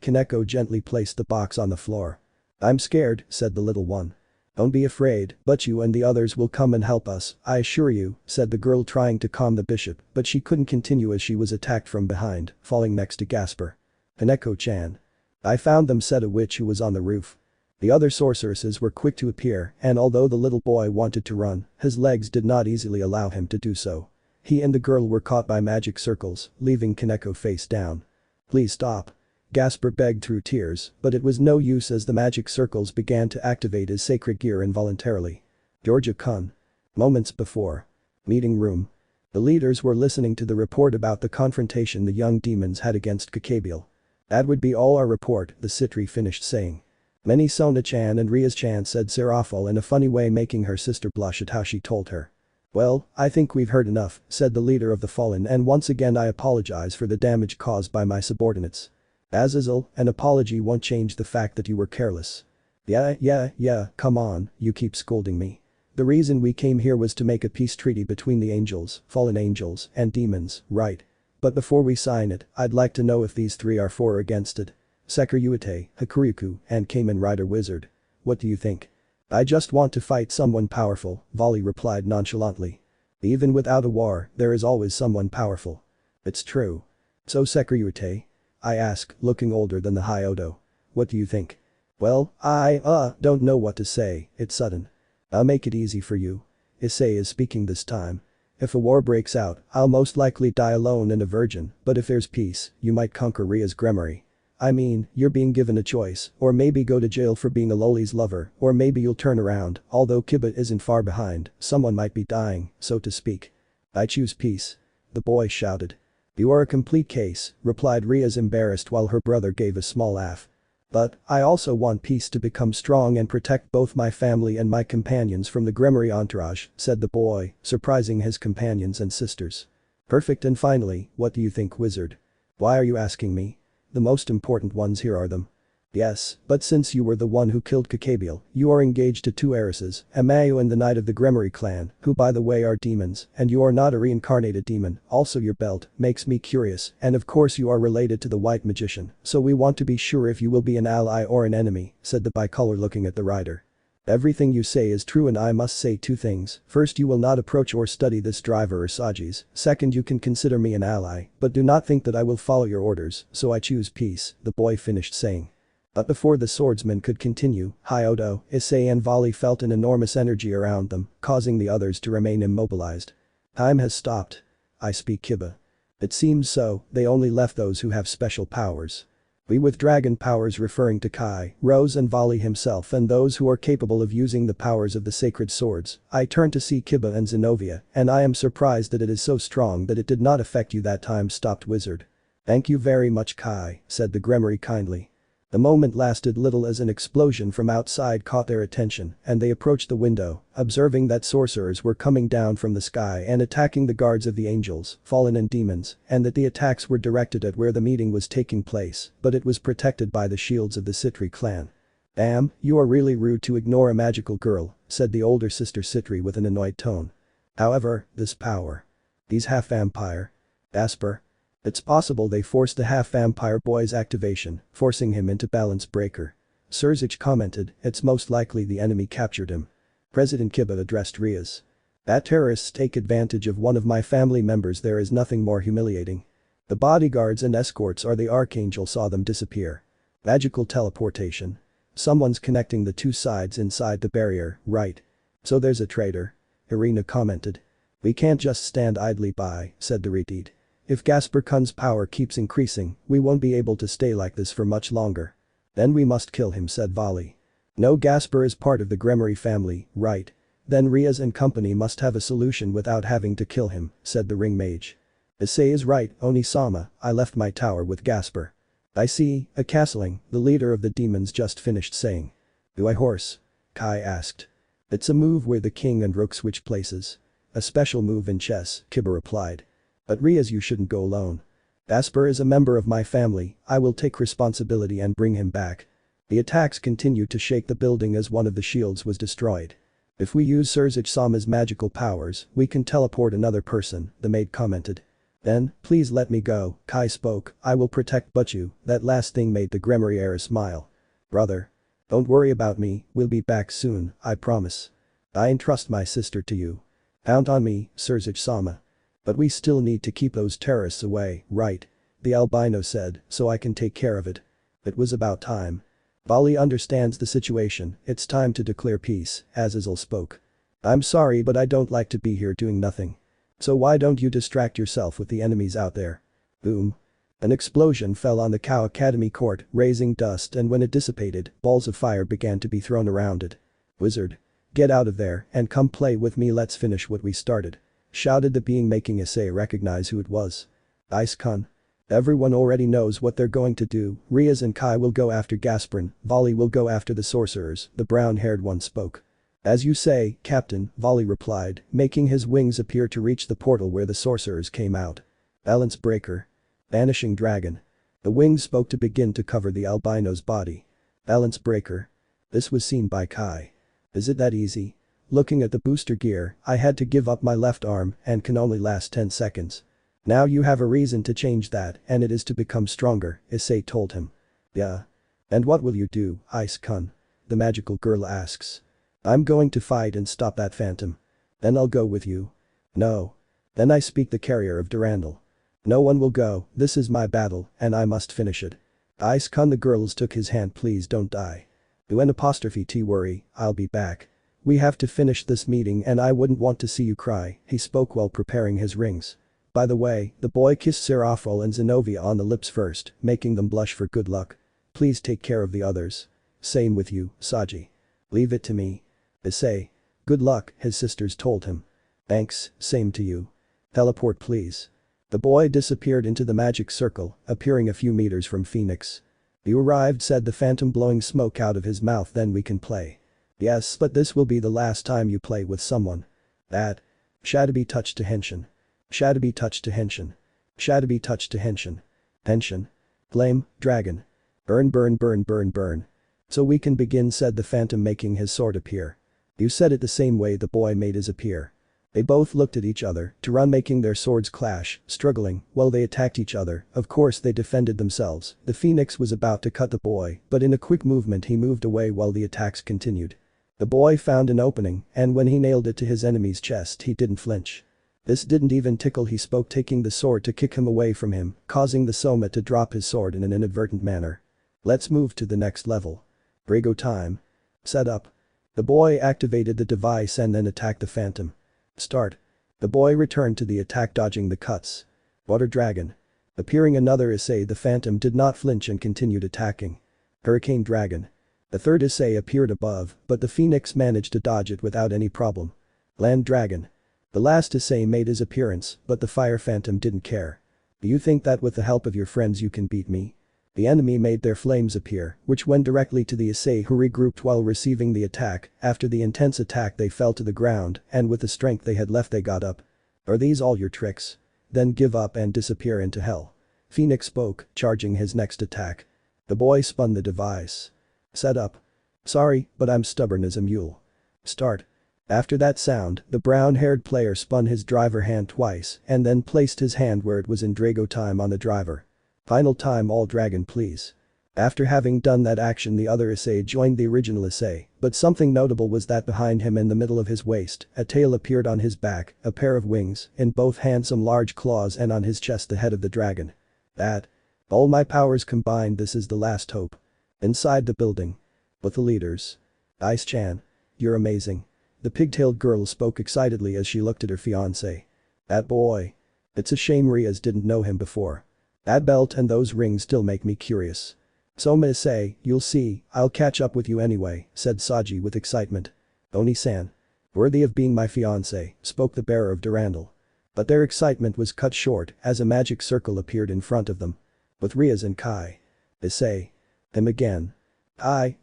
Kaneko gently placed the box on the floor. "I'm scared," said the little one. "Don't be afraid, but you and the others will come and help us, I assure you," said the girl trying to calm the bishop, but she couldn't continue as she was attacked from behind, falling next to Gasper. "Kaneko-chan. I found them," said a witch who was on the roof. The other sorceresses were quick to appear and although the little boy wanted to run, his legs did not easily allow him to do so. He and the girl were caught by magic circles, leaving Kaneko face down. "Please stop." Gasper begged through tears, but it was no use as the magic circles began to activate his sacred gear involuntarily. "Georgia-kun." Moments before. Meeting room. The leaders were listening to the report about the confrontation the young demons had against Kakebiel. "That would be all our report," the Citri finished saying. "Many Sona-chan and Rias-chan," said Serafal in a funny way, making her sister blush at how she told her. "Well, I think we've heard enough," said the leader of the Fallen, "and once again I apologize for the damage caused by my subordinates. Azazel, an apology won't change the fact that you were careless." Yeah, come on, you keep scolding me. "The reason we came here was to make a peace treaty between the angels, fallen angels, and demons, right? But before we sign it, I'd like to know if these three are for or against it. Sekiryuutei, Hakuryuku, and Kamen Rider Wizard. What do you think?" "I just want to fight someone powerful," Volley replied nonchalantly. "Even without a war, there is always someone powerful." "It's true." "So Sekiryuutei?" I asked, looking older than the High Odo. "What do you think?" "Well, I don't know what to say, it's sudden." "I'll make it easy for you." Issei is speaking this time. "If a war breaks out, I'll most likely die alone and a virgin, but if there's peace, you might conquer Ria's Gremory. I mean, you're being given a choice, or maybe go to jail for being a loli's lover, or maybe you'll turn around, although Kiba isn't far behind, someone might be dying, so to speak." "I choose peace." The boy shouted. "You are a complete case," replied Rias embarrassed while her brother gave a small laugh. "But, I also want peace to become strong and protect both my family and my companions from the Gremory entourage," said the boy, surprising his companions and sisters. "Perfect, and finally, what do you think, wizard?" "Why are you asking me? The most important ones here are them." "Yes, but since you were the one who killed Kakebiel, you are engaged to two heiresses, Amayu and the Knight of the Gremory clan, who by the way are demons, and you are not a reincarnated demon, also your belt makes me curious, and of course you are related to the White Magician, so we want to be sure if you will be an ally or an enemy," said the bicolor looking at the rider. "Everything you say is true and I must say two things. First, you will not approach or study this driver or Saji's. Second, you can consider me an ally, but do not think that I will follow your orders, so I choose peace," the boy finished saying. But before the swordsman could continue, Hyodo, Issei and Volley felt an enormous energy around them, causing the others to remain immobilized. "Time has stopped." "I speak Kiba." "It seems so, they only left those who have special powers." "We with dragon powers," referring to Kai, Rose and Volley himself, and those who are capable of using the powers of the sacred swords. "I turn to see Kiba and Xenovia, and I am surprised that it is so strong that it did not affect you that time," stopped wizard. "Thank you very much, Kai," said the Gremory kindly. The moment lasted little as an explosion from outside caught their attention and they approached the window, observing that sorcerers were coming down from the sky and attacking the guards of the angels, fallen and demons, and that the attacks were directed at where the meeting was taking place, but it was protected by the shields of the Citri clan. "Damn, you are really rude to ignore a magical girl," said the older sister Citri with an annoyed tone. "However, this power. He's half vampire." "Asper." It's possible they forced the half-vampire boy's activation, forcing him into balance breaker. Surzich commented, it's most likely the enemy captured him. President Kiba addressed Rias. That terrorists take advantage of one of my family members, there is nothing more humiliating. The bodyguards and escorts or the Archangel saw them disappear. Magical teleportation. Someone's connecting the two sides inside the barrier, right? So there's a traitor. Irina commented. We can't just stand idly by, said the Redeed. If Gasper Kun's power keeps increasing, we won't be able to stay like this for much longer. Then we must kill him, said Vali. No, Gasper is part of the Gremory family, right? Then Rias and company must have a solution without having to kill him, said the ring mage. Issei is right, Onisama, I left my tower with Gasper. I see, a castling, the leader of the demons just finished saying. Do I horse? Kai asked. It's a move where the king and rook switch places. A special move in chess, Kiba replied. But Rias, you shouldn't go alone. Gasper is a member of my family, I will take responsibility and bring him back. The attacks continued to shake the building as one of the shields was destroyed. If we use Surzich Sama's magical powers, we can teleport another person, the maid commented. Then, please let me go, Kai spoke, I will protect Butchu. That last thing made the Gremory heir smile. Brother. Don't worry about me, we'll be back soon, I promise. I entrust my sister to you. Count on me, Surzich Sama. But we still need to keep those terrorists away, right? The albino said, so I can take care of it. It was about time. Bali understands the situation, it's time to declare peace, Azazel spoke. I'm sorry but I don't like to be here doing nothing. So why don't you distract yourself with the enemies out there? Boom. An explosion fell on the Cow Academy court, raising dust, and when it dissipated, balls of fire began to be thrown around it. Wizard. Get out of there and come play with me, let's finish what we started. Shouted the being, making Issei recognize who it was. Ice Kun. Everyone already knows what they're going to do, Rias and Kai will go after Gasperin, Vali will go after the sorcerers, the brown-haired one spoke. As you say, Captain, Vali replied, making his wings appear to reach the portal where the sorcerers came out. Balance breaker. Vanishing dragon. The wings spoke to begin to cover the albino's body. Balance breaker. This was seen by Kai. Is it that easy? Looking at the booster gear, I had to give up my left arm and can only last 10 seconds. Now you have a reason to change that and it is to become stronger, Issei told him. Yeah. And what will you do, Ice Kun? The magical girl asks. I'm going to fight and stop that phantom. Then I'll go with you. No. Then I speak the carrier of Durandal. No one will go, this is my battle and I must finish it. Ice Kun, the girls took his hand, please don't die. Do*T worry, I'll be back. We have to finish this meeting and I wouldn't want to see you cry, he spoke while preparing his rings. By the way, the boy kissed Seraphol and Xenovia on the lips first, making them blush for good luck. Please take care of the others. Same with you, Saji. Leave it to me. Issei. Good luck, his sisters told him. Thanks, same to you. Teleport please. The boy disappeared into the magic circle, appearing a few meters from Phoenix. You arrived, said the phantom, blowing smoke out of his mouth, then we can play. Yes, but this will be the last time you play with someone. That. Shadabi touched to Henshin. Shadabi touched to Henshin. Shadabi touched to Henshin. Henshin. Flame, dragon. Burn burn burn burn burn. So we can begin, said the phantom, making his sword appear. You said it the same way the boy made his appear. They both looked at each other, to run, making their swords clash, struggling, while they attacked each other. Of course they defended themselves. The phoenix was about to cut the boy, but in a quick movement he moved away while the attacks continued. The boy found an opening, and when he nailed it to his enemy's chest he didn't flinch. This didn't even tickle, he spoke, taking the sword to kick him away from him, causing the Soma to drop his sword in an inadvertent manner. Let's move to the next level. Brigo time. Set up. The boy activated the device and then attacked the phantom. Start. The boy returned to the attack, dodging the cuts. Water dragon. Appearing another Issei, the phantom did not flinch and continued attacking. Hurricane dragon. The third Issei appeared above, but the phoenix managed to dodge it without any problem. Land dragon. The last Issei made his appearance, but the fire phantom didn't care. Do you think that with the help of your friends you can beat me? The enemy made their flames appear, which went directly to the Issei, who regrouped while receiving the attack. After the intense attack they fell to the ground, and with the strength they had left they got up. Are these all your tricks? Then give up and disappear into hell. Phoenix spoke, charging his next attack. The boy spun the device. Set up. Sorry, but I'm stubborn as a mule. Start. After that sound, the brown-haired player spun his driver hand twice and then placed his hand where it was in Drago time on the driver. Final time all dragon please. After having done that action the other Issei joined the original Issei, but something notable was that behind him in the middle of his waist, a tail appeared on his back, a pair of wings, in both hands some large claws and on his chest the head of the dragon. That. All my powers combined, this is the last hope. Inside the building. With the leaders. Ice-chan. You're amazing. The pigtailed girl spoke excitedly as she looked at her fiancé. That boy. It's a shame Rias didn't know him before. That belt and those rings still make me curious. Soma Issei, you'll see, I'll catch up with you anyway, said Saji with excitement. Oni-san. Worthy of being my fiancé, spoke the bearer of Durandal. But their excitement was cut short as a magic circle appeared in front of them. With Rias and Kai. Issei. Him again.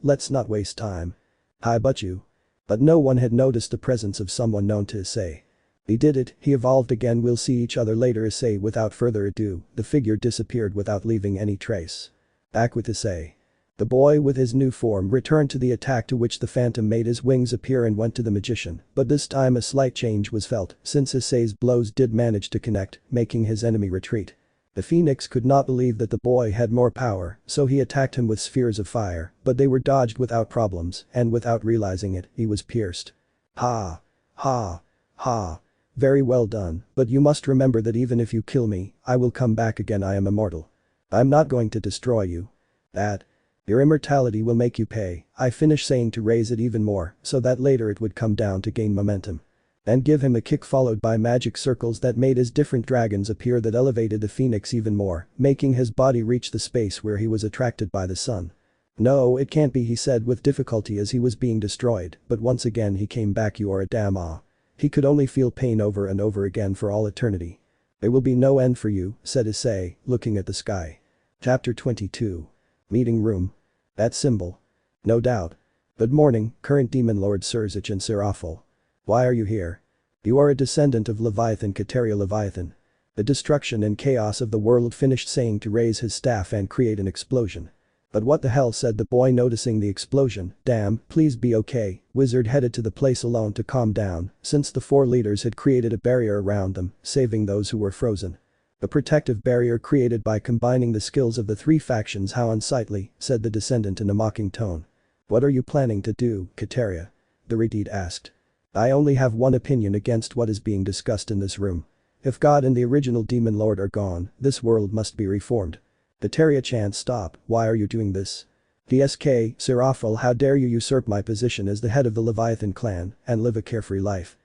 Let's not waste time. Hi but you. But no one had noticed the presence of someone known to Issei. He did it, he evolved again, we'll see each other later Issei. Without further ado, the figure disappeared without leaving any trace. Back with Issei. The boy with his new form returned to the attack to which the phantom made his wings appear and went to the magician, but this time a slight change was felt since Issei's blows did manage to connect, making his enemy retreat. The phoenix could not believe that the boy had more power, so he attacked him with spheres of fire, but they were dodged without problems, and without realizing it, he was pierced. Ha. Ha. Ha. Very well done, but you must remember that even if you kill me, I will come back again. I am immortal. I'm not going to destroy you. That. Your immortality will make you pay, I finished saying to raise it even more, so that later it would come down to gain momentum. And give him a kick followed by magic circles that made his different dragons appear that elevated the phoenix even more, making his body reach the space where he was attracted by the sun. No, it can't be, he said with difficulty as he was being destroyed, but once again he came back. You are a damn ah. He could only feel pain over and over again for all eternity. There will be no end for you, said Issei, looking at the sky. Chapter 22. Meeting room. That symbol. No doubt. Good morning, current Demon Lord Surzich and Seraphil. Why are you here? You are a descendant of Leviathan Kateria Leviathan. The destruction and chaos of the world, finished saying to raise his staff and create an explosion. But what the hell, said the boy noticing the explosion. Damn, please be okay. Wizard headed to the place alone to calm down, since the four leaders had created a barrier around them, saving those who were frozen. A protective barrier created by combining the skills of the three factions. How unsightly, said the Descendant in a mocking tone. What are you planning to do, Kateria? The Redeed asked. I only have one opinion against what is being discussed in this room. If God and the original Demon Lord are gone, this world must be reformed. Kateria-chan, stop, why are you doing this? DSK, Seraphil, how dare you usurp my position as the head of the Leviathan clan and live a carefree life?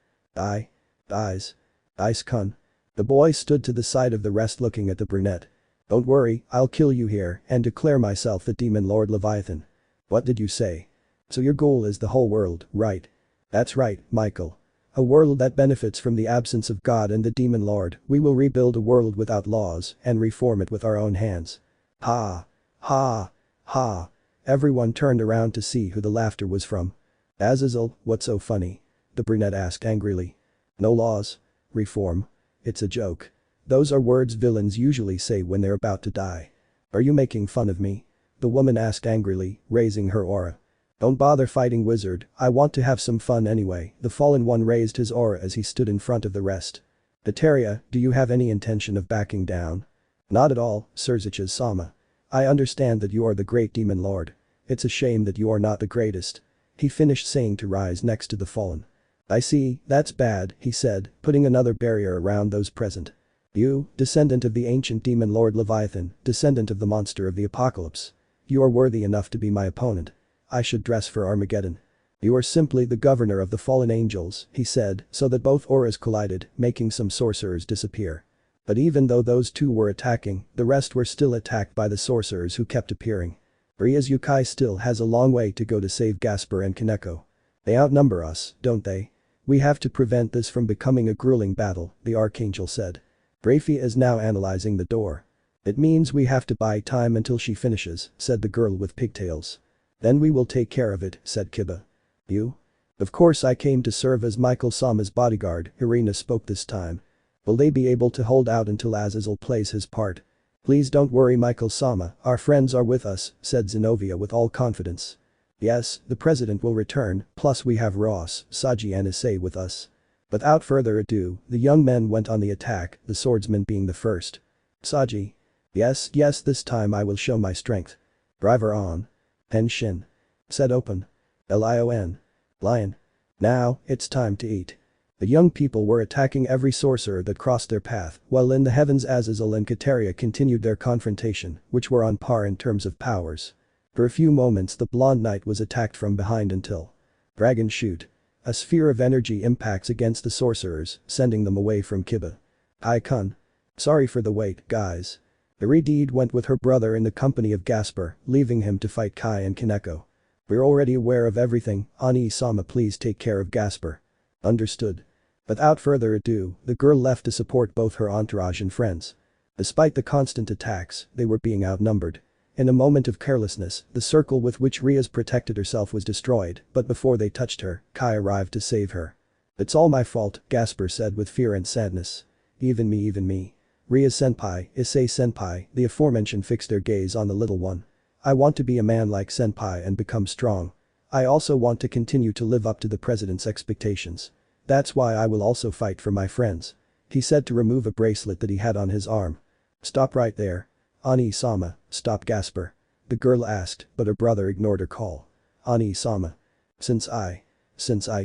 Ice-kun. The boy stood to the side of the rest looking at the brunette. Don't worry, I'll kill you here and declare myself the Demon Lord Leviathan. What did you say? So your goal is the whole world, right? That's right, Michael. A world that benefits from the absence of God and the Demon Lord. We will rebuild a world without laws and reform it with our own hands. Ha. Ha. Ha. Everyone turned around to see who the laughter was from. Azazel, what's so funny? The brunette asked angrily. No laws. Reform. It's a joke. Those are words villains usually say when they're about to die. Are you making fun of me? The woman asked angrily, raising her aura. Don't bother fighting, wizard, I want to have some fun anyway. The fallen one raised his aura as he stood in front of the rest. Kateria, do you have any intention of backing down? Not at all, Surzich's Sama. I understand that you are the great Demon Lord. It's a shame that you are not the greatest. He finished saying to rise next to the fallen. I see, that's bad, he said, putting another barrier around those present. You, descendant of the ancient Demon Lord Leviathan, descendant of the monster of the apocalypse. You are worthy enough to be my opponent. I should dress for Armageddon. You are simply the governor of the fallen angels, he said, so that both auras collided, making some sorcerers disappear. But even though those two were attacking, the rest were still attacked by the sorcerers who kept appearing. Rias Yukai still has a long way to go to save Gasper and Kaneko. They outnumber us, don't they? We have to prevent this from becoming a grueling battle, the Archangel said. Rafi is now analyzing the door. It means we have to buy time until she finishes, said the girl with pigtails. Then we will take care of it, said Kiba. You? Of course I came to serve as Michael Sama's bodyguard, Irina spoke this time. Will they be able to hold out until Azazel plays his part? Please don't worry, Michael Sama, our friends are with us, said Xenovia with all confidence. Yes, the president will return, plus we have Ross, Saji and Issei with us. Without further ado, the young men went on the attack, the swordsman being the first. Saji. Yes, this time I will show my strength. Driver on. Henshin. Set open. Lion. Lion. Now, it's time to eat. The young people were attacking every sorcerer that crossed their path, while in the heavens Azazel and Kateria continued their confrontation, which were on par in terms of powers. For a few moments the blonde knight was attacked from behind until Dragon Shoot. A sphere of energy impacts against the sorcerers, sending them away from Kiba. Hi-kun. Sorry for the wait, guys. Irideed went with her brother in the company of Gasper, leaving him to fight Kai and Kaneko. We're already aware of everything, Ani-sama, please take care of Gasper. Understood. Without further ado, the girl left to support both her entourage and friends. Despite the constant attacks, they were being outnumbered. In a moment of carelessness, the circle with which Rias protected herself was destroyed, but before they touched her, Kai arrived to save her. It's all my fault, Gasper said with fear and sadness. Even me. Rias-senpai, Issei-senpai, the aforementioned fixed their gaze on the little one. I want to be a man like senpai and become strong. I also want to continue to live up to the president's expectations. That's why I will also fight for my friends. He said to remove a bracelet that he had on his arm. Stop right there. Ani-sama, stop Gasper. The girl asked, but her brother ignored her call. Ani-sama. Since I,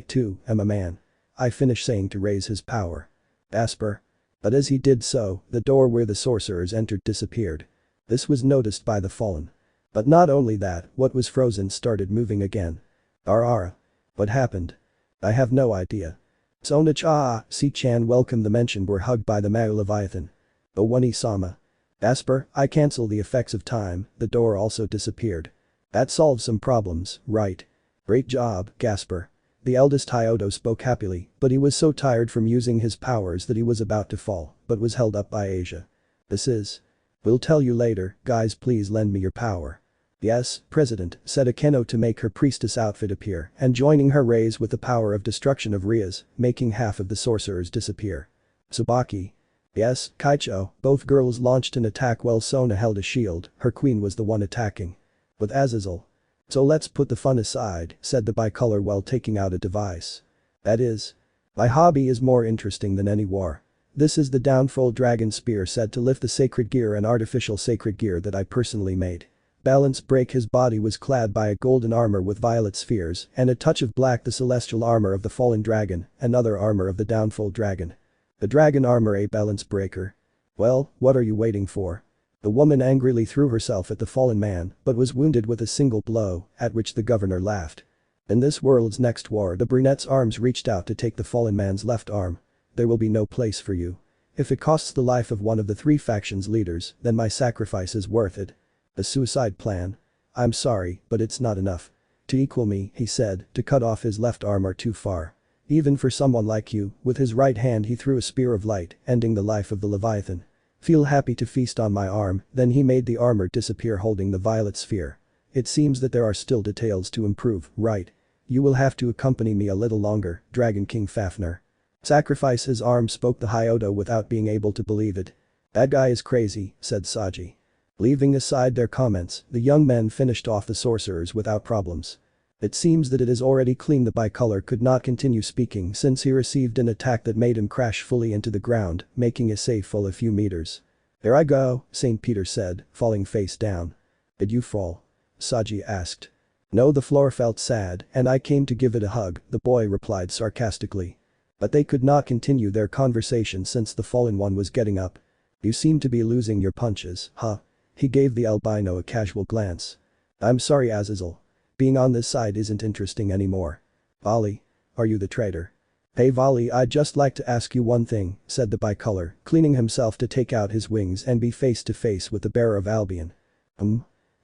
too, am a man. I finished saying to raise his power. Gasper. But as he did so, the door where the sorcerers entered disappeared. This was noticed by the fallen. But not only that, what was frozen started moving again. Ara. What happened? I have no idea. Sonich Si-chan welcomed the mentioned were hugged by the Mao Leviathan. Owani-sama. Gasper, I cancel the effects of time, the door also disappeared. That solves some problems, right? Great job, Gasper. The eldest Hyodo spoke happily, but he was so tired from using his powers that he was about to fall, but was held up by Asia. This is. We'll tell you later, guys, please lend me your power. Yes, President, said Akeno to make her priestess outfit appear and joining her rays with the power of destruction of Rias, making half of the sorcerers disappear. Tsubaki. Yes, Kaicho, both girls launched an attack while Sona held a shield, her queen was the one attacking. With Azazel. So let's put the fun aside, said the bicolor while taking out a device. That is. My hobby is more interesting than any war. This is the downfall dragon spear said to lift the sacred gear, an artificial sacred gear that I personally made. Balance break. His body was clad by a golden armor with violet spheres and a touch of black, the celestial armor of the fallen dragon, another armor of the downfall dragon. The dragon armor, a balance breaker. Well, what are you waiting for? The woman angrily threw herself at the fallen man but was wounded with a single blow, at which the governor laughed. In this world's next war, the brunette's arms reached out to take the fallen man's left arm. There will be no place for you. If it costs the life of one of the three factions' leaders, then my sacrifice is worth it. A suicide plan? I'm sorry, but it's not enough. To equal me, he said, to cut off his left arm are too far. Even for someone like you, with his right hand he threw a spear of light, ending the life of the Leviathan. Feel happy to feast on my arm, then he made the armor disappear holding the violet sphere. It seems that there are still details to improve, right? You will have to accompany me a little longer, Dragon King Fafnir. Sacrifice his arm, spoke the Hyodo without being able to believe it. That guy is crazy, said Saji. Leaving aside their comments, the young men finished off the sorcerers without problems. It seems that it is already clean. The bicolor could not continue speaking since he received an attack that made him crash fully into the ground, making Issei fall a few meters. There I go, St. Peter said, falling face down. Did you fall? Saji asked. No, the floor felt sad and I came to give it a hug, the boy replied sarcastically. But they could not continue their conversation since the fallen one was getting up. You seem to be losing your punches, huh? He gave the albino a casual glance. I'm sorry, Azazel. Being on this side isn't interesting anymore. Vali. Are you the traitor? Hey Vali, I'd just like to ask you one thing, said the bicolor, cleaning himself to take out his wings and be face to face with the bearer of Albion.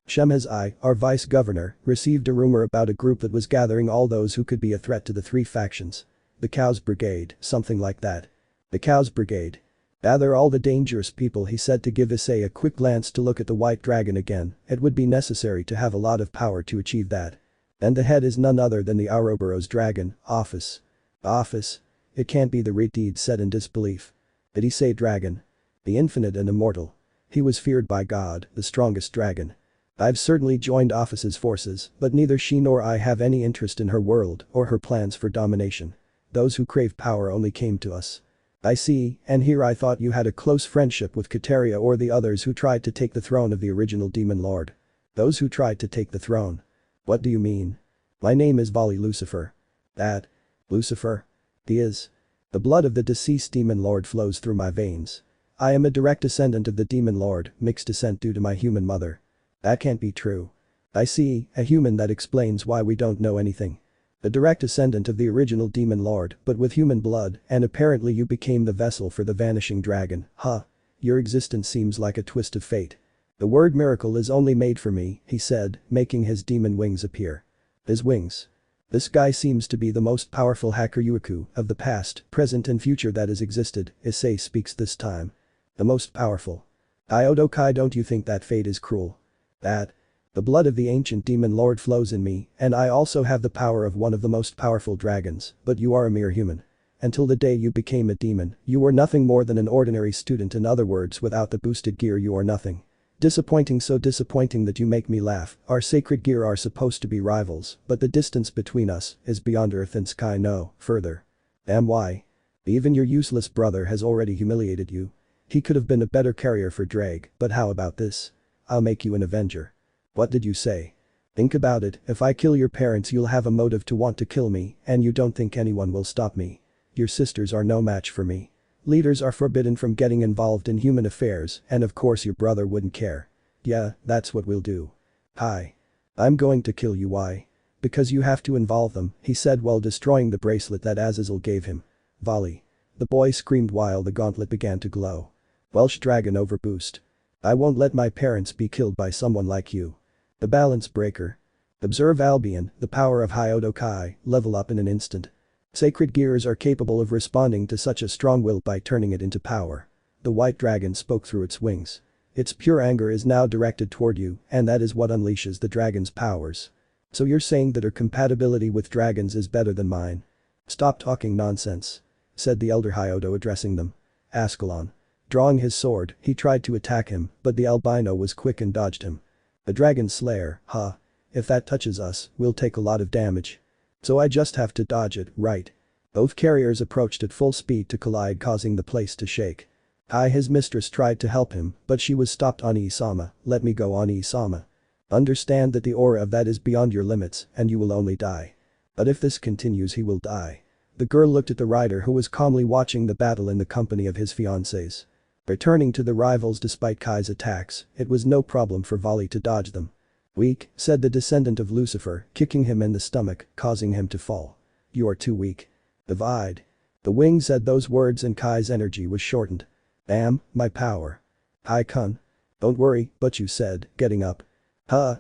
Shemhazai, our vice-governor, received a rumor about a group that was gathering all those who could be a threat to the three factions. The Cows Brigade, something like that. The Cows Brigade. Gather all the dangerous people, he said to give Issei a quick glance to look at the white dragon again. It would be necessary to have a lot of power to achieve that. And the head is none other than the Ouroboros dragon, Office. Office? It can't be, the Redeed said in disbelief. Did he say dragon? The infinite and immortal. He was feared by God, the strongest dragon. I've certainly joined Office's forces, but neither she nor I have any interest in her world or her plans for domination. Those who crave power only came to us. I see, and here I thought you had a close friendship with Kateria or the others who tried to take the throne of the original Demon Lord. Those who tried to take the throne. What do you mean? My name is Vali Lucifer. That. Lucifer? He is. The blood of the deceased Demon Lord flows through my veins. I am a direct descendant of the Demon Lord, mixed descent due to my human mother. That can't be true. I see, a human that explains why we don't know anything. A direct descendant of the original Demon Lord, but with human blood, and apparently you became the vessel for the vanishing dragon, huh? Your existence seems like a twist of fate. The word miracle is only made for me, he said, making his demon wings appear. His wings. This guy seems to be the most powerful Hakuryuku of the past, present and future that has existed, Issei speaks this time. The most powerful. Iodokai, don't you think that fate is cruel? That. The blood of the ancient demon lord flows in me, and I also have the power of one of the most powerful dragons, but you are a mere human. Until the day you became a demon, you were nothing more than an ordinary student, in other words, without the boosted gear you are nothing. Disappointing, so disappointing that you make me laugh. Our sacred gear are supposed to be rivals, but the distance between us is beyond earth and sky, no, further. Why? Even your useless brother has already humiliated you. He could have been a better carrier for Drag, but how about this? I'll make you an avenger. What did you say? Think about it, if I kill your parents you'll have a motive to want to kill me, and you don't think anyone will stop me. Your sisters are no match for me. Leaders are forbidden from getting involved in human affairs, and of course your brother wouldn't care. Yeah, that's what we'll do. Hi. I'm going to kill you. Why? Because you have to involve them, he said while destroying the bracelet that Azazel gave him. Volley. The boy screamed while the gauntlet began to glow. Welsh Dragon Overboost. I won't let my parents be killed by someone like you. The Balance Breaker. Observe Albion, the power of Hyodokai, level up in an instant. Sacred gears are capable of responding to such a strong will by turning it into power. The white dragon spoke through its wings. Its pure anger is now directed toward you, and that is what unleashes the dragon's powers. So you're saying that her compatibility with dragons is better than mine? Stop talking nonsense, said the elder Hyodo addressing them. Ascalon. Drawing his sword, he tried to attack him, but the albino was quick and dodged him. The Dragon Slayer, huh? If that touches us, we'll take a lot of damage. So I just have to dodge it, right? Both carriers approached at full speed to collide, causing the place to shake. His mistress tried to help him, but she was stopped. Oni-sama, let me go, Oni-sama. Understand that the aura of that is beyond your limits, and you will only die. But if this continues he will die. The girl looked at the rider who was calmly watching the battle in the company of his fiancés. Returning to the rivals despite Kai's attacks, it was no problem for Volley to dodge them. Weak, said the descendant of Lucifer, kicking him in the stomach, causing him to fall. You are too weak. Divide. The wing said those words and Kai's energy was shortened. Damn, my power. Hi Kun. Don't worry, but you said, getting up.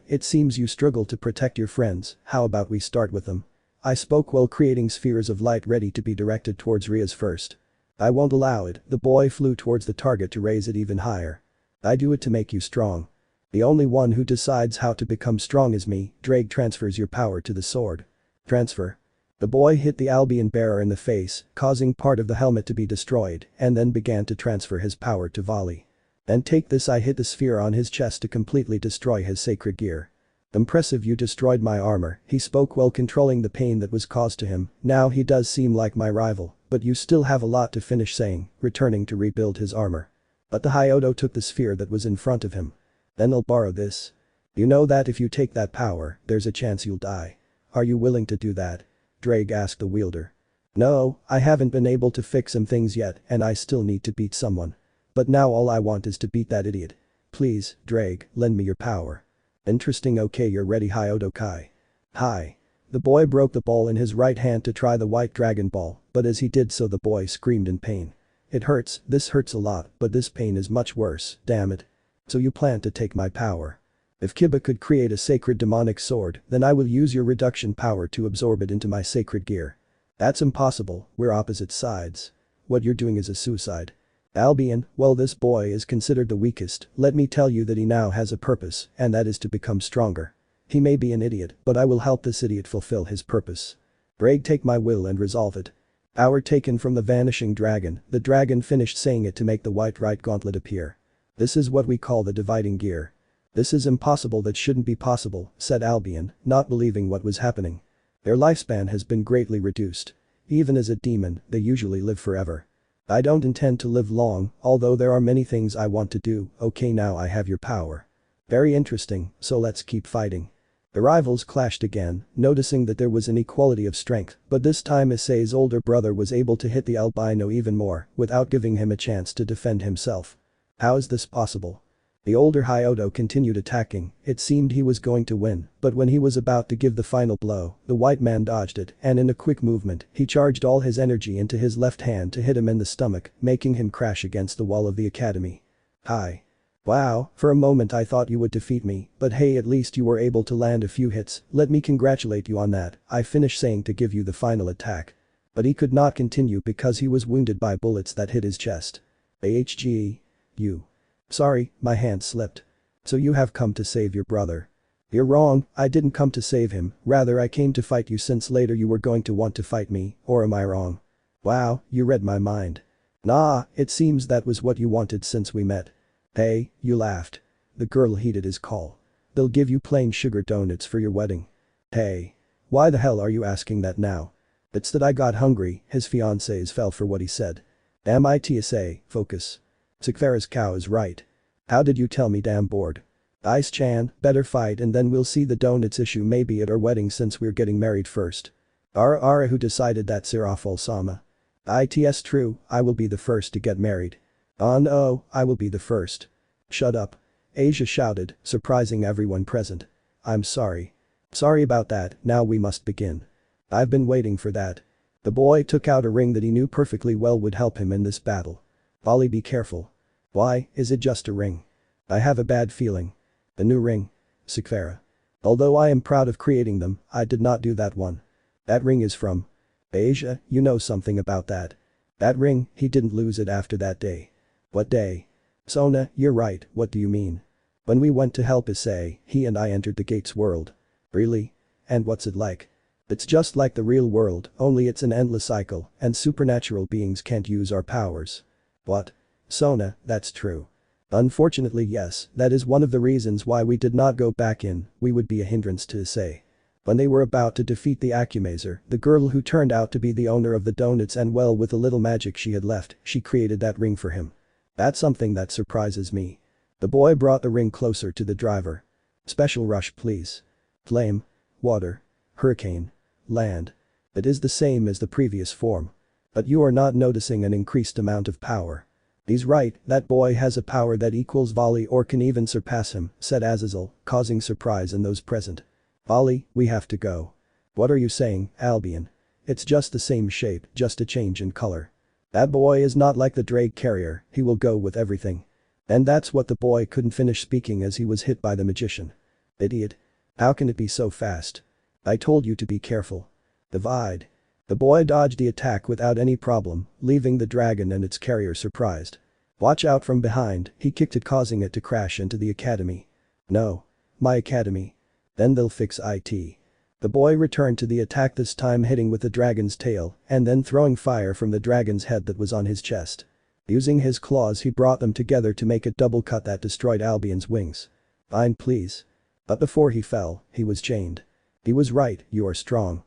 It seems you struggle to protect your friends, how about we start with them? I spoke while creating spheres of light ready to be directed towards Rias first. I won't allow it, the boy flew towards the target to raise it even higher. I do it to make you strong. The only one who decides how to become strong is me. Drake transfers your power to the sword. Transfer. The boy hit the Albion bearer in the face, causing part of the helmet to be destroyed, and then began to transfer his power to Volley. Then take this, I hit the sphere on his chest to completely destroy his sacred gear. Impressive, you destroyed my armor, he spoke while controlling the pain that was caused to him. Now he does seem like my rival, but you still have a lot to finish, saying, returning to rebuild his armor. But the Hyodo took the sphere that was in front of him. Then I'll borrow this. You know that if you take that power, there's a chance you'll die. Are you willing to do that? Drake asked the wielder. No, I haven't been able to fix some things yet and I still need to beat someone. But now all I want is to beat that idiot. Please, Drake, lend me your power. Interesting, okay, you're ready, Hyodo Kai. Hi. The boy broke the ball in his right hand to try the white dragon ball, but as he did so the boy screamed in pain. It hurts, this hurts a lot, but this pain is much worse, damn it. So you plan to take my power. If Kiba could create a sacred demonic sword, then I will use your reduction power to absorb it into my sacred gear. That's impossible, we're opposite sides. What you're doing is a suicide. Albion, well, this boy is considered the weakest, let me tell you that he now has a purpose, and that is to become stronger. He may be an idiot, but I will help this idiot fulfill his purpose. Brag, take my will and resolve it. Power taken from the vanishing dragon, the dragon finished saying it to make the white right gauntlet appear. This is what we call the dividing gear. This is impossible, that shouldn't be possible, said Albion, not believing what was happening. Their lifespan has been greatly reduced. Even as a demon, they usually live forever. I don't intend to live long, although there are many things I want to do. Okay, now I have your power. Very interesting, so let's keep fighting. The rivals clashed again, noticing that there was an equality of strength, but this time Issei's older brother was able to hit the albino even more, without giving him a chance to defend himself. How is this possible? The older Hyoto continued attacking. It seemed he was going to win, but when he was about to give the final blow, the white man dodged it, and in a quick movement, he charged all his energy into his left hand to hit him in the stomach, making him crash against the wall of the academy. Hi. Wow, for a moment I thought you would defeat me, but hey, at least you were able to land a few hits. Let me congratulate you on that. I finished saying to give you the final attack. But he could not continue because he was wounded by bullets that hit his chest. You. Sorry, my hand slipped. So you have come to save your brother. You're wrong, I didn't come to save him, rather I came to fight you since later you were going to want to fight me, or am I wrong? Wow, you read my mind. Nah, it seems that was what you wanted since we met. Hey, you laughed. The girl heeded his call. They'll give you plain sugar donuts for your wedding. Hey. Why the hell are you asking that now? It's that I got hungry, his fiancés fell for what he said. Damn it, Issei, focus. Sekiryuutei's cow is right. How did you tell me, damn bored? Ice-chan, better fight and then we'll see the donuts issue maybe at our wedding since we're getting married first. Ara who decided that Sirafal-sama? It's true, I will be the first to get married. Oh no, I will be the first. Shut up. Asia shouted, surprising everyone present. I'm sorry. Sorry about that, now we must begin. I've been waiting for that. The boy took out a ring that he knew perfectly well would help him in this battle. Ollie, be careful. Why, is it just a ring? I have a bad feeling. The new ring. Sekiryuutei. Although I am proud of creating them, I did not do that one. That ring is from Asia, you know something about that. That ring, he didn't lose it after that day. What day? Sona, you're right, what do you mean? When we went to help Issei, he and I entered the gate's world. Really? And what's it like? It's just like the real world, only it's an endless cycle, and supernatural beings can't use our powers. What? Sona, that's true. Unfortunately yes, that is one of the reasons why we did not go back in, we would be a hindrance to Issei. When they were about to defeat the Acumazer, the girl who turned out to be the owner of the donuts and well with the little magic she had left, she created that ring for him. That's something that surprises me. The boy brought the ring closer to the driver. Special rush please. Flame. Water. Hurricane. Land. It is the same as the previous form. But you are not noticing an increased amount of power. He's right, that boy has a power that equals Volley or can even surpass him, said Azazel, causing surprise in those present. Volley, we have to go. What are you saying, Albion? It's just the same shape, just a change in color. That boy is not like the drag carrier, he will go with everything. And that's what the boy couldn't finish speaking as he was hit by the magician. Idiot. How can it be so fast? I told you to be careful. Divide. The boy dodged the attack without any problem, leaving the dragon and its carrier surprised. Watch out from behind, he kicked it causing it to crash into the academy. No. My academy. Then they'll fix it. The boy returned to the attack, this time hitting with the dragon's tail and then throwing fire from the dragon's head that was on his chest. Using his claws he brought them together to make a double cut that destroyed Albion's wings. Fine please. But before he fell, he was chained. He was right, you are strong.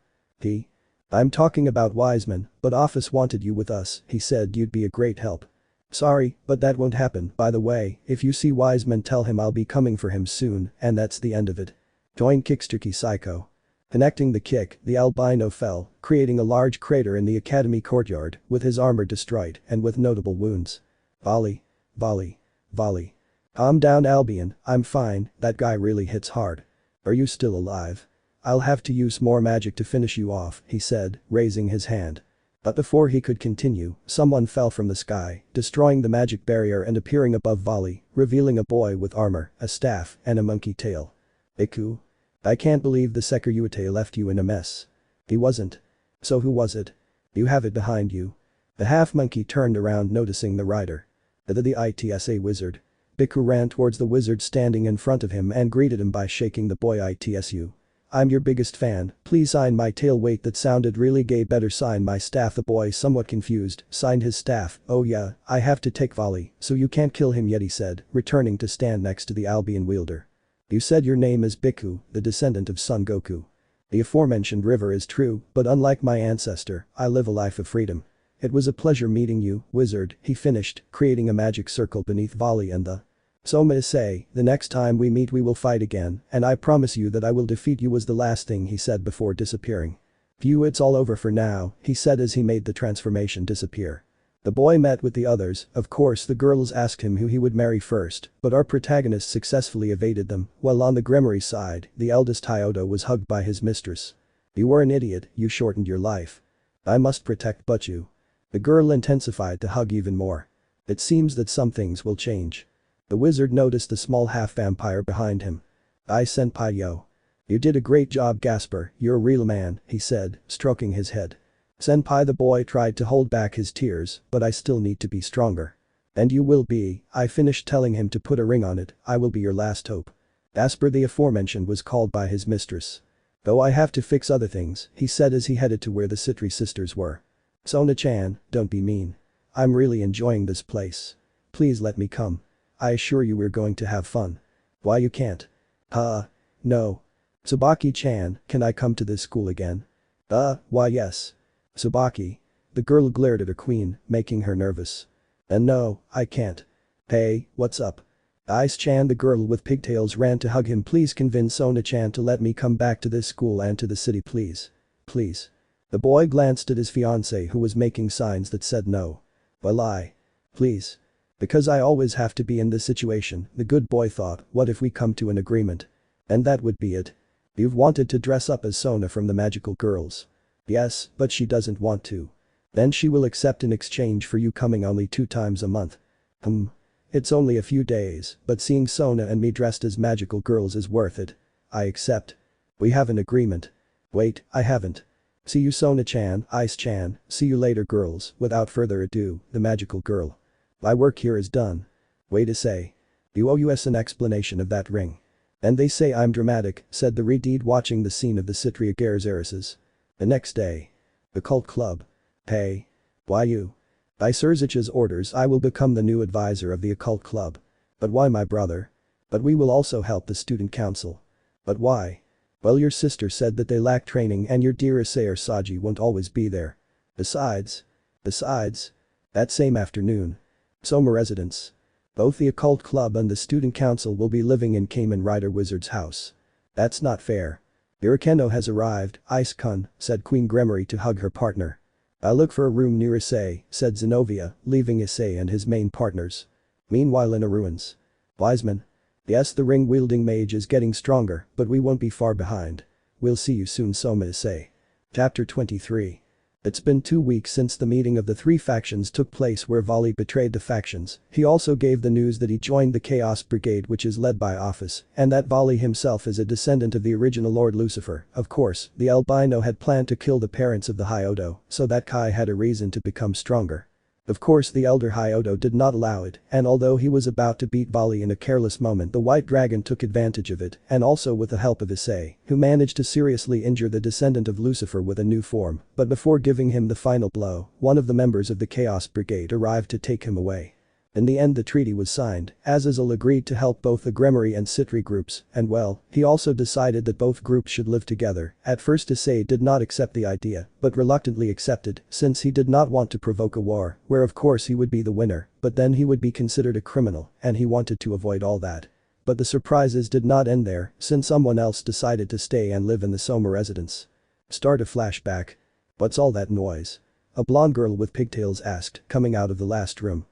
I'm talking about Wiseman, but Office wanted you with us, he said you'd be a great help. Sorry, but that won't happen, by the way, if you see Wiseman tell him I'll be coming for him soon, and that's the end of it. Join Kickstucky Psycho. Connecting the kick, the albino fell, creating a large crater in the academy courtyard, with his armor destroyed and with notable wounds. Volley. Volley. Volley. Calm down Albion, I'm fine, that guy really hits hard. Are you still alive? I'll have to use more magic to finish you off, he said, raising his hand. But before he could continue, someone fell from the sky, destroying the magic barrier and appearing above Volley, revealing a boy with armor, a staff, and a monkey tail. Iku? I can't believe the Sekiryuutei left you in a mess. He wasn't. So who was it? You have it behind you. The half-monkey turned around noticing the rider. The ITSA wizard. Biku ran towards the wizard standing in front of him and greeted him by shaking the boy ITSU. I'm your biggest fan, please sign my tail. Wait, that sounded really gay, better sign my staff. The boy, somewhat confused, signed his staff. Oh yeah, I have to take Volley, so you can't kill him yet, he said, returning to stand next to the Albion wielder. You said your name is Biku, the descendant of Son Goku. The aforementioned river is true, but unlike my ancestor, I live a life of freedom. It was a pleasure meeting you, wizard, he finished, creating a magic circle beneath Volley and the Soma Issei, the next time we meet we will fight again, and I promise you that I will defeat you was the last thing he said before disappearing. Phew, it's all over for now, he said as he made the transformation disappear. The boy met with the others, of course the girls asked him who he would marry first, but our protagonist successfully evaded them, while on the Gremory side, the eldest Hyodo was hugged by his mistress. You were an idiot, you shortened your life. I must protect Butchu. The girl intensified to hug even more. It seems that some things will change. The wizard noticed the small half-vampire behind him. I senpai yo. You did a great job Gasper, you're a real man, he said, stroking his head. Senpai the boy tried to hold back his tears, but I still need to be stronger. And you will be, I finished telling him to put a ring on it, I will be your last hope. Gasper the aforementioned was called by his mistress. Though I have to fix other things, he said as he headed to where the Citri sisters were. Sona-chan, don't be mean. I'm really enjoying this place. Please let me come. I assure you we're going to have fun. Why you can't? No. Tsubaki-chan, can I come to this school again? Why yes. Tsubaki. The girl glared at her queen, making her nervous. And no, I can't. Hey, what's up? Ice-chan the girl with pigtails ran to hug him please convince Sona-chan to let me come back to this school and to the city please. Please. The boy glanced at his fiancée who was making signs that said no. Well please. Because I always have to be in this situation, the good boy thought, what if we come to an agreement? And that would be it. You've wanted to dress up as Sona from the magical girls. Yes, but she doesn't want to. Then she will accept in exchange for you coming only 2 times a month. It's only a few days, but seeing Sona and me dressed as magical girls is worth it. I accept. We have an agreement. Wait, I haven't. See you Sona-chan, Ice-chan, see you later girls, without further ado, the magical girl. My work here is done. Wait Issei. You owe us an explanation of that ring. And they say I'm dramatic, said the Redeed watching the scene of the Citria Heiresses. The next day. The cult club. Hey. Why you? By Surzich's orders I will become the new advisor of the occult club. But why my brother? But we will also help the student council. But why? Well your sister said that they lack training and your dear Issei or Saji won't always be there. Besides, that same afternoon. Soma residence. Both the occult club and the student council will be living in Kamen Rider Wizard's house. That's not fair. Irikeno has arrived, Ice-kun, said Queen Gremory to hug her partner. I'll look for a room near Issei, said Xenovia, leaving Issei and his main partners. Meanwhile in a ruins. Wiseman. Yes the ring-wielding mage is getting stronger, but we won't be far behind. We'll see you soon Soma Issei. Chapter 23. It's been 2 weeks since the meeting of the 3 factions took place where Volley betrayed the factions. He also gave the news that he joined the Chaos Brigade which is led by Office, and that Volley himself is a descendant of the original Lord Lucifer. Of course, the albino had planned to kill the parents of the Hyodo, so that Kai had a reason to become stronger. Of course the elder Hyodo did not allow it, and although he was about to beat Volley in a careless moment the White Dragon took advantage of it, and also with the help of Issei, who managed to seriously injure the descendant of Lucifer with a new form, but before giving him the final blow, one of the members of the Chaos Brigade arrived to take him away. In the end the treaty was signed, Azazel agreed to help both the Gremory and Citri groups, and well, he also decided that both groups should live together. At first Issei did not accept the idea, but reluctantly accepted, since he did not want to provoke a war, where of course he would be the winner, but then he would be considered a criminal, and he wanted to avoid all that. But the surprises did not end there, since someone else decided to stay and live in the Soma residence. Start a flashback. What's all that noise? A blonde girl with pigtails asked, coming out of the last room.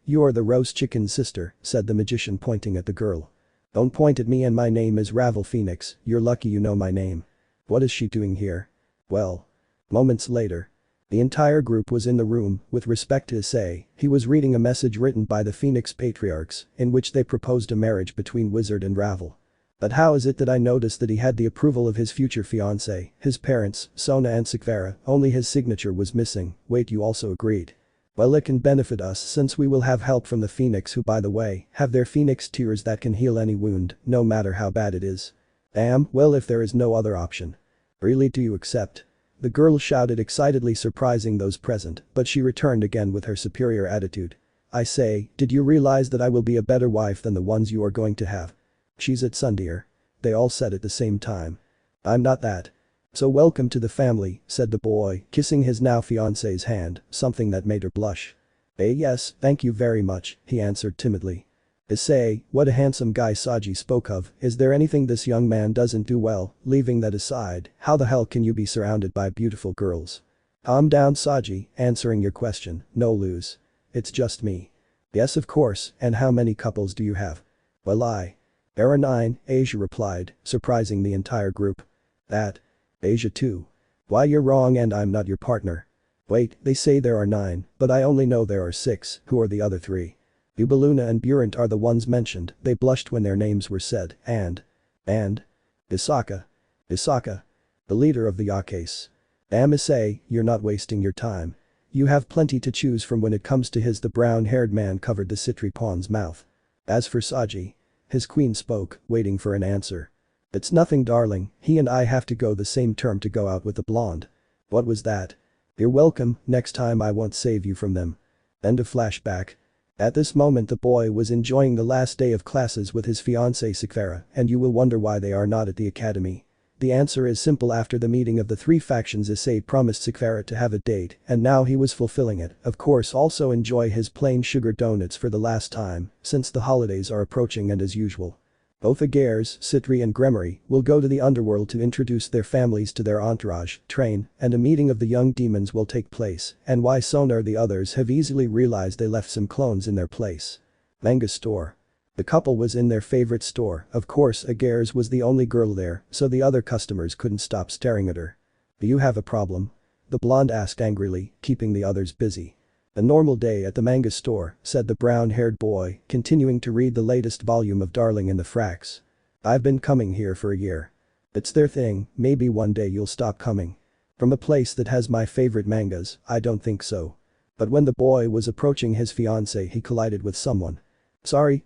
You are the roast chicken sister, said the magician pointing at the girl. Don't point at me and my name is Ravel Phoenix, you're lucky you know my name. What is she doing here? Well. Moments later. The entire group was in the room. With respect to Issei, he was reading a message written by the Phoenix Patriarchs, in which they proposed a marriage between Wizard and Ravel. But how is it that I noticed that he had the approval of his future fiancée, his parents, Sona and Sekvera, only his signature was missing. Wait, you also agreed? Well, it can benefit us since we will have help from the Phoenix who by the way, have their Phoenix tears that can heal any wound, no matter how bad it is. Well if there is no other option. Really do you accept? The girl shouted excitedly surprising those present, but she returned again with her superior attitude. I say, did you realize that I will be a better wife than the ones you are going to have? She's at Sundeer. They all said at the same time. I'm not that. So welcome to the family, said the boy, kissing his now fiance's hand, something that made her blush. Yes, thank you very much, he answered timidly. Issei, what a handsome guy Saji spoke of, is there anything this young man doesn't do well? Leaving that aside, how the hell can you be surrounded by beautiful girls? Calm down Saji, answering your question, no lose. It's just me. Yes of course, and how many couples do you have? Well there are 9, Asia replied, surprising the entire group. That. Asia too. Why you're wrong and I'm not your partner. Wait, they say there are 9, but I only know there are 6, who are the other 3? Ubaluna and Burant are the ones mentioned, they blushed when their names were said, and. Isaka. The leader of the Yakase. Damn Issei, you're not wasting your time. You have plenty to choose from when it comes to his. The brown-haired man covered the Citri pawn's mouth. As for Saji. His queen spoke, waiting for an answer. It's nothing darling, he and I have to go the same term to go out with the blonde. What was that? You're welcome, next time I won't save you from them. End of flashback. At this moment the boy was enjoying the last day of classes with his fiancée Sekiryuutei, and you will wonder why they are not at the academy. The answer is simple. After the meeting of the 3 factions, Issei promised Sekiryuutei to have a date, and now he was fulfilling it. Of course also enjoy his plain sugar donuts for the last time, since the holidays are approaching, and as usual. Both Agares, Citri and Gremory will go to the underworld to introduce their families to their entourage, train, and a meeting of the young demons will take place, and why Sonar the others have easily realized they left some clones in their place. Manga store. The couple was in their favorite store, of course Agares was the only girl there, so the other customers couldn't stop staring at her. Do you have a problem? The blonde asked angrily, keeping the others busy. A normal day at the manga store, said the brown-haired boy, continuing to read the latest volume of Darling in the Franxx. I've been coming here for a year. It's their thing, maybe one day you'll stop coming. From a place that has my favorite mangas, I don't think so. But when the boy was approaching his fiancée he collided with someone. Sorry,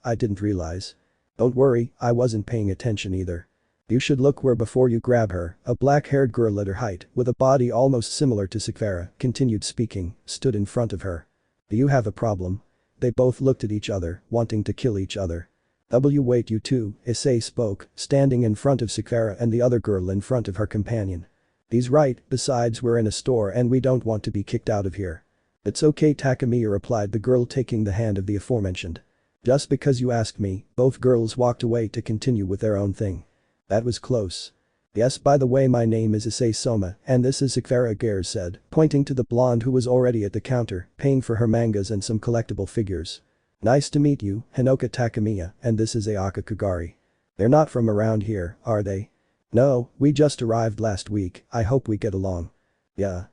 I didn't realize. Don't worry, I wasn't paying attention either. You should look where before you grab her. A black-haired girl at her height, with a body almost similar to Sekiryuutei, continued speaking, stood in front of her. Do you have a problem? They both looked at each other, wanting to kill each other. Wait you two, Issei spoke, standing in front of Sekiryuutei and the other girl in front of her companion. He's right, besides we're in a store and we don't want to be kicked out of here. It's okay Takamiya replied the girl taking the hand of the aforementioned. Just because you asked me, both girls walked away to continue with their own thing. That was close. Yes, by the way my name is Issei Soma and this is Sekiryuutei Agares said, pointing to the blonde who was already at the counter, paying for her mangas and some collectible figures. Nice to meet you, Hinoka Takamiya, and this is Ayaka Kagari. They're not from around here, are they? No, we just arrived last week, I hope we get along. Yeah.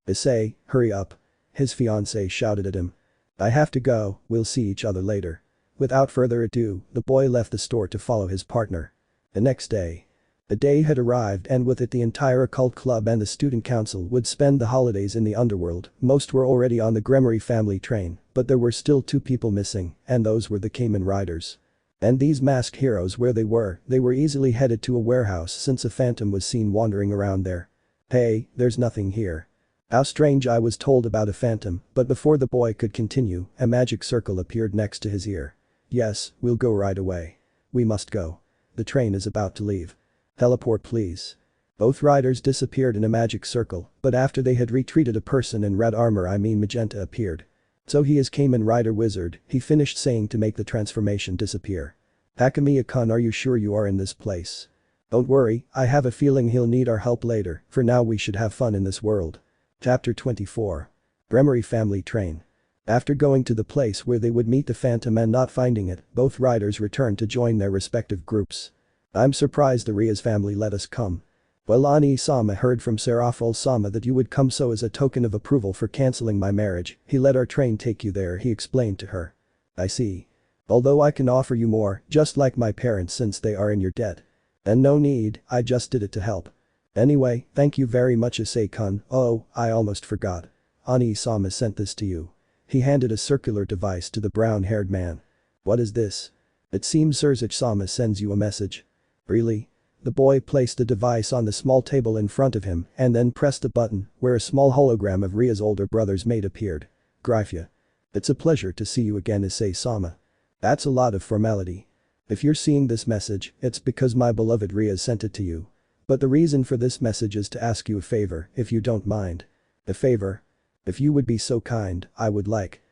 Issei, hurry up. His fiancée shouted at him. I have to go, we'll see each other later. Without further ado, the boy left the store to follow his partner. The next day. The day had arrived and with it the entire occult club and the student council would spend the holidays in the underworld. Most were already on the Gremory family train, but there were still 2 people missing, and those were the Kamen riders. And these masked heroes where they were easily headed to a warehouse since a phantom was seen wandering around there. Hey, there's nothing here. How strange, I was told about a phantom, but before the boy could continue, a magic circle appeared next to his ear. Yes, we'll go right away. We must go. The train is about to leave. Teleport please. Both riders disappeared in a magic circle, but after they had retreated a person in red armor magenta appeared. So he is Kamen Rider Wizard, he finished saying to make the transformation disappear. Takamiya-kun, are you sure you are in this place? Don't worry, I have a feeling he'll need our help later, for now we should have fun in this world. Chapter 24. Gremory family train. After going to the place where they would meet the phantom and not finding it, both riders returned to join their respective groups. I'm surprised the Rias family let us come. Well, Ani-sama heard from Seraph-sama that you would come, so as a token of approval for cancelling my marriage, he let our train take you there, he explained to her. I see. Although I can offer you more, just like my parents since they are in your debt. And no need, I just did it to help. Anyway, thank you very much Issei-kun. Oh, I almost forgot. Ani-sama sent this to you. He handed a circular device to the brown-haired man. What is this? It seems Surzich-sama sends you a message. Really? The boy placed the device on the small table in front of him and then pressed a button where a small hologram of Ria's older brother's maid appeared. Gryphia. It's a pleasure to see you again Issei-sama. That's a lot of formality. If you're seeing this message, it's because my beloved Rias sent it to you. But the reason for this message is to ask you a favor, if you don't mind. A favor? If you would be so kind, I would like.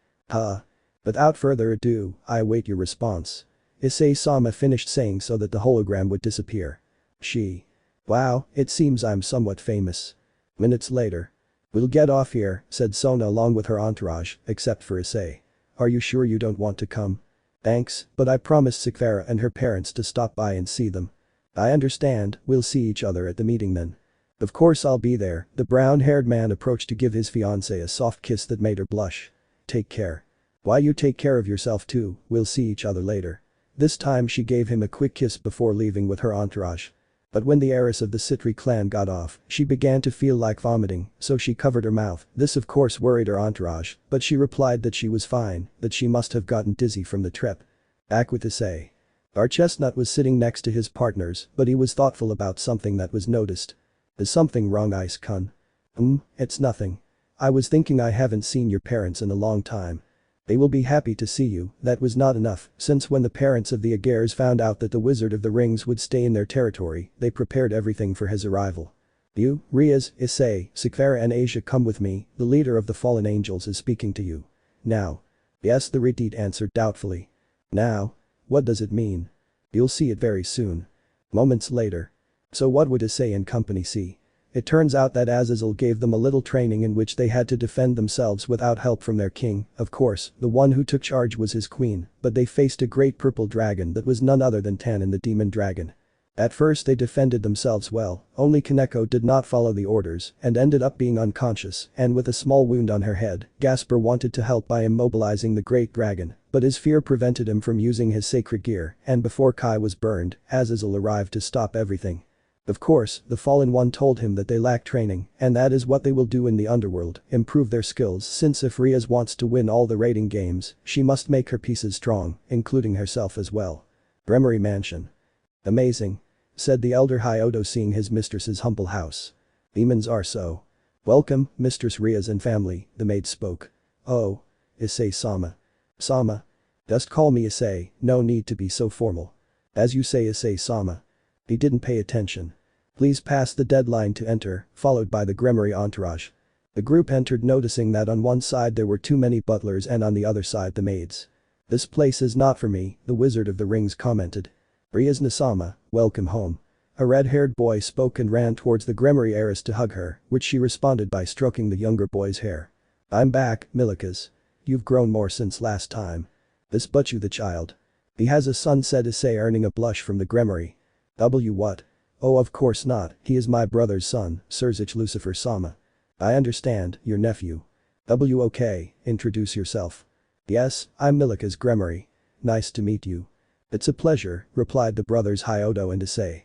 Without further ado, I await your response. Issei-sama finished saying so that the hologram would disappear. Wow, it seems I'm somewhat famous. Minutes later. We'll get off here, said Sona along with her entourage, except for Issei. Are you sure you don't want to come? Thanks, but I promised Sekiryuutei and her parents to stop by and see them. I understand, we'll see each other at the meeting then. Of course I'll be there, the brown-haired man approached to give his fiancée a soft kiss that made her blush. Take care. Why you take care of yourself too, we'll see each other later. This time she gave him a quick kiss before leaving with her entourage. But when the heiress of the Citri clan got off, she began to feel like vomiting, so she covered her mouth. This of course worried her entourage, but she replied that she was fine, that she must have gotten dizzy from the trip. Back with Issei. Our chestnut was sitting next to his partners, but he was thoughtful about something that was noticed. Is something wrong, Ice-kun? It's nothing. I was thinking I haven't seen your parents in a long time. They will be happy to see you. That was not enough, since when the parents of the Agares found out that the Wizard of the Rings would stay in their territory, they prepared everything for his arrival. You, Rias, Issei, Sekiryuutei and Asia, come with me, the leader of the fallen angels is speaking to you. Now. Yes, the Redeed answered doubtfully. Now? What does it mean? You'll see it very soon. Moments later. So what would Issei and company see? It turns out that Azazel gave them a little training in which they had to defend themselves without help from their king. Of course, the one who took charge was his queen, but they faced a great purple dragon that was none other than Tannen the demon dragon. At first they defended themselves well, only Kaneko did not follow the orders and ended up being unconscious, and with a small wound on her head, Gasper wanted to help by immobilizing the great dragon, but his fear prevented him from using his sacred gear, and before Kai was burned, Azazel arrived to stop everything. Of course, the Fallen One told him that they lack training, and that is what they will do in the underworld, improve their skills, since if Rias wants to win all the raiding games, she must make her pieces strong, including herself as well. Gremory Mansion. Amazing. Said the elder Hyodo seeing his mistress's humble house. Demons are so. Welcome, Mistress Rias and family, the maid spoke. Oh. Issei-sama. Sama. Just call me Issei, no need to be so formal. As you say, Issei-sama. He didn't pay attention. Please pass the deadline to enter, followed by the Gremory entourage. The group entered, noticing that on one side there were too many butlers and on the other side the maids. This place is not for me, the Wizard of the Rings commented. Rias Nasama, welcome home. A red-haired boy spoke and ran towards the Gremory heiress to hug her, which she responded by stroking the younger boy's hair. I'm back, Milikas. You've grown more since last time. This but you the child. He has a son, said Issei, earning a blush from the Gremory. What? Oh, of course not, he is my brother's son, Surzich Lucifer-sama. I understand, your nephew. Okay, introduce yourself. Yes, I'm Milikas Gremory. Nice to meet you. It's a pleasure, replied the brothers Hyodo and Issei.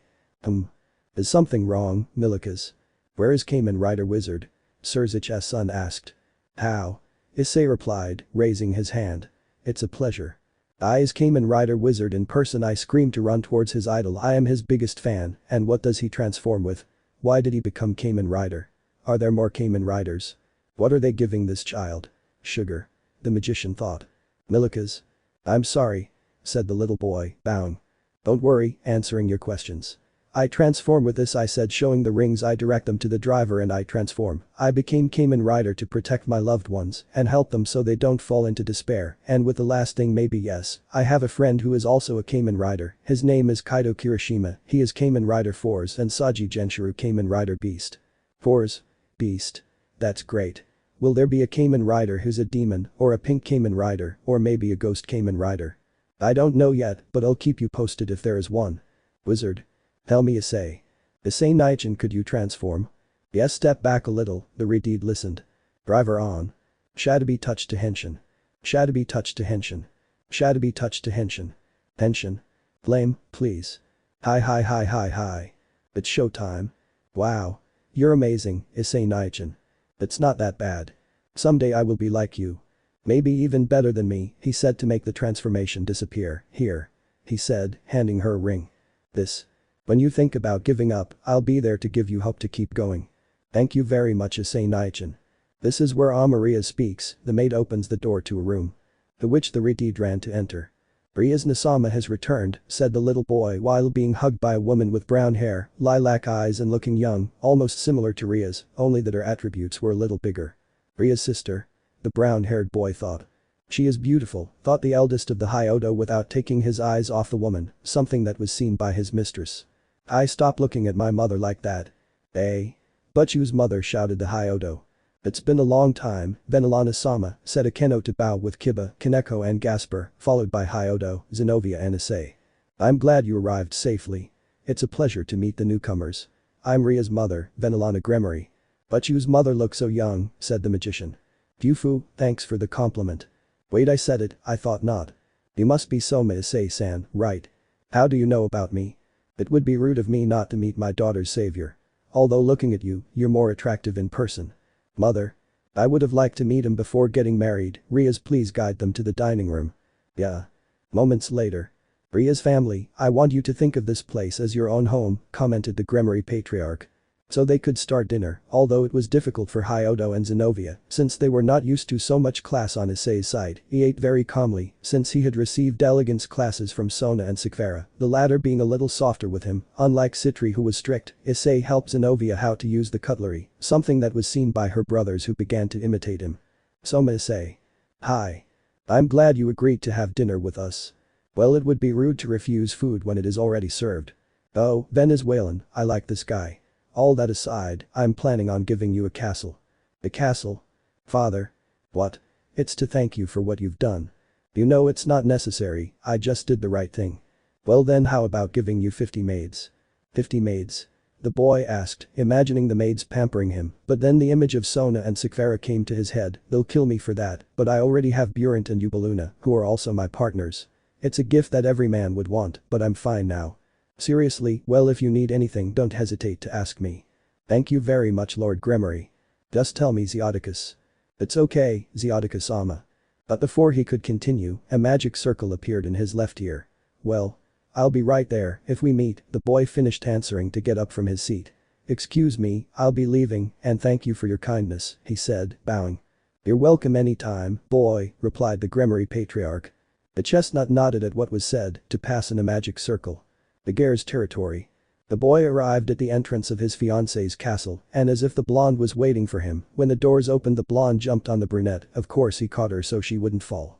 Is something wrong, Milikas? Where is Kamen Rider Wizard? Surzich's son asked. How? Issei replied, raising his hand. It's a pleasure. I is Kamen Rider Wizard in person. I screamed to run towards his idol. I am his biggest fan, and what does he transform with? Why did he become Kamen Rider? Are there more Kamen Riders? What are they giving this child? Sugar. The magician thought. Milikas. I'm sorry. Said the little boy, bowing. Don't worry, answering your questions. I transform with this, I said, showing the rings. I direct them to the driver and I transform. I became Kamen Rider to protect my loved ones and help them so they don't fall into despair, and with the last thing maybe yes, I have a friend who is also a Kamen Rider. His name is Kaido Kirishima, he is Kamen Rider Force and Saji Genshiro Kamen Rider Beast. Force? Beast. That's great. Will there be a Kamen Rider who's a demon, or a pink Kamen Rider, or maybe a ghost Kamen Rider? I don't know yet, but I'll keep you posted if there is one. Wizard. Tell me, Issei. Issei Nichiren, could you transform? Yes, step back a little, the Redeed listened. Driver on. Shadabi touched to Henshin. Shadabi touched to Henshin. Shadabi touched to Henshin. Henshin. Flame, please. Hi. It's showtime. Wow. You're amazing, Issei Nichiren. It's not that bad. Someday I will be like you. Maybe even better than me, he said to make the transformation disappear. Here. He said, handing her a ring. This. When you think about giving up, I'll be there to give you hope to keep going. Thank you very much, Issei Nichiren. This is where Amaria speaks. The maid opens the door to a room. The which the Redeed ran to enter. Rias Nasama has returned, said the little boy while being hugged by a woman with brown hair, lilac eyes and looking young, almost similar to Rias, only that her attributes were a little bigger. Rias' sister? The brown-haired boy thought. She is beautiful, thought the eldest of the Hyodo without taking his eyes off the woman, something that was seen by his mistress. I stop looking at my mother like that. Eh? But you's mother, shouted the Hyodo. It's been a long time, Venelana-sama, said Akeno to bow with Kiba, Kaneko and Gasper, followed by Hyodo, Xenovia and Issei. I'm glad you arrived safely. It's a pleasure to meet the newcomers. I'm Ria's mother, Venelana Gremory. But you's mother look so young, said the magician. Yufu, thanks for the compliment. Wait, I said it, I thought not. You must be Soma Issei-san, right? How do you know about me? It would be rude of me not to meet my daughter's savior. Although looking at you, you're more attractive in person. Mother. I would have liked to meet him before getting married, Rias, please guide them to the dining room. Yeah. Moments later. Ria's family, I want you to think of this place as your own home, commented the Gremory patriarch. So they could start dinner, although it was difficult for Hyodo and Xenovia, since they were not used to so much class on Issei's side. He ate very calmly, since he had received elegance classes from Sona and Sekiryuutei, the latter being a little softer with him. Unlike Citri, who was strict, Issei helped Xenovia how to use the cutlery, something that was seen by her brothers who began to imitate him. Soma Issei. Hi. I'm glad you agreed to have dinner with us. Well, it would be rude to refuse food when it is already served. Oh, Venezuelan, I like this guy. All that aside, I'm planning on giving you a castle. A castle? Father? What? It's to thank you for what you've done. You know it's not necessary, I just did the right thing. Well then, how about giving you 50 maids? 50 maids? The boy asked, imagining the maids pampering him, but then the image of Sona and Sekiryuutei came to his head. They'll kill me for that, but I already have Burant and Ubaluna, who are also my partners. It's a gift that every man would want, but I'm fine now. Seriously, well, if you need anything, don't hesitate to ask me. Thank you very much, Lord Gremory. Just tell me, Zeoticus. It's okay, Zeoticus-sama. But before he could continue, a magic circle appeared in his left ear. Well. I'll be right there if we meet, the boy finished answering to get up from his seat. Excuse me, I'll be leaving, and thank you for your kindness, he said, bowing. You're welcome anytime, boy, replied the Gremory patriarch. The chestnut nodded at what was said, to pass in a magic circle. The Gare's territory. The boy arrived at the entrance of his fiancée's castle, and as if the blonde was waiting for him, when the doors opened the blonde jumped on the brunette, of course he caught her so she wouldn't fall.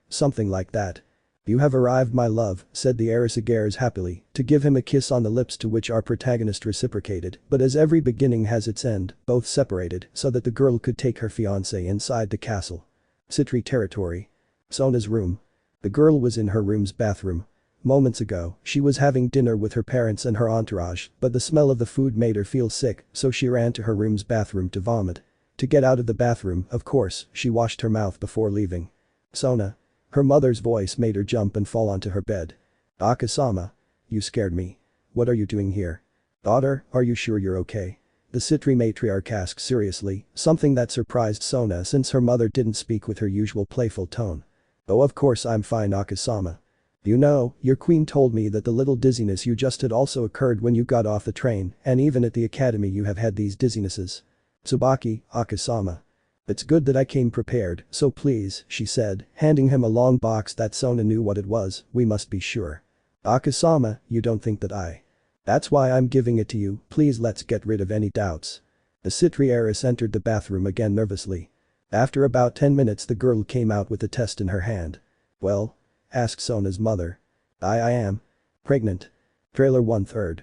Something like that. You have arrived, my love, said the heiress Agares happily, to give him a kiss on the lips, to which our protagonist reciprocated, but as every beginning has its end, both separated so that the girl could take her fiancé inside the castle. Citri territory. Sona's room. The girl was in her room's bathroom. Moments ago, she was having dinner with her parents and her entourage, but the smell of the food made her feel sick, so she ran to her room's bathroom to vomit. To get out of the bathroom, of course, she washed her mouth before leaving. Sona. Her mother's voice made her jump and fall onto her bed. Akasama. You scared me. What are you doing here? Daughter, are you sure you're okay? The Citri matriarch asked seriously, something that surprised Sona since her mother didn't speak with her usual playful tone. Oh, of course I'm fine, Akasama. You know, your queen told me that the little dizziness you just had also occurred when you got off the train, and even at the academy you have had these dizzinesses. Tsubaki, Akasama. It's good that I came prepared, so please, she said, handing him a long box that Sona knew what it was, we must be sure. Akasama, you don't think that I. That's why I'm giving it to you, please let's get rid of any doubts. The Citri heiress entered the bathroom again nervously. After about 10 minutes the girl came out with a test in her hand. Well? Asked Sona's mother. I am. Pregnant. Trailer 1/3.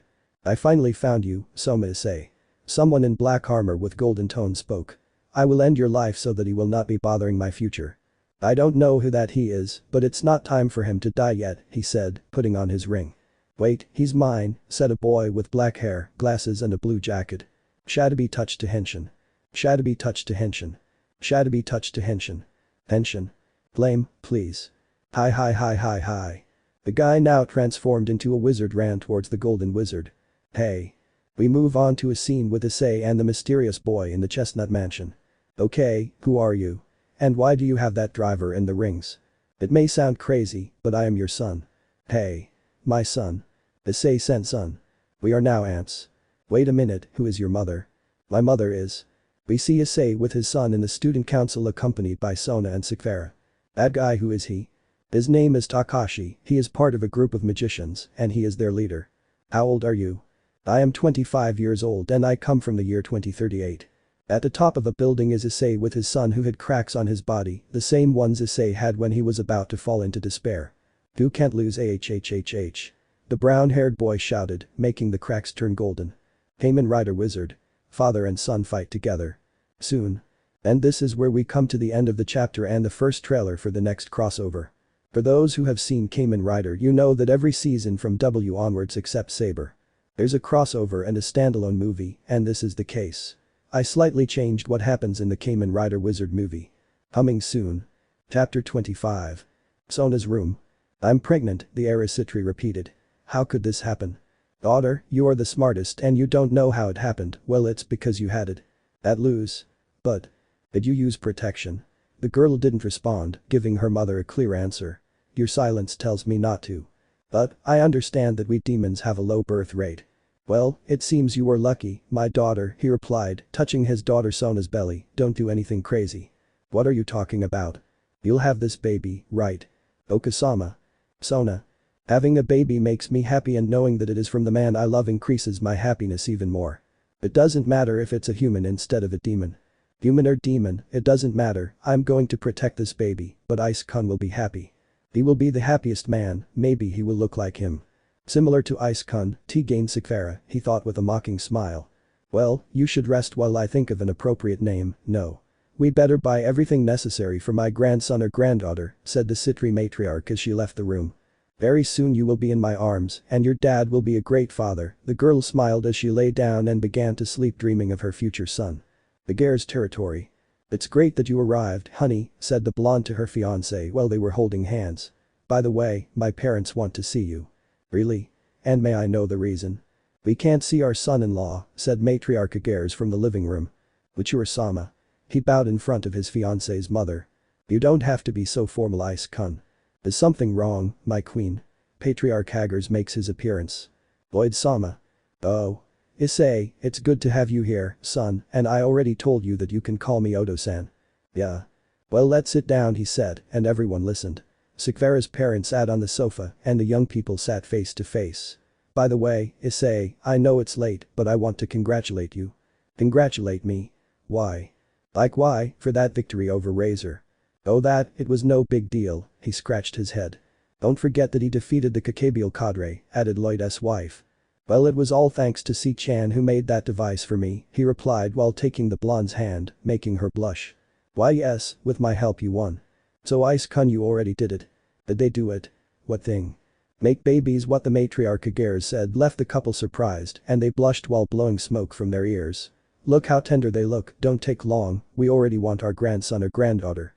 I finally found you, Soma Issei. Someone in black armor with golden tone spoke. I will end your life so that he will not be bothering my future. I don't know who that he is, but it's not time for him to die yet, he said, putting on his ring. Wait, he's mine, said a boy with black hair, glasses and a blue jacket. Shadabi touched to Henshin. Shadabi touched to Henshin. Shadabi touched to Henshin. Henshin. Flame, please. Hi. The guy now transformed into a wizard ran towards the golden wizard. Hey. We move on to a scene with Issei and the mysterious boy in the Chestnut Mansion. Okay, who are you? And why do you have that driver in the rings? It may sound crazy, but I am your son. Hey. My son. Issei sent son. We are now aunts. Wait a minute, who is your mother? My mother is. We see Issei with his son in the student council accompanied by Sona and Sekiryuutei. That guy, who is he? His name is Takashi, he is part of a group of magicians, and he is their leader. How old are you? I am 25 years old and I come from the year 2038. At the top of a building is Issei with his son who had cracks on his body, the same ones Issei had when he was about to fall into despair. You can't lose ahhhh. The brown-haired boy shouted, making the cracks turn golden. Kamen Rider Wizard. Father and son fight together. Soon. And this is where we come to the end of the chapter and the first trailer for the next crossover. For those who have seen Kamen Rider, you know that every season from W onwards except Saber. There's a crossover and a standalone movie, and this is the case. I slightly changed what happens in the Kamen Rider Wizard movie. Coming soon. Chapter 25. Sona's room. I'm pregnant, the Arisitri repeated. How could this happen? Daughter, you are the smartest and you don't know how it happened, well it's because you had it. At lose. But. Did you use protection? The girl didn't respond, giving her mother a clear answer. Your silence tells me not to. But, I understand that we demons have a low birth rate. Well, it seems you were lucky, my daughter, he replied, touching his daughter Sona's belly, don't do anything crazy. What are you talking about? You'll have this baby, right? Okasama. Sona. Having a baby makes me happy and knowing that it is from the man I love increases my happiness even more. It doesn't matter if it's a human instead of a demon. Human or demon, it doesn't matter, I'm going to protect this baby, but Ice-kun will be happy. He will be the happiest man, maybe he will look like him. Similar to Ice-kun, T-Gain Sekvera, he thought with a mocking smile. Well, you should rest while I think of an appropriate name, no. We better buy everything necessary for my grandson or granddaughter, said the Citri matriarch as she left the room. Very soon you will be in my arms, and your dad will be a great father, the girl smiled as she lay down and began to sleep dreaming of her future son. The Gare's territory. It's great that you arrived, honey, said the blonde to her fiancé while they were holding hands. By the way, my parents want to see you. Really? And may I know the reason? We can't see our son-in-law, said matriarch Gares from the living room. Uchiura-sama. He bowed in front of his fiancé's mother. You don't have to be so formal, Ice-kun. Is something wrong, my queen? Patriarch Haggers makes his appearance. Lloyd-sama. Oh. Issei, it's good to have you here, son, and I already told you that you can call me Odo-san. Yeah. Well, let's sit down, he said, and everyone listened. Sekvera's parents sat on the sofa and the young people sat face to face. By the way, Issei, I know it's late, but I want to congratulate you. Congratulate me? Why? Like why, for that victory over Razor. Oh that, it was no big deal, he scratched his head. Don't forget that he defeated the Kakabial cadre, added Lloyd's wife. Well, it was all thanks to C-chan who made that device for me, he replied while taking the blonde's hand, making her blush. Why yes, with my help you won. So Ice-kun, you already did it. Did they do it? What thing? Make babies, what the matriarch Gares said left the couple surprised and they blushed while blowing smoke from their ears. Look how tender they look, don't take long, we already want our grandson or granddaughter.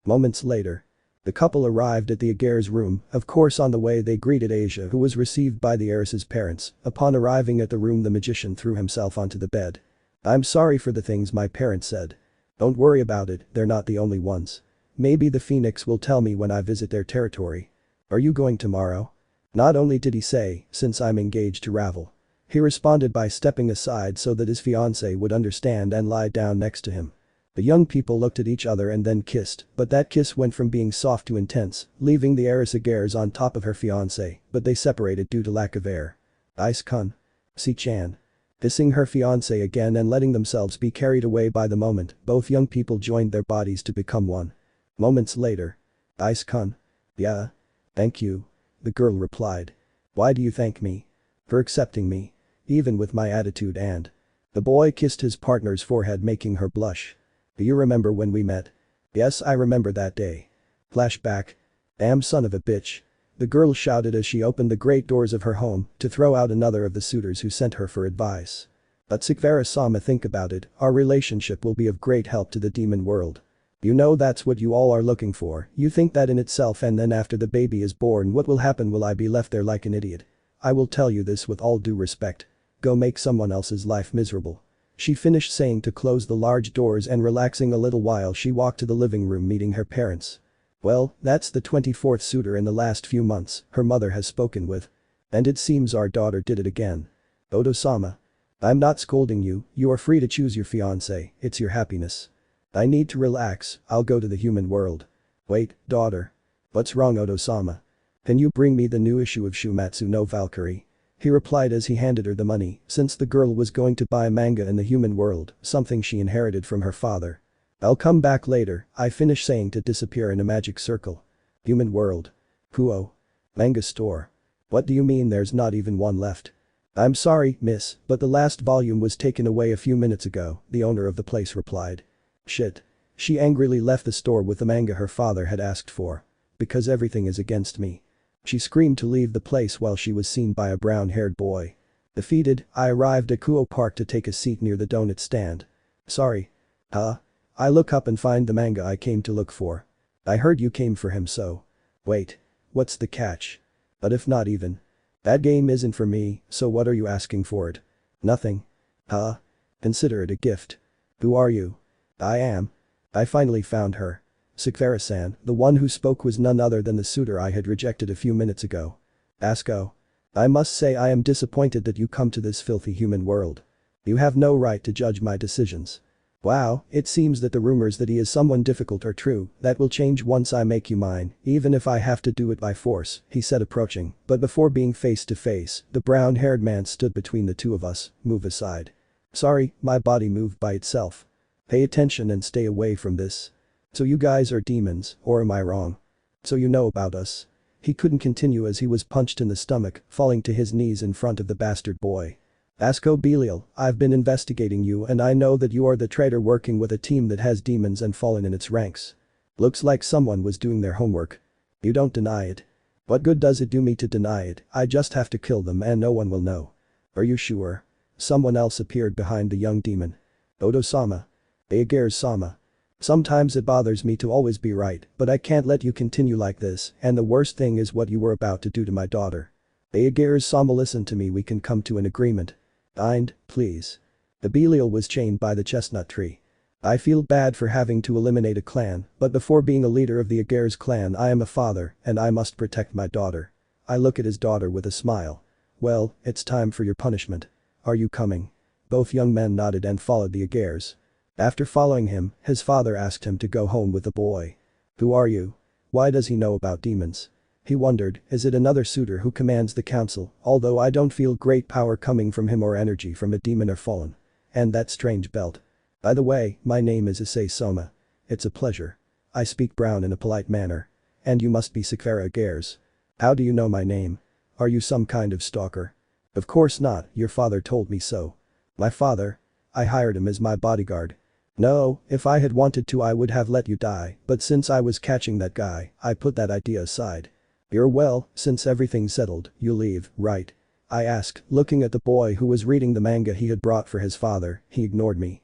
Moments later. The couple arrived at the Agare's room, of course on the way they greeted Asia who was received by the heiress's parents. Upon arriving at the room the magician threw himself onto the bed. I'm sorry for the things my parents said. Don't worry about it, they're not the only ones. Maybe the Phoenix will tell me when I visit their territory. Are you going tomorrow? Not only did he say, since I'm engaged to Ravel. He responded by stepping aside so that his fiancée would understand and lie down next to him. The young people looked at each other and then kissed, but that kiss went from being soft to intense, leaving the heiress Agares on top of her fiancé, but they separated due to lack of air. Ice-kun. C-chan. Kissing her fiancé again and letting themselves be carried away by the moment, both young people joined their bodies to become one. Moments later. Ice-kun. Yeah. Thank you. The girl replied. Why do you thank me? For accepting me. Even with my attitude and. The boy kissed his partner's forehead making her blush. Do you remember when we met? Yes, I remember that day. Flashback. Damn son of a bitch. The girl shouted as she opened the great doors of her home to throw out another of the suitors who sent her for advice. But Sekvera-sama, think about it, our relationship will be of great help to the demon world. You know that's what you all are looking for, you think that in itself, and then after the baby is born what will happen? Will I be left there like an idiot? I will tell you this with all due respect. Go make someone else's life miserable. She finished saying to close the large doors and relaxing a little while she walked to the living room meeting her parents. Well, that's the 24th suitor in the last few months her mother has spoken with. And it seems our daughter did it again. Odo-sama. I'm not scolding you, you are free to choose your fiancé, it's your happiness. I need to relax, I'll go to the human world. Wait, daughter. What's wrong, Oto-sama? Can you bring me the new issue of Shumatsu no Valkyrie? He replied as he handed her the money, since the girl was going to buy manga in the human world, something she inherited from her father. I'll come back later, I finished saying to disappear in a magic circle. Human world. Kuo. Manga store. What do you mean there's not even one left? I'm sorry, miss, but the last volume was taken away a few minutes ago, the owner of the place replied. Shit. She angrily left the store with the manga her father had asked for. Because everything is against me. She screamed to leave the place while she was seen by a brown-haired boy. Defeated, I arrived at Kuo Park to take a seat near the donut stand. Sorry. Huh? I look up and find the manga I came to look for. I heard you came for him, so. Wait. What's the catch? But if not even. That game isn't for me, so what are you asking for it? Nothing. Huh? Consider it a gift. Who are you? I am. I finally found her. Sekiryuutei-san, the one who spoke was none other than the suitor I had rejected a few minutes ago. Asko. I must say I am disappointed that you come to this filthy human world. You have no right to judge my decisions. Wow, it seems that the rumors that he is someone difficult are true, that will change once I make you mine, even if I have to do it by force, he said approaching, but before being face to face, the brown-haired man stood between the two of us, move aside. Sorry, my body moved by itself. Pay attention and stay away from this. So you guys are demons, or am I wrong? So you know about us. He couldn't continue as he was punched in the stomach, falling to his knees in front of the bastard boy. Asko Belial, I've been investigating you and I know that you are the traitor working with a team that has demons and fallen in its ranks. Looks like someone was doing their homework. You don't deny it. What good does it do me to deny it? I just have to kill them and no one will know. Are you sure? Someone else appeared behind the young demon. Oto-sama. Aigare-sama. Sometimes it bothers me to always be right, but I can't let you continue like this, and the worst thing is what you were about to do to my daughter. Aigare-sama, listen to me, we can come to an agreement. Kind, please. The Belial was chained by the chestnut tree. I feel bad for having to eliminate a clan, but before being a leader of the Aigare's clan I am a father, and I must protect my daughter. I look at his daughter with a smile. Well, it's time for your punishment. Are you coming? Both young men nodded and followed the Aigares. After following him, his father asked him to go home with the boy. Who are you? Why does he know about demons? He wondered, is it another suitor who commands the council, although I don't feel great power coming from him or energy from a demon or fallen. And that strange belt. By the way, my name is Issei Soma. It's a pleasure. I speak brown in a polite manner. And you must be Sekiryuutei Aigares. How do you know my name? Are you some kind of stalker? Of course not, your father told me so. My father? I hired him as my bodyguard. No, if I had wanted to I would have let you die, but since I was catching that guy, I put that idea aside. Well, since everything's settled, you leave, right? I asked, looking at the boy who was reading the manga he had brought for his father. He ignored me.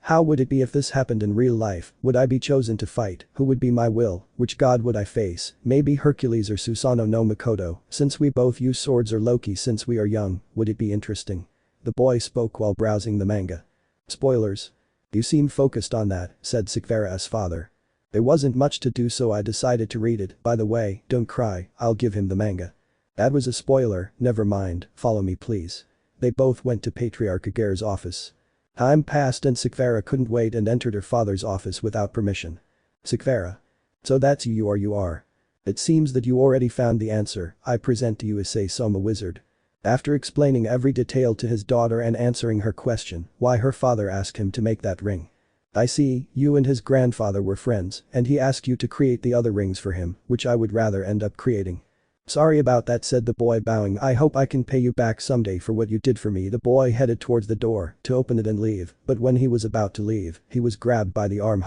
How would it be if this happened in real life? Would I be chosen to fight? Who would be my will? Which god would I face? Maybe Hercules or Susanoo no Mikoto, since we both use swords, or Loki since we are young. Would it be interesting? The boy spoke while browsing the manga. Spoilers. You seem focused on that, said Sekiryuutei's father. There wasn't much to do so I decided to read it. By the way, don't cry, I'll give him the manga. That was a spoiler, never mind, follow me please. They both went to Patriarch Aigare's office. Time passed and Sekiryuutei couldn't wait and entered her father's office without permission. Sekiryuutei. So that's you are. It seems that you already found the answer. I present to you Issei Soma Wizard. After explaining every detail to his daughter and answering her question, why her father asked him to make that ring. I see, you and his grandfather were friends, and he asked you to create the other rings for him, which I would rather end up creating. Sorry about that, said the boy, bowing. I hope I can pay you back someday for what you did for me. The boy headed towards the door to open it and leave, but when he was about to leave, he was grabbed by the arm.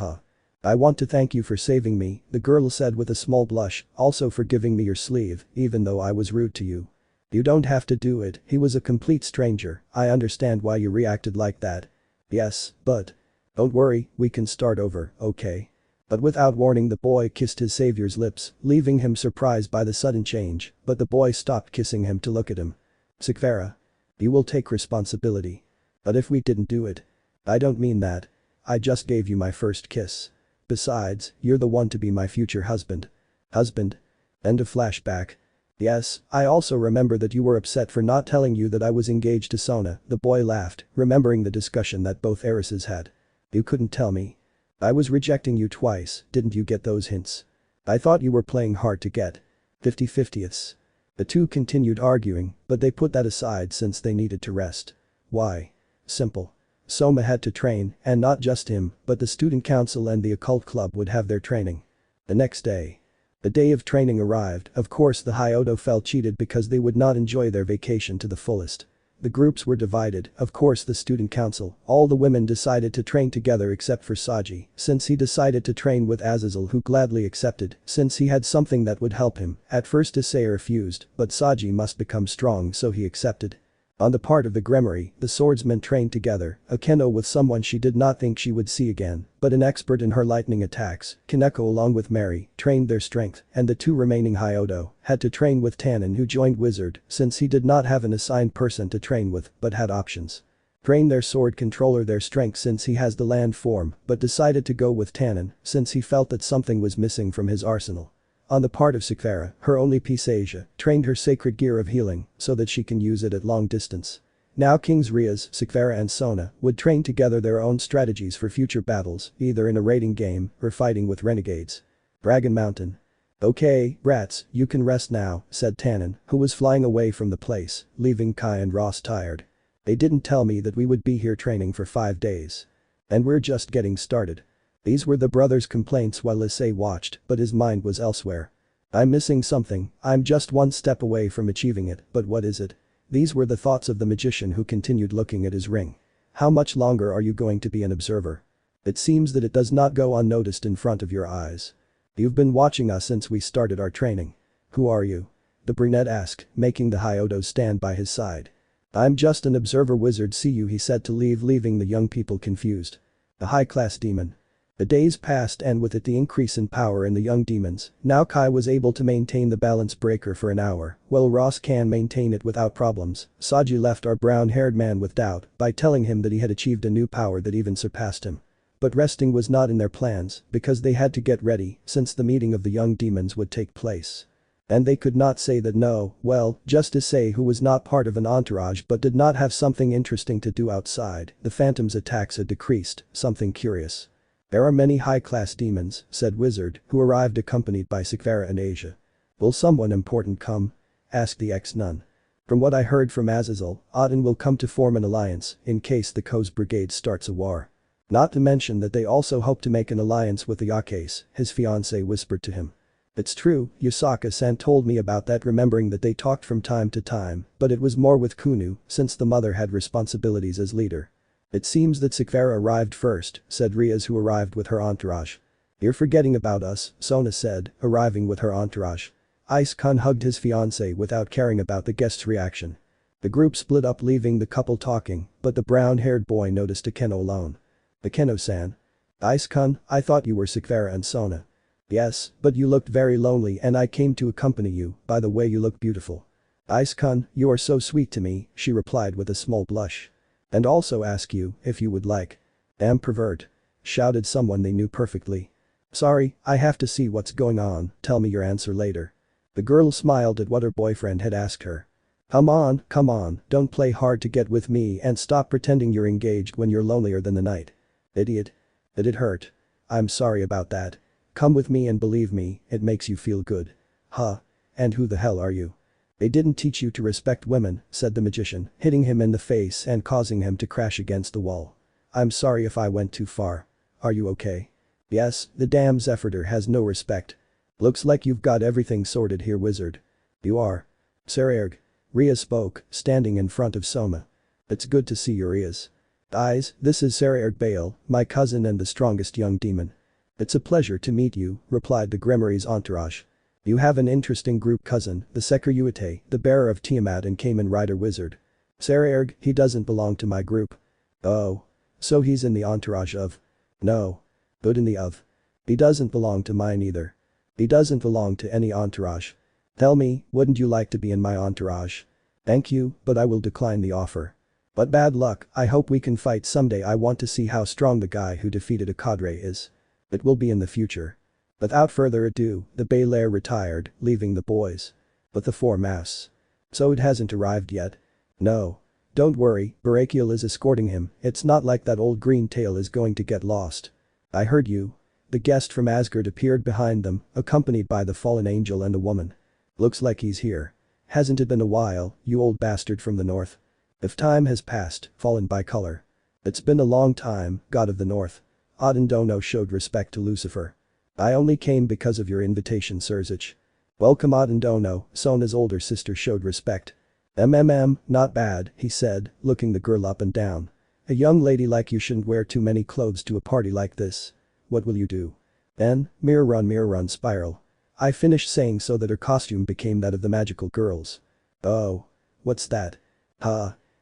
I want to thank you for saving me, the girl said with a small blush, also for giving me your sleeve, even though I was rude to you. You don't have to do it, he was a complete stranger, I understand why you reacted like that. Yes, but. Don't worry, we can start over, okay? But without warning the boy kissed his savior's lips, leaving him surprised by the sudden change, but the boy stopped kissing him to look at him. Sekiryuutei. You will take responsibility. But if we didn't do it? I don't mean that. I just gave you my first kiss. Besides, you're the one to be my future husband. Husband? End of flashback. Yes, I also remember that you were upset for not telling you that I was engaged to Sona, the boy laughed, remembering the discussion that both heiresses had. You couldn't tell me. I was rejecting you twice, didn't you get those hints? I thought you were playing hard to get. 50-50ths. The two continued arguing, but they put that aside since they needed to rest. Why? Simple. Soma had to train, and not just him, but the student council and the occult club would have their training. The next day. The day of training arrived. Of course the Hyodo felt cheated because they would not enjoy their vacation to the fullest. The groups were divided. Of course the student council, all the women decided to train together except for Saji, since he decided to train with Azazel, who gladly accepted since he had something that would help him. At first Issei refused, but Saji must become strong, so he accepted. On the part of the Gremory, the swordsmen trained together, Akeno with someone she did not think she would see again, but an expert in her lightning attacks. Kaneko along with Mary trained their strength, and the two remaining Hyodo had to train with Tannen, who joined Wizard since he did not have an assigned person to train with but had options. Train their sword controller their strength since he has the land form, but decided to go with Tannen since he felt that something was missing from his arsenal. On the part of Sekiryuutei, her only piece Asia trained her sacred gear of healing so that she can use it at long distance. Now Kings Rias, Sekiryuutei and Sona would train together their own strategies for future battles, either in a raiding game or fighting with renegades. Dragon Mountain. Okay, brats, you can rest now, said Tannen, who was flying away from the place, leaving Kai and Ross tired. They didn't tell me that we would be here training for 5 days. And we're just getting started. These were the brothers' complaints while Issei watched, but his mind was elsewhere. I'm missing something, I'm just one step away from achieving it, but what is it? These were the thoughts of the magician, who continued looking at his ring. How much longer are you going to be an observer? It seems that it does not go unnoticed in front of your eyes. You've been watching us since we started our training. Who are you? The brunette asked, making the Hyodo stand by his side. I'm just an observer wizard, see you, he said to leaving the young people confused. A high-class demon. The days passed, and with it the increase in power in the young demons. Now Kai was able to maintain the balance breaker for an hour, while Ross can maintain it without problems. Saji left our brown-haired man with doubt by telling him that he had achieved a new power that even surpassed him. But resting was not in their plans because they had to get ready since the meeting of the young demons would take place. And they could not say that no, well, just Issei, who was not part of an entourage but did not have something interesting to do outside. The Phantom's attacks had decreased, something curious. There are many high-class demons, said Wizard, who arrived accompanied by Sekiryuutei and Asia. Will someone important come? Asked the ex-nun. From what I heard from Azazel, Aten will come to form an alliance in case the Ko's brigade starts a war. Not to mention that they also hope to make an alliance with the Yakase, his fiancée whispered to him. It's true, Yusaka-san told me about that, remembering that they talked from time to time, but it was more with Kunu, since the mother had responsibilities as leader. It seems that Sekiryuutei arrived first, said Rias, who arrived with her entourage. You're forgetting about us, Sona said, arriving with her entourage. Ice-kun hugged his fiancée without caring about the guest's reaction. The group split up, leaving the couple talking, but the brown-haired boy noticed Akeno alone. Akeno-san. Ice-kun, I thought you were Sekiryuutei and Sona. Yes, but you looked very lonely and I came to accompany you, by the way you look beautiful. Ice-kun, you are so sweet to me, she replied with a small blush. And also ask you if you would like. Damn pervert. Shouted someone they knew perfectly. Sorry, I have to see what's going on, tell me your answer later. The girl smiled at what her boyfriend had asked her. Come on, don't play hard to get with me and stop pretending you're engaged when you're lonelier than the night. Idiot. Did it hurt? I'm sorry about that. Come with me and believe me, it makes you feel good. Huh? And who the hell are you? They didn't teach you to respect women, said the magician, hitting him in the face and causing him to crash against the wall. I'm sorry if I went too far. Are you okay? Yes, the damn Zephyr has no respect. Looks like you've got everything sorted here, wizard. You are. Sekiryuutei. Rias spoke, standing in front of Soma. It's good to see your Rias. Eyes, this is Sekiryuutei Bale, my cousin and the strongest young demon. It's a pleasure to meet you, replied the Gremory's entourage. You have an interesting group, cousin, the Sekiryuutei, the bearer of Tiamat and Kamen Rider Wizard. Sekiryuutei, he doesn't belong to my group. Oh. So he's in the entourage of? No. But in the of? He doesn't belong to mine either. He doesn't belong to any entourage. Tell me, wouldn't you like to be in my entourage? Thank you, but I will decline the offer. But bad luck, I hope we can fight someday. I want to see how strong the guy who defeated a cadre is. It will be in the future. Without further ado, the Belair retired, leaving the boys. But the four masks. So it hasn't arrived yet? No. Don't worry, Barakiel is escorting him, it's not like that old green tail is going to get lost. I heard you. The guest from Asgard appeared behind them, accompanied by the fallen angel and a woman. Looks like he's here. Hasn't it been a while, you old bastard from the north? If time has passed, fallen by color. It's been a long time, god of the north. Odin Dono showed respect to Lucifer. I only came because of your invitation, Sirzich. Welcome Odin Dono, Sona's older sister showed respect. Not bad, he said, looking the girl up and down. A young lady like you shouldn't wear too many clothes to a party like this. What will you do? Then, mirror run spiral. I finished saying so that her costume became that of the magical girls. Oh. What's that?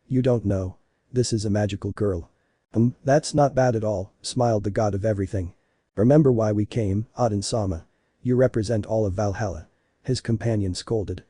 You don't know. This is a magical girl. That's not bad at all, smiled the god of everything. Remember why we came, Odin-sama. You represent all of Valhalla. His companion scolded.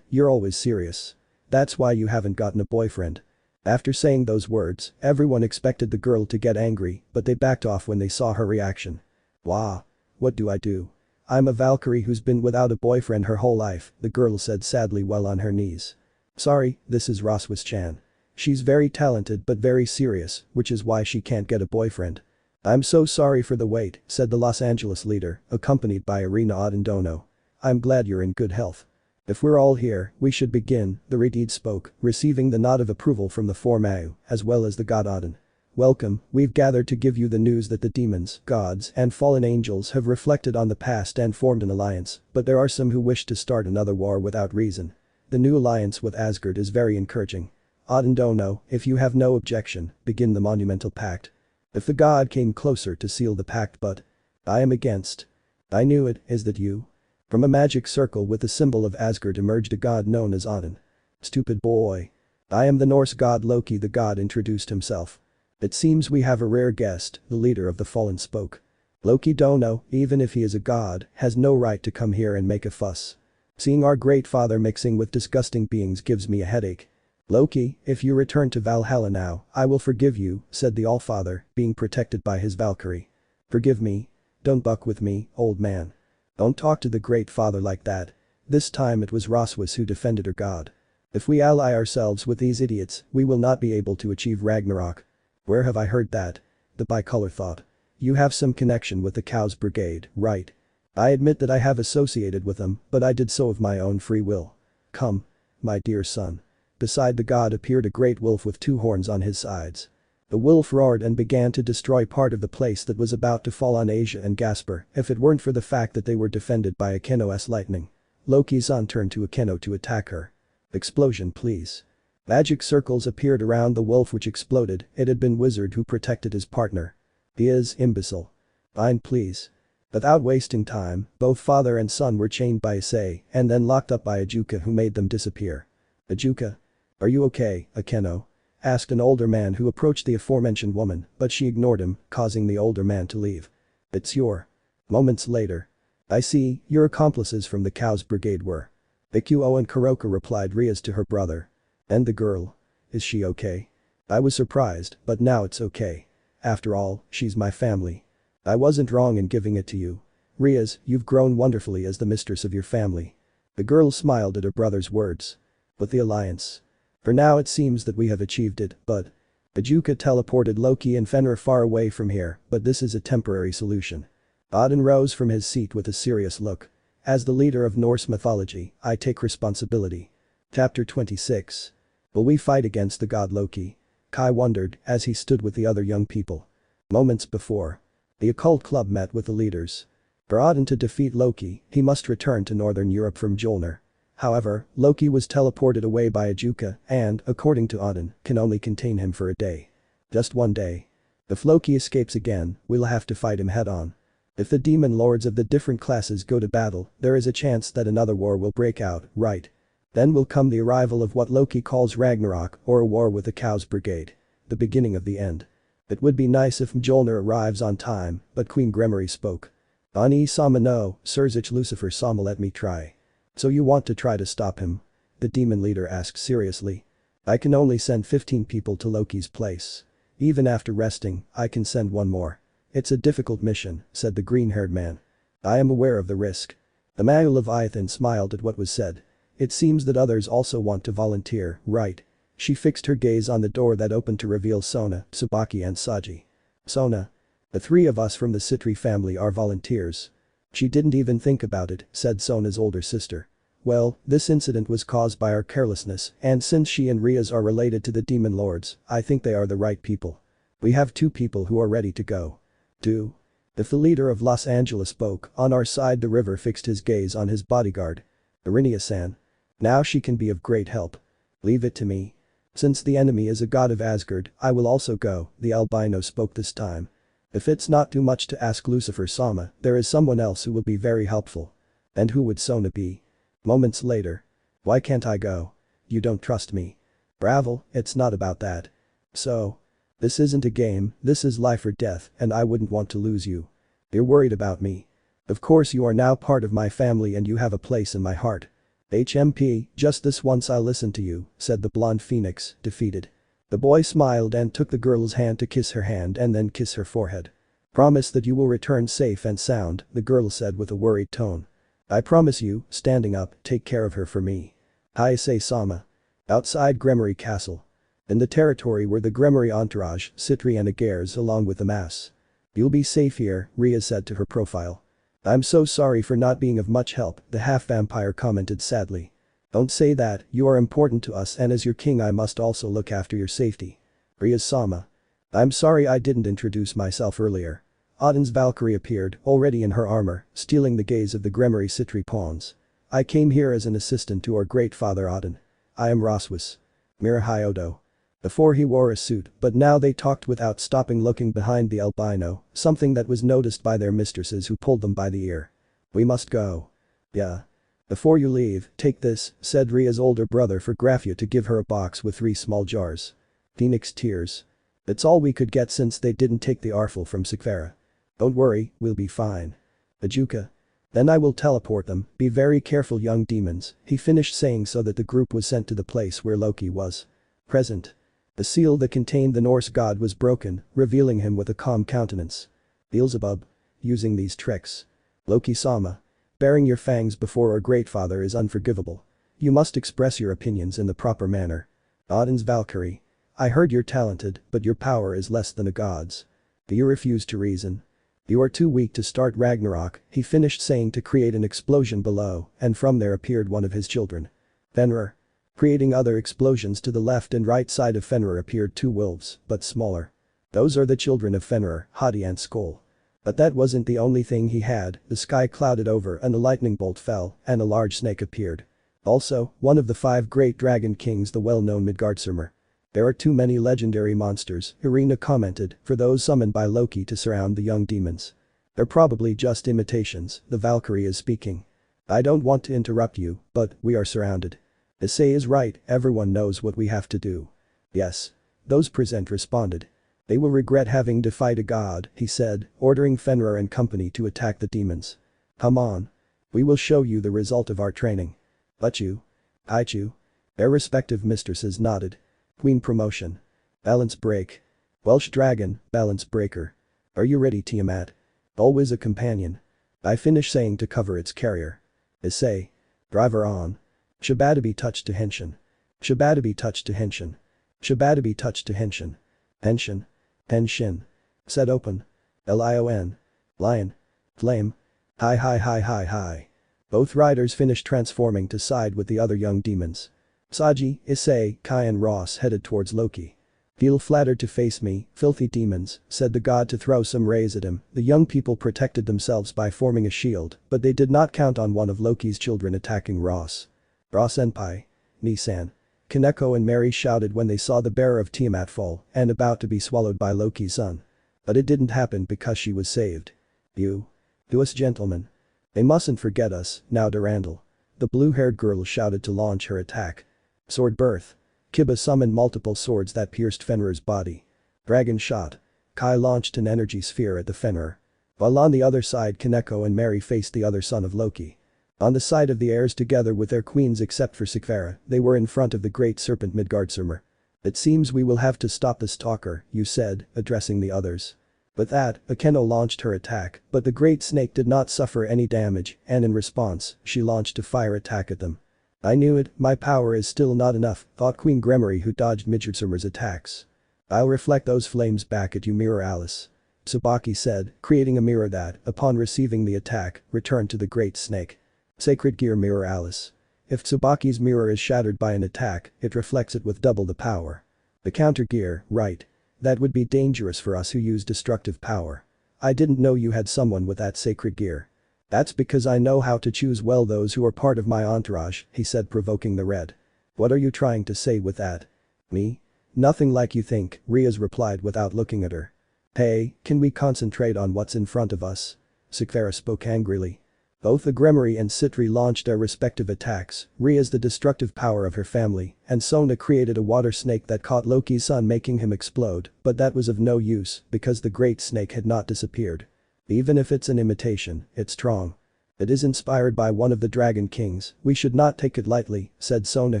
You're always serious. That's why you haven't gotten a boyfriend. After saying those words, everyone expected the girl to get angry, but they backed off when they saw her reaction. Wah. What do I do? I'm a Valkyrie who's been without a boyfriend her whole life, the girl said sadly while on her knees. Sorry, this is Rossweisse-chan. She's very talented but very serious, which is why she can't get a boyfriend. I'm so sorry for the wait, said the Los Angeles leader, accompanied by Arena Odin Dono. I'm glad you're in good health. If we're all here, we should begin, the Redeed spoke, receiving the nod of approval from the four Mau, as well as the god Odin. Welcome, we've gathered to give you the news that the demons, gods, and fallen angels have reflected on the past and formed an alliance, but there are some who wish to start another war without reason. The new alliance with Asgard is very encouraging. Odin Dono, if you have no objection, begin the monumental pact. If the god came closer to seal the pact but. I am against. I knew it, is that you? From a magic circle with the symbol of Asgard emerged a god known as Odin. Stupid boy. I am the Norse god Loki, the god introduced himself. It seems we have a rare guest, the leader of the fallen spoke. Loki Dono, even if he is a god, has no right to come here and make a fuss. Seeing our great father mixing with disgusting beings gives me a headache. Loki, if you return to Valhalla now, I will forgive you, said the Allfather, being protected by his Valkyrie. Forgive me? Don't buck with me, old man. Don't talk to the great father like that. This time it was Rossweisse who defended her god. If we ally ourselves with these idiots, we will not be able to achieve Ragnarok. Where have I heard that? The bicolor thought. You have some connection with the Cows Brigade, right? I admit that I have associated with them, but I did so of my own free will. Come. My dear son. Beside the god appeared a great wolf with two horns on his sides. The wolf roared and began to destroy part of the place that was about to fall on Asia and Gasper if it weren't for the fact that they were defended by Akeno's lightning. Loki's son turned to Akeno to attack her. Explosion please. Magic circles appeared around the wolf which exploded, it had been Wizard who protected his partner. He is imbecile. Fine please. Without wasting time, both father and son were chained by Issei and then locked up by Ajuka who made them disappear. Ajuka? Are you okay, Akeno? Asked an older man who approached the aforementioned woman, but she ignored him, causing the older man to leave. It's your. Moments later. I see, your accomplices from the Cows Brigade were. Ikuo and Kuroka replied Rias to her brother. And the girl? Is she okay? I was surprised, but now it's okay. After all, she's my family. I wasn't wrong in giving it to you. Rias, you've grown wonderfully as the mistress of your family. The girl smiled at her brother's words. But the alliance. For now it seems that we have achieved it, but. Ajuka teleported Loki and Fenrir far away from here, but this is a temporary solution. Odin rose from his seat with a serious look. As the leader of Norse mythology, I take responsibility. Chapter 26. Will we fight against the god Loki? Kai wondered as he stood with the other young people. Moments before. The occult club met with the leaders. For Odin to defeat Loki, he must return to Northern Europe from Mjolnir. However, Loki was teleported away by Ajuka and, according to Odin, can only contain him for a day. Just one day. If Loki escapes again, we'll have to fight him head-on. If the demon lords of the different classes go to battle, there is a chance that another war will break out, right? Then will come the arrival of what Loki calls Ragnarok, or a war with the Cows Brigade. The beginning of the end. It would be nice if Mjolnir arrives on time, but Queen Gremory spoke. Ani sama no, Sirzich Lucifer sama let me try. So you want to try to stop him? The demon leader asked seriously. I can only send 15 people to Loki's place. Even after resting, I can send one more. It's a difficult mission, said the green-haired man. I am aware of the risk. The Mau Leviathan smiled at what was said. It seems that others also want to volunteer, right? She fixed her gaze on the door that opened to reveal Sona, Tsubaki and Saji. Sona. The three of us from the Citri family are volunteers. She didn't even think about it, said Sona's older sister. Well, this incident was caused by our carelessness, and since she and Rias are related to the demon lords, I think they are the right people. We have 2 people who are ready to go. Do. If the leader of Los Angeles spoke, on our side the river fixed his gaze on his bodyguard. Irinia-san. Now she can be of great help. Leave it to me. Since the enemy is a god of Asgard, I will also go, the albino spoke this time. If it's not too much to ask Lucifer-sama, there is someone else who will be very helpful. And who would Sona be? Moments later. Why can't I go? You don't trust me. Bravo, it's not about that. So. This isn't a game, this is life or death, and I wouldn't want to lose you. You're worried about me. Of course you are now part of my family and you have a place in my heart. HMP, just this once I'll listen to you, said the blonde phoenix, defeated. The boy smiled and took the girl's hand to kiss her hand and then kiss her forehead. Promise that you will return safe and sound, the girl said with a worried tone. I promise you, standing up, take care of her for me. Issei-sama. Outside Gremory Castle. In the territory were the Gremory entourage, Citri and Aguirres along with the mass. You'll be safe here, Rias said to her profile. I'm so sorry for not being of much help, the half-vampire commented sadly. Don't say that, you are important to us and as your king I must also look after your safety. Rias-sama. I'm sorry I didn't introduce myself earlier. Odin's Valkyrie appeared, already in her armor, stealing the gaze of the Gremory Citri pawns. I came here as an assistant to our great father Odin. I am Rossweisse. Mirahiodo. Before he wore a suit, but now they talked without stopping looking behind the albino, something that was noticed by their mistresses who pulled them by the ear. We must go. Yeah. Before you leave, take this, said Ria's older brother for Graphia to give her a box with 3 small jars. Phoenix tears. It's all we could get since they didn't take the Arful from Sekiryuutei. Don't worry, we'll be fine. Ajuka. Then I will teleport them, be very careful young demons, he finished saying so that the group was sent to the place where Loki was. Present. The seal that contained the Norse god was broken, revealing him with a calm countenance. Beelzebub. Using these tricks. Loki-sama. Baring your fangs before our great father is unforgivable. You must express your opinions in the proper manner. Odin's Valkyrie. I heard you're talented, but your power is less than a god's. Do you refuse to reason? You are too weak to start Ragnarok, he finished saying to create an explosion below, and from there appeared one of his children. Fenrir. Creating other explosions to the left and right side of Fenrir appeared 2 wolves, but smaller. Those are the children of Fenrir, Hati and Skoll. But that wasn't the only thing he had, the sky clouded over and a lightning bolt fell, and a large snake appeared. Also, one of the 5 great dragon kings, the well-known Midgardsormr. There are too many legendary monsters, Irina commented, for those summoned by Loki to surround the young demons. They're probably just imitations, the Valkyrie is speaking. I don't want to interrupt you, but we are surrounded. Issei is right, everyone knows what we have to do. Yes. Those present responded. They will regret having defied a god, he said, ordering Fenrir and company to attack the demons. Come on. We will show you the result of our training. Haichu. Their respective mistresses nodded. Queen promotion. Balance break. Welsh dragon, balance breaker. Are you ready, Tiamat? Always a companion. I finish saying to cover its carrier. Issei. Driver on. Shabadabi touch to henshin. Shabadabi touch to henshin. Shabadabi touch to henshin. Henshin. Set open. Lion. Lion. Flame. Hi. Both riders finished transforming to side with the other young demons. Saji, Issei, Kai and Ross headed towards Loki. Feel flattered to face me, filthy demons, said the god to throw some rays at him. The young people protected themselves by forming a shield, but they did not count on one of Loki's children attacking Ross. Senpai. Nissan. Kaneko and Mary shouted when they saw the bearer of Tiamat fall and about to be swallowed by Loki's son. But it didn't happen because she was saved. You. Do us gentlemen. They mustn't forget us, now Durandal. The blue-haired girl shouted to launch her attack. Sword birth. Kiba summoned multiple swords that pierced Fenrir's body. Dragon shot. Kai launched an energy sphere at the Fenrir. While on the other side Kaneko and Mary faced the other son of Loki. On the side of the heirs together with their queens except for Sekiryuutei, they were in front of the great serpent Midgardsormr. It seems we will have to stop the stalker, you said, addressing the others. With that, Akeno launched her attack, but the great snake did not suffer any damage, and in response, she launched a fire attack at them. I knew it, my power is still not enough, thought Queen Gremory who dodged Midgardsormr's attacks. I'll reflect those flames back at you, Mirror Alice. Tsubaki said, creating a mirror that, upon receiving the attack, returned to the Great Snake. Sacred Gear Mirror Alice. If Tsubaki's mirror is shattered by an attack, it reflects it with double the power. The counter gear, right. That would be dangerous for us who use destructive power. I didn't know you had someone with that sacred gear. That's because I know how to choose well those who are part of my entourage, he said, provoking the red. What are you trying to say with that? Me? Nothing like you think, Rias replied without looking at her. Hey, can we concentrate on what's in front of us? Sekiryuutei spoke angrily. Both the Gremory and Sitri launched their respective attacks, Rias the destructive power of her family, and Sona created a water snake that caught Loki's son, making him explode, but that was of no use because the great snake had not disappeared. Even if it's an imitation, it's strong. It is inspired by one of the Dragon Kings, we should not take it lightly, said Sona,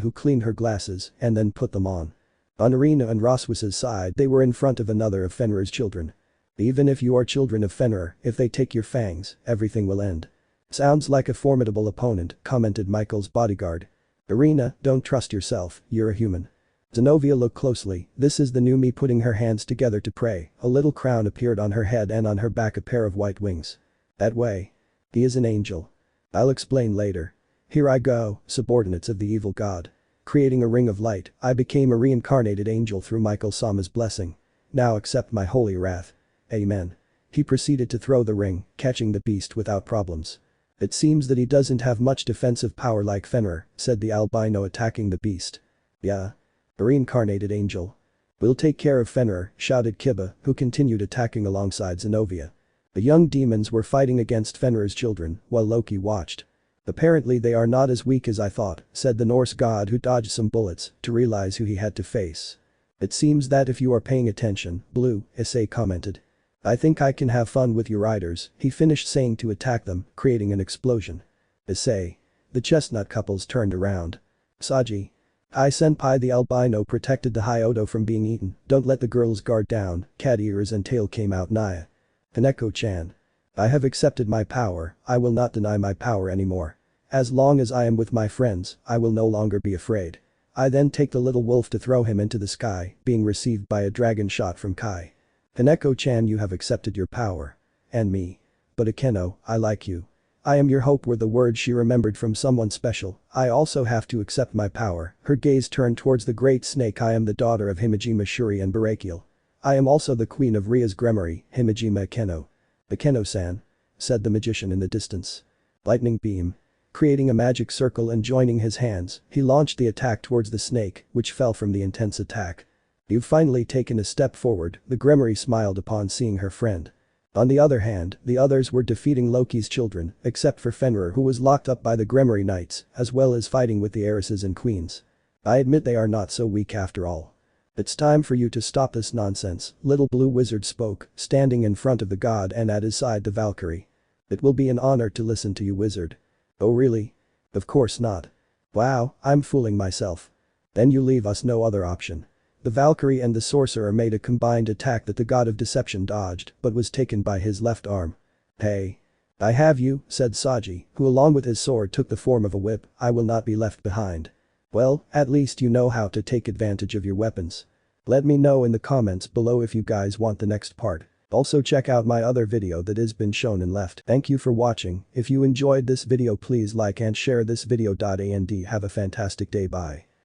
who cleaned her glasses and then put them on. On Arena and Rossweisse's side, they were in front of another of Fenrir's children. Even if you are children of Fenrir, if they take your fangs, everything will end. Sounds like a formidable opponent, commented Michael's bodyguard. Arena, don't trust yourself, you're a human. Xenovia looked closely, this is the new me, putting her hands together to pray, a little crown appeared on her head and on her back a pair of white wings. That way. He is an angel. I'll explain later. Here I go, subordinates of the evil god. Creating a ring of light, I became a reincarnated angel through Michael Sama's blessing. Now accept my holy wrath. Amen. He proceeded to throw the ring, catching the beast without problems. It seems that he doesn't have much defensive power like Fenrir, said the albino, attacking the beast. Yeah. A reincarnated angel. We'll take care of Fenrir, shouted Kiba, who continued attacking alongside Xenovia. The young demons were fighting against Fenrir's children, while Loki watched. Apparently they are not as weak as I thought, said the Norse god, who dodged some bullets to realize who he had to face. It seems that if you are paying attention, Blue, Issei commented. I think I can have fun with your riders, he finished saying to attack them, creating an explosion. Issei. The chestnut couples turned around. Saji. Senpai, the albino, protected the Hyoto from being eaten, don't let the girls guard down, cat ears and tail came out. Naya. Kaneko-chan. I have accepted my power, I will not deny my power anymore. As long as I am with my friends, I will no longer be afraid. I then take the little wolf to throw him into the sky, being received by a dragon shot from Kai. Kaneko-chan, you have accepted your power. And me. But Akeno, I like you. I am your hope were the words she remembered from someone special, I also have to accept my power, her gaze turned towards the great snake. I am the daughter of Himejima Shuri and Barakiel. I am also the queen of Rias Gremory, Himejima Akeno. Akeno-san. Said the magician in the distance. Lightning beam. Creating a magic circle and joining his hands, he launched the attack towards the snake, which fell from the intense attack. You've finally taken a step forward, the Gremory smiled upon seeing her friend. On the other hand, the others were defeating Loki's children, except for Fenrir, who was locked up by the Gremory Knights, as well as fighting with the heiresses and queens. I admit they are not so weak after all. It's time for you to stop this nonsense, little blue wizard spoke, standing in front of the god and at his side the Valkyrie. It will be an honor to listen to you, wizard. Oh really? Of course not. Wow, I'm fooling myself. Then you leave us no other option. The Valkyrie and the sorcerer made a combined attack that the god of deception dodged but was taken by his left arm. Hey. I have you, said Saji, who along with his sword took the form of a whip. I will not be left behind. Well, at least you know how to take advantage of your weapons. Let me know in the comments below if you guys want the next part. Also check out my other video that has been shown and left. Thank you for watching. If you enjoyed this video, please like and share this video. And have a fantastic day. Bye.